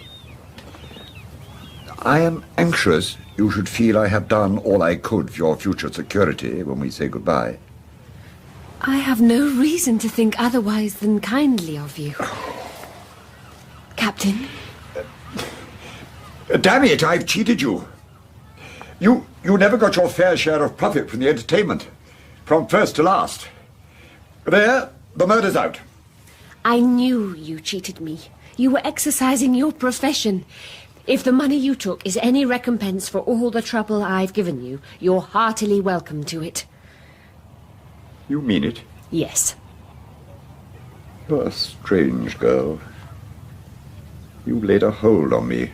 [SPEAKER 4] am anxious you should feel I have done all I could for your future security when we say goodbye.
[SPEAKER 16] I have no reason to think otherwise than kindly of you. Captain?
[SPEAKER 4] Damn it, I've cheated you. You never got your fair share of profit from the entertainment, from first to last. There, the murder's out.
[SPEAKER 16] I knew you cheated me. You were exercising your profession. If the money you took is any recompense for all the trouble I've given you, you're heartily welcome to it.
[SPEAKER 4] You mean it?
[SPEAKER 16] Yes.
[SPEAKER 4] You're a strange girl. You laid a hold on me.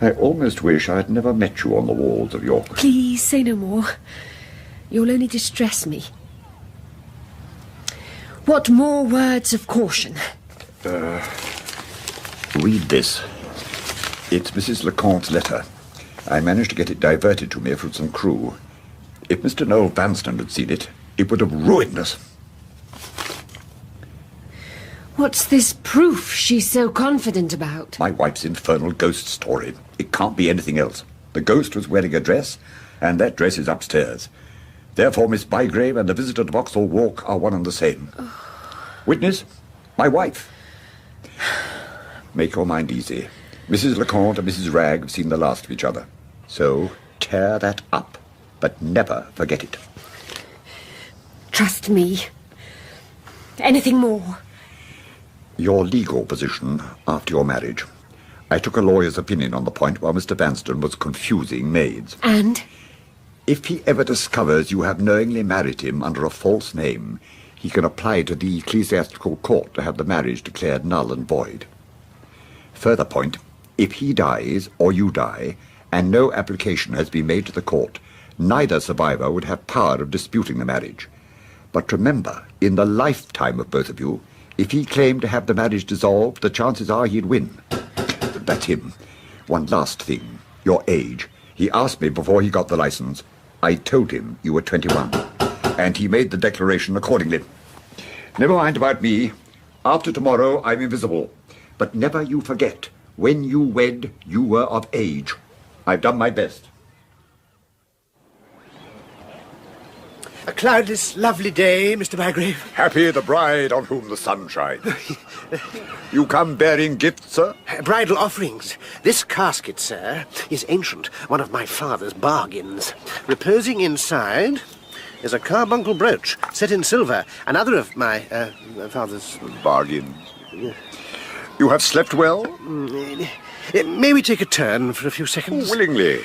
[SPEAKER 4] I almost wish I'd never met you on the walls of York.
[SPEAKER 16] Please say no more. You'll only distress me. What more words of caution?
[SPEAKER 4] Read this. It's Mrs. Leconte's letter. I managed to get it diverted to me from some crew. If Mr. Noel Vanston had seen it, it would have ruined us.
[SPEAKER 16] What's this proof she's so confident about?
[SPEAKER 4] My wife's infernal ghost story. It can't be anything else. The ghost was wearing a dress, and that dress is upstairs. Therefore, Miss Bygrave and the visitor to Vauxhall Walk are one and the same. Witness, my wife. Make your mind easy. Mrs. Leconte and Mrs. Ragg have seen the last of each other. So, tear that up, but never forget it.
[SPEAKER 16] Trust me. Anything more?
[SPEAKER 4] Your legal position after your marriage. I took a lawyer's opinion on the point while Mr. Vanston was confusing maids.
[SPEAKER 16] And?
[SPEAKER 4] If he ever discovers you have knowingly married him under a false name, he can apply to the ecclesiastical court to have the marriage declared null and void. Further point, if he dies or you die, and no application has been made to the court, neither survivor would have power of disputing the marriage. But remember, in the lifetime of both of you, if he claimed to have the marriage dissolved, the chances are he'd win. That's him. One last thing. Your age. He asked me before he got the license. I told him you were 21. And he made the declaration accordingly. Never mind about me. After tomorrow, I'm invisible. But never you forget, when you wed, you were of age. I've done my best.
[SPEAKER 21] A cloudless, lovely day, Mr. Bygrave.
[SPEAKER 8] Happy the bride on whom the sun shines. You come bearing gifts, sir?
[SPEAKER 21] Bridal offerings. This casket, sir, is ancient, one of my father's bargains. Reposing inside is a carbuncle brooch set in silver, another of my father's
[SPEAKER 8] bargains. You have slept well?
[SPEAKER 21] May we take a turn for a few seconds?
[SPEAKER 8] Willingly.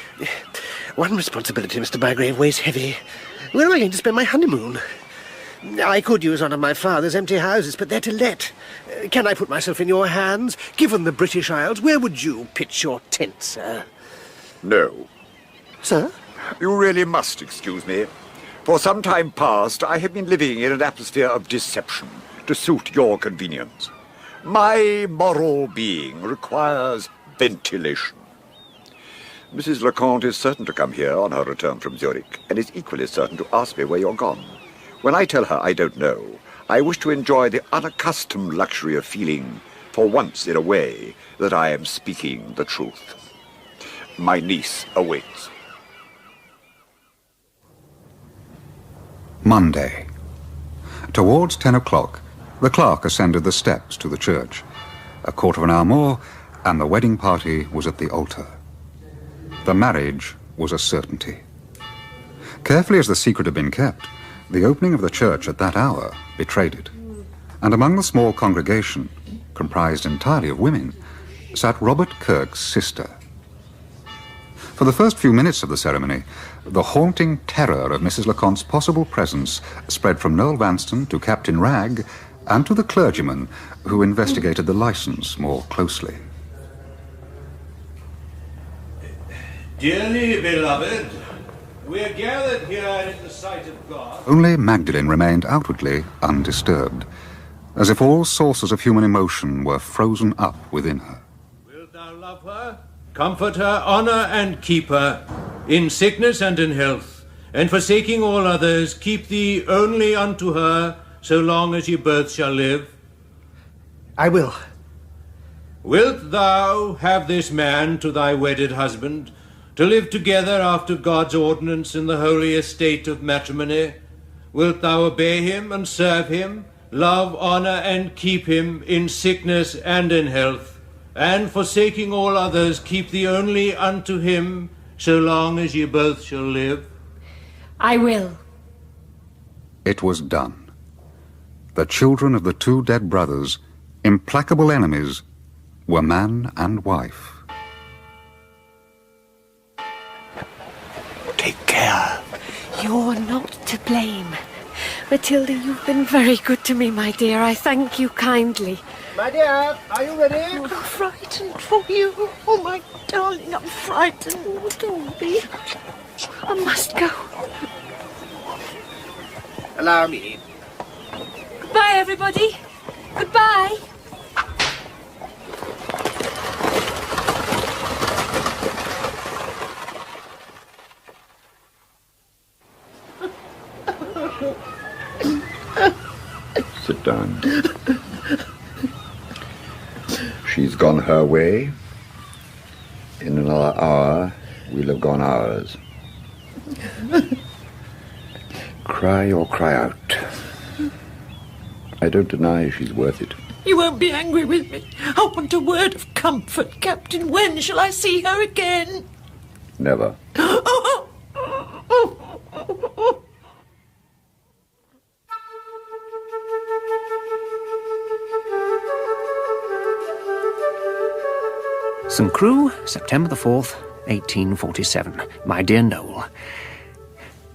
[SPEAKER 21] One responsibility, Mr. Bygrave, weighs heavy. Where am I going to spend my honeymoon? I could use one of my father's empty houses, but they're to let. Can I put myself in your hands? Given the British Isles, where would you pitch your tent, sir?
[SPEAKER 8] No.
[SPEAKER 21] Sir?
[SPEAKER 8] You really must excuse me. For some time past, I have been living in an atmosphere of deception to suit your convenience. My moral being requires ventilation. Mrs. Lecomte is certain to come here on her return from Zurich, and is equally certain to ask me where you're gone. When I tell her I don't know, I wish to enjoy the unaccustomed luxury of feeling, for once in a way, that I am speaking the truth. My niece awaits.
[SPEAKER 7] Monday. Towards 10 o'clock, the clerk ascended the steps to the church. A quarter of an hour more, and the wedding party was at the altar. The marriage was a certainty. Carefully as the secret had been kept, the opening of the church at that hour betrayed it. And among the small congregation, comprised entirely of women, sat Robert Kirk's sister. For the first few minutes of the ceremony, the haunting terror of Mrs. Lecomte's possible presence spread from Noel Vanstone to Captain Ragg and to the clergyman who investigated the license more closely.
[SPEAKER 6] Dearly beloved, we are gathered here in the sight of God.
[SPEAKER 7] Only Magdalene remained outwardly undisturbed, as if all sources of human emotion were frozen up within her.
[SPEAKER 6] Wilt thou love her, comfort her, honour and keep her, in sickness and in health, and forsaking all others, keep thee only unto her, so long as ye both shall live?
[SPEAKER 21] I will.
[SPEAKER 6] Wilt thou have this man to thy wedded husband, to live together after God's ordinance in the holy estate of matrimony? Wilt thou obey him and serve him, love, honour, and keep him in sickness and in health, and forsaking all others, keep thee only unto him, so long as ye both shall live?
[SPEAKER 12] I will.
[SPEAKER 7] It was done. The children of the two dead brothers, implacable enemies, were man and wife.
[SPEAKER 21] Take care.
[SPEAKER 16] You're not to blame. Matilda, you've been very good to me, my dear. I thank you kindly.
[SPEAKER 21] My dear, are you ready?
[SPEAKER 18] I'm frightened for you. Oh, my darling, I'm frightened. Don't be.
[SPEAKER 16] I must go.
[SPEAKER 21] Allow me.
[SPEAKER 12] Goodbye, everybody. Goodbye.
[SPEAKER 8] Sit down. She's gone her way. In another hour, we'll have gone ours. Cry or cry out. I don't deny she's worth it.
[SPEAKER 19] You won't be angry with me. I want a word of comfort, Captain. When shall I see her again?
[SPEAKER 8] Never.
[SPEAKER 17] St. Crew, September the 4th, 1847. My dear Noel,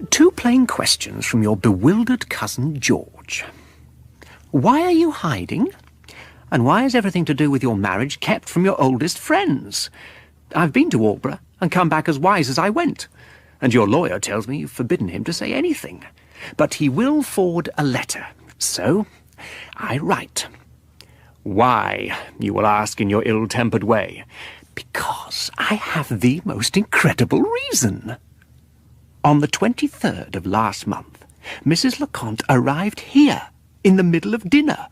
[SPEAKER 17] 2 plain questions from your bewildered cousin George. Why are you hiding? And why is everything to do with your marriage kept from your oldest friends? I've been to Aldborough and come back as wise as I went, and your lawyer tells me you've forbidden him to say anything. But he will forward a letter, so I write. Why, you will ask in your ill-tempered way. Because I have the most incredible reason. On the 23rd of last month, Mrs. Lecomte arrived here in the middle of dinner.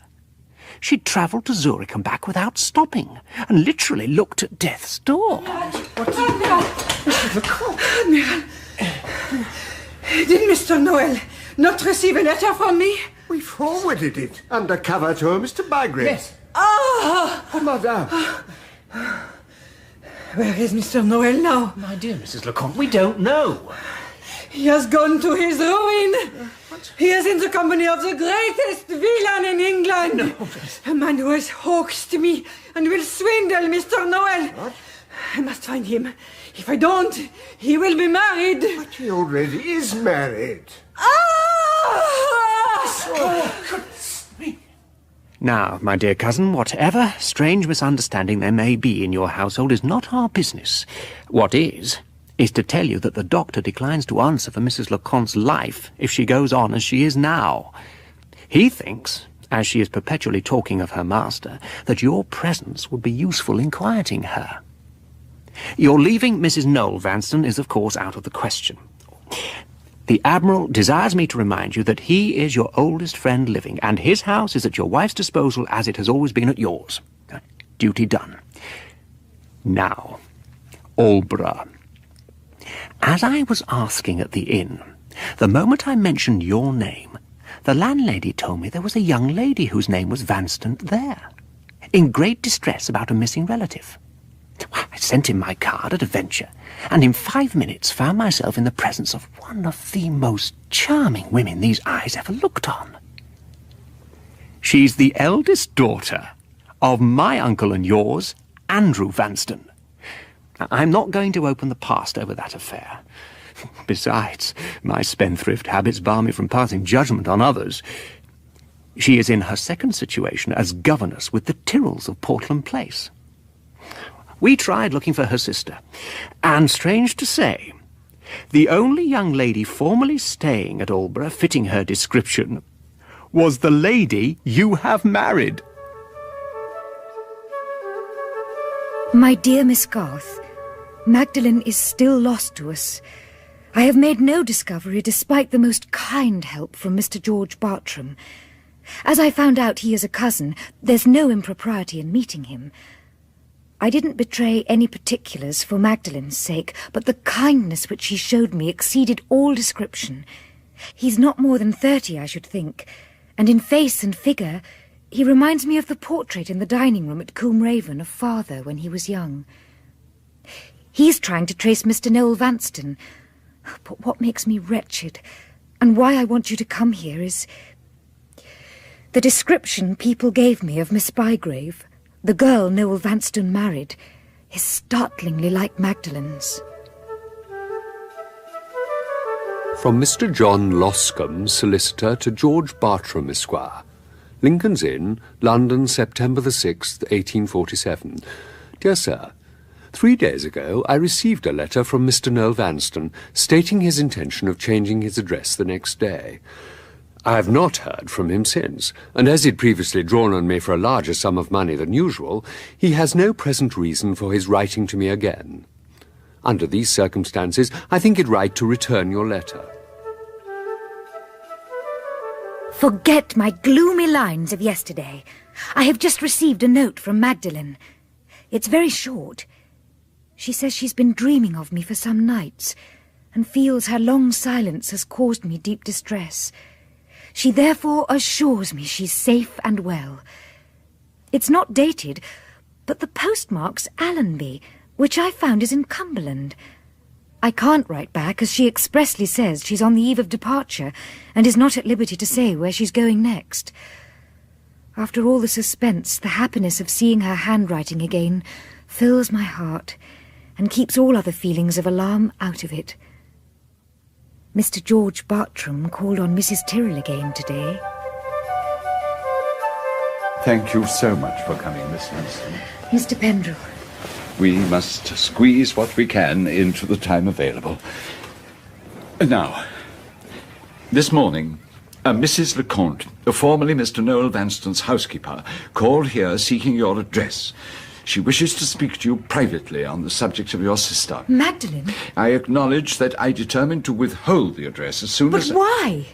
[SPEAKER 17] She'd travelled to Zurich and back without stopping, and literally looked at death's door.
[SPEAKER 13] Did Mr. Noel not receive a letter from me?
[SPEAKER 8] We forwarded it undercover to Mr. Bygrave.
[SPEAKER 12] Yes.
[SPEAKER 13] Ah!
[SPEAKER 8] Oh, madame.
[SPEAKER 13] Where is Mr. Noel now?
[SPEAKER 3] My dear Mrs. Lecomte, we don't know.
[SPEAKER 13] He has gone to his ruin. He is in the company of the greatest villain in England.
[SPEAKER 3] No.
[SPEAKER 13] A man who has hoaxed me and will swindle Mr. Noel.
[SPEAKER 8] What?
[SPEAKER 13] I must find him. If I don't, he will be married.
[SPEAKER 8] But he already is married.
[SPEAKER 17] Now, my dear cousin, whatever strange misunderstanding there may be in your household is not our business. What is to tell you that the doctor declines to answer for Mrs. Lecomte's life if she goes on as she is now. He thinks, as she is perpetually talking of her master, that your presence would be useful in quieting her. Your leaving Mrs. Noel Vanstone is, of course, out of the question. The Admiral desires me to remind you that he is your oldest friend living, and his house is at your wife's disposal as it has always been at yours. Duty done. Now, Aldborough. As I was asking at the inn, the moment I mentioned your name, the landlady told me there was a young lady whose name was Vanstone there, in great distress about a missing relative. I sent in my card at a venture, and in 5 minutes found myself in the presence of one of the most charming women these eyes ever looked on. She's the eldest daughter of my uncle and yours, Andrew Vanstone. Now, I'm not going to open the past over that affair. Besides, my spendthrift habits bar me from passing judgment on others. She is in her second situation as governess with the Tyrrells of Portland Place. We tried looking for her sister, and strange to say, the only young lady formerly staying at Aldborough fitting her description was the lady you have married.
[SPEAKER 14] My dear Miss Garth, Magdalen is still lost to us. I have made no discovery despite the most kind help from Mr. George Bartram. As I found out he is a cousin, there's no impropriety in meeting him. I didn't betray any particulars for Magdalen's sake, but the kindness which he showed me exceeded all description. He's not more than 30, I should think, and in face and figure he reminds me of the portrait in the dining room at Combe Raven of father when he was young. He's trying to trace Mr. Noel Vanstone, but what makes me wretched, and why I want you to come here, is the description people gave me of Miss Bygrave, the girl Noel Vanstone married, is startlingly like Magdalen's.
[SPEAKER 5] From Mr. John Loscombe, solicitor, to George Bartram, Esquire. Lincoln's Inn, London, September the 6th, 1847. Dear Sir, 3 days ago I received a letter from Mr. Noel Vanstone stating his intention of changing his address the next day. I have not heard from him since, and as he'd previously drawn on me for a larger sum of money than usual, he has no present reason for his writing to me again. Under these circumstances, I think it right to return your letter.
[SPEAKER 14] Forget my gloomy lines of yesterday. I have just received a note from Magdalen. It's very short. She says she's been dreaming of me for some nights, and feels her long silence has caused me deep distress. She therefore assures me she's safe and well. It's not dated, but the postmark's Allenby, which I found is in Cumberland. I can't write back, as she expressly says she's on the eve of departure, and is not at liberty to say where she's going next. After all the suspense, the happiness of seeing her handwriting again fills my heart, and keeps all other feelings of alarm out of it. Mr. George Bartram called on Mrs. Tyrrell again today.
[SPEAKER 11] Thank you so much for coming, Miss Moonstone.
[SPEAKER 14] Mr. Pendrell.
[SPEAKER 11] We must squeeze what we can into the time available. Now, this morning, Mrs. Lecomte, formerly Mr. Noel Vanstone's housekeeper, called here seeking your address. She wishes to speak to you privately on the subject of your sister.
[SPEAKER 14] Magdalen?
[SPEAKER 11] I acknowledge that I determined to withhold the address as soon as...
[SPEAKER 14] But why?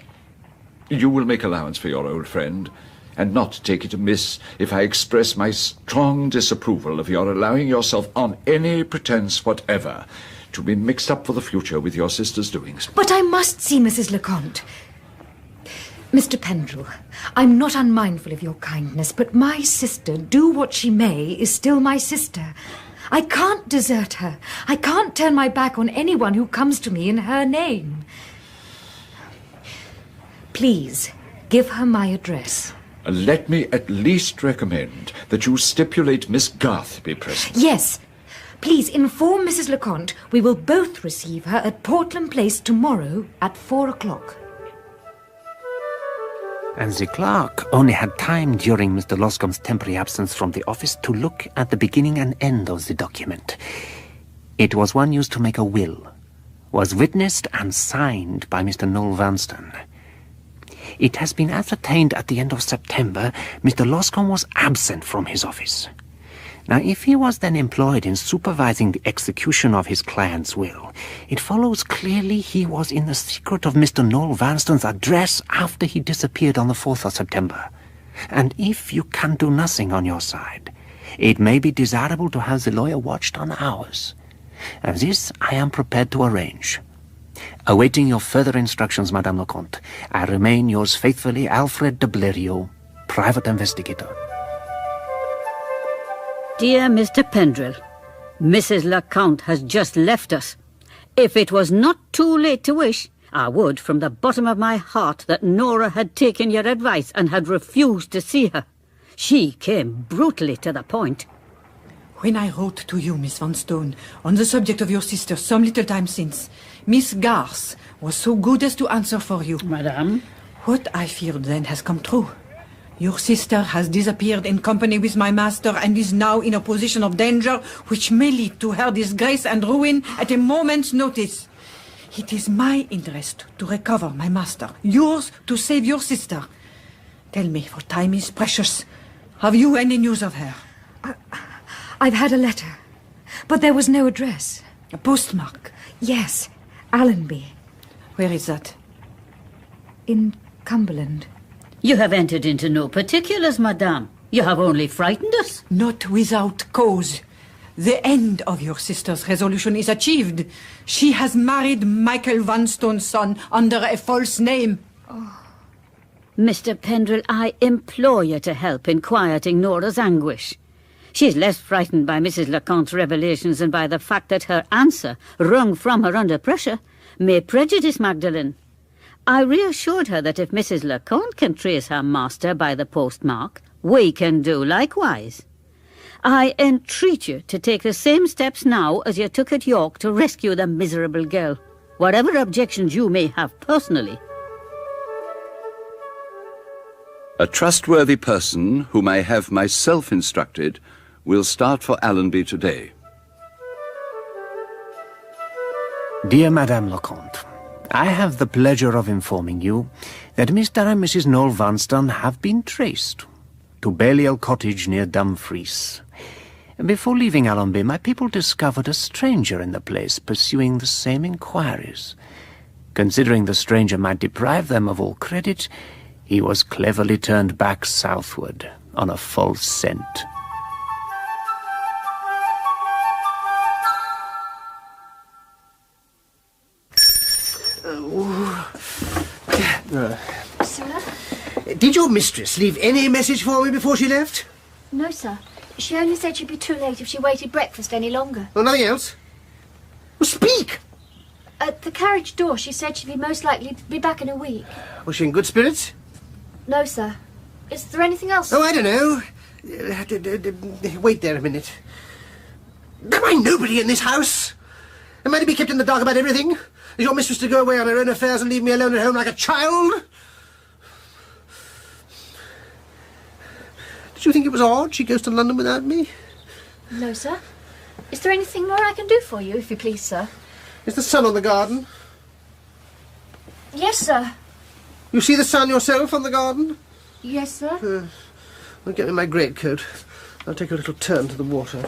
[SPEAKER 11] You will make allowance for your old friend, and not take it amiss if I express my strong disapproval of your allowing yourself on any pretence whatever to be mixed up for the future with your sister's doings.
[SPEAKER 14] But I must see Mrs. Lecomte. Mr. Pendrell, I'm not unmindful of your kindness, but my sister, do what she may, is still my sister. I can't desert her. I can't turn my back on anyone who comes to me in her name. Please, give her my address.
[SPEAKER 11] Let me at least recommend that you stipulate Miss Garth be present.
[SPEAKER 14] Yes. Please inform Mrs. Leconte we will both receive her at Portland Place tomorrow at 4 o'clock.
[SPEAKER 17] And the clerk only had time during Mr. Loscombe's temporary absence from the office to look at the beginning and end of the document. It was one used to make a will, was witnessed and signed by Mr. Noel Vanstone. It has been ascertained at the end of September Mr. Loscombe was absent from his office. Now, if he was then employed in supervising the execution of his client's will, it follows clearly he was in the secret of Mr. Noel Vanstone's address after he disappeared on the 4th of September. And if you can do nothing on your side, it may be desirable to have the lawyer watched on ours. And this I am prepared to arrange. Awaiting your further instructions, Madame Leconte, I remain yours faithfully, Alfred de Blériot, private investigator.
[SPEAKER 2] Dear Mr. Pendrell, Mrs. Leconte has just left us. If it was not too late to wish, I would, from the bottom of my heart, that Nora had taken your advice and had refused to see her. She came brutally to the point.
[SPEAKER 13] When I wrote to you, Miss Vanstone, on the subject of your sister some little time since, Miss Garth was so good as to answer for you.
[SPEAKER 2] Madame?
[SPEAKER 13] What I feared then has come true. Your sister has disappeared in company with my master and is now in a position of danger which may lead to her disgrace and ruin at a moment's notice. It is my interest to recover my master, yours to save your sister. Tell me, for time is precious. Have you any news of her?
[SPEAKER 14] I've had a letter, but there was no address.
[SPEAKER 13] A postmark?
[SPEAKER 14] Yes, Allenby.
[SPEAKER 13] Where is that?
[SPEAKER 14] In Cumberland.
[SPEAKER 2] You have entered into no particulars, Madame. You have only frightened us.
[SPEAKER 13] Not without cause. The end of your sister's resolution is achieved. She has married Michael Vanstone's son under a false name.
[SPEAKER 2] Mr. Pendrell, I implore you to help in quieting Nora's anguish. She is less frightened by Mrs. Leconte's revelations than by the fact that her answer, wrung from her under pressure, may prejudice Magdalen. I reassured her that if Mrs. Leconte can trace her master by the postmark, we can do likewise. I entreat you to take the same steps now as you took at York to rescue the miserable girl, whatever objections you may have personally.
[SPEAKER 11] A trustworthy person, whom I have myself instructed, will start for Allenby today.
[SPEAKER 17] Dear Madame Leconte, I have the pleasure of informing you that Mr. and Mrs. Noel Vanstone have been traced to Belial Cottage near Dumfries. Before leaving Allenby, my people discovered a stranger in the place pursuing the same inquiries. Considering the stranger might deprive them of all credit, he was cleverly turned back southward on a false scent.
[SPEAKER 9] Sir?
[SPEAKER 21] Did your mistress leave any message for me before she left?
[SPEAKER 9] No, sir. She only said she'd be too late if she waited breakfast any longer.
[SPEAKER 21] Oh, nothing else? Well, speak!
[SPEAKER 9] At the carriage door, she said she'd be most likely to be back in a week.
[SPEAKER 21] Was she in good spirits?
[SPEAKER 9] No, sir. Is there anything else?
[SPEAKER 21] Oh, I don't know. Wait there a minute. Am I nobody in this house? Am I to be kept in the dark about everything? Is your mistress to go away on her own affairs and leave me alone at home like a child? Did you think it was odd she goes to London without me?
[SPEAKER 9] No, sir. Is there anything more I can do for you, if you please, sir?
[SPEAKER 21] Is the sun on the garden?
[SPEAKER 9] Yes, sir.
[SPEAKER 21] You see the sun yourself on the garden?
[SPEAKER 9] Yes, sir.
[SPEAKER 21] I'll get me my greatcoat. I'll take a little turn to the water.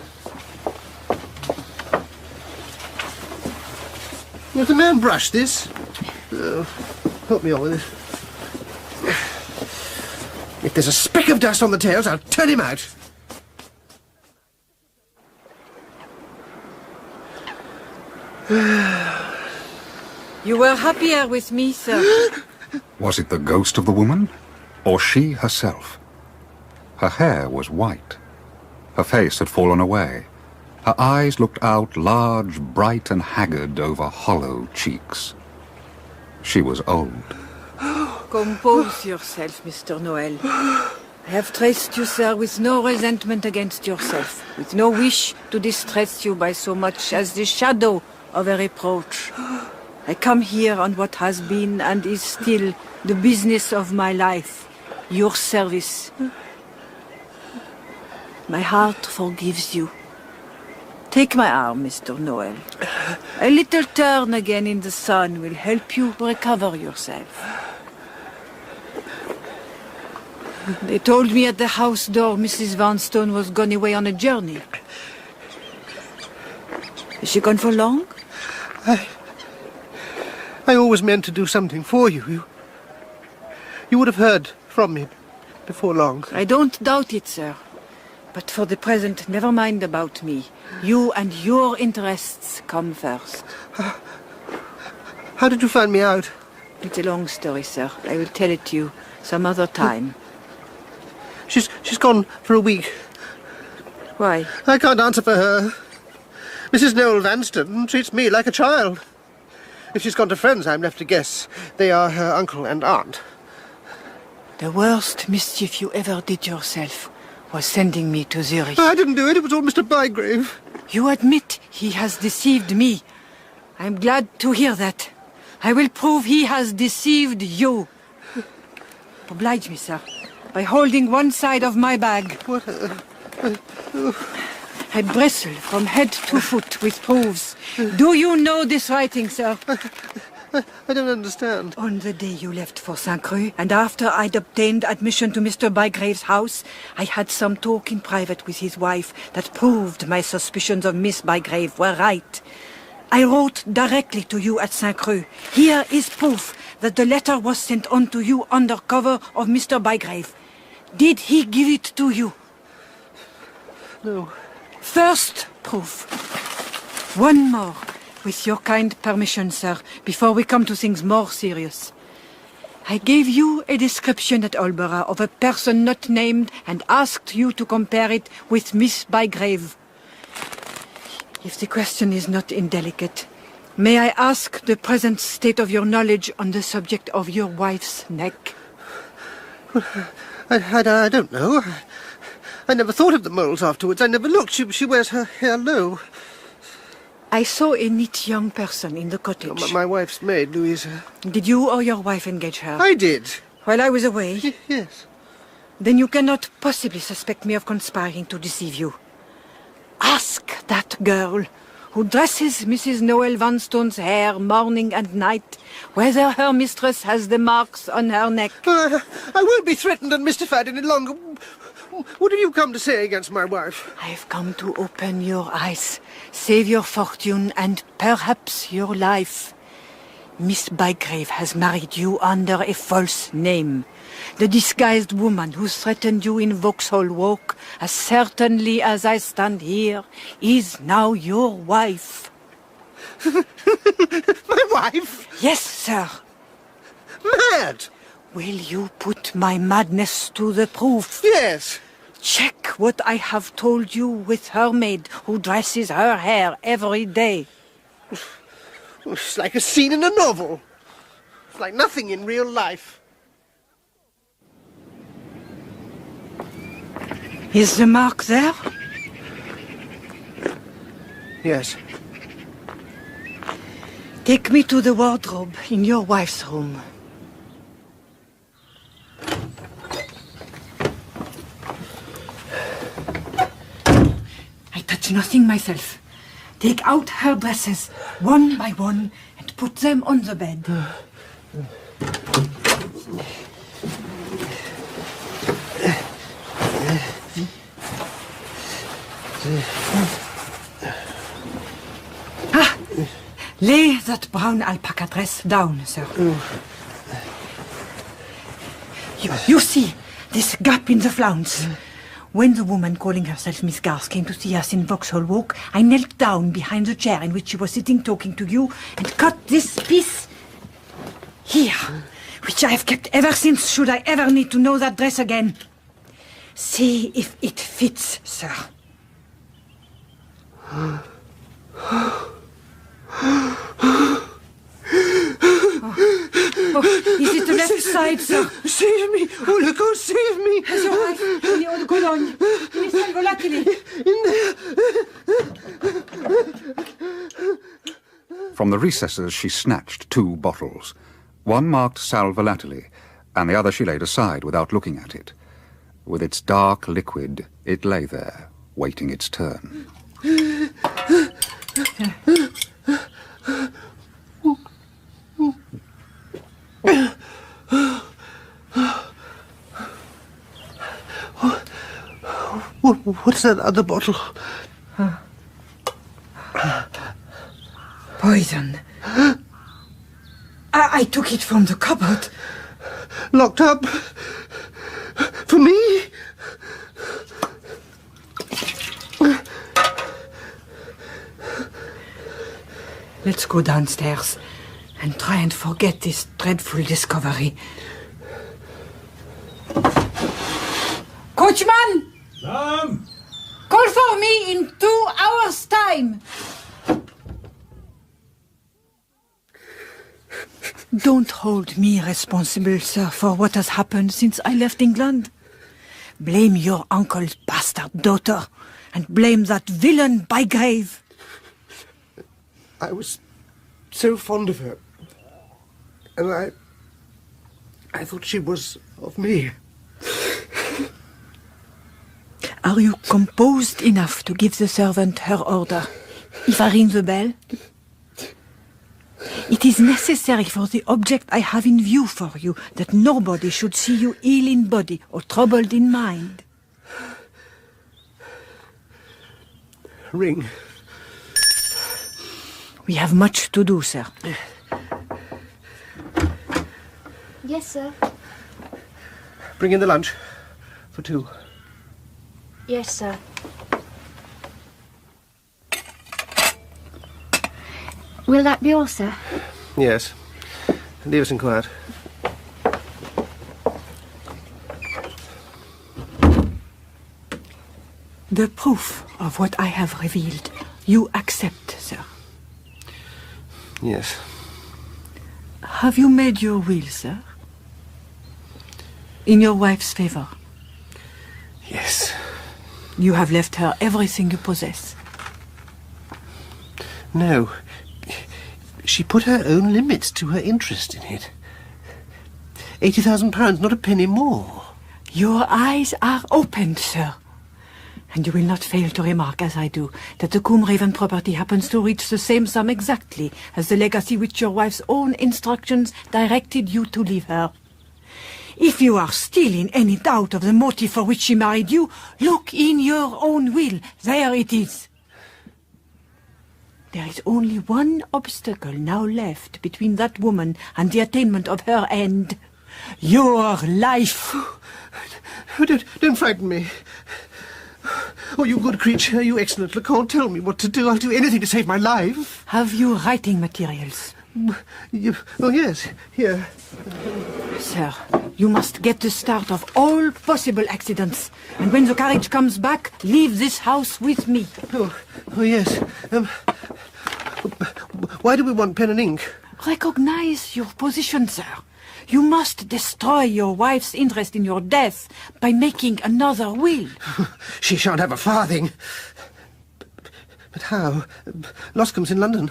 [SPEAKER 21] Has the man brushed this? Help me on with it. If there's a speck of dust on the tails, I'll turn him out.
[SPEAKER 13] You were happier with me, sir.
[SPEAKER 7] Was it the ghost of the woman, or she herself? Her hair was white. Her face had fallen away. Her eyes looked out large, bright and haggard over hollow cheeks. She was old.
[SPEAKER 13] Compose yourself, Mr. Noel. I have traced you, sir, with no resentment against yourself, with no wish to distress you by so much as the shadow of a reproach. I come here on what has been and is still the business of my life, your service. My heart forgives you. Take my arm, Mr. Noel. A little turn again in the sun will help you recover yourself. They told me at the house door Mrs. Vanstone was gone away on a journey. Is she gone for long?
[SPEAKER 21] I always meant to do something for you. You would have heard from me before long.
[SPEAKER 13] I don't doubt it, sir. But for the present, never mind about me. You and your interests come first.
[SPEAKER 21] How did you find me out?
[SPEAKER 13] It's a long story, sir. I will tell it to you some other time.
[SPEAKER 21] She's gone for a week.
[SPEAKER 13] Why?
[SPEAKER 21] I can't answer for her. Mrs. Noel Vanstone treats me like a child. If she's gone to friends, I'm left to guess they are her uncle and aunt.
[SPEAKER 13] The worst mischief you ever did yourself was sending me to Zurich.
[SPEAKER 21] I didn't do it. It was all Mr. Bygrave.
[SPEAKER 13] You admit he has deceived me. I'm glad to hear that. I will prove he has deceived you. Oblige me, sir, by holding one side of my bag.
[SPEAKER 21] What?
[SPEAKER 13] I bristle from head to foot with proofs. Do you know this writing, sir?
[SPEAKER 21] I don't understand.
[SPEAKER 13] On the day you left for St. Creux, and after I'd obtained admission to Mr. Bygrave's house, I had some talk in private with his wife that proved my suspicions of Miss Bygrave were right. I wrote directly to you at St. Creux. Here is proof that the letter was sent on to you under cover of Mr. Bygrave. Did he give it to you?
[SPEAKER 21] No.
[SPEAKER 13] First proof. One more, with your kind permission, sir, before we come to things more serious. I gave you a description at Aldborough of a person not named and asked you to compare it with Miss Bygrave. If the question is not indelicate, may I ask the present state of your knowledge on the subject of your wife's neck?
[SPEAKER 21] I don't know. I never thought of the moles afterwards. I never looked. She wears her hair low.
[SPEAKER 13] I saw a neat young person in the cottage.
[SPEAKER 21] My wife's maid, Louisa.
[SPEAKER 13] Did you or your wife engage her?
[SPEAKER 21] I did.
[SPEAKER 13] While I was away?
[SPEAKER 21] Yes.
[SPEAKER 13] Then you cannot possibly suspect me of conspiring to deceive you. Ask that girl who dresses Mrs. Noel Vanstone's hair morning and night whether her mistress has the marks on her neck.
[SPEAKER 21] I won't be threatened and mystified any longer. What have you come to say against my wife?
[SPEAKER 13] I've come to open your eyes, save your fortune and perhaps your life. Miss Bygrave has married you under a false name. The disguised woman who threatened you in Vauxhall Walk, as certainly as I stand here, is now your wife.
[SPEAKER 21] My wife?
[SPEAKER 13] Yes, sir.
[SPEAKER 21] Mad!
[SPEAKER 13] Will you put my madness to the proof?
[SPEAKER 21] Yes.
[SPEAKER 13] Check what I have told you with her maid, who dresses her hair every day.
[SPEAKER 21] It's like a scene in a novel. It's like nothing in real life.
[SPEAKER 13] Is the mark there?
[SPEAKER 21] Yes.
[SPEAKER 13] Take me to the wardrobe in your wife's room. I touch nothing myself. Take out her dresses, one by one, and put them on the bed. Lay that brown alpaca dress down, sir. You see this gap in the flounce? When the woman calling herself Miss Garth came to see us in Vauxhall Walk, I knelt down behind the chair in which she was sitting talking to you and cut this piece here which I have kept ever since, should I ever need to know that dress again. See if it fits, sir. Oh, is it the left side, sir?
[SPEAKER 21] Save me! Oh, look, oh, save me!
[SPEAKER 13] Has your wife any eau de cologne? Mi salvo l'atelier.
[SPEAKER 7] From the recesses she snatched 2 bottles. One marked sal volatile, and the other she laid aside without looking at it. With its dark liquid, it lay there, waiting its turn.
[SPEAKER 21] What's that other bottle?
[SPEAKER 13] Poison. I took it from the cupboard.
[SPEAKER 21] Locked up? For me?
[SPEAKER 13] Let's go downstairs and try and forget this dreadful discovery. Coachman!
[SPEAKER 6] Ma'am!
[SPEAKER 13] Call for me in 2 hours' time. Don't hold me responsible, sir, for what has happened since I left England. Blame your uncle's bastard daughter, and blame that villain Bygrave.
[SPEAKER 21] I was so fond of her, and I thought she was of me.
[SPEAKER 13] Are you composed enough to give the servant her order? If I ring the bell? It is necessary for the object I have in view for you that nobody should see you ill in body or troubled in mind.
[SPEAKER 21] Ring.
[SPEAKER 13] We have much to do, sir.
[SPEAKER 9] Yes, sir.
[SPEAKER 21] Bring in the lunch for 2.
[SPEAKER 9] Yes, sir. Will that be all, sir?
[SPEAKER 21] Yes. Leave us in quiet.
[SPEAKER 13] The proof of what I have revealed, you accept, sir?
[SPEAKER 21] Yes.
[SPEAKER 13] Have you made your will, sir? In your wife's favor?
[SPEAKER 21] Yes.
[SPEAKER 13] You have left her everything you possess?
[SPEAKER 21] No. She put her own limits to her interest in it. £80,000, not a penny more.
[SPEAKER 13] Your eyes are opened, sir. And you will not fail to remark, as I do, that the Combe Raven property happens to reach the same sum exactly as the legacy which your wife's own instructions directed you to leave her. If you are still in any doubt of the motive for which she married you, look in your own will. There it is. There is only one obstacle now left between that woman and the attainment of her end. Your life.
[SPEAKER 21] Oh, don't frighten me. Oh, you good creature, you excellent Leconte, tell me what to do. I'll do anything to save my life.
[SPEAKER 13] Have you writing materials?
[SPEAKER 21] Oh, yes, here.
[SPEAKER 13] Sir, you must get the start of all possible accidents. And when the carriage comes back, leave this house with me.
[SPEAKER 21] Oh yes. Why do we want pen and ink?
[SPEAKER 13] Recognize your position, sir. You must destroy your wife's interest in your death by making another will.
[SPEAKER 21] She shan't have a farthing. But how? Loscombe's in London.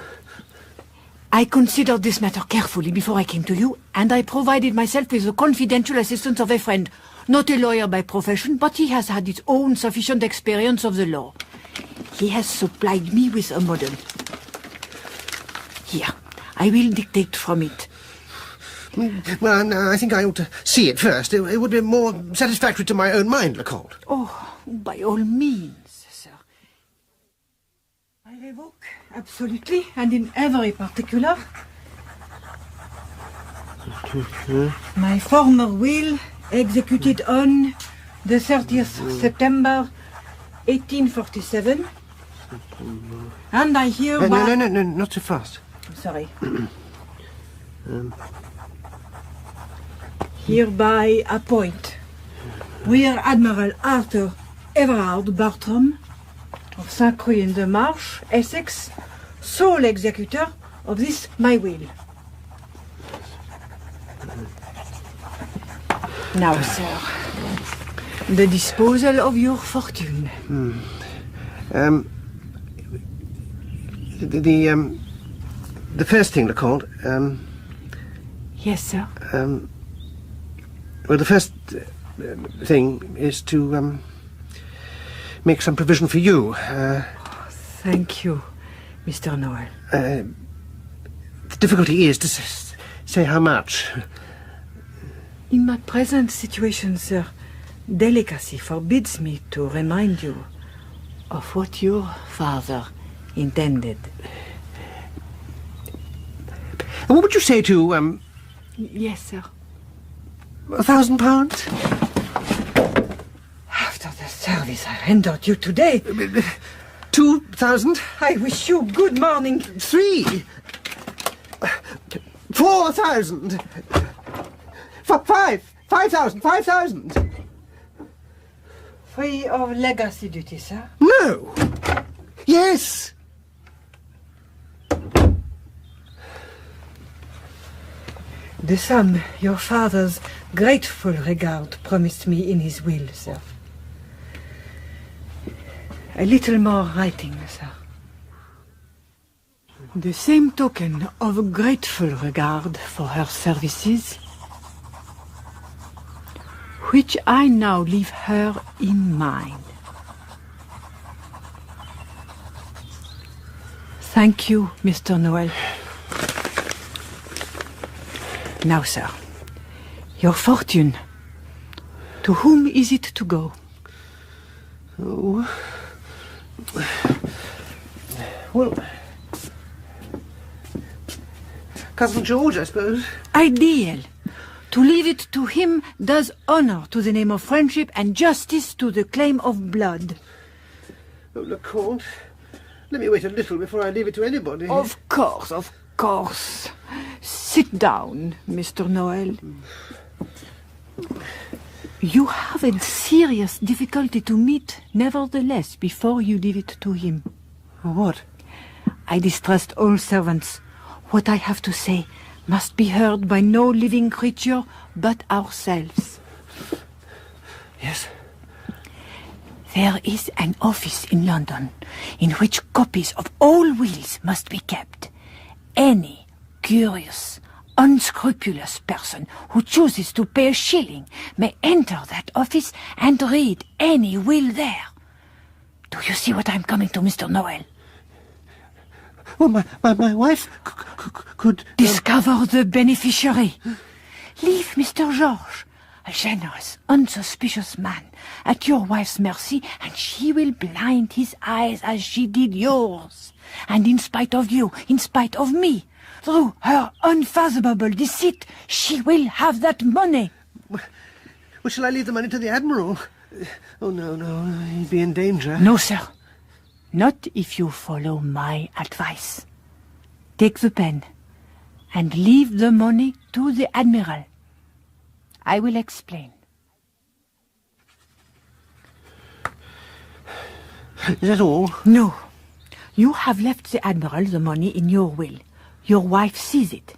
[SPEAKER 13] I considered this matter carefully before I came to you, and I provided myself with the confidential assistance of a friend. Not a lawyer by profession, but he has had his own sufficient experience of the law. He has supplied me with a model. Here, I will dictate from it.
[SPEAKER 21] Well, no, I think I ought to see it first. It would be more satisfactory to my own mind, Leconte.
[SPEAKER 13] Oh, by all means, sir. I revoke, absolutely, and in every particular, my former will executed on the 30th September 1847. And I hereby...
[SPEAKER 21] No, not too fast.
[SPEAKER 13] I'm sorry. Hereby appoint Rear Admiral Arthur Everard Bartram of Saint-Croix-in-the-Marsh, Essex, sole executor of this my will. Now, sir, the disposal of your fortune.
[SPEAKER 21] The first thing, Leconte,
[SPEAKER 13] Yes, sir.
[SPEAKER 21] well, the first thing is to make some provision for you.
[SPEAKER 13] Thank you, Mr. Noel.
[SPEAKER 21] The difficulty is to say how much.
[SPEAKER 13] In my present situation, sir, delicacy forbids me to remind you of what your father intended.
[SPEAKER 21] What would you say to,
[SPEAKER 13] Yes, sir.
[SPEAKER 21] £1,000?
[SPEAKER 13] After the service I rendered you today.
[SPEAKER 21] 2,000?
[SPEAKER 13] I wish you good morning.
[SPEAKER 21] 3. 4,000. 5,000. 5,000.
[SPEAKER 13] Free of legacy duty, sir?
[SPEAKER 21] No. Yes.
[SPEAKER 13] The sum your father's grateful regard promised me in his will, sir. A little more writing, sir. The same token of grateful regard for her services, which I now leave her in mind. Thank you, Mr. Noel. Now, sir, your fortune. To whom is it to go?
[SPEAKER 21] Oh. Well, Cousin George, I suppose.
[SPEAKER 13] Ideal. To leave it to him does honor to the name of friendship and justice to the claim of blood.
[SPEAKER 21] Oh, Leconte, let me wait a little before I leave it to anybody.
[SPEAKER 13] Of course, of course. Sit down, Mr. Noel. You have a serious difficulty to meet, nevertheless, before you leave it to him.
[SPEAKER 21] What?
[SPEAKER 13] I distrust all servants. What I have to say must be heard by no living creature but ourselves.
[SPEAKER 21] Yes?
[SPEAKER 13] There is an office in London in which copies of all wills must be kept. Any curious, unscrupulous person who chooses to pay a shilling may enter that office and read any will there. Do you see what I'm coming to, Mr. Noel?
[SPEAKER 21] Well, my wife could...
[SPEAKER 13] Discover the beneficiary. Leave Mr. George, a generous, unsuspicious man, at your wife's mercy, and she will blind his eyes as she did yours. And in spite of you, in spite of me, through her unfathomable deceit, she will have that money.
[SPEAKER 21] Well, shall I leave the money to the Admiral? Oh, no, he'd be in danger.
[SPEAKER 13] No, sir. Not if you follow my advice. Take the pen and leave the money to the Admiral. I will explain.
[SPEAKER 21] Is that all?
[SPEAKER 13] No. You have left the Admiral the money in your will. Your wife sees it.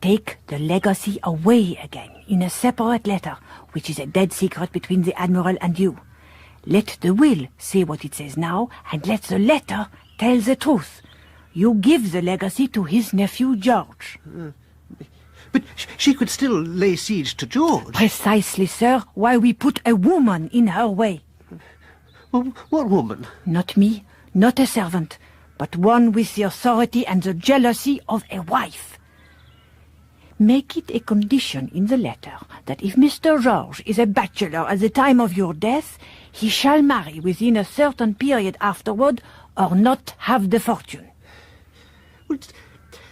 [SPEAKER 13] Take the legacy away again in a separate letter, which is a dead secret between the Admiral and you. Let the will say what it says now, and let the letter tell the truth. You give the legacy to his nephew George.
[SPEAKER 21] But she could still lay siege to George.
[SPEAKER 13] Precisely, sir, why we put a woman in her way.
[SPEAKER 21] Well, what woman?
[SPEAKER 13] Not me, not a servant, but one with the authority and the jealousy of a wife. Make it a condition in the letter that if Mr. George is a bachelor at the time of your death, he shall marry within a certain period afterward or not have the fortune.
[SPEAKER 21] Well,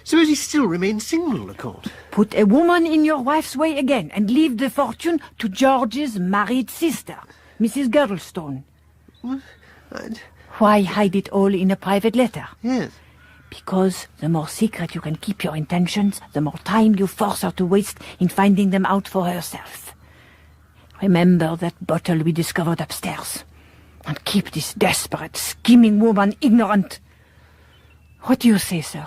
[SPEAKER 21] suppose he still remains single, Leconte.
[SPEAKER 13] Put a woman in your wife's way again and leave the fortune to George's married sister, Mrs. Girdlestone.
[SPEAKER 21] What?
[SPEAKER 13] Why hide it all in a private letter?
[SPEAKER 21] Yes.
[SPEAKER 13] Because the more secret you can keep your intentions, the more time you force her to waste in finding them out for herself. Remember that bottle we discovered upstairs. And keep this desperate, scheming woman ignorant. What do you say, sir?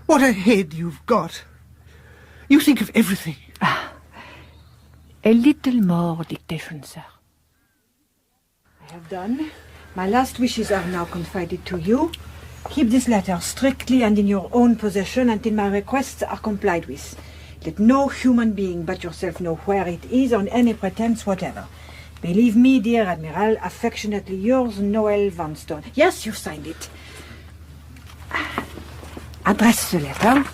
[SPEAKER 21] What a head you've got. You think of everything.
[SPEAKER 13] A little more dictation, sir. I have done. My last wishes are now confided to you. Keep this letter strictly and in your own possession until my requests are complied with. Let no human being but yourself know where it is on any pretense whatever. Believe me, dear Admiral, affectionately yours, Noel Vanstone. Yes, you've signed it. Address the letter.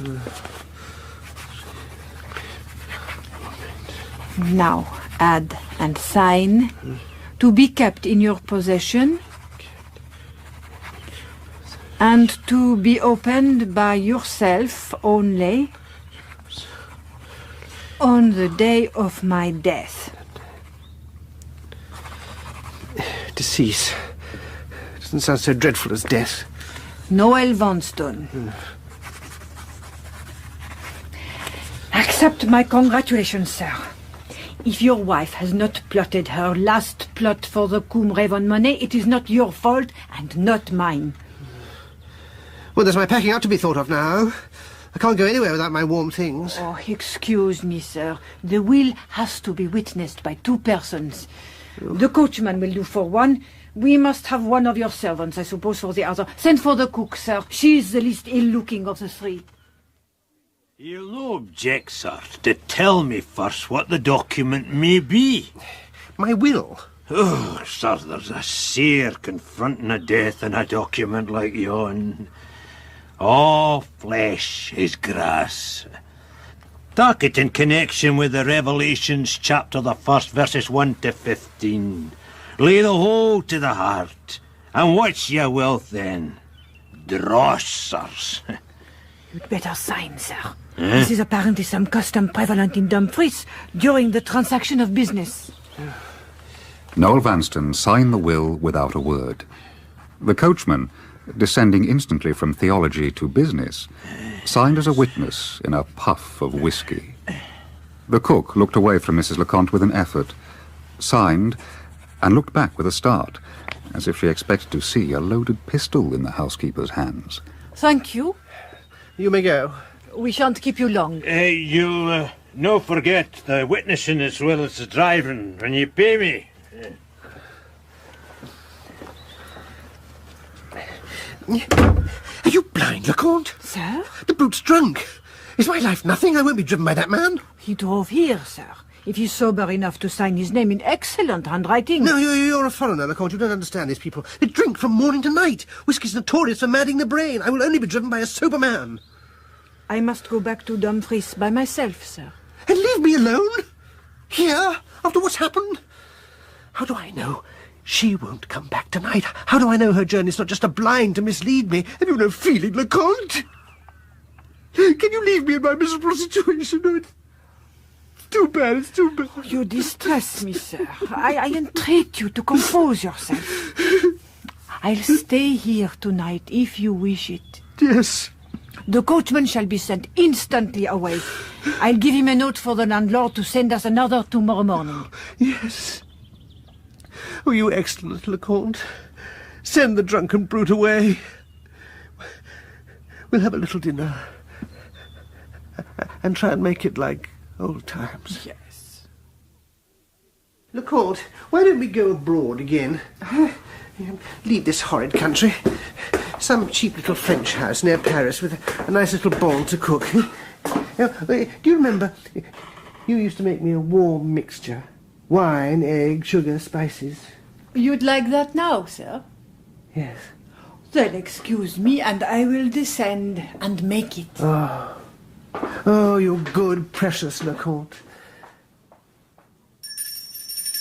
[SPEAKER 13] Now, add and sign. To be kept in your possession and to be opened by yourself only on the day of my death.
[SPEAKER 21] Decease. Doesn't sound so dreadful as death.
[SPEAKER 13] Noel Vanstone. Accept my congratulations, sir. If your wife has not plotted her last plot for the Coombe Raven money, it is not your fault and not mine.
[SPEAKER 21] Well, there's my packing up to be thought of now. I can't go anywhere without my warm things.
[SPEAKER 13] Oh, excuse me, sir. The will has to be witnessed by 2 persons. The coachman will do for one. We must have one of your servants, I suppose, for the other. Send for the cook, sir. She is the least ill-looking of the 3.
[SPEAKER 3] You'll no object, sir, to tell me first what the document may be.
[SPEAKER 21] My will?
[SPEAKER 3] Oh, sir, there's a seer confronting a death in a document like yon. All flesh is grass. Talk it in connection with the Revelations chapter the 1st, verses 1 to 15. Lay the whole to the heart, and what's your wealth then? Dross, sirs.
[SPEAKER 13] You'd better sign, sir. This is apparently some custom prevalent in Dumfries during the transaction of business.
[SPEAKER 7] Noel Vanstone signed the will without a word. The coachman, descending instantly from theology to business, signed as a witness in a puff of whisky. The cook looked away from Mrs. Leconte with an effort, signed, and looked back with a start, as if she expected to see a loaded pistol in the housekeeper's hands.
[SPEAKER 13] Thank you.
[SPEAKER 21] You may go.
[SPEAKER 13] We shan't keep you long.
[SPEAKER 3] You'll no forget the witnessing as well as the driving when you pay me.
[SPEAKER 21] Are you blind, Leconte?
[SPEAKER 13] Sir?
[SPEAKER 21] The brute's drunk. Is my life nothing? I won't be driven by that man.
[SPEAKER 13] He drove here, sir. If he's sober enough to sign his name in excellent handwriting...
[SPEAKER 21] No, you're a foreigner, Leconte. You don't understand these people. They drink from morning to night. Whiskey's notorious for madding the brain. I will only be driven by a sober man.
[SPEAKER 13] I must go back to Dumfries by myself, sir.
[SPEAKER 21] And leave me alone? Here? After what's happened? How do I know she won't come back tonight? How do I know her journey's not just a blind to mislead me? Have you no feeling, Leconte? Can you leave me in my miserable situation? No, it's too bad, it's too bad.
[SPEAKER 13] You distress me, sir. I entreat you to compose yourself. I'll stay here tonight if you wish it.
[SPEAKER 21] Yes.
[SPEAKER 13] The coachman shall be sent instantly away. I'll give him a note for the landlord to send us another tomorrow morning.
[SPEAKER 21] Yes. Oh, you excellent Leconte. Send the drunken brute away. We'll have a little dinner. And try and make it like old times.
[SPEAKER 13] Yes.
[SPEAKER 21] Leconte, why don't we go abroad again? Leave this horrid country. Some cheap little French house near Paris with a nice little bon to cook. Now, do you remember, you used to make me a warm mixture. Wine, egg, sugar, spices.
[SPEAKER 13] You'd like that now, sir?
[SPEAKER 21] Yes.
[SPEAKER 13] Then excuse me, and I will descend and make it.
[SPEAKER 21] Oh, you're good, precious Leconte.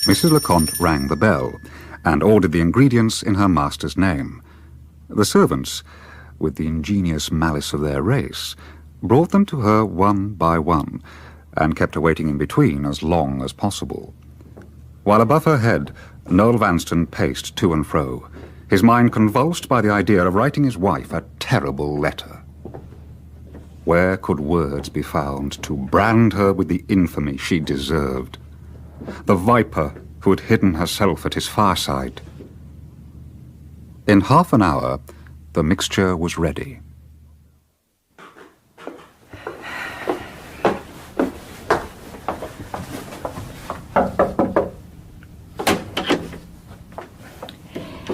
[SPEAKER 7] Mrs. Leconte rang the bell and ordered the ingredients in her master's name. The servants, with the ingenious malice of their race, brought them to her one by one, and kept her waiting in between as long as possible. While above her head, Noel Vanstone paced to and fro. his mind convulsed by the idea of writing his wife a terrible letter. Where could words be found to brand her with the infamy she deserved? The viper who had hidden herself at his fireside. In half an hour, the mixture was ready.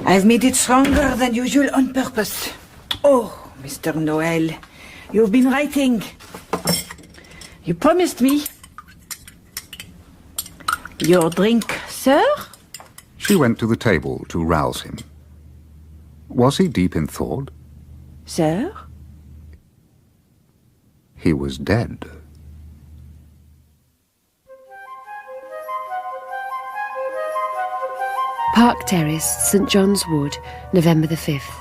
[SPEAKER 13] I've made it stronger than usual on purpose. Oh, Mr. Noel, you've been writing. You promised me. Your drink, sir?
[SPEAKER 7] She went to the table to rouse him. Was he deep in thought?
[SPEAKER 13] Sir?
[SPEAKER 7] He was dead.
[SPEAKER 16] Park Terrace, St. John's Wood, November the 5th.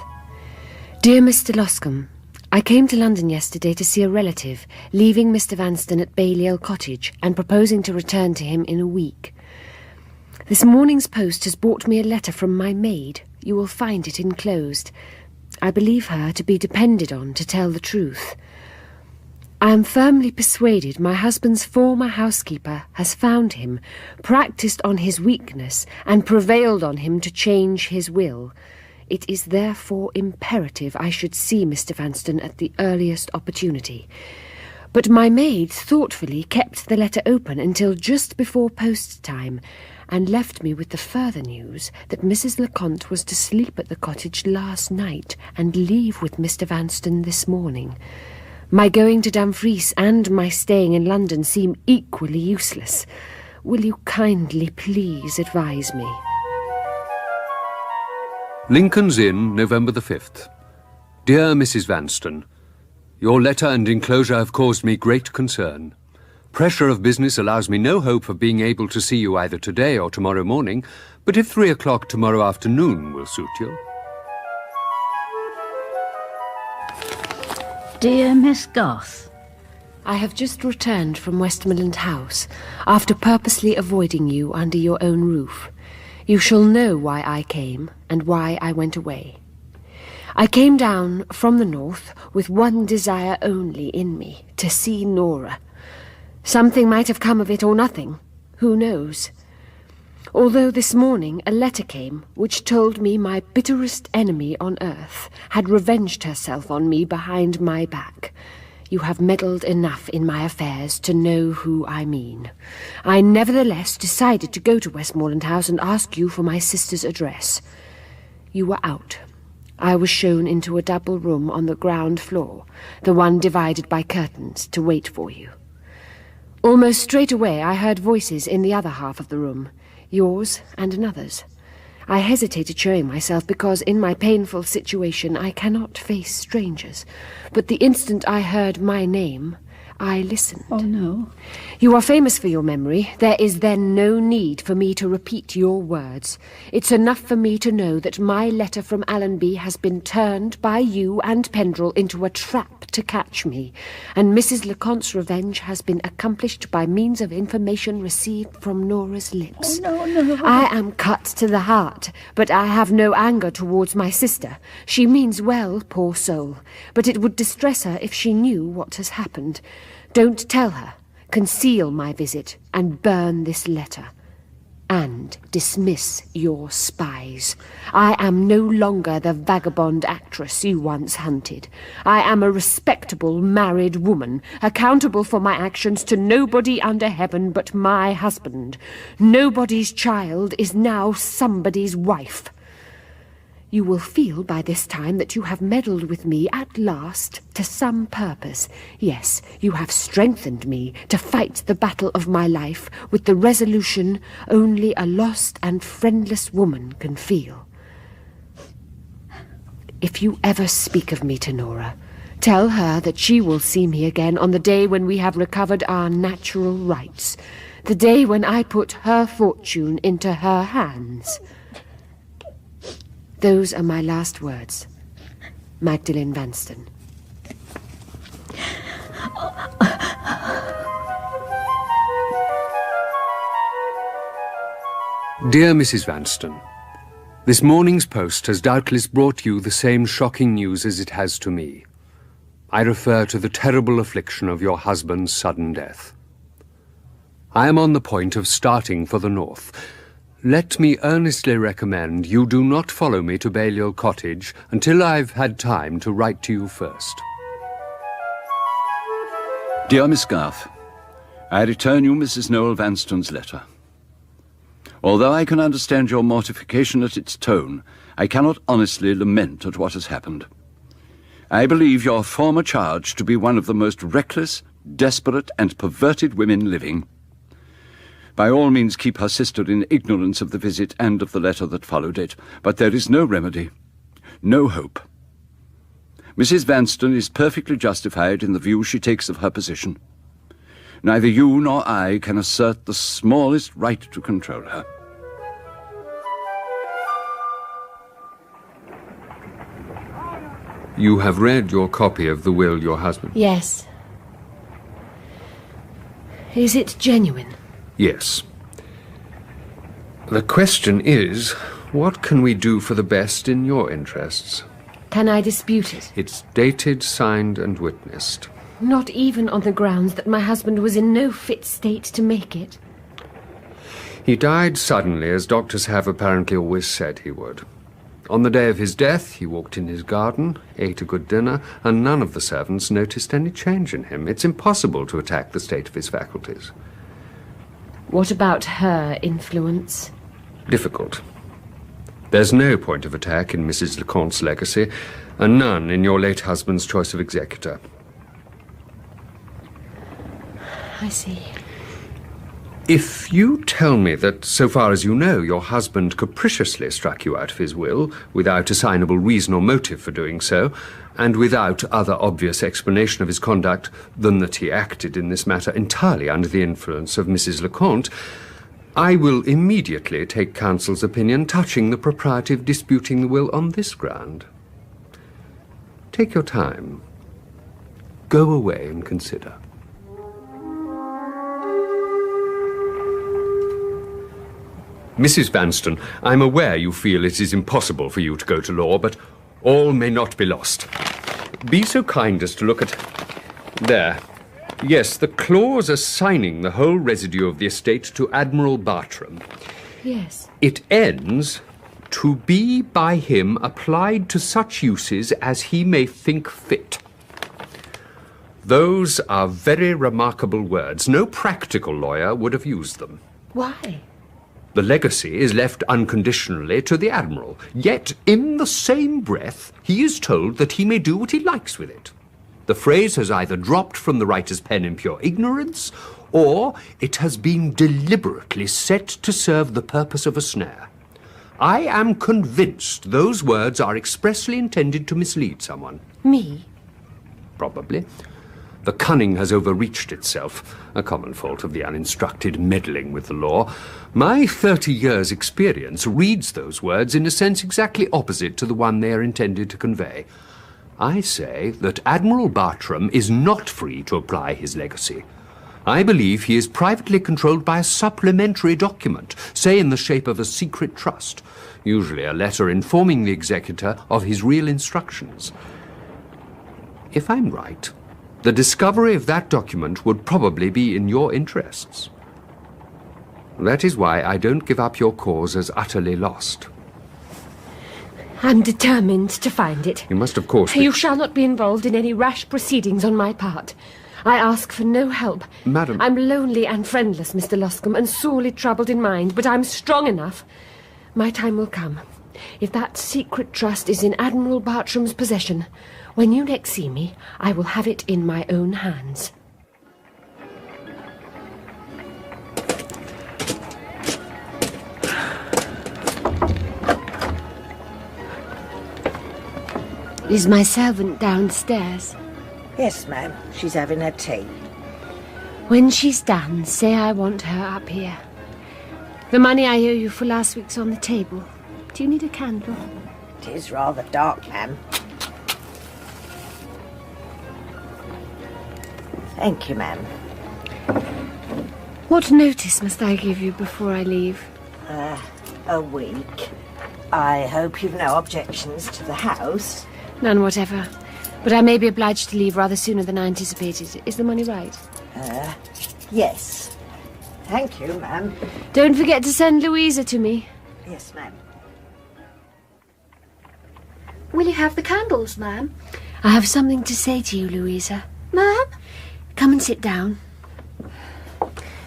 [SPEAKER 16] Dear Mr. Loscombe, I came to London yesterday to see a relative, leaving Mr. Vanston at Balliol Cottage and proposing to return to him in a week. This morning's post has brought me a letter from my maid. You will find it enclosed. I believe her to be depended on to tell the truth. I am firmly persuaded my husband's former housekeeper has found him, practised on his weakness, and prevailed on him to change his will. It is therefore imperative I should see Mr. Vanston at the earliest opportunity. But my maid thoughtfully kept the letter open until just before post time, and left me with the further news that Mrs. Leconte was to sleep at the cottage last night and leave with Mr. Vanston this morning. My going to Dumfries and my staying in London seem equally useless. Will you kindly please advise me?
[SPEAKER 5] Lincoln's Inn, November the 5th. Dear Mrs. Vanston, your letter and enclosure have caused me great concern. Pressure of business allows me no hope of being able to see you either today or tomorrow morning, but if 3 o'clock tomorrow afternoon will suit you.
[SPEAKER 2] Dear Miss Goth,
[SPEAKER 16] I have just returned from Westmoreland House, after purposely avoiding you under your own roof. You shall know why I came, and why I went away. I came down from the north with one desire only in me, to see Nora. Something might have come of it or nothing, who knows? Although this morning a letter came which told me my bitterest enemy on earth had revenged herself on me behind my back. You have meddled enough in my affairs to know who I mean. I nevertheless decided to go to Westmoreland House and ask you for my sister's address. You were out. I was shown into a double room on the ground floor, the one divided by curtains, to wait for you. Almost straight away I heard voices in the other half of the room, yours and another's. I hesitated showing myself because in my painful situation I cannot face strangers. But the instant I heard my name, I listened.
[SPEAKER 2] Oh, no.
[SPEAKER 16] You are famous for your memory. There is then no need for me to repeat your words. It's enough for me to know that my letter from Allenby has been turned by you and Pendrell into a trap to catch me, and Mrs. Leconte's revenge has been accomplished by means of information received from Nora's lips.
[SPEAKER 2] Oh, no.
[SPEAKER 16] I am cut to the heart, but I have no anger towards my sister. She means well, poor soul, but it would distress her if she knew what has happened. Don't tell her. Conceal my visit and burn this letter. And dismiss your spies. I am no longer the vagabond actress you once hunted. I am a respectable married woman, accountable for my actions to nobody under heaven but my husband. Nobody's child is now somebody's wife. You will feel by this time that you have meddled with me at last to some purpose. Yes, you have strengthened me to fight the battle of my life with the resolution only a lost and friendless woman can feel. If you ever speak of me to Nora, tell her that she will see me again on the day when we have recovered our natural rights, the day when I put her fortune into her hands. Those are my last words. Magdalene Vanston.
[SPEAKER 5] Dear Mrs. Vanston, This morning's post has doubtless brought you the same shocking news as it has to me. I refer to the terrible affliction of your husband's sudden death. I am on the point of starting for the north. Let me earnestly recommend you do not follow me to Balliol Cottage until I've had time to write to you first.
[SPEAKER 11] Dear Miss Garth, I return you Mrs. Noel Vanstone's letter. Although I can understand your mortification at its tone, I cannot honestly lament at what has happened. I believe your former charge to be one of the most reckless, desperate, and perverted women living. By all means keep her sister in ignorance of the visit and of the letter that followed it, but there is no remedy, no hope. Mrs. Vanstone is perfectly justified in the view she takes of her position. Neither you nor I can assert the smallest right to control her.
[SPEAKER 5] You have read your copy of the will, your husband?
[SPEAKER 16] Yes. Is it genuine?
[SPEAKER 5] Yes. The question is, what can we do for the best in your interests?
[SPEAKER 16] Can I dispute it?
[SPEAKER 5] It's dated, signed, and witnessed.
[SPEAKER 16] Not even on the grounds that my husband was in no fit state to make it.
[SPEAKER 5] He died suddenly, as doctors have apparently always said he would. On the day of his death, he walked in his garden, ate a good dinner, and none of the servants noticed any change in him. It's impossible to attack the state of his faculties.
[SPEAKER 16] What about her influence?
[SPEAKER 5] Difficult. There's no point of attack in Mrs. Leconte's legacy, and none in your late husband's choice of executor.
[SPEAKER 16] I see.
[SPEAKER 5] If you tell me that, so far as you know, your husband capriciously struck you out of his will, without assignable reason or motive for doing so, and without other obvious explanation of his conduct than that he acted in this matter entirely under the influence of Mrs. Leconte, I will immediately take counsel's opinion touching the propriety of disputing the will on this ground. Take your time. Go away and consider. Mrs. Vanstone, I'm aware you feel it is impossible for you to go to law, but all may not be lost. Be so kind as to look at... There. Yes, the clause assigning the whole residue of the estate to Admiral Bartram.
[SPEAKER 16] Yes.
[SPEAKER 5] It ends, to be by him applied to such uses as he may think fit. Those are very remarkable words. No practical lawyer would have used them.
[SPEAKER 16] Why?
[SPEAKER 5] The legacy is left unconditionally to the Admiral, yet in the same breath he is told that he may do what he likes with it. The phrase has either dropped from the writer's pen in pure ignorance, or it has been deliberately set to serve the purpose of a snare. I am convinced those words are expressly intended to mislead someone.
[SPEAKER 16] Me?
[SPEAKER 5] Probably. The cunning has overreached itself, a common fault of the uninstructed meddling with the law. My 30 years' experience reads those words in a sense exactly opposite to the one they are intended to convey. I say that Admiral Bartram is not free to apply his legacy. I believe he is privately controlled by a supplementary document, say in the shape of a secret trust, usually a letter informing the executor of his real instructions. If I'm right, the discovery of that document would probably be in your interests. That is why I don't give up your cause as utterly lost.
[SPEAKER 16] I'm determined to find it.
[SPEAKER 5] You must, of course...
[SPEAKER 16] You shall not be involved in any rash proceedings on my part. I ask for no help.
[SPEAKER 5] Madam...
[SPEAKER 16] I'm lonely and friendless, Mr. Loscombe, and sorely troubled in mind, but I'm strong enough. My time will come. If that secret trust is in Admiral Bartram's possession, when you next see me, I will have it in my own hands. Is my servant downstairs?
[SPEAKER 18] Yes, ma'am. She's having her tea.
[SPEAKER 16] When she's done, say I want her up here. The money I owe you for last week's on the table. Do you need a candle?
[SPEAKER 18] It is rather dark, ma'am. Thank you, ma'am.
[SPEAKER 16] What notice must I give you before I leave?
[SPEAKER 18] A week.
[SPEAKER 20] I hope you've no objections to the house.
[SPEAKER 16] None whatever. But I may be obliged to leave rather sooner than I anticipated. Is the money right?
[SPEAKER 20] Yes. Thank you, ma'am.
[SPEAKER 16] Don't forget to send Louisa to me.
[SPEAKER 20] Yes, ma'am.
[SPEAKER 9] Will you have the candles, ma'am?
[SPEAKER 16] I have something to say to you, Louisa.
[SPEAKER 9] Ma'am?
[SPEAKER 16] Come and sit down.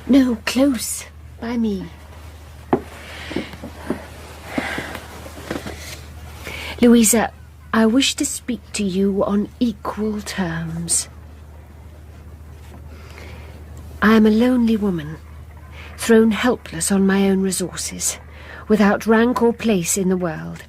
[SPEAKER 16] No, close by me. Louisa, I wish to speak to you on equal terms. I am a lonely woman, thrown helpless on my own resources, without rank or place in the world.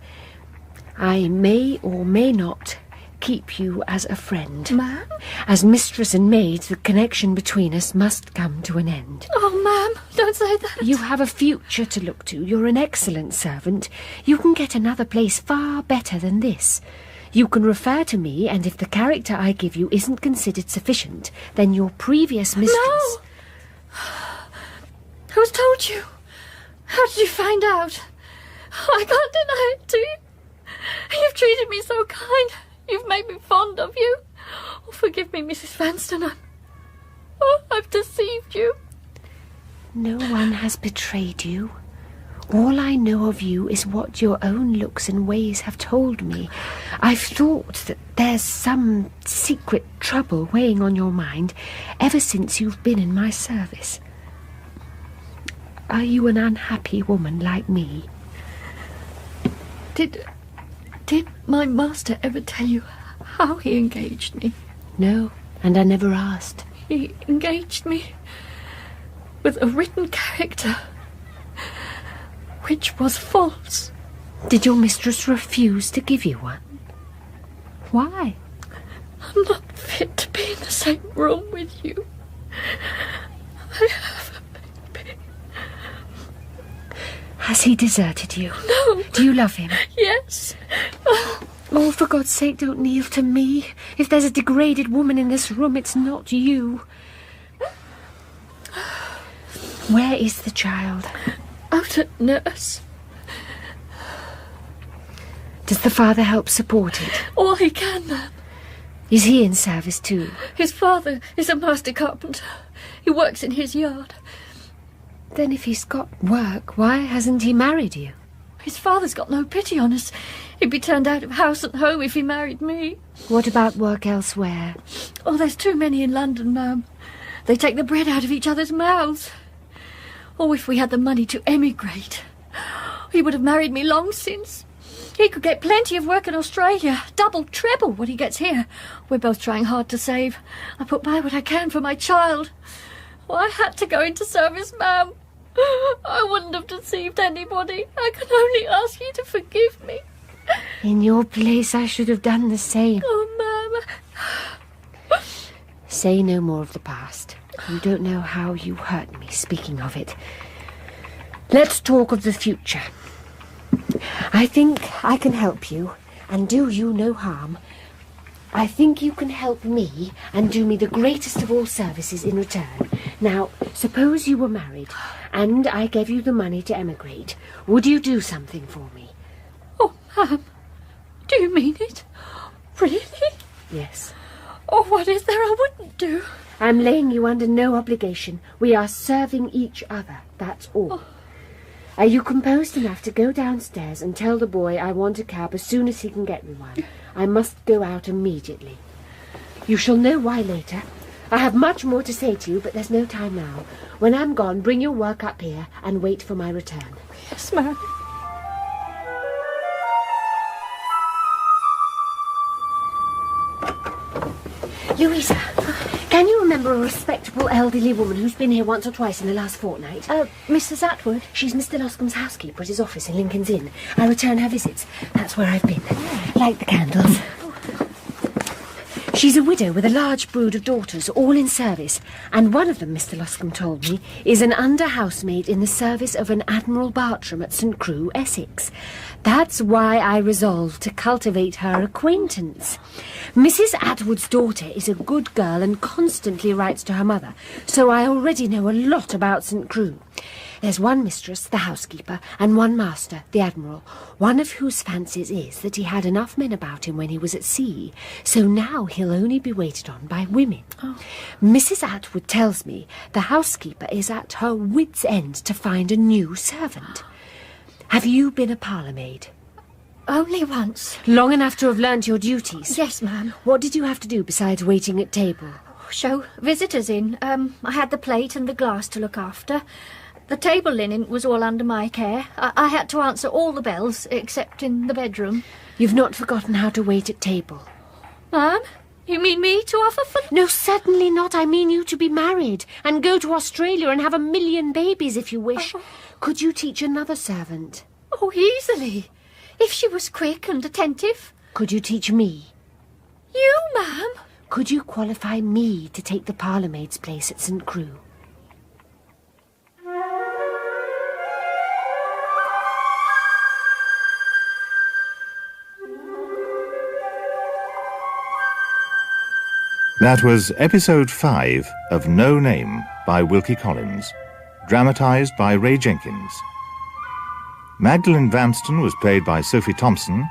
[SPEAKER 16] I may or may not keep you as a friend.
[SPEAKER 9] Ma'am?
[SPEAKER 16] As mistress and maid, the connection between us must come to an end.
[SPEAKER 9] Oh, ma'am, don't say that.
[SPEAKER 16] You have a future to look to. You're an excellent servant. You can get another place far better than this. You can refer to me, and if the character I give you isn't considered sufficient, then your previous mistress...
[SPEAKER 9] No! Who's told you? How did you find out? I can't deny it to you. You've treated me so kind. You've made me fond of you. Oh, forgive me, Mrs. Vanstone. I've deceived you.
[SPEAKER 16] No one has betrayed you. All I know of you is what your own looks and ways have told me. I've thought that there's some secret trouble weighing on your mind ever since you've been in my service. Are you an unhappy woman like me?
[SPEAKER 9] Did my master ever tell you how he engaged me?
[SPEAKER 16] No, and I never asked.
[SPEAKER 9] He engaged me with a written character, which was false.
[SPEAKER 16] Did your mistress refuse to give you one? Why?
[SPEAKER 9] I'm not fit to be in the same room with you. I have a baby.
[SPEAKER 16] Has he deserted you?
[SPEAKER 9] No.
[SPEAKER 16] Do you love him?
[SPEAKER 9] Yes.
[SPEAKER 16] Oh, for God's sake, don't kneel to me. If there's a degraded woman in this room, it's not you. Where is the child?
[SPEAKER 9] Out at nurse.
[SPEAKER 16] Does the father help support it?
[SPEAKER 9] All he can, ma'am.
[SPEAKER 16] Is he in service too?
[SPEAKER 9] His father is a master carpenter. He works in his yard.
[SPEAKER 16] Then if he's got work, why hasn't he married you?
[SPEAKER 9] His father's got no pity on us. He'd be turned out of house and home if he married me.
[SPEAKER 16] What about work elsewhere?
[SPEAKER 9] Oh, there's too many in London, ma'am. They take the bread out of each other's mouths. Oh, if we had the money to emigrate, he would have married me long since. He could get plenty of work in Australia, double, treble what he gets here. We're both trying hard to save. I put by what I can for my child. Oh, I had to go into service, ma'am. I wouldn't have deceived anybody. I can only ask you to forgive me.
[SPEAKER 16] In your place, I should have done the same.
[SPEAKER 9] Oh, ma'am.
[SPEAKER 16] Say no more of the past. You don't know how you hurt me speaking of it. Let's talk of the future. I think I can help you and do you no harm. I think you can help me and do me the greatest of all services in return. Now, suppose you were married and I gave you the money to emigrate. Would you do something for me?
[SPEAKER 9] Oh, ma'am. Do you mean it? Really?
[SPEAKER 16] Yes.
[SPEAKER 9] Oh, what is there I wouldn't do?
[SPEAKER 16] I'm laying you under no obligation. We are serving each other, that's all.
[SPEAKER 9] Oh.
[SPEAKER 16] Are you composed enough to go downstairs and tell the boy I want a cab as soon as he can get me one? I must go out immediately. You shall know why later. I have much more to say to you, but there's no time now. When I'm gone, bring your work up here and wait for my return.
[SPEAKER 9] Yes, ma'am.
[SPEAKER 16] Louisa, can you remember a respectable elderly woman who's been here once or twice in the last fortnight?
[SPEAKER 9] Mrs. Atwood?
[SPEAKER 16] She's Mr. Loscombe's housekeeper at his office in Lincoln's Inn. I return her visits. That's where I've been. Light the candles. She's a widow with a large brood of daughters, all in service, and one of them, Mr. Loscombe told me, is an under-housemaid in the service of an Admiral Bartram at St. Crewe, Essex. That's why I resolved to cultivate her acquaintance. Mrs. Atwood's daughter is a good girl and constantly writes to her mother, so I already know a lot about St. Crewe. There's one mistress, the housekeeper, and one master, the admiral, one of whose fancies is that he had enough men about him when he was at sea, so now he'll only be waited on by women. Mrs. Atwood tells me the housekeeper is at her wit's end to find a new servant. Have you been a parlour-maid?
[SPEAKER 9] Only once.
[SPEAKER 16] Long enough to have learnt your duties?
[SPEAKER 9] Yes, ma'am.
[SPEAKER 16] What did you have to do besides waiting at table?
[SPEAKER 9] Show visitors in. I had the plate and the glass to look after. The table linen was all under my care. I had to answer all the bells, except in the bedroom.
[SPEAKER 16] You've not forgotten how to wait at table?
[SPEAKER 9] Ma'am? You mean me to offer for...
[SPEAKER 16] No, certainly not. I mean you to be married and go to Australia and have 1,000,000 babies if you wish. Could you teach another servant?
[SPEAKER 9] Oh, easily. If she was quick and attentive.
[SPEAKER 16] Could you teach me?
[SPEAKER 9] You, ma'am?
[SPEAKER 16] Could you qualify me to take the parlour-maid's place at St. Crew?
[SPEAKER 1] That was episode 5 of No Name by Wilkie Collins, dramatised by Ray Jenkins. Magdalen Vanston was played by Sophie Thompson,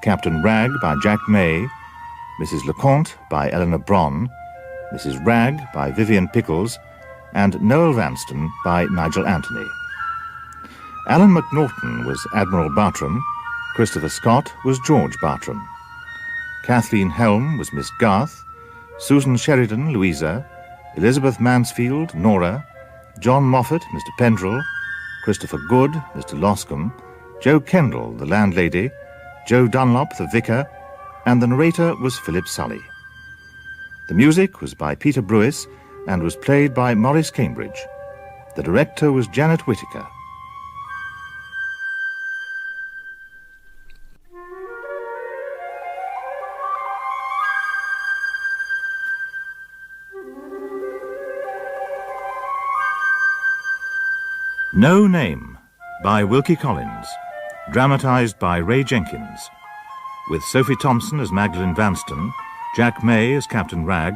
[SPEAKER 1] Captain Ragg by Jack May, Mrs. Leconte by Eleanor Bronn, Mrs. Ragg by Vivian Pickles, and Noel Vanston by Nigel Anthony. Alan McNaughton was Admiral Bartram, Christopher Scott was George Bartram. Kathleen Helm was Miss Garth, Susan Sheridan, Louisa, Elizabeth Mansfield, Nora, John Moffat, Mr. Pendrell, Christopher Good, Mr. Loscombe, Joe Kendall, the landlady, Joe Dunlop, the vicar, and the narrator was Philip Sully. The music was by Peter Brewis and was played by Maurice Cambridge. The director was Janet Whittaker. No Name by Wilkie Collins, dramatised by Ray Jenkins, with Sophie Thompson as Magdalen Vanston, Jack May as Captain Ragg,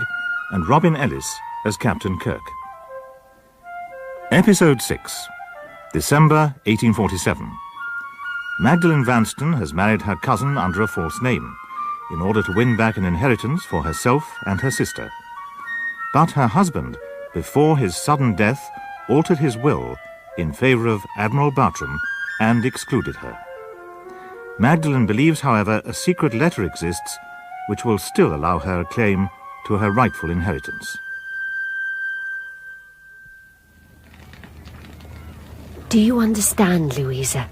[SPEAKER 1] and Robin Ellis as Captain Kirk. Episode 6, December 1847. Magdalen Vanston has married her cousin under a false name, in order to win back an inheritance for herself and her sister. But her husband, before his sudden death, altered his will in favour of Admiral Bartram and excluded her. Magdalen believes, however, a secret letter exists which will still allow her a claim to her rightful inheritance.
[SPEAKER 16] Do you understand, Louisa?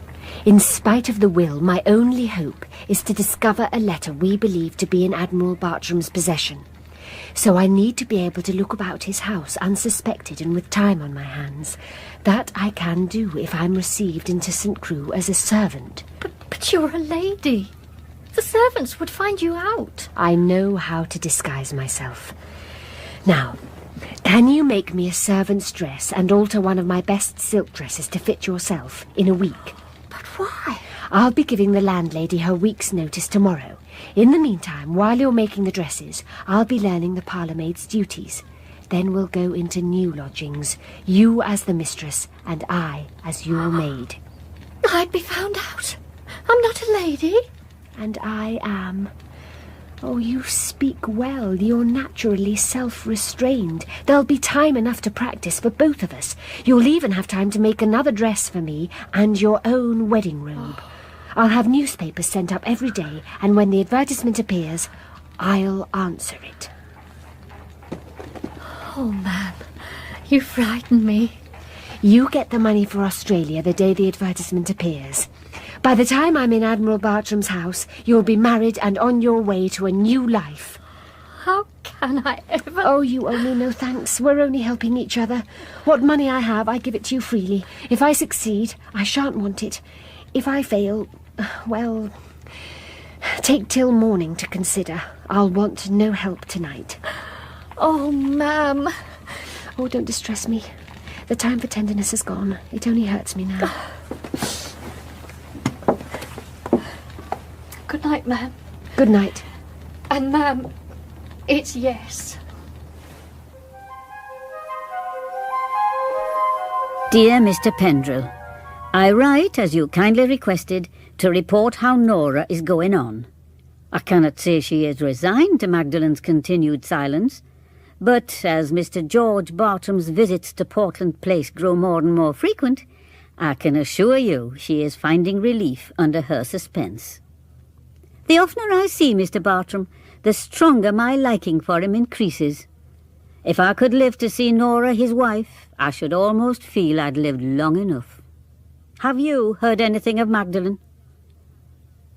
[SPEAKER 16] In spite of the will, my only hope is to discover a letter we believe to be in Admiral Bartram's possession. So I need to be able to look about his house unsuspected and with time on my hands. That I can do if I'm received into St. Crew as a servant.
[SPEAKER 9] But you're a lady. The servants would find you out.
[SPEAKER 16] I know how to disguise myself. Now, can you make me a servant's dress and alter one of my best silk dresses to fit yourself in a week?
[SPEAKER 9] But why?
[SPEAKER 16] I'll be giving the landlady her week's notice tomorrow. In the meantime, while you're making the dresses, I'll be learning the parlour-maid's duties. Then we'll go into new lodgings, you as the mistress and I as your maid.
[SPEAKER 9] I'd be found out. I'm not a lady.
[SPEAKER 16] And I am. Oh, you speak well. You're naturally self-restrained. There'll be time enough to practice for both of us. You'll even have time to make another dress for me and your own wedding robe. I'll have newspapers sent up every day, and when the advertisement appears, I'll answer it.
[SPEAKER 9] Oh, ma'am, you frighten me.
[SPEAKER 16] You get the money for Australia the day the advertisement appears. By the time I'm in Admiral Bartram's house, you'll be married and on your way to a new life.
[SPEAKER 9] How can I ever...
[SPEAKER 16] Oh, you owe me no thanks. We're only helping each other. What money I have, I give it to you freely. If I succeed, I shan't want it. If I fail, well, take till morning to consider. I'll want no help tonight.
[SPEAKER 9] Oh, ma'am.
[SPEAKER 16] Oh, don't distress me. The time for tenderness is gone. It only hurts me now.
[SPEAKER 9] Good night, ma'am.
[SPEAKER 16] Good night.
[SPEAKER 9] And, ma'am, it's yes.
[SPEAKER 2] Dear Mr. Pendrell, I write, as you kindly requested, to report how Nora is going on. I cannot say she is resigned to Magdalen's continued silence, but as Mr. George Bartram's visits to Portland Place grow more and more frequent, I can assure you she is finding relief under her suspense. The oftener I see Mr. Bartram, the stronger my liking for him increases. If I could live to see Nora his wife, I should almost feel I'd lived long enough. Have you heard anything of Magdalen?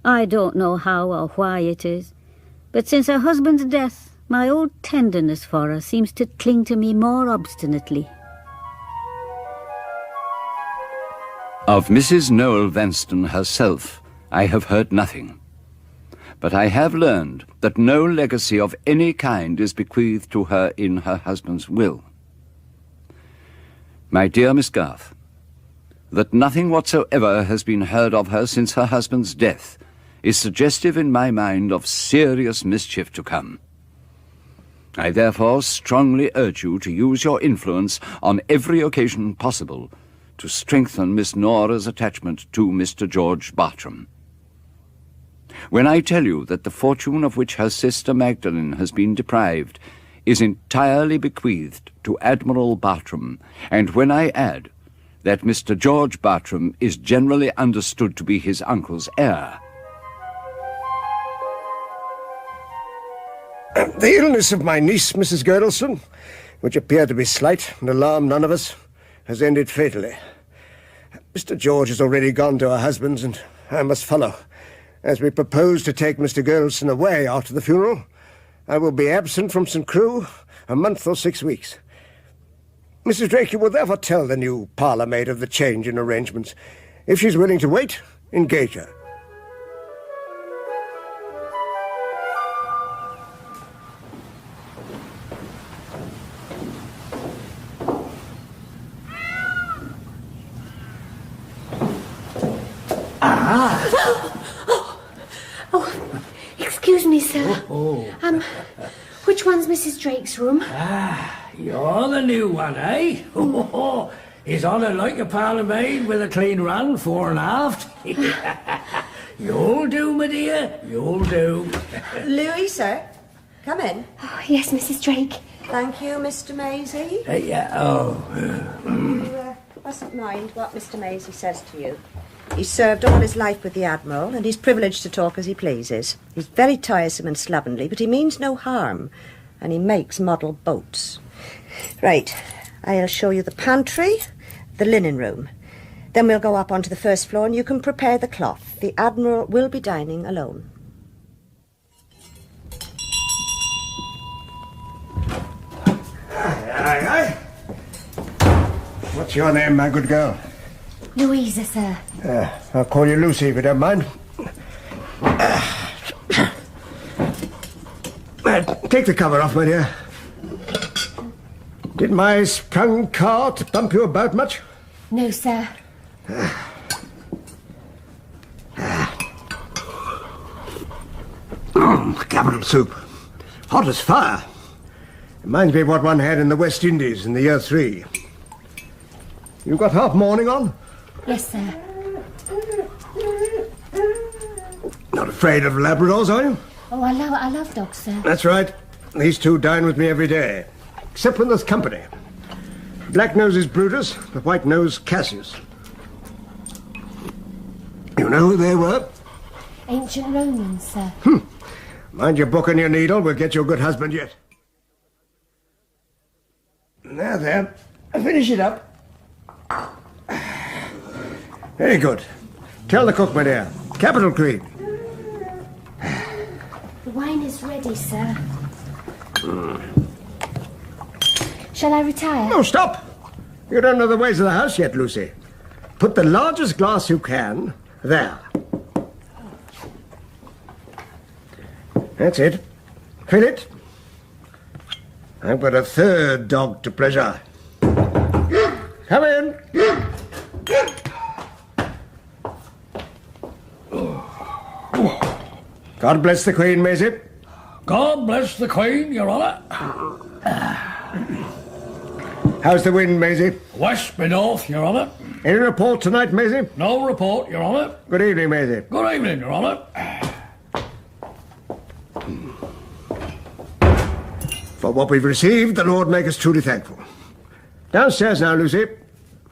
[SPEAKER 2] I don't know how or why it is, but since her husband's death, my old tenderness for her seems to cling to me more obstinately.
[SPEAKER 11] Of Mrs. Noel Vanstone herself, I have heard nothing. But I have learned that no legacy of any kind is bequeathed to her in her husband's will. My dear Miss Garth, that nothing whatsoever has been heard of her since her husband's death is suggestive in my mind of serious mischief to come. I therefore strongly urge you to use your influence on every occasion possible to strengthen Miss Nora's attachment to Mr. George Bartram. When I tell you that the fortune of which her sister Magdalen has been deprived is entirely bequeathed to Admiral Bartram, and when I add that Mr. George Bartram is generally understood to be his uncle's heir.
[SPEAKER 21] The illness of my niece, Mrs. Girdleston, which appeared to be slight and alarmed none of us, has ended fatally. Mr. George has already gone to her husband's, and I must follow. As we propose to take Mr. Girdleston away after the funeral, I will be absent from St. Crew a month or 6 weeks. Mrs. Drake, you will therefore tell the new parlour maid of the change in arrangements. If she's willing to wait, engage her.
[SPEAKER 16] Excuse me, sir. Which one's Mrs. Drake's room?
[SPEAKER 10] You're the new one, eh? He's on it like a parlour maid with a clean run, fore and aft. You'll do, my dear, you'll do.
[SPEAKER 20] Louis, sir, come in.
[SPEAKER 16] Oh, yes, Mrs. Drake.
[SPEAKER 20] Thank you, Mr. Maisie.
[SPEAKER 10] You
[SPEAKER 20] mustn't mind what Mr. Maisie says to you. He's served all his life with the Admiral, and he's privileged to talk as he pleases. He's very tiresome and slovenly, but he means no harm, and he makes model boats. Right, I'll show you the pantry, the linen room. Then we'll go up onto the first floor, and you can prepare the cloth. The Admiral will be dining alone.
[SPEAKER 21] Aye. What's your name, my good girl?
[SPEAKER 16] Louisa, sir.
[SPEAKER 21] I'll call you Lucy, if you don't mind. Take the cover off, my dear. Did my sprung cart bump you about much?
[SPEAKER 16] No, sir.
[SPEAKER 21] Capital soup. Hot as fire. Reminds me of what one had in the West Indies in the year 3. You got half mourning on?
[SPEAKER 16] Yes, sir.
[SPEAKER 21] Not afraid of Labradors, are you?
[SPEAKER 16] Oh, I love dogs, sir.
[SPEAKER 21] That's right. These two dine with me every day. Except when there's company. Black nose is Brutus, the white nose Cassius. You know who they were?
[SPEAKER 16] Ancient Romans, sir.
[SPEAKER 21] Mind your book and your needle. We'll get you a good husband yet. There. Finish it up. Very good. Tell the cook, my dear. Capital cream.
[SPEAKER 16] The wine is ready, sir. Shall I retire?
[SPEAKER 21] No, stop. You don't know the ways of the house yet, Lucy. Put the largest glass you can there. That's it. Fill it. I've got a third dog to pleasure. Come in. God bless the Queen, Maisie.
[SPEAKER 10] God bless the Queen, Your Honour.
[SPEAKER 15] How's the wind, Maisie?
[SPEAKER 10] West by north, Your Honour.
[SPEAKER 15] Any report tonight, Maisie?
[SPEAKER 10] No report, Your Honour.
[SPEAKER 15] Good evening, Maisie.
[SPEAKER 10] Good evening, Your Honour.
[SPEAKER 15] For what we've received, the Lord make us truly thankful. Downstairs now, Lucy.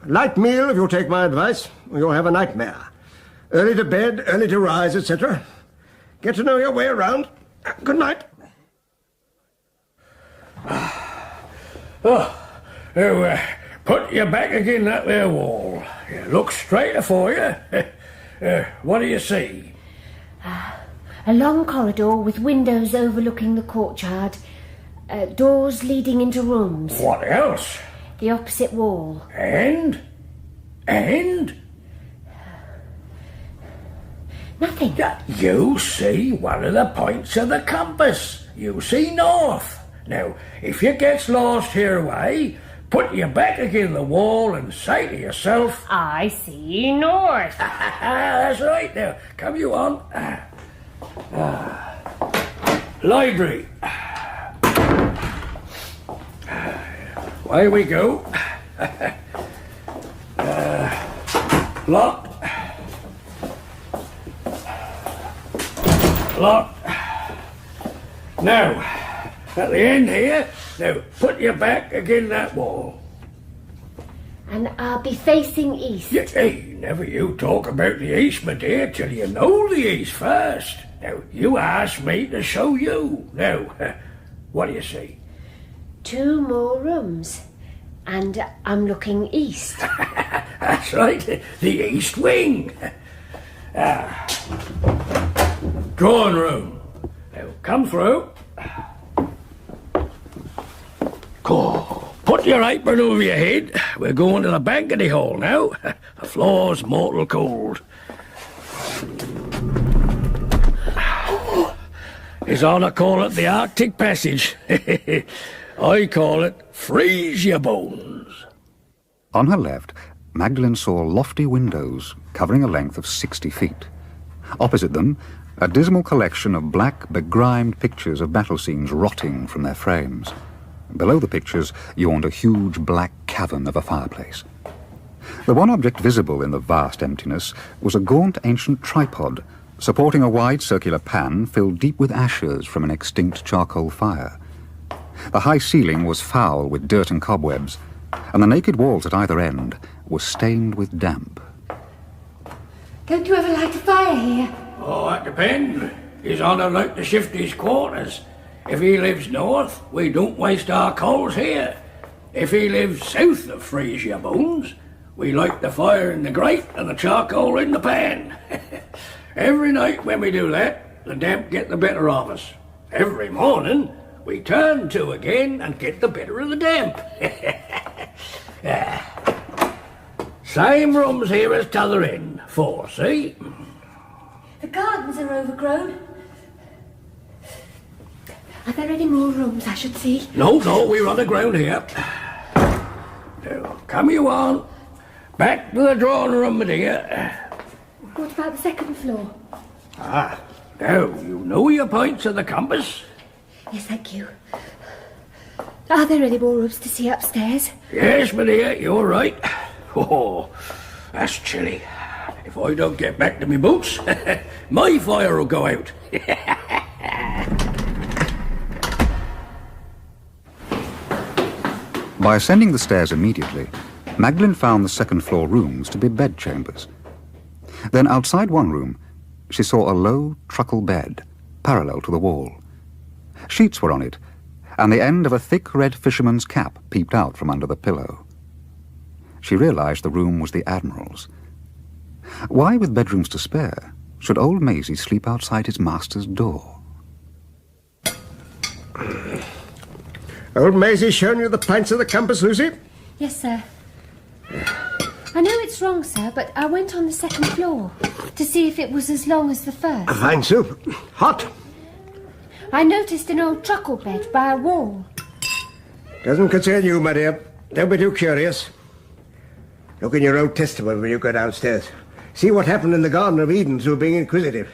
[SPEAKER 15] Light meal, if you'll take my advice, or you'll have a nightmare. Early to bed, early to rise, etc. Get to know your way around. Good night.
[SPEAKER 10] Put your back again that there wall. Look straight afore you. What do you see?
[SPEAKER 16] A long corridor with windows overlooking the courtyard. Doors leading into rooms.
[SPEAKER 10] What else?
[SPEAKER 16] The opposite wall.
[SPEAKER 10] And?
[SPEAKER 16] Nothing.
[SPEAKER 10] You see one of the points of the compass. You see north. Now, if you gets lost hereaway, put your back against the wall and say to yourself,
[SPEAKER 16] I see north.
[SPEAKER 10] That's right. Now, come you on. Library. Away we go. Locked. Locked. Now, at the end here, now put your back against that wall.
[SPEAKER 16] And I'll be facing east.
[SPEAKER 10] Hey, never you talk about the east, my dear, till you know the east first. Now, you asked me to show you. Now, what do you see?
[SPEAKER 16] 2 more rooms. And I'm looking east.
[SPEAKER 10] That's right, the east wing. Drawing room. Now, come through. Go. Put your apron over your head. We're going to the banqueting hall now. The floor's mortal cold. His Honour call it the Arctic Passage. I call it freeze your bones.
[SPEAKER 7] On her left, Magdalen saw lofty windows covering a length of 60 feet. Opposite them, a dismal collection of black, begrimed pictures of battle scenes rotting from their frames. Below the pictures yawned a huge black cavern of a fireplace. The one object visible in the vast emptiness was a gaunt ancient tripod, supporting a wide circular pan filled deep with ashes from an extinct charcoal fire. The high ceiling was foul with dirt and cobwebs, and the naked walls at either end were stained with damp.
[SPEAKER 16] Don't you ever light a fire here?
[SPEAKER 10] Oh, that depends. His Honour like to shift his quarters. If he lives north, we don't waste our coals here. If he lives south of freeze your bones, we light the fire in the grate and the charcoal in the pan. Every night when we do that, the damp get the better of us. Every morning, we turn to again and get the better of the damp. Same rooms here as t'other end. 4, see?
[SPEAKER 16] The gardens are overgrown. Are there any more rooms I should see?
[SPEAKER 10] No, we're on the ground here. Now, come you on. Back to the drawing room, my dear.
[SPEAKER 16] What about the second floor?
[SPEAKER 10] Now, you know your points of the compass?
[SPEAKER 16] Yes, thank you. Are there any more rooms to see upstairs?
[SPEAKER 10] Yes, my dear, you're right. Oh, that's chilly. If I don't get back to my boots, my fire will go out.
[SPEAKER 7] By ascending the stairs immediately, Magdalen found the second-floor rooms to be bedchambers. Then outside one room, she saw a low truckle bed, parallel to the wall. Sheets were on it, and the end of a thick red fisherman's cap peeped out from under the pillow. She realized the room was the Admiral's. Why, with bedrooms to spare, should old Maisie sleep outside his master's door?
[SPEAKER 15] Old Maisie shown you the planks of the compass, Lucy?
[SPEAKER 16] Yes, sir. I know it's wrong, sir, but I went on the second floor to see if it was as long as the first.
[SPEAKER 15] A fine soup. Hot.
[SPEAKER 16] I noticed an old truckle bed by a wall.
[SPEAKER 15] Doesn't concern you, my dear. Don't be too curious. Look in your Old Testament when you go downstairs. See what happened in the Garden of Eden through being inquisitive.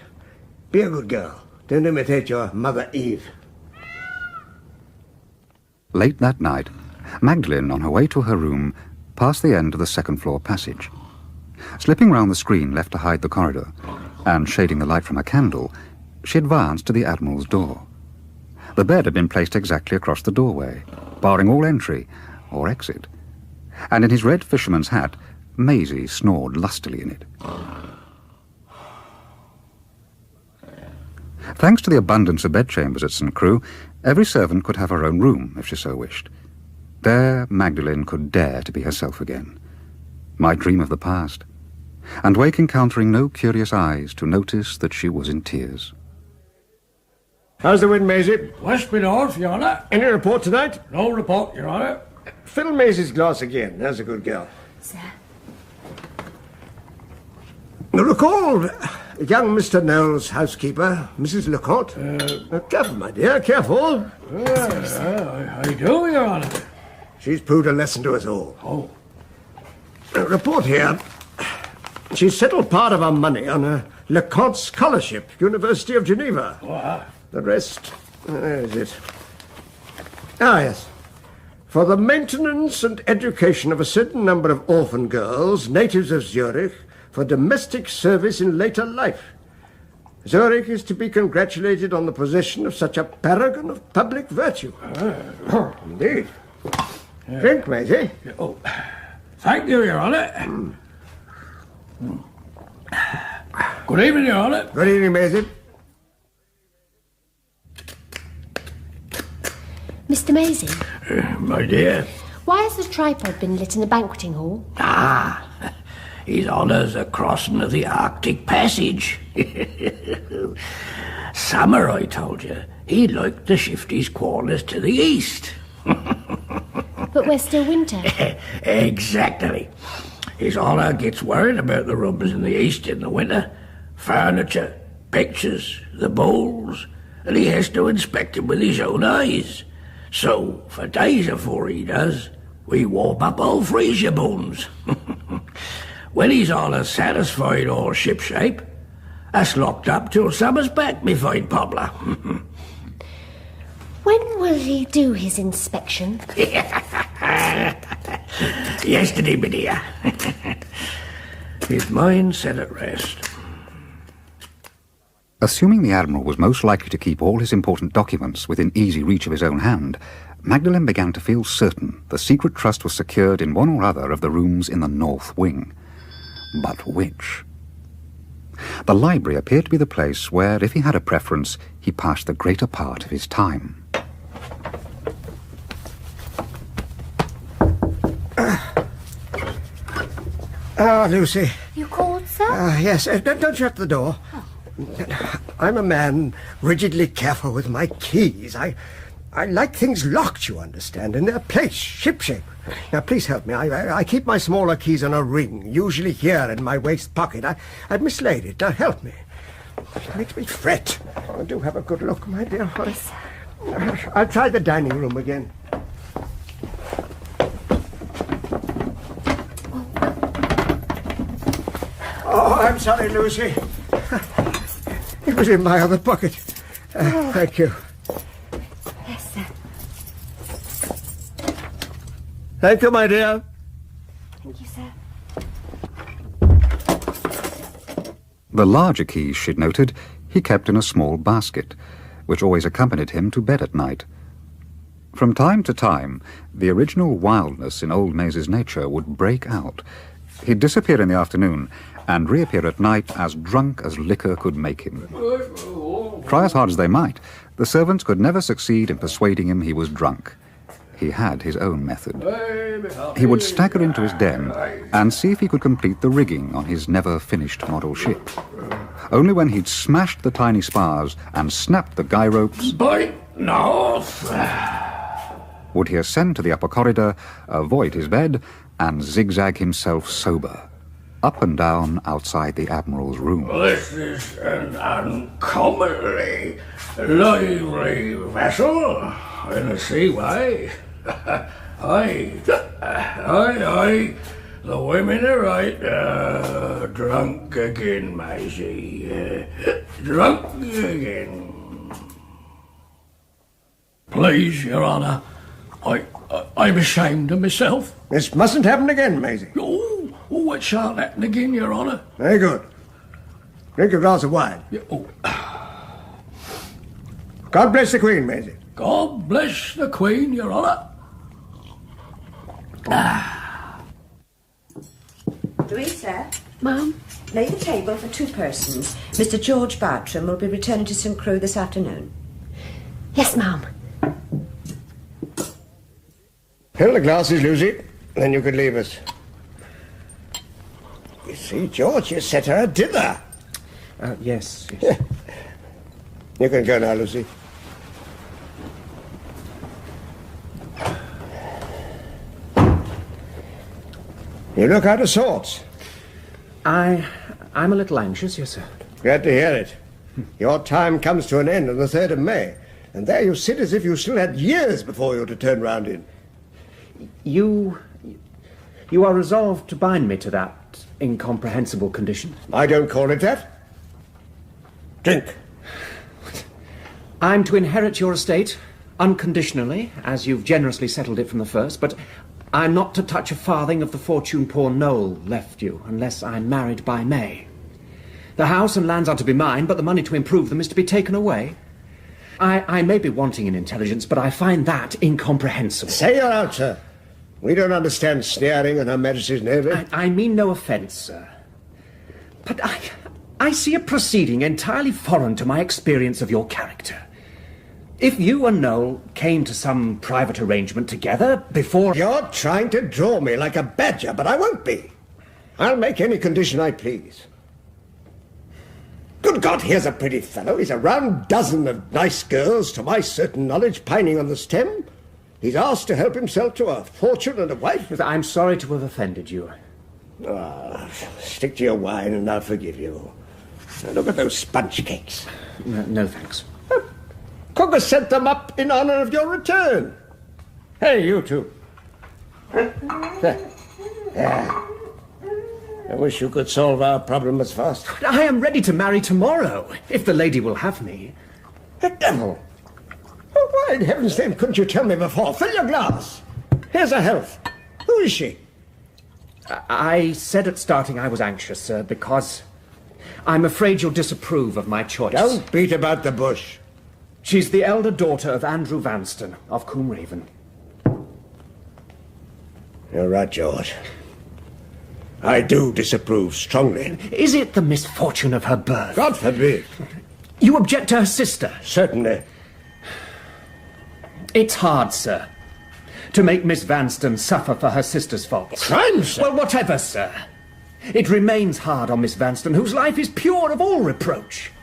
[SPEAKER 15] Be a good girl. Don't imitate your Mother Eve.
[SPEAKER 7] Late that night, Magdalen, on her way to her room, passed the end of the second-floor passage. Slipping round the screen left to hide the corridor, and shading the light from her candle, she advanced to the Admiral's door. The bed had been placed exactly across the doorway, barring all entry or exit, and in his red fisherman's hat, Maisie snored lustily in it. Thanks to the abundance of bedchambers at St. Crew, every servant could have her own room if she so wished. There Magdalen could dare to be herself again, might dream of the past, and wake encountering no curious eyes to notice that she was in tears.
[SPEAKER 15] How's the wind, Maisie?
[SPEAKER 10] West by north, Your Honour.
[SPEAKER 15] Any report tonight?
[SPEAKER 10] No report, Your Honour.
[SPEAKER 15] Fill Maisie's glass again. There's a good girl.
[SPEAKER 14] Sir.
[SPEAKER 15] You recall young Mr. Knowles' housekeeper, Mrs. Leconte? Careful, my dear, careful.
[SPEAKER 10] I do, Your Honour.
[SPEAKER 15] She's proved a lesson to us all.
[SPEAKER 10] Oh.
[SPEAKER 15] Report here. She settled part of her money on a Leconte scholarship, University of Geneva.
[SPEAKER 10] What?
[SPEAKER 15] The rest, where is it? Ah, yes. For the maintenance and education of a certain number of orphan girls, natives of Zurich, for domestic service in later life. Zurich is to be congratulated on the possession of such a paragon of public virtue. Indeed. Drink, Maisie.
[SPEAKER 10] Oh, thank you, Your Honour. Good evening, Your Honour.
[SPEAKER 15] Good evening, Maisie.
[SPEAKER 4] Mr. Maisie?
[SPEAKER 10] My dear.
[SPEAKER 4] Why has the tripod been lit in the banqueting hall?
[SPEAKER 10] His Honour's a crossing of the Arctic Passage. Summer, I told you. He'd like to shift his quarters to the east.
[SPEAKER 4] But we're still winter.
[SPEAKER 10] Exactly. His Honour gets worried about the rooms in the east in the winter. Furniture, pictures, the bowls, and he has to inspect them with his own eyes. So, for days afore he does, we warm up all freezer bones. When he's all satisfied all shipshape, us locked up till summer's back, me fine Poplar.
[SPEAKER 4] When will he do his inspection?
[SPEAKER 10] Yesterday, my dear. His mind set at rest.
[SPEAKER 7] Assuming the Admiral was most likely to keep all his important documents within easy reach of his own hand, Magdalen began to feel certain the secret trust was secured in one or other of the rooms in the north wing. But which? The library appeared to be the place where, if he had a preference, he passed the greater part of his time.
[SPEAKER 15] Lucy.
[SPEAKER 4] You called, sir?
[SPEAKER 15] Yes, don't shut the door.
[SPEAKER 4] Oh.
[SPEAKER 15] I'm a man rigidly careful with my keys. I like things locked, you understand, in their place, shipshape. Now, please help me. I keep my smaller keys on a ring, usually here in my waist pocket. I've mislaid it. Now, help me. It makes me fret. Oh, do have a good look, my dear.
[SPEAKER 4] Yes.
[SPEAKER 15] I'll try the dining room again. Oh, I'm sorry, Lucy. It was in my other pocket. Thank you.
[SPEAKER 4] Yes, sir.
[SPEAKER 15] Thank you, my dear.
[SPEAKER 4] Thank you, sir.
[SPEAKER 7] The larger keys, she'd noted, he kept in a small basket, which always accompanied him to bed at night. From time to time, the original wildness in old Maisie's nature would break out. He'd disappear in the afternoon and reappear at night as drunk as liquor could make him. Try as hard as they might, the servants could never succeed in persuading him he was drunk. He had his own method. He would stagger into his den and see if he could complete the rigging on his never-finished model ship. Only when he'd smashed the tiny spars and snapped the guy ropes would he ascend to the upper corridor, avoid his bed, and zigzag himself sober, up and down outside the Admiral's room.
[SPEAKER 10] This is an uncommonly lively vessel in a seaway. Aye, the women are right. Drunk again, Maisie. Drunk again. Please, Your Honour, I'm ashamed of myself.
[SPEAKER 15] This mustn't happen again, Maisie.
[SPEAKER 10] Oh, it shan't happen again, Your Honour.
[SPEAKER 15] Very good. Drink a glass of wine. God bless the Queen, Maisie.
[SPEAKER 10] God bless the Queen, Your Honour.
[SPEAKER 20] Louisa?
[SPEAKER 16] Ma'am?
[SPEAKER 20] Lay the table for 2 persons. Mr. George Bartram will be returning to St. Crew this afternoon.
[SPEAKER 16] Yes, ma'am.
[SPEAKER 15] Fill the glasses, Lucy. Then you could leave us. You see, George, you set her a dinner.
[SPEAKER 17] Yes.
[SPEAKER 15] You can go now, Lucy. You look out of sorts.
[SPEAKER 17] I'm a little anxious, yes, sir.
[SPEAKER 15] Glad to hear it. Your time comes to an end on the 3rd of May, and there you sit as if you still had years before you to turn round in.
[SPEAKER 17] You are resolved to bind me to that incomprehensible condition?
[SPEAKER 15] I don't call it that. Drink.
[SPEAKER 17] I'm to inherit your estate unconditionally, as you've generously settled it from the first, but I'm not to touch a farthing of the fortune poor Noel left you, unless I'm married by May. The house and lands are to be mine, but the money to improve them is to be taken away. I may be wanting in intelligence, but I find that incomprehensible.
[SPEAKER 15] Say you're out, sir. We don't understand sneering on Her Majesty's Navy.
[SPEAKER 17] I mean no offence, sir. But I see a proceeding entirely foreign to my experience of your character. If you and Noel came to some private arrangement together before...
[SPEAKER 15] You're trying to draw me like a badger, but I won't be. I'll make any condition I please. Good God, here's a pretty fellow. He's a round dozen of nice girls, to my certain knowledge, pining on the stem. He's asked to help himself to a fortune and a wife.
[SPEAKER 17] I'm sorry to have offended you.
[SPEAKER 15] Stick to your wine and I'll forgive you. Now look at those sponge cakes.
[SPEAKER 17] No thanks.
[SPEAKER 15] Cook has sent them up in honour of your return. Hey, you two. I wish you could solve our problem as fast.
[SPEAKER 17] I am ready to marry tomorrow, if the lady will have me.
[SPEAKER 15] The devil! Oh, why in heaven's name couldn't you tell me before? Fill your glass. Here's a health. Who is she?
[SPEAKER 17] I said at starting I was anxious, sir, because I'm afraid you'll disapprove of my choice.
[SPEAKER 15] Don't beat about the bush.
[SPEAKER 17] She's the elder daughter of Andrew Vanston of Combe Raven.
[SPEAKER 15] You're right, George. I do disapprove strongly.
[SPEAKER 17] Is it the misfortune of her birth?
[SPEAKER 15] God forbid.
[SPEAKER 17] You object to her sister?
[SPEAKER 15] Certainly.
[SPEAKER 17] It's hard, sir, to make Miss Vanston suffer for her sister's faults.
[SPEAKER 15] Crime, sir?
[SPEAKER 17] Well, whatever, sir. It remains hard on Miss Vanston, whose life is pure of all reproach.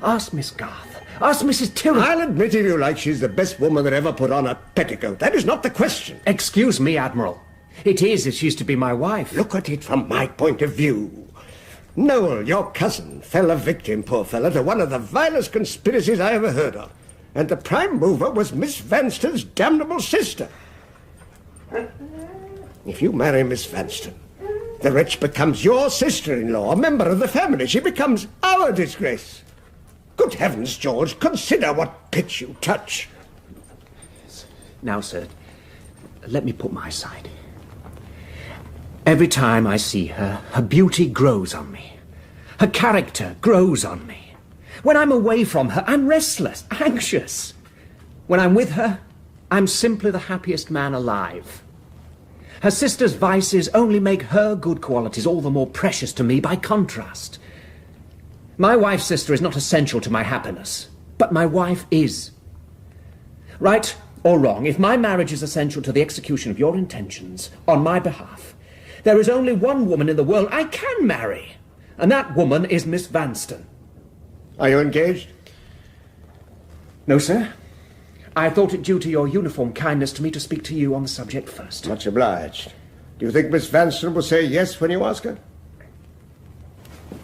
[SPEAKER 17] Ask Miss Garth. Ask Mrs. Tyrrell.
[SPEAKER 15] I'll admit, if you like, she's the best woman that ever put on a petticoat. That is not the question.
[SPEAKER 17] Excuse me, Admiral. It is if she's to be my wife.
[SPEAKER 15] Look at it from my point of view. Noel, your cousin, fell a victim, poor fellow, to one of the vilest conspiracies I ever heard of. And the prime mover was Miss Vanston's damnable sister. If you marry Miss Vanston, the wretch becomes your sister-in-law, a member of the family. She becomes our disgrace. Good heavens, George, consider what pitch you touch.
[SPEAKER 17] Now, sir, let me put my side. Every time I see her, her beauty grows on me. Her character grows on me. When I'm away from her, I'm restless, anxious. When I'm with her, I'm simply the happiest man alive. Her sister's vices only make her good qualities all the more precious to me by contrast. My wife's sister is not essential to my happiness, but my wife is. Right or wrong, if my marriage is essential to the execution of your intentions on my behalf, there is only one woman in the world I can marry, and that woman is Miss Vanston.
[SPEAKER 15] Are you engaged?
[SPEAKER 17] No, sir. I thought it due to your uniform kindness to me to speak to you on the subject first.
[SPEAKER 15] Much obliged. Do you think Miss Vanston will say yes when you ask her?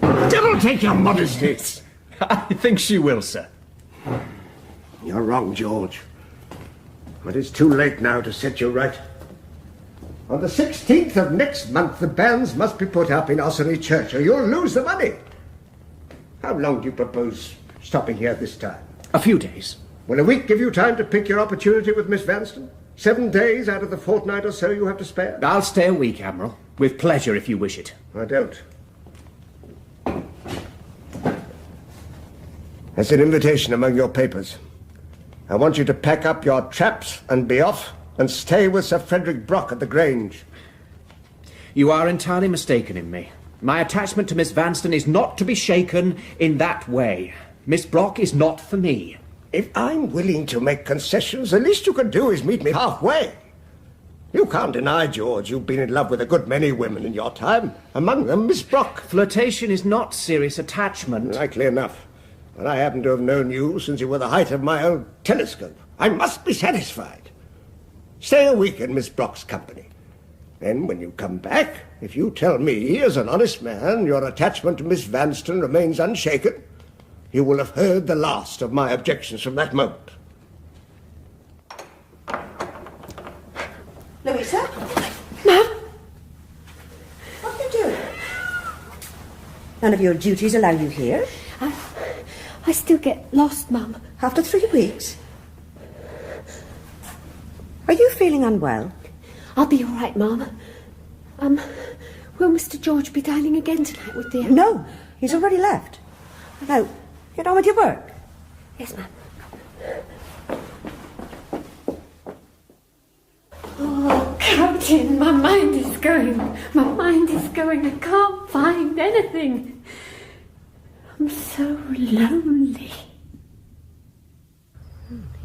[SPEAKER 15] Devil take your modesty!
[SPEAKER 17] I think she will, sir.
[SPEAKER 15] You're wrong, George. But it's too late now to set you right. On the 16th of next month, the banns must be put up in Ossory Church, or you'll lose the money. How long do you propose stopping here this time?
[SPEAKER 17] A few days.
[SPEAKER 15] Will a week give you time to pick your opportunity with Miss Vanston? 7 days out of the fortnight or so you have to spare?
[SPEAKER 17] I'll stay a week, Admiral. With pleasure, if you wish it.
[SPEAKER 15] I don't. There's an invitation among your papers. I want you to pack up your traps and be off, and stay with Sir Frederick Brock at the Grange.
[SPEAKER 17] You are entirely mistaken in me. My attachment to Miss Vanstone is not to be shaken in that way. Miss Brock is not for me.
[SPEAKER 15] If I'm willing to make concessions, the least you can do is meet me halfway. You can't deny, George, you've been in love with a good many women in your time, among them Miss Brock.
[SPEAKER 17] Flirtation is not serious attachment.
[SPEAKER 15] Likely enough. But I happen to have known you since you were the height of my own telescope. I must be satisfied. Stay a week in Miss Brock's company. Then, when you come back, if you tell me, as an honest man, your attachment to Miss Vanstone remains unshaken, you will have heard the last of my objections from that moment.
[SPEAKER 20] Louisa? Ma'am? What are you doing? None of your duties allow you here?
[SPEAKER 16] I still get lost, Mum.
[SPEAKER 20] After 3 weeks? Are you feeling unwell?
[SPEAKER 16] I'll be all right, Mum. Will Mr. George be dining again tonight with the...
[SPEAKER 20] No, he's already left. Now, get on with your work.
[SPEAKER 16] Yes, Ma'am. Oh, Captain, my mind is going. My mind is going. I can't find anything. I'm so lonely.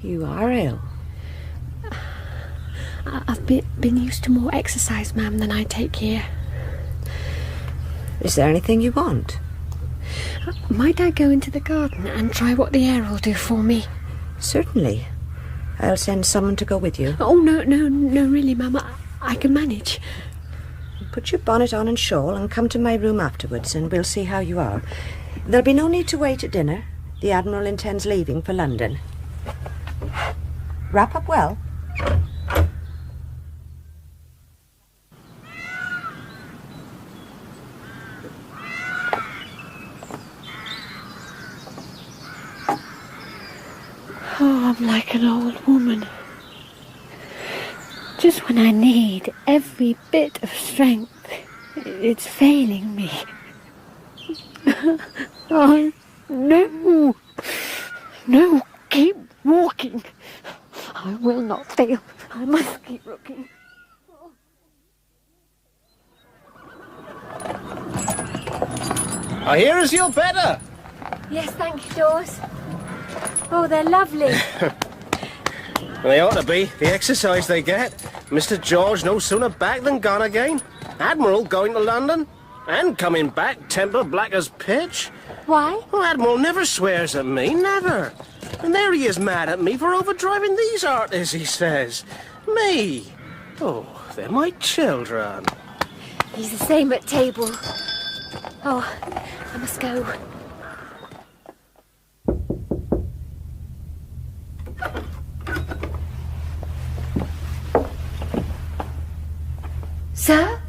[SPEAKER 20] You are ill.
[SPEAKER 16] I've been used to more exercise, ma'am, than I take here.
[SPEAKER 20] Is there anything you want?
[SPEAKER 16] Might I go into the garden and try what the air will do for me?
[SPEAKER 20] Certainly. I'll send someone to go with you.
[SPEAKER 16] Oh, no, really, ma'am. I can manage.
[SPEAKER 20] Put your bonnet on and shawl and come to my room afterwards and we'll see how you are. There'll be no need to wait at dinner. The Admiral intends leaving for London. Wrap up well.
[SPEAKER 16] Oh, I'm like an old woman. Just when I need every bit of strength, it's failing me. Oh, no, keep walking. I will not fail. I must keep looking.
[SPEAKER 21] I hear as you're better.
[SPEAKER 14] Yes, thank you, Dawes. Oh, they're lovely.
[SPEAKER 21] They ought to be. The exercise they get. Mr. George no sooner back than gone again. Admiral going to London. And coming back, temper black as pitch.
[SPEAKER 14] Why?
[SPEAKER 21] Well, Admiral never swears at me, never. And there he is mad at me for overdriving these artists, he says. Me. Oh, they're my children.
[SPEAKER 14] He's the same at table. Oh, I must go.
[SPEAKER 16] Sir?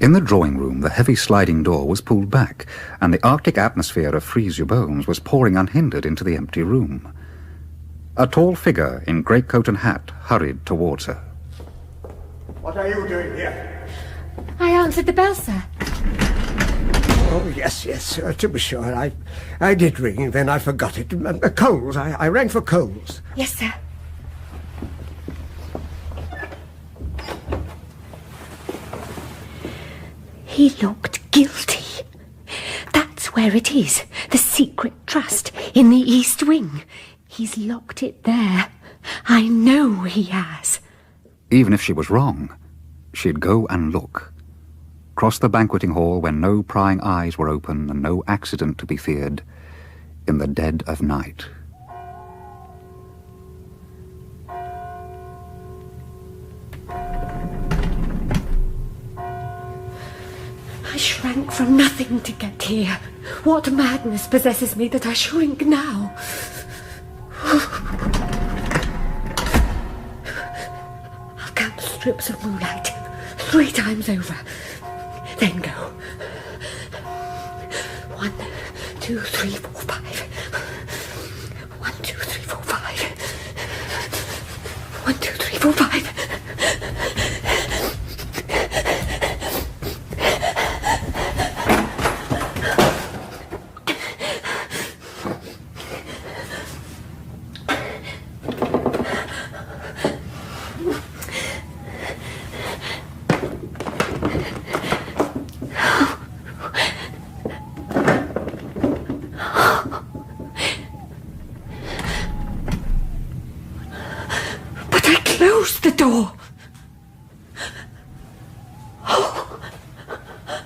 [SPEAKER 7] In the drawing room, the heavy sliding door was pulled back, and the Arctic atmosphere of Freeze Your Bones was pouring unhindered into the empty room. A tall figure in greatcoat and hat hurried towards her.
[SPEAKER 15] What are you doing here?
[SPEAKER 14] I answered the bell, sir.
[SPEAKER 15] Oh, yes, to be sure. I did ring, then I forgot it. Coles, I rang for Coles.
[SPEAKER 14] Yes, sir.
[SPEAKER 16] He looked guilty. That's where it is, the secret trust, in the East Wing. He's locked it there. I know he has.
[SPEAKER 7] Even if she was wrong, she'd go and look. Cross the banqueting hall when no prying eyes were open and no accident to be feared, in the dead of night.
[SPEAKER 16] I shrank from nothing to get here. What madness possesses me that I shrink now? I'll count the strips of moonlight 3 times over. Then go. 1, 2, 3, 4, 5. 1, 2, 3, 4, 5. 1, 2, 3, 4,
[SPEAKER 9] 4, 5. Close the door.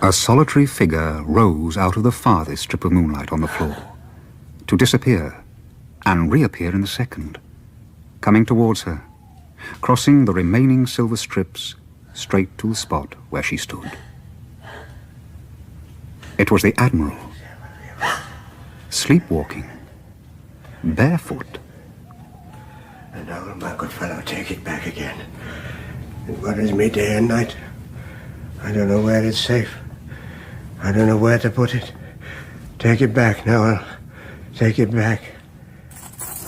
[SPEAKER 7] A solitary figure rose out of the farthest strip of moonlight on the floor, to disappear and reappear in a second, coming towards her, crossing the remaining silver strips straight to the spot where she stood. It was the Admiral, sleepwalking, barefoot.
[SPEAKER 15] And now, my good fellow, take it back again. It worries me day and night. I don't know where it's safe. I don't know where to put it. Take it back, Noel. Take it back.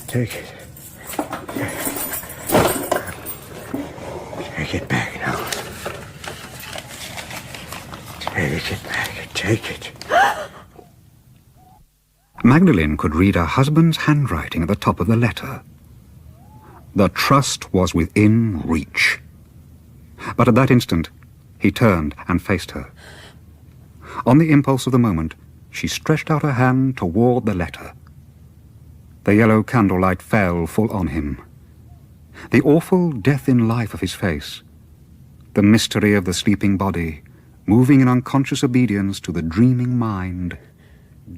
[SPEAKER 15] Take it. Take it back, Noel. Take it back. Take it.
[SPEAKER 7] Magdalene could read her husband's handwriting at the top of the letter. The trust was within reach. But at that instant, he turned and faced her. On the impulse of the moment, she stretched out her hand toward the letter. The yellow candlelight fell full on him. The awful death in life of his face, the mystery of the sleeping body, moving in unconscious obedience to the dreaming mind,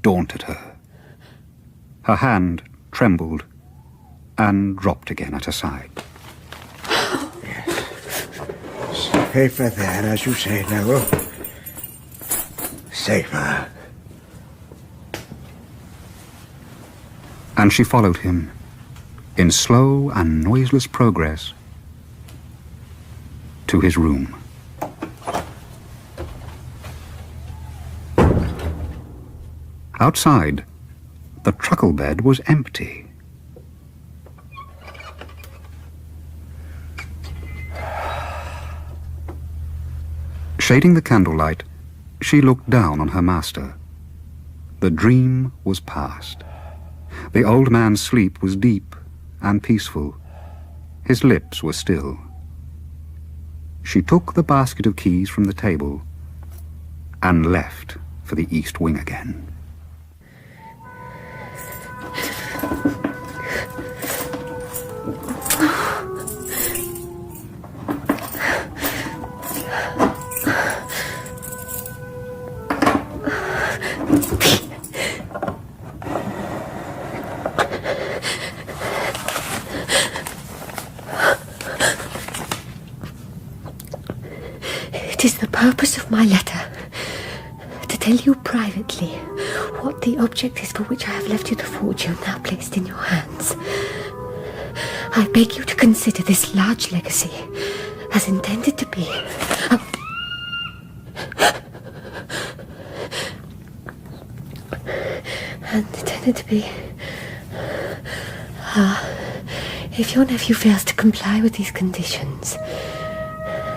[SPEAKER 7] daunted her. Her hand trembled and dropped again at her side.
[SPEAKER 15] Safer there, as you say, Noel. Safer.
[SPEAKER 7] And she followed him, in slow and noiseless progress, to his room. Outside, the truckle bed was empty. Shading the candlelight, she looked down on her master. The dream was past. The old man's sleep was deep and peaceful. His lips were still. She took the basket of keys from the table and left for the East Wing again.
[SPEAKER 16] It is the purpose of my letter to tell you privately what the object is for which I have left you the fortune now placed in your hands. I beg you to consider this large legacy as intended to be if your nephew fails to comply with these conditions,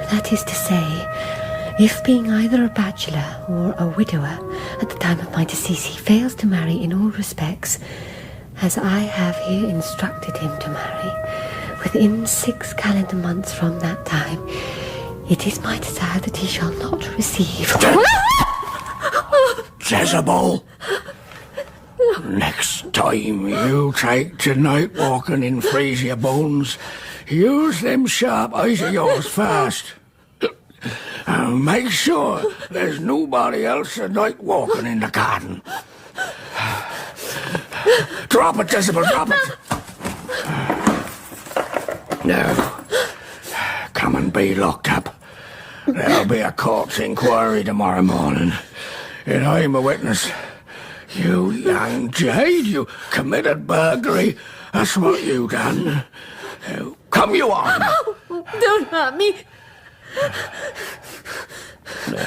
[SPEAKER 16] that is to say, if being either a bachelor or a widower at the time of my decease, he fails to marry in all respects, as I have here instructed him to marry, within 6 calendar months from that time, it is my desire that he shall not receive...
[SPEAKER 10] Jezebel! Next time you take to night walking and freeze your bones, use them sharp eyes of yours fast. And make sure there's nobody else a night walking in the garden. Drop it, Jezebel, drop it. Now, come and be locked up. There'll be a court's inquiry tomorrow morning, and I'm a witness. You young jade, you committed burglary. That's what you done. Now, come you on.
[SPEAKER 9] Oh, don't hurt me.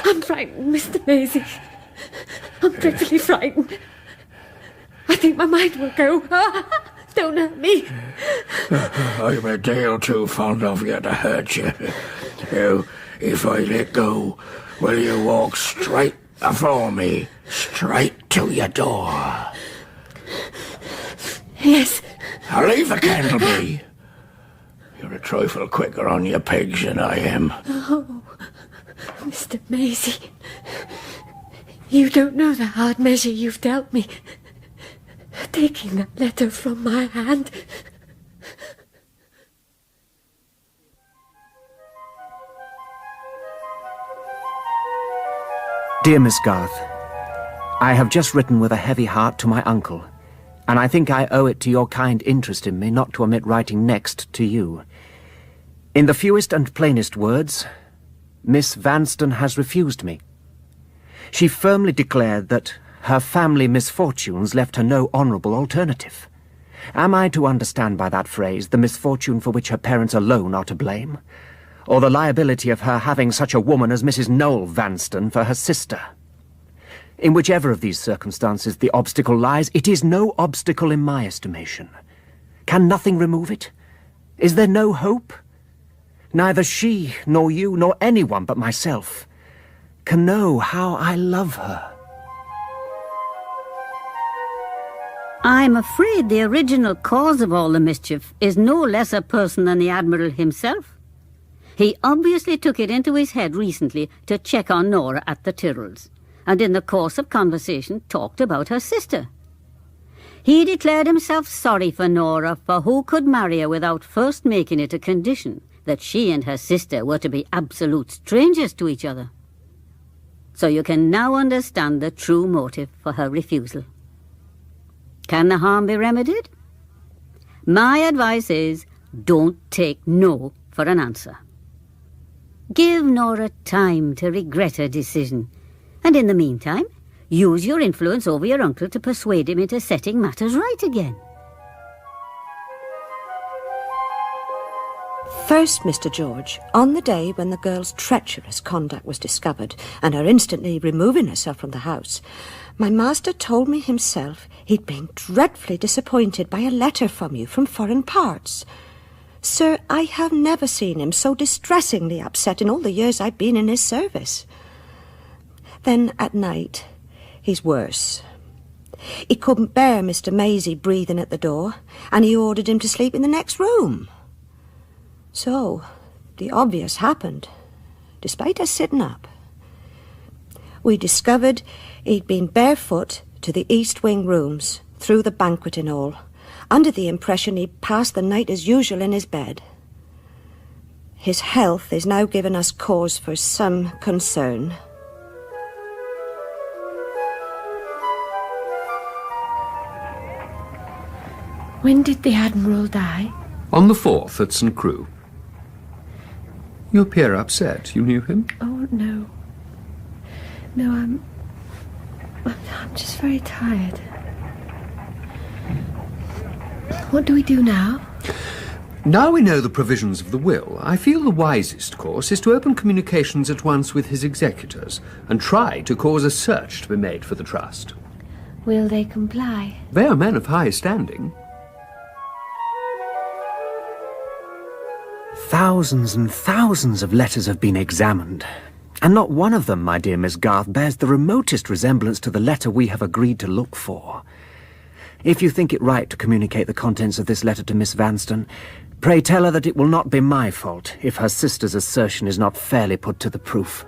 [SPEAKER 9] I'm frightened, Mr. Maisie. I'm dreadfully frightened. I think my mind will go. Don't hurt me.
[SPEAKER 10] I'm a deal too fond of you to hurt you. Now, if I let go, will you walk straight before me, straight to your door?
[SPEAKER 9] Yes.
[SPEAKER 10] I'll leave the candle be. You're a trifle quicker on your pegs than I am.
[SPEAKER 9] Oh, Mr. Maisie, you don't know the hard measure you've dealt me. Taking that letter from my hand.
[SPEAKER 17] Dear Miss Garth, I have just written with a heavy heart to my uncle, and I think I owe it to your kind interest in me not to omit writing next to you. In the fewest and plainest words, Miss Vanstone has refused me. She firmly declared that her family misfortunes left her no honourable alternative. Am I to understand by that phrase the misfortune for which her parents alone are to blame? Or the liability of her having such a woman as Mrs. Noel Vanstone for her sister? In whichever of these circumstances the obstacle lies, it is no obstacle in my estimation. Can nothing remove it? Is there no hope? Neither she, nor you, nor anyone but myself can know how I love her.
[SPEAKER 2] I'm afraid the original cause of all the mischief is no less a person than the Admiral himself. He obviously took it into his head recently to check on Nora at the Tyrrells, and in the course of conversation talked about her sister. He declared himself sorry for Nora, for who could marry her without first making it a condition that she and her sister were to be absolute strangers to each other. So you can now understand the true motive for her refusal. Can the harm be remedied? My advice is, don't take no for an answer. Give Nora time to regret her decision, and in the meantime, use your influence over your uncle to persuade him into setting matters right again.
[SPEAKER 20] First, Mr. George, on the day when the girl's treacherous conduct was discovered and her instantly removing herself from the house, my master told me himself he'd been dreadfully disappointed by a letter from you from foreign parts. Sir, I have never seen him so distressingly upset in all the years I've been in his service. Then at night, he's worse. He couldn't bear Mr. Maisie breathing at the door, and he ordered him to sleep in the next room. So, the obvious happened, despite us sitting up. We discovered he'd been barefoot to the East Wing rooms, through the banqueting hall, under the impression he'd passed the night as usual in his bed. His health is now giving us cause for some concern.
[SPEAKER 9] When did the Admiral die?
[SPEAKER 5] On the 4th at St. Crew. You appear upset. You knew him?
[SPEAKER 9] Oh, no. No, I'm just very tired. What do we do now?
[SPEAKER 5] Now we know the provisions of the will, I feel the wisest course is to open communications at once with his executors and try to cause a search to be made for the trust.
[SPEAKER 9] Will they comply?
[SPEAKER 5] They are men of high standing.
[SPEAKER 17] Thousands and thousands of letters have been examined, and not one of them, my dear Miss Garth, bears the remotest resemblance to the letter we have agreed to look for. If you think it right to communicate the contents of this letter to Miss Vanstone, pray tell her that it will not be my fault if her sister's assertion is not fairly put to the proof.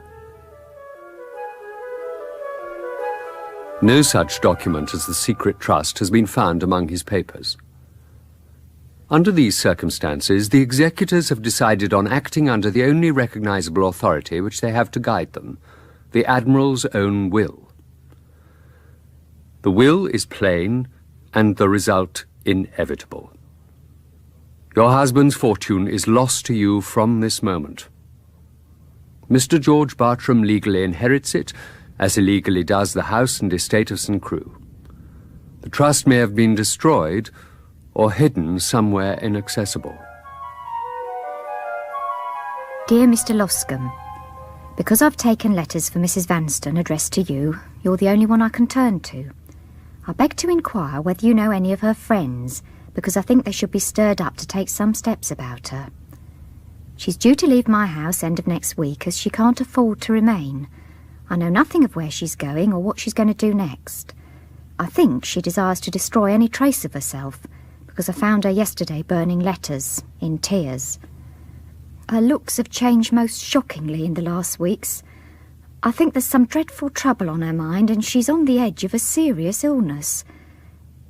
[SPEAKER 5] No such document as the secret trust has been found among his papers. Under these circumstances, the executors have decided on acting under the only recognizable authority which they have to guide them, the Admiral's own will. The will is plain, and the result inevitable. Your husband's fortune is lost to you from this moment. Mr. George Bartram legally inherits it, as he legally does the house and estate of St. Crew. The trust may have been destroyed or hidden somewhere inaccessible.
[SPEAKER 19] Dear Mr. Loscombe, because I've taken letters for Mrs. Vanstone addressed to you, you're the only one I can turn to. I beg to inquire whether you know any of her friends, because I think they should be stirred up to take some steps about her. She's due to leave my house end of next week, as she can't afford to remain. I know nothing of where she's going or what she's going to do next. I think she desires to destroy any trace of herself, because I found her yesterday burning letters, in tears. Her looks have changed most shockingly in the last weeks. I think there's some dreadful trouble on her mind, and she's on the edge of a serious illness.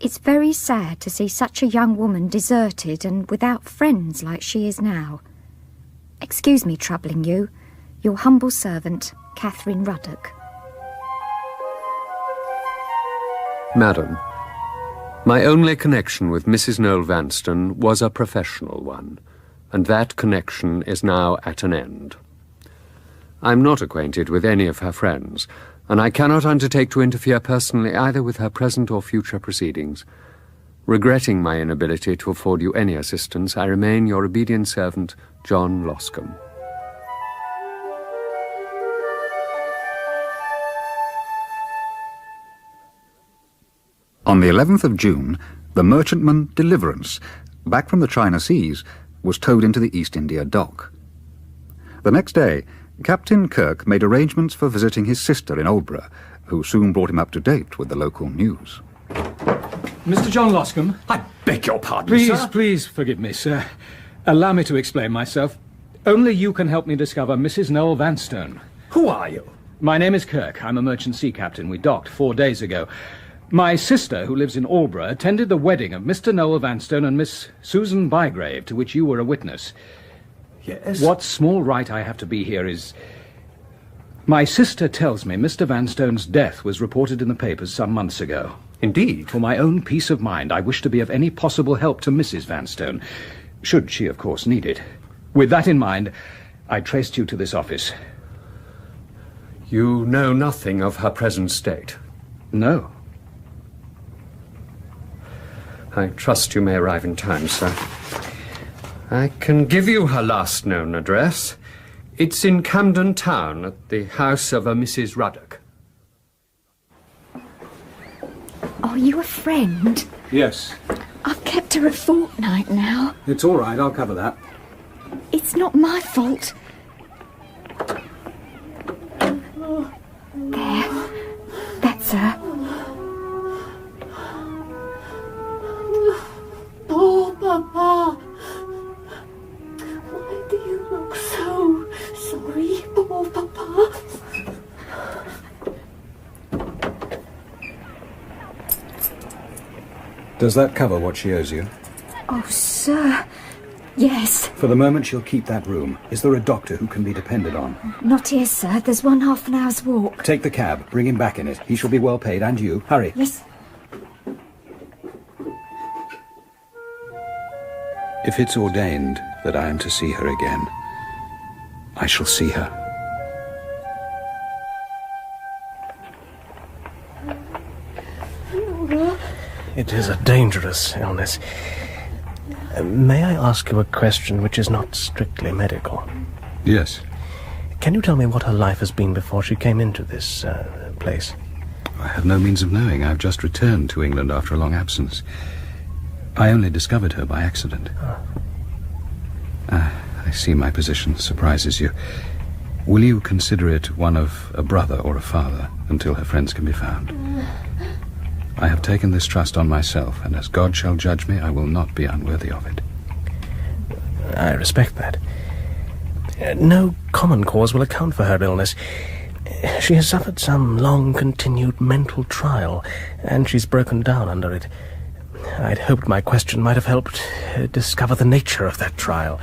[SPEAKER 19] It's very sad to see such a young woman deserted and without friends like she is now. Excuse me troubling you. Your humble servant, Catherine Ruddock.
[SPEAKER 5] Madam, my only connection with Mrs. Noel Vanstone was a professional one, and that connection is now at an end. I'm not acquainted with any of her friends, and I cannot undertake to interfere personally either with her present or future proceedings. Regretting my inability to afford you any assistance, I remain your obedient servant, John Loscombe.
[SPEAKER 7] On the 11th of June, the merchantman Deliverance, back from the China Seas, was towed into the East India Dock. The next day, Captain Kirk made arrangements for visiting his sister in Aldborough, who soon brought him up to date with the local news.
[SPEAKER 12] Mr. John Loscombe.
[SPEAKER 8] I beg your pardon,
[SPEAKER 12] Please,
[SPEAKER 8] sir.
[SPEAKER 12] please forgive me, sir. Allow me to explain myself. Only you can help me discover Mrs. Noel Vanstone.
[SPEAKER 8] Who are you?
[SPEAKER 12] My name is Kirk. I'm a merchant sea captain. We docked 4 days ago. My sister, who lives in Aldborough, attended the wedding of Mr. Noel Vanstone and Miss Susan Bygrave, to which you were a witness.
[SPEAKER 8] Yes?
[SPEAKER 12] What small right I have to be here is... My sister tells me Mr. Vanstone's death was reported in the papers some months ago.
[SPEAKER 8] Indeed.
[SPEAKER 12] For my own peace of mind, I wish to be of any possible help to Mrs. Vanstone, should she, of course, need it. With that in mind, I traced you to this office.
[SPEAKER 5] You know nothing of her present state?
[SPEAKER 12] No.
[SPEAKER 5] I trust you may arrive in time, sir. I can give you her last known address. It's in Camden Town, at the house of a Mrs. Ruddock.
[SPEAKER 14] Are you a friend?
[SPEAKER 12] Yes.
[SPEAKER 14] I've kept her a fortnight now.
[SPEAKER 12] It's all right, I'll cover that.
[SPEAKER 14] It's not my fault. There. That's her.
[SPEAKER 9] Oh, Papa. Why do you look so sorry? Oh, Papa.
[SPEAKER 12] Does that cover what she owes you?
[SPEAKER 14] Oh, sir. Yes.
[SPEAKER 12] For the moment, she'll keep that room. Is there a doctor who can be depended on?
[SPEAKER 14] Not here, sir. There's one half an hour's walk.
[SPEAKER 12] Take the cab. Bring him back in it. He shall be well paid, and you. Hurry.
[SPEAKER 14] Yes.
[SPEAKER 12] If it's ordained that I am to see her again, I shall see her.
[SPEAKER 21] It is a dangerous illness. May I ask you a question which is not strictly medical?
[SPEAKER 12] Yes.
[SPEAKER 21] Can you tell me what her life has been before she came into this place?
[SPEAKER 12] I have no means of knowing. I've just returned to England after a long absence. I only discovered her by accident. I see my position surprises you. Will you consider it one of a brother or a father until her friends can be found? I have taken this trust on myself, and as God shall judge me, I will not be unworthy of it.
[SPEAKER 21] I respect that. No common cause will account for her illness. She has suffered some long-continued mental trial, and she's broken down under it. I'd hoped my question might have helped discover the nature of that trial.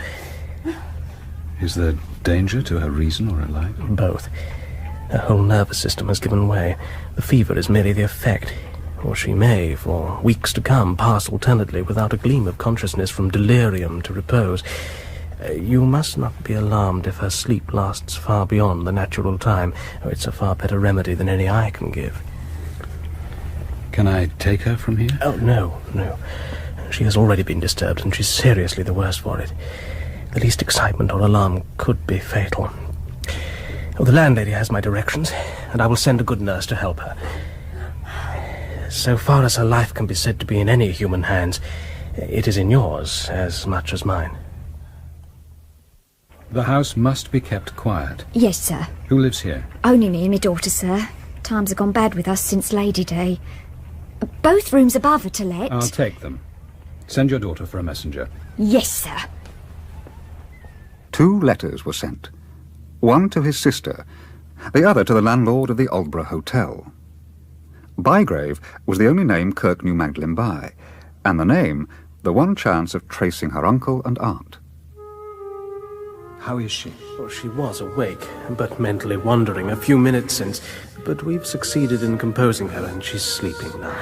[SPEAKER 12] Is there danger to her reason or her life?
[SPEAKER 21] Both. Her whole nervous system has given way. The fever is merely the effect. Or she may, for weeks to come, pass alternately without a gleam of consciousness from delirium to repose. You must not be alarmed if her sleep lasts far beyond the natural time. It's a far better remedy than any I can give.
[SPEAKER 12] Can I take her from here?
[SPEAKER 21] Oh, no. She has already been disturbed, and she's seriously the worse for it. The least excitement or alarm could be fatal. The landlady has my directions, and I will send a good nurse to help her. So far as her life can be said to be in any human hands,
[SPEAKER 6] It is in yours as much as mine.
[SPEAKER 12] The house must be kept quiet.
[SPEAKER 19] Yes, sir.
[SPEAKER 12] Who lives here?
[SPEAKER 19] Only me and my daughter, sir. Times have gone bad with us since Lady Day. Both rooms above are to let.
[SPEAKER 12] I'll take them. Send your daughter for a messenger.
[SPEAKER 19] Yes, sir.
[SPEAKER 7] 2 letters were sent. One to his sister, the other to the landlord of the Aldborough Hotel. Bygrave was the only name Kirk knew Magdalen by, and the name the one chance of tracing her uncle and aunt.
[SPEAKER 12] How is she?
[SPEAKER 6] Well, she was awake, but mentally wandering a few minutes since. But we've succeeded in composing her, and she's sleeping now.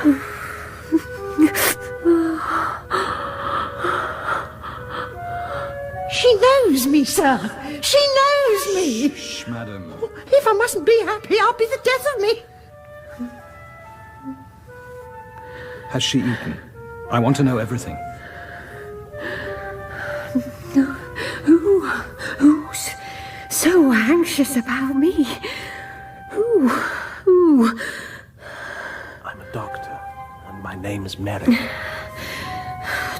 [SPEAKER 18] She knows me, sir. She knows me.
[SPEAKER 12] Shh, madam.
[SPEAKER 18] If I mustn't be happy, I'll be the death of me.
[SPEAKER 12] Has she eaten? I want to know everything.
[SPEAKER 16] Who's so anxious about me? Who?
[SPEAKER 6] I'm a doctor, and my name's Mary.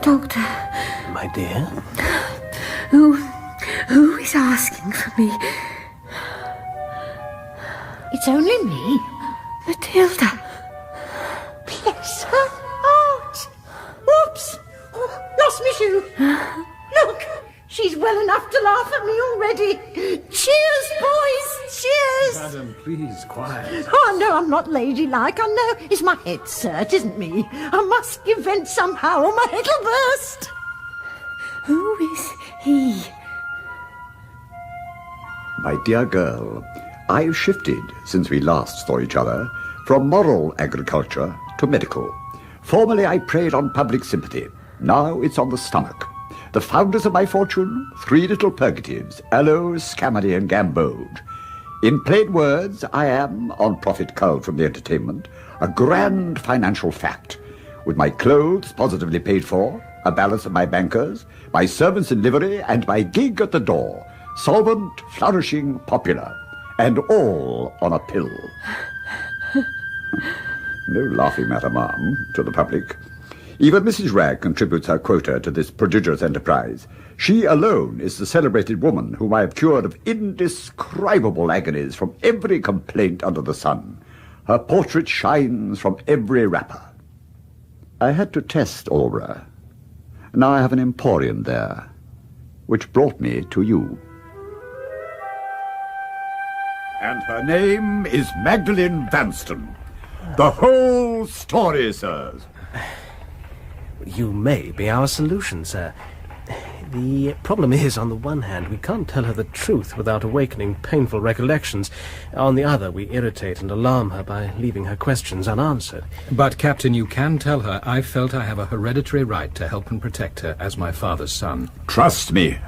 [SPEAKER 16] Doctor,
[SPEAKER 6] My dear?
[SPEAKER 16] who is asking for me?
[SPEAKER 18] It's only me.
[SPEAKER 16] Matilda.
[SPEAKER 18] Bless her heart. Whoops. Oh, lost me shoe. Look, she's well enough to laugh at me already. Cheers, boys, cheers.
[SPEAKER 12] Madam, please, quiet.
[SPEAKER 18] Oh, I know I'm not ladylike. I know it's my head, sir. It isn't me. I must give vent somehow or my head'll burst.
[SPEAKER 16] Who is he?
[SPEAKER 8] My dear girl, I've shifted, since we last saw each other, from moral agriculture to medical. Formerly I preyed on public sympathy. Now it's on the stomach. The founders of my fortune, 3 little purgatives, aloe, scammony, and gamboge. In plain words, I am, on profit culled from the entertainment, a grand financial fact, with my clothes positively paid for, a balance of my bankers, my servants in livery, and my gig at the door, solvent, flourishing, popular, and all on a pill. No laughing matter, ma'am, to the public. Even Mrs. Ragg contributes her quota to this prodigious enterprise. She alone is the celebrated woman whom I have cured of indescribable agonies from every complaint under the sun. Her portrait shines from every wrapper. I had to test Aldborough. Now I have an emporium there, which brought me to you. And her name is Magdalen Vanstone. The whole story, sirs.
[SPEAKER 6] You may be our solution, sir. The problem is, on the one hand, we can't tell her the truth without awakening painful recollections. On the other, we irritate and alarm her by leaving her questions unanswered.
[SPEAKER 12] But, Captain, you can tell her I felt I have a hereditary right to help and protect her as my father's son.
[SPEAKER 8] Trust me.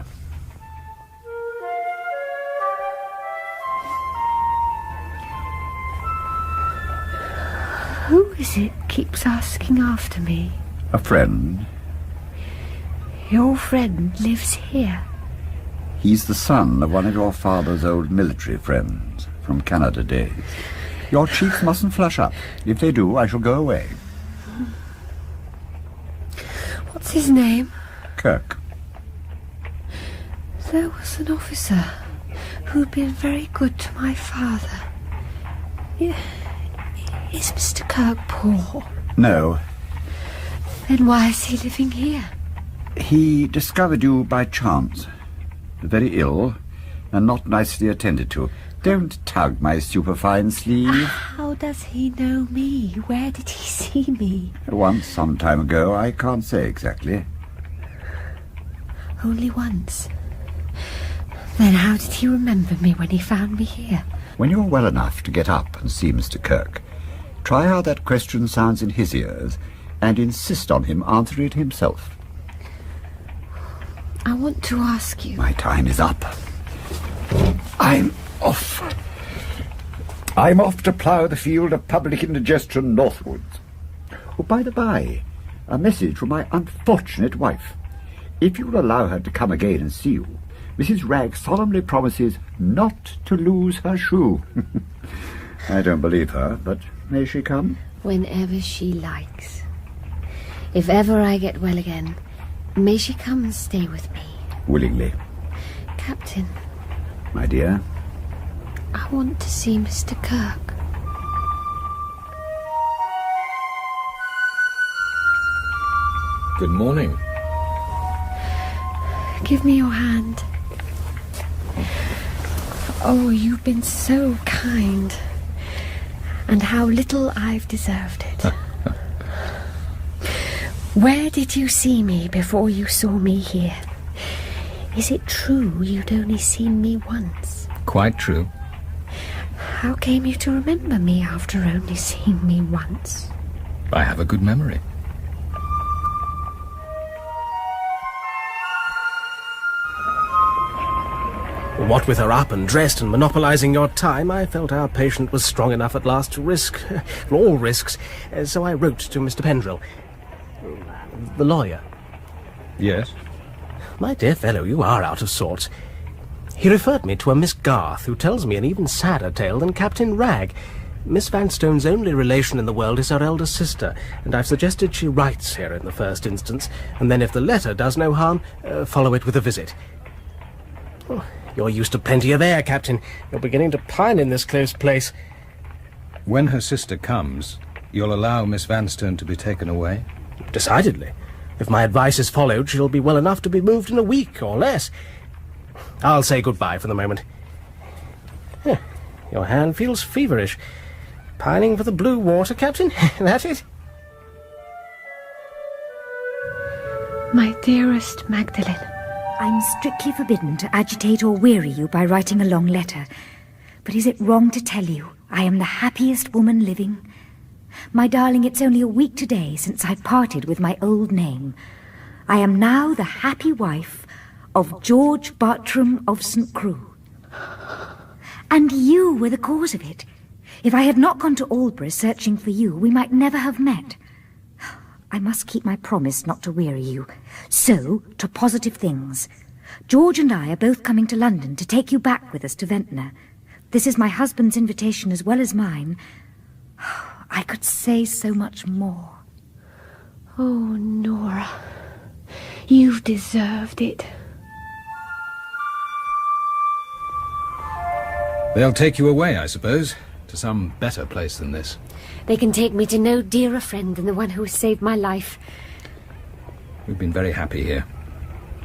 [SPEAKER 16] Who is it keeps asking after me?
[SPEAKER 8] A friend.
[SPEAKER 16] Your friend lives here.
[SPEAKER 8] He's the son of one of your father's old military friends from Canada days. Your cheeks mustn't flush up. If they do, I shall go away.
[SPEAKER 16] What's his name?
[SPEAKER 8] Kirk.
[SPEAKER 16] There was an officer who'd been very good to my father. Is Mr. Kirk poor?
[SPEAKER 8] No.
[SPEAKER 16] Then why is he living here?
[SPEAKER 8] He discovered you by chance. Very ill and not nicely attended to. Don't tug my superfine sleeve.
[SPEAKER 16] How does he know me? Where did he see me?
[SPEAKER 8] Once, some time ago, I can't say exactly.
[SPEAKER 16] Only once. Then how did he remember me when he found me here?
[SPEAKER 8] When you're well enough to get up and see Mr. Kirk, try how that question sounds in his ears and insist on him answer it himself.
[SPEAKER 16] I want to ask you...
[SPEAKER 8] My time is up. I'm off. I'm off to plough the field of public indigestion northwards. Oh, by the by, a message from my unfortunate wife. If you'll allow her to come again and see you, Mrs. Ragg solemnly promises not to lose her shoe. I don't believe her, but may she come?
[SPEAKER 16] Whenever she likes. If ever I get well again, may she come and stay with me.
[SPEAKER 3] Willingly.
[SPEAKER 16] Captain,
[SPEAKER 3] My dear?
[SPEAKER 16] I want to see Mr. Kirk.
[SPEAKER 11] Good morning.
[SPEAKER 16] Give me your hand. Oh, you've been so kind. And how little I've deserved it. Where did you see me before you saw me here? Is it true you'd only seen me once?
[SPEAKER 12] Quite true.
[SPEAKER 16] How came you to remember me after only seeing me once?
[SPEAKER 12] I have a good memory.
[SPEAKER 6] What with her up and dressed and monopolizing your time, I felt our patient was strong enough at last to risk all risks. So I wrote to Mr. Pendrell, the lawyer.
[SPEAKER 12] Yes?
[SPEAKER 6] My dear fellow, you are out of sorts. He referred me to a Miss Garth, who tells me an even sadder tale than Captain Ragg. Miss Vanstone's only relation in the world is her elder sister, and I've suggested she writes here in the first instance, and then if the letter does no harm, follow it with a visit. Oh, you're used to plenty of air, Captain. You're beginning to pine in this close place.
[SPEAKER 12] When her sister comes, you'll allow Miss Vanstone to be taken away?
[SPEAKER 6] Decidedly. If my advice is followed, she'll be well enough to be moved in a week or less. I'll say goodbye for the moment. Your hand feels feverish. Pining for the blue water, Captain? That it?
[SPEAKER 16] My dearest Magdalene,
[SPEAKER 19] I'm strictly forbidden to agitate or weary you by writing a long letter. But is it wrong to tell you I am the happiest woman living? My darling, it's only a week today since I parted with my old name. I am now the happy wife of George Bartram of St. Crew. And you were the cause of it. If I had not gone to Aldborough searching for you, we might never have met. I must keep my promise not to weary you. So, to positive things. George and I are both coming to London to take you back with us to Ventnor. This is my husband's invitation as well as mine. I could say so much more.
[SPEAKER 16] oh, Nora, you've deserved it.
[SPEAKER 12] They'll take you away, I suppose, to some better place than this.
[SPEAKER 16] They can take me to no dearer friend than the one who has saved my life.
[SPEAKER 12] We've been very happy here.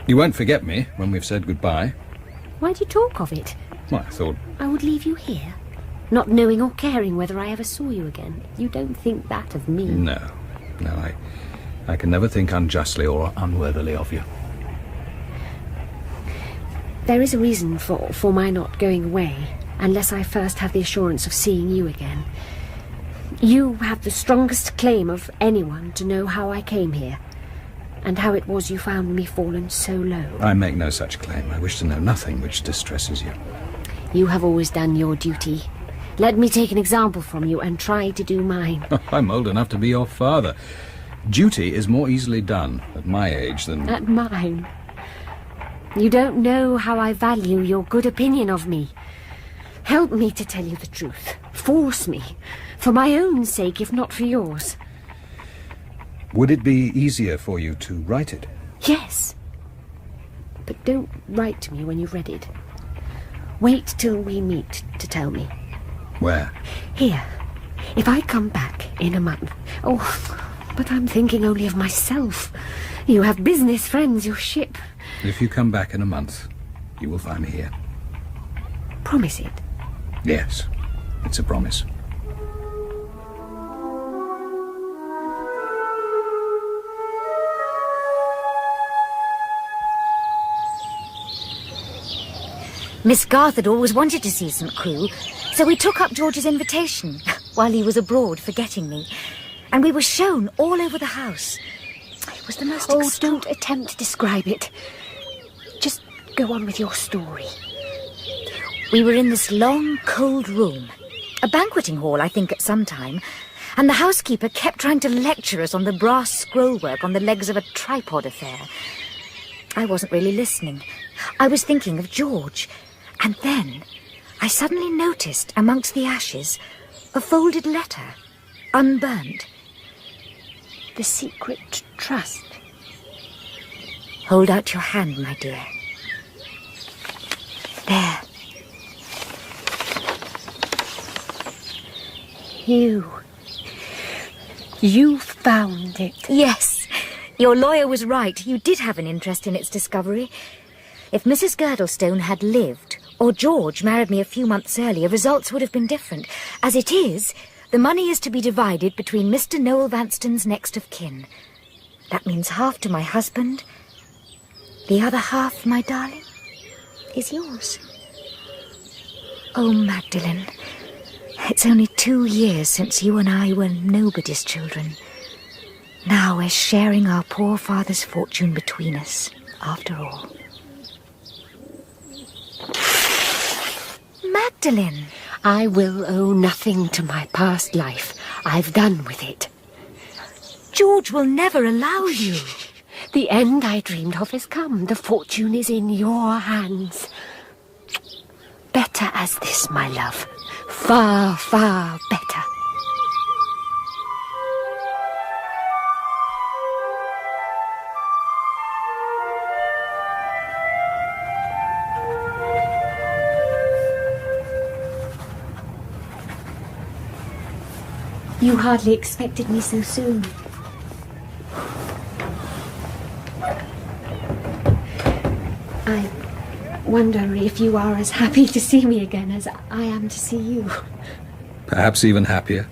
[SPEAKER 12] You won't forget me when we've said goodbye.
[SPEAKER 16] Why do you talk of it?
[SPEAKER 12] Well, I thought...
[SPEAKER 16] I would leave you here, not knowing or caring whether I ever saw you again. You don't think that of me.
[SPEAKER 12] No, I can never think unjustly or unworthily of you.
[SPEAKER 16] There is a reason for my not going away, unless I first have the assurance of seeing you again. You have the strongest claim of anyone to know how I came here, and how it was you found me fallen so low.
[SPEAKER 12] I make no such claim. I wish to know nothing which distresses you.
[SPEAKER 16] You have always done your duty. Let me take an example from you and try to do mine.
[SPEAKER 12] I'm old enough to be your father. Duty is more easily done at my age than...
[SPEAKER 16] At mine. You don't know how I value your good opinion of me. Help me to tell you the truth. Force me. For my own sake, if not for yours.
[SPEAKER 12] Would it be easier for you to write it?
[SPEAKER 16] Yes. But don't write to me when you've read it. Wait till we meet to tell me.
[SPEAKER 12] Where?
[SPEAKER 16] Here. If I come back in a month. Oh, but I'm thinking only of myself. You have business friends, your ship.
[SPEAKER 12] If you come back in a month, you will find me here.
[SPEAKER 16] Promise it.
[SPEAKER 12] Yes, it's a promise.
[SPEAKER 19] Miss Garth had always wanted to see St. Crew, so we took up George's invitation while he was abroad forgetting me, and we were shown all over the house. It was the most
[SPEAKER 16] don't attempt to describe it. Just go on with your story.
[SPEAKER 19] We were in this long, cold room, a banqueting hall, I think, at some time, and the housekeeper kept trying to lecture us on the brass scrollwork on the legs of a tripod affair. I wasn't really listening. I was thinking of George. And then I suddenly noticed amongst the ashes a folded letter, unburnt.
[SPEAKER 16] The secret trust. Hold out your hand, my dear. There. You found it.
[SPEAKER 14] Yes. Your lawyer was right. You did have an interest in its discovery. If Mrs. Girdlestone had lived, or George married me a few months earlier, results would have been different. As it is, the money is to be divided between Mr. Noel Vanstone's next of kin. That means half to my husband. The other half, my darling, is yours. Oh, Magdalene, it's only 2 years since you and I were nobody's children. Now we're sharing our poor father's fortune between us, after all. Magdalene!
[SPEAKER 16] I will owe nothing to my past life. I've done with it.
[SPEAKER 14] George will never allow you.
[SPEAKER 16] The end I dreamed of has come. The fortune is in your hands. Better as this, my love. Far, far better.
[SPEAKER 13] You hardly expected me so soon. I wonder if you are as happy to see me again as I am to see you.
[SPEAKER 12] Perhaps even happier.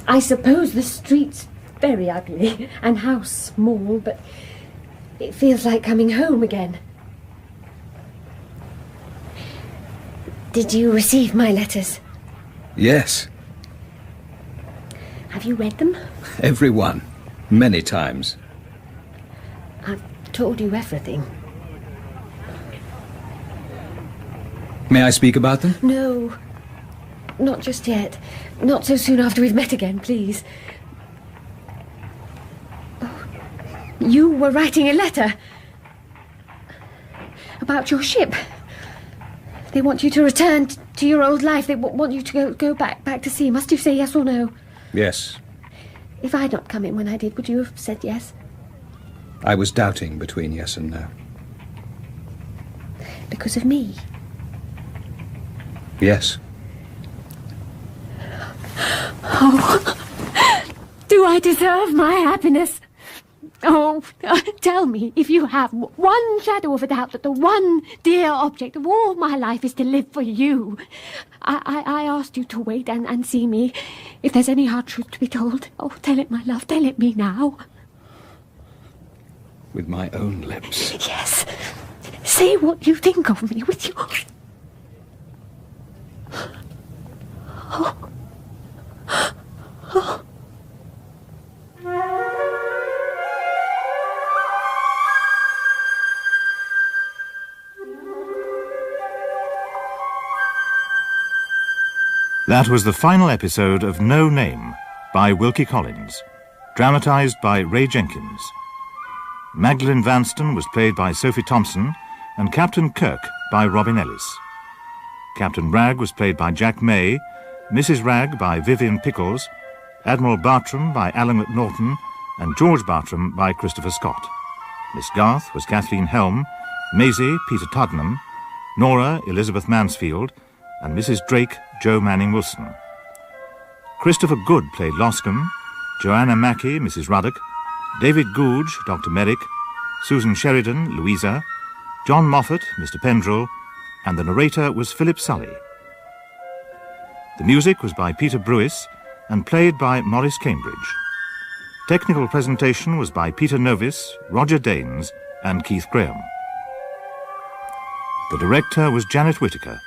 [SPEAKER 13] I suppose the street's very ugly and house small, but it feels like coming home again. Did you receive my letters?
[SPEAKER 12] Yes.
[SPEAKER 13] Have you read them?
[SPEAKER 12] Every one. Many times.
[SPEAKER 13] I've told you everything.
[SPEAKER 12] May I speak about them?
[SPEAKER 13] No. Not just yet. Not so soon after we've met again, please. Oh, you were writing a letter. About your ship. They want you to return to your old life. They want you to go back to sea. Must you say yes or no?
[SPEAKER 12] Yes.
[SPEAKER 13] If I'd not come in when I did, would you have said yes?
[SPEAKER 12] I was doubting between yes and no.
[SPEAKER 13] Because of me?
[SPEAKER 12] Yes.
[SPEAKER 13] Oh, do I deserve my happiness? Oh, tell me if you have one shadow of a doubt that the one dear object of all my life is to live for you. I asked you to wait and see me. If there's any hard truth to be told, oh, tell it, my love, tell it me now.
[SPEAKER 12] With my own lips.
[SPEAKER 13] Yes. Say what you think of me with your... Oh. Oh.
[SPEAKER 1] That was the final episode of No Name by Wilkie Collins, dramatised by Ray Jenkins. Magdalene Vanstone was played by Sophie Thompson and Captain Kirk by Robin Ellis. Captain Ragg was played by Jack May, Mrs. Ragg by Vivian Pickles, Admiral Bartram by Alan McNaughton, and George Bartram by Christopher Scott. Miss Garth was Kathleen Helm, Maisie Peter Tuddenham, Nora Elizabeth Mansfield, and Mrs. Drake Jo Manning Wilson. Christopher Good played Loscombe, Joanna Mackey Mrs. Ruddock, David Googe Dr. Merrick, Susan Sheridan Louisa, John Moffat Mr. Pendrell, and the narrator was Philip Sully. The music was by Peter Brewis and played by Maurice Cambridge. Technical presentation was by Peter Novis, Roger Danes, and Keith Graham. The director was Janet Whittaker.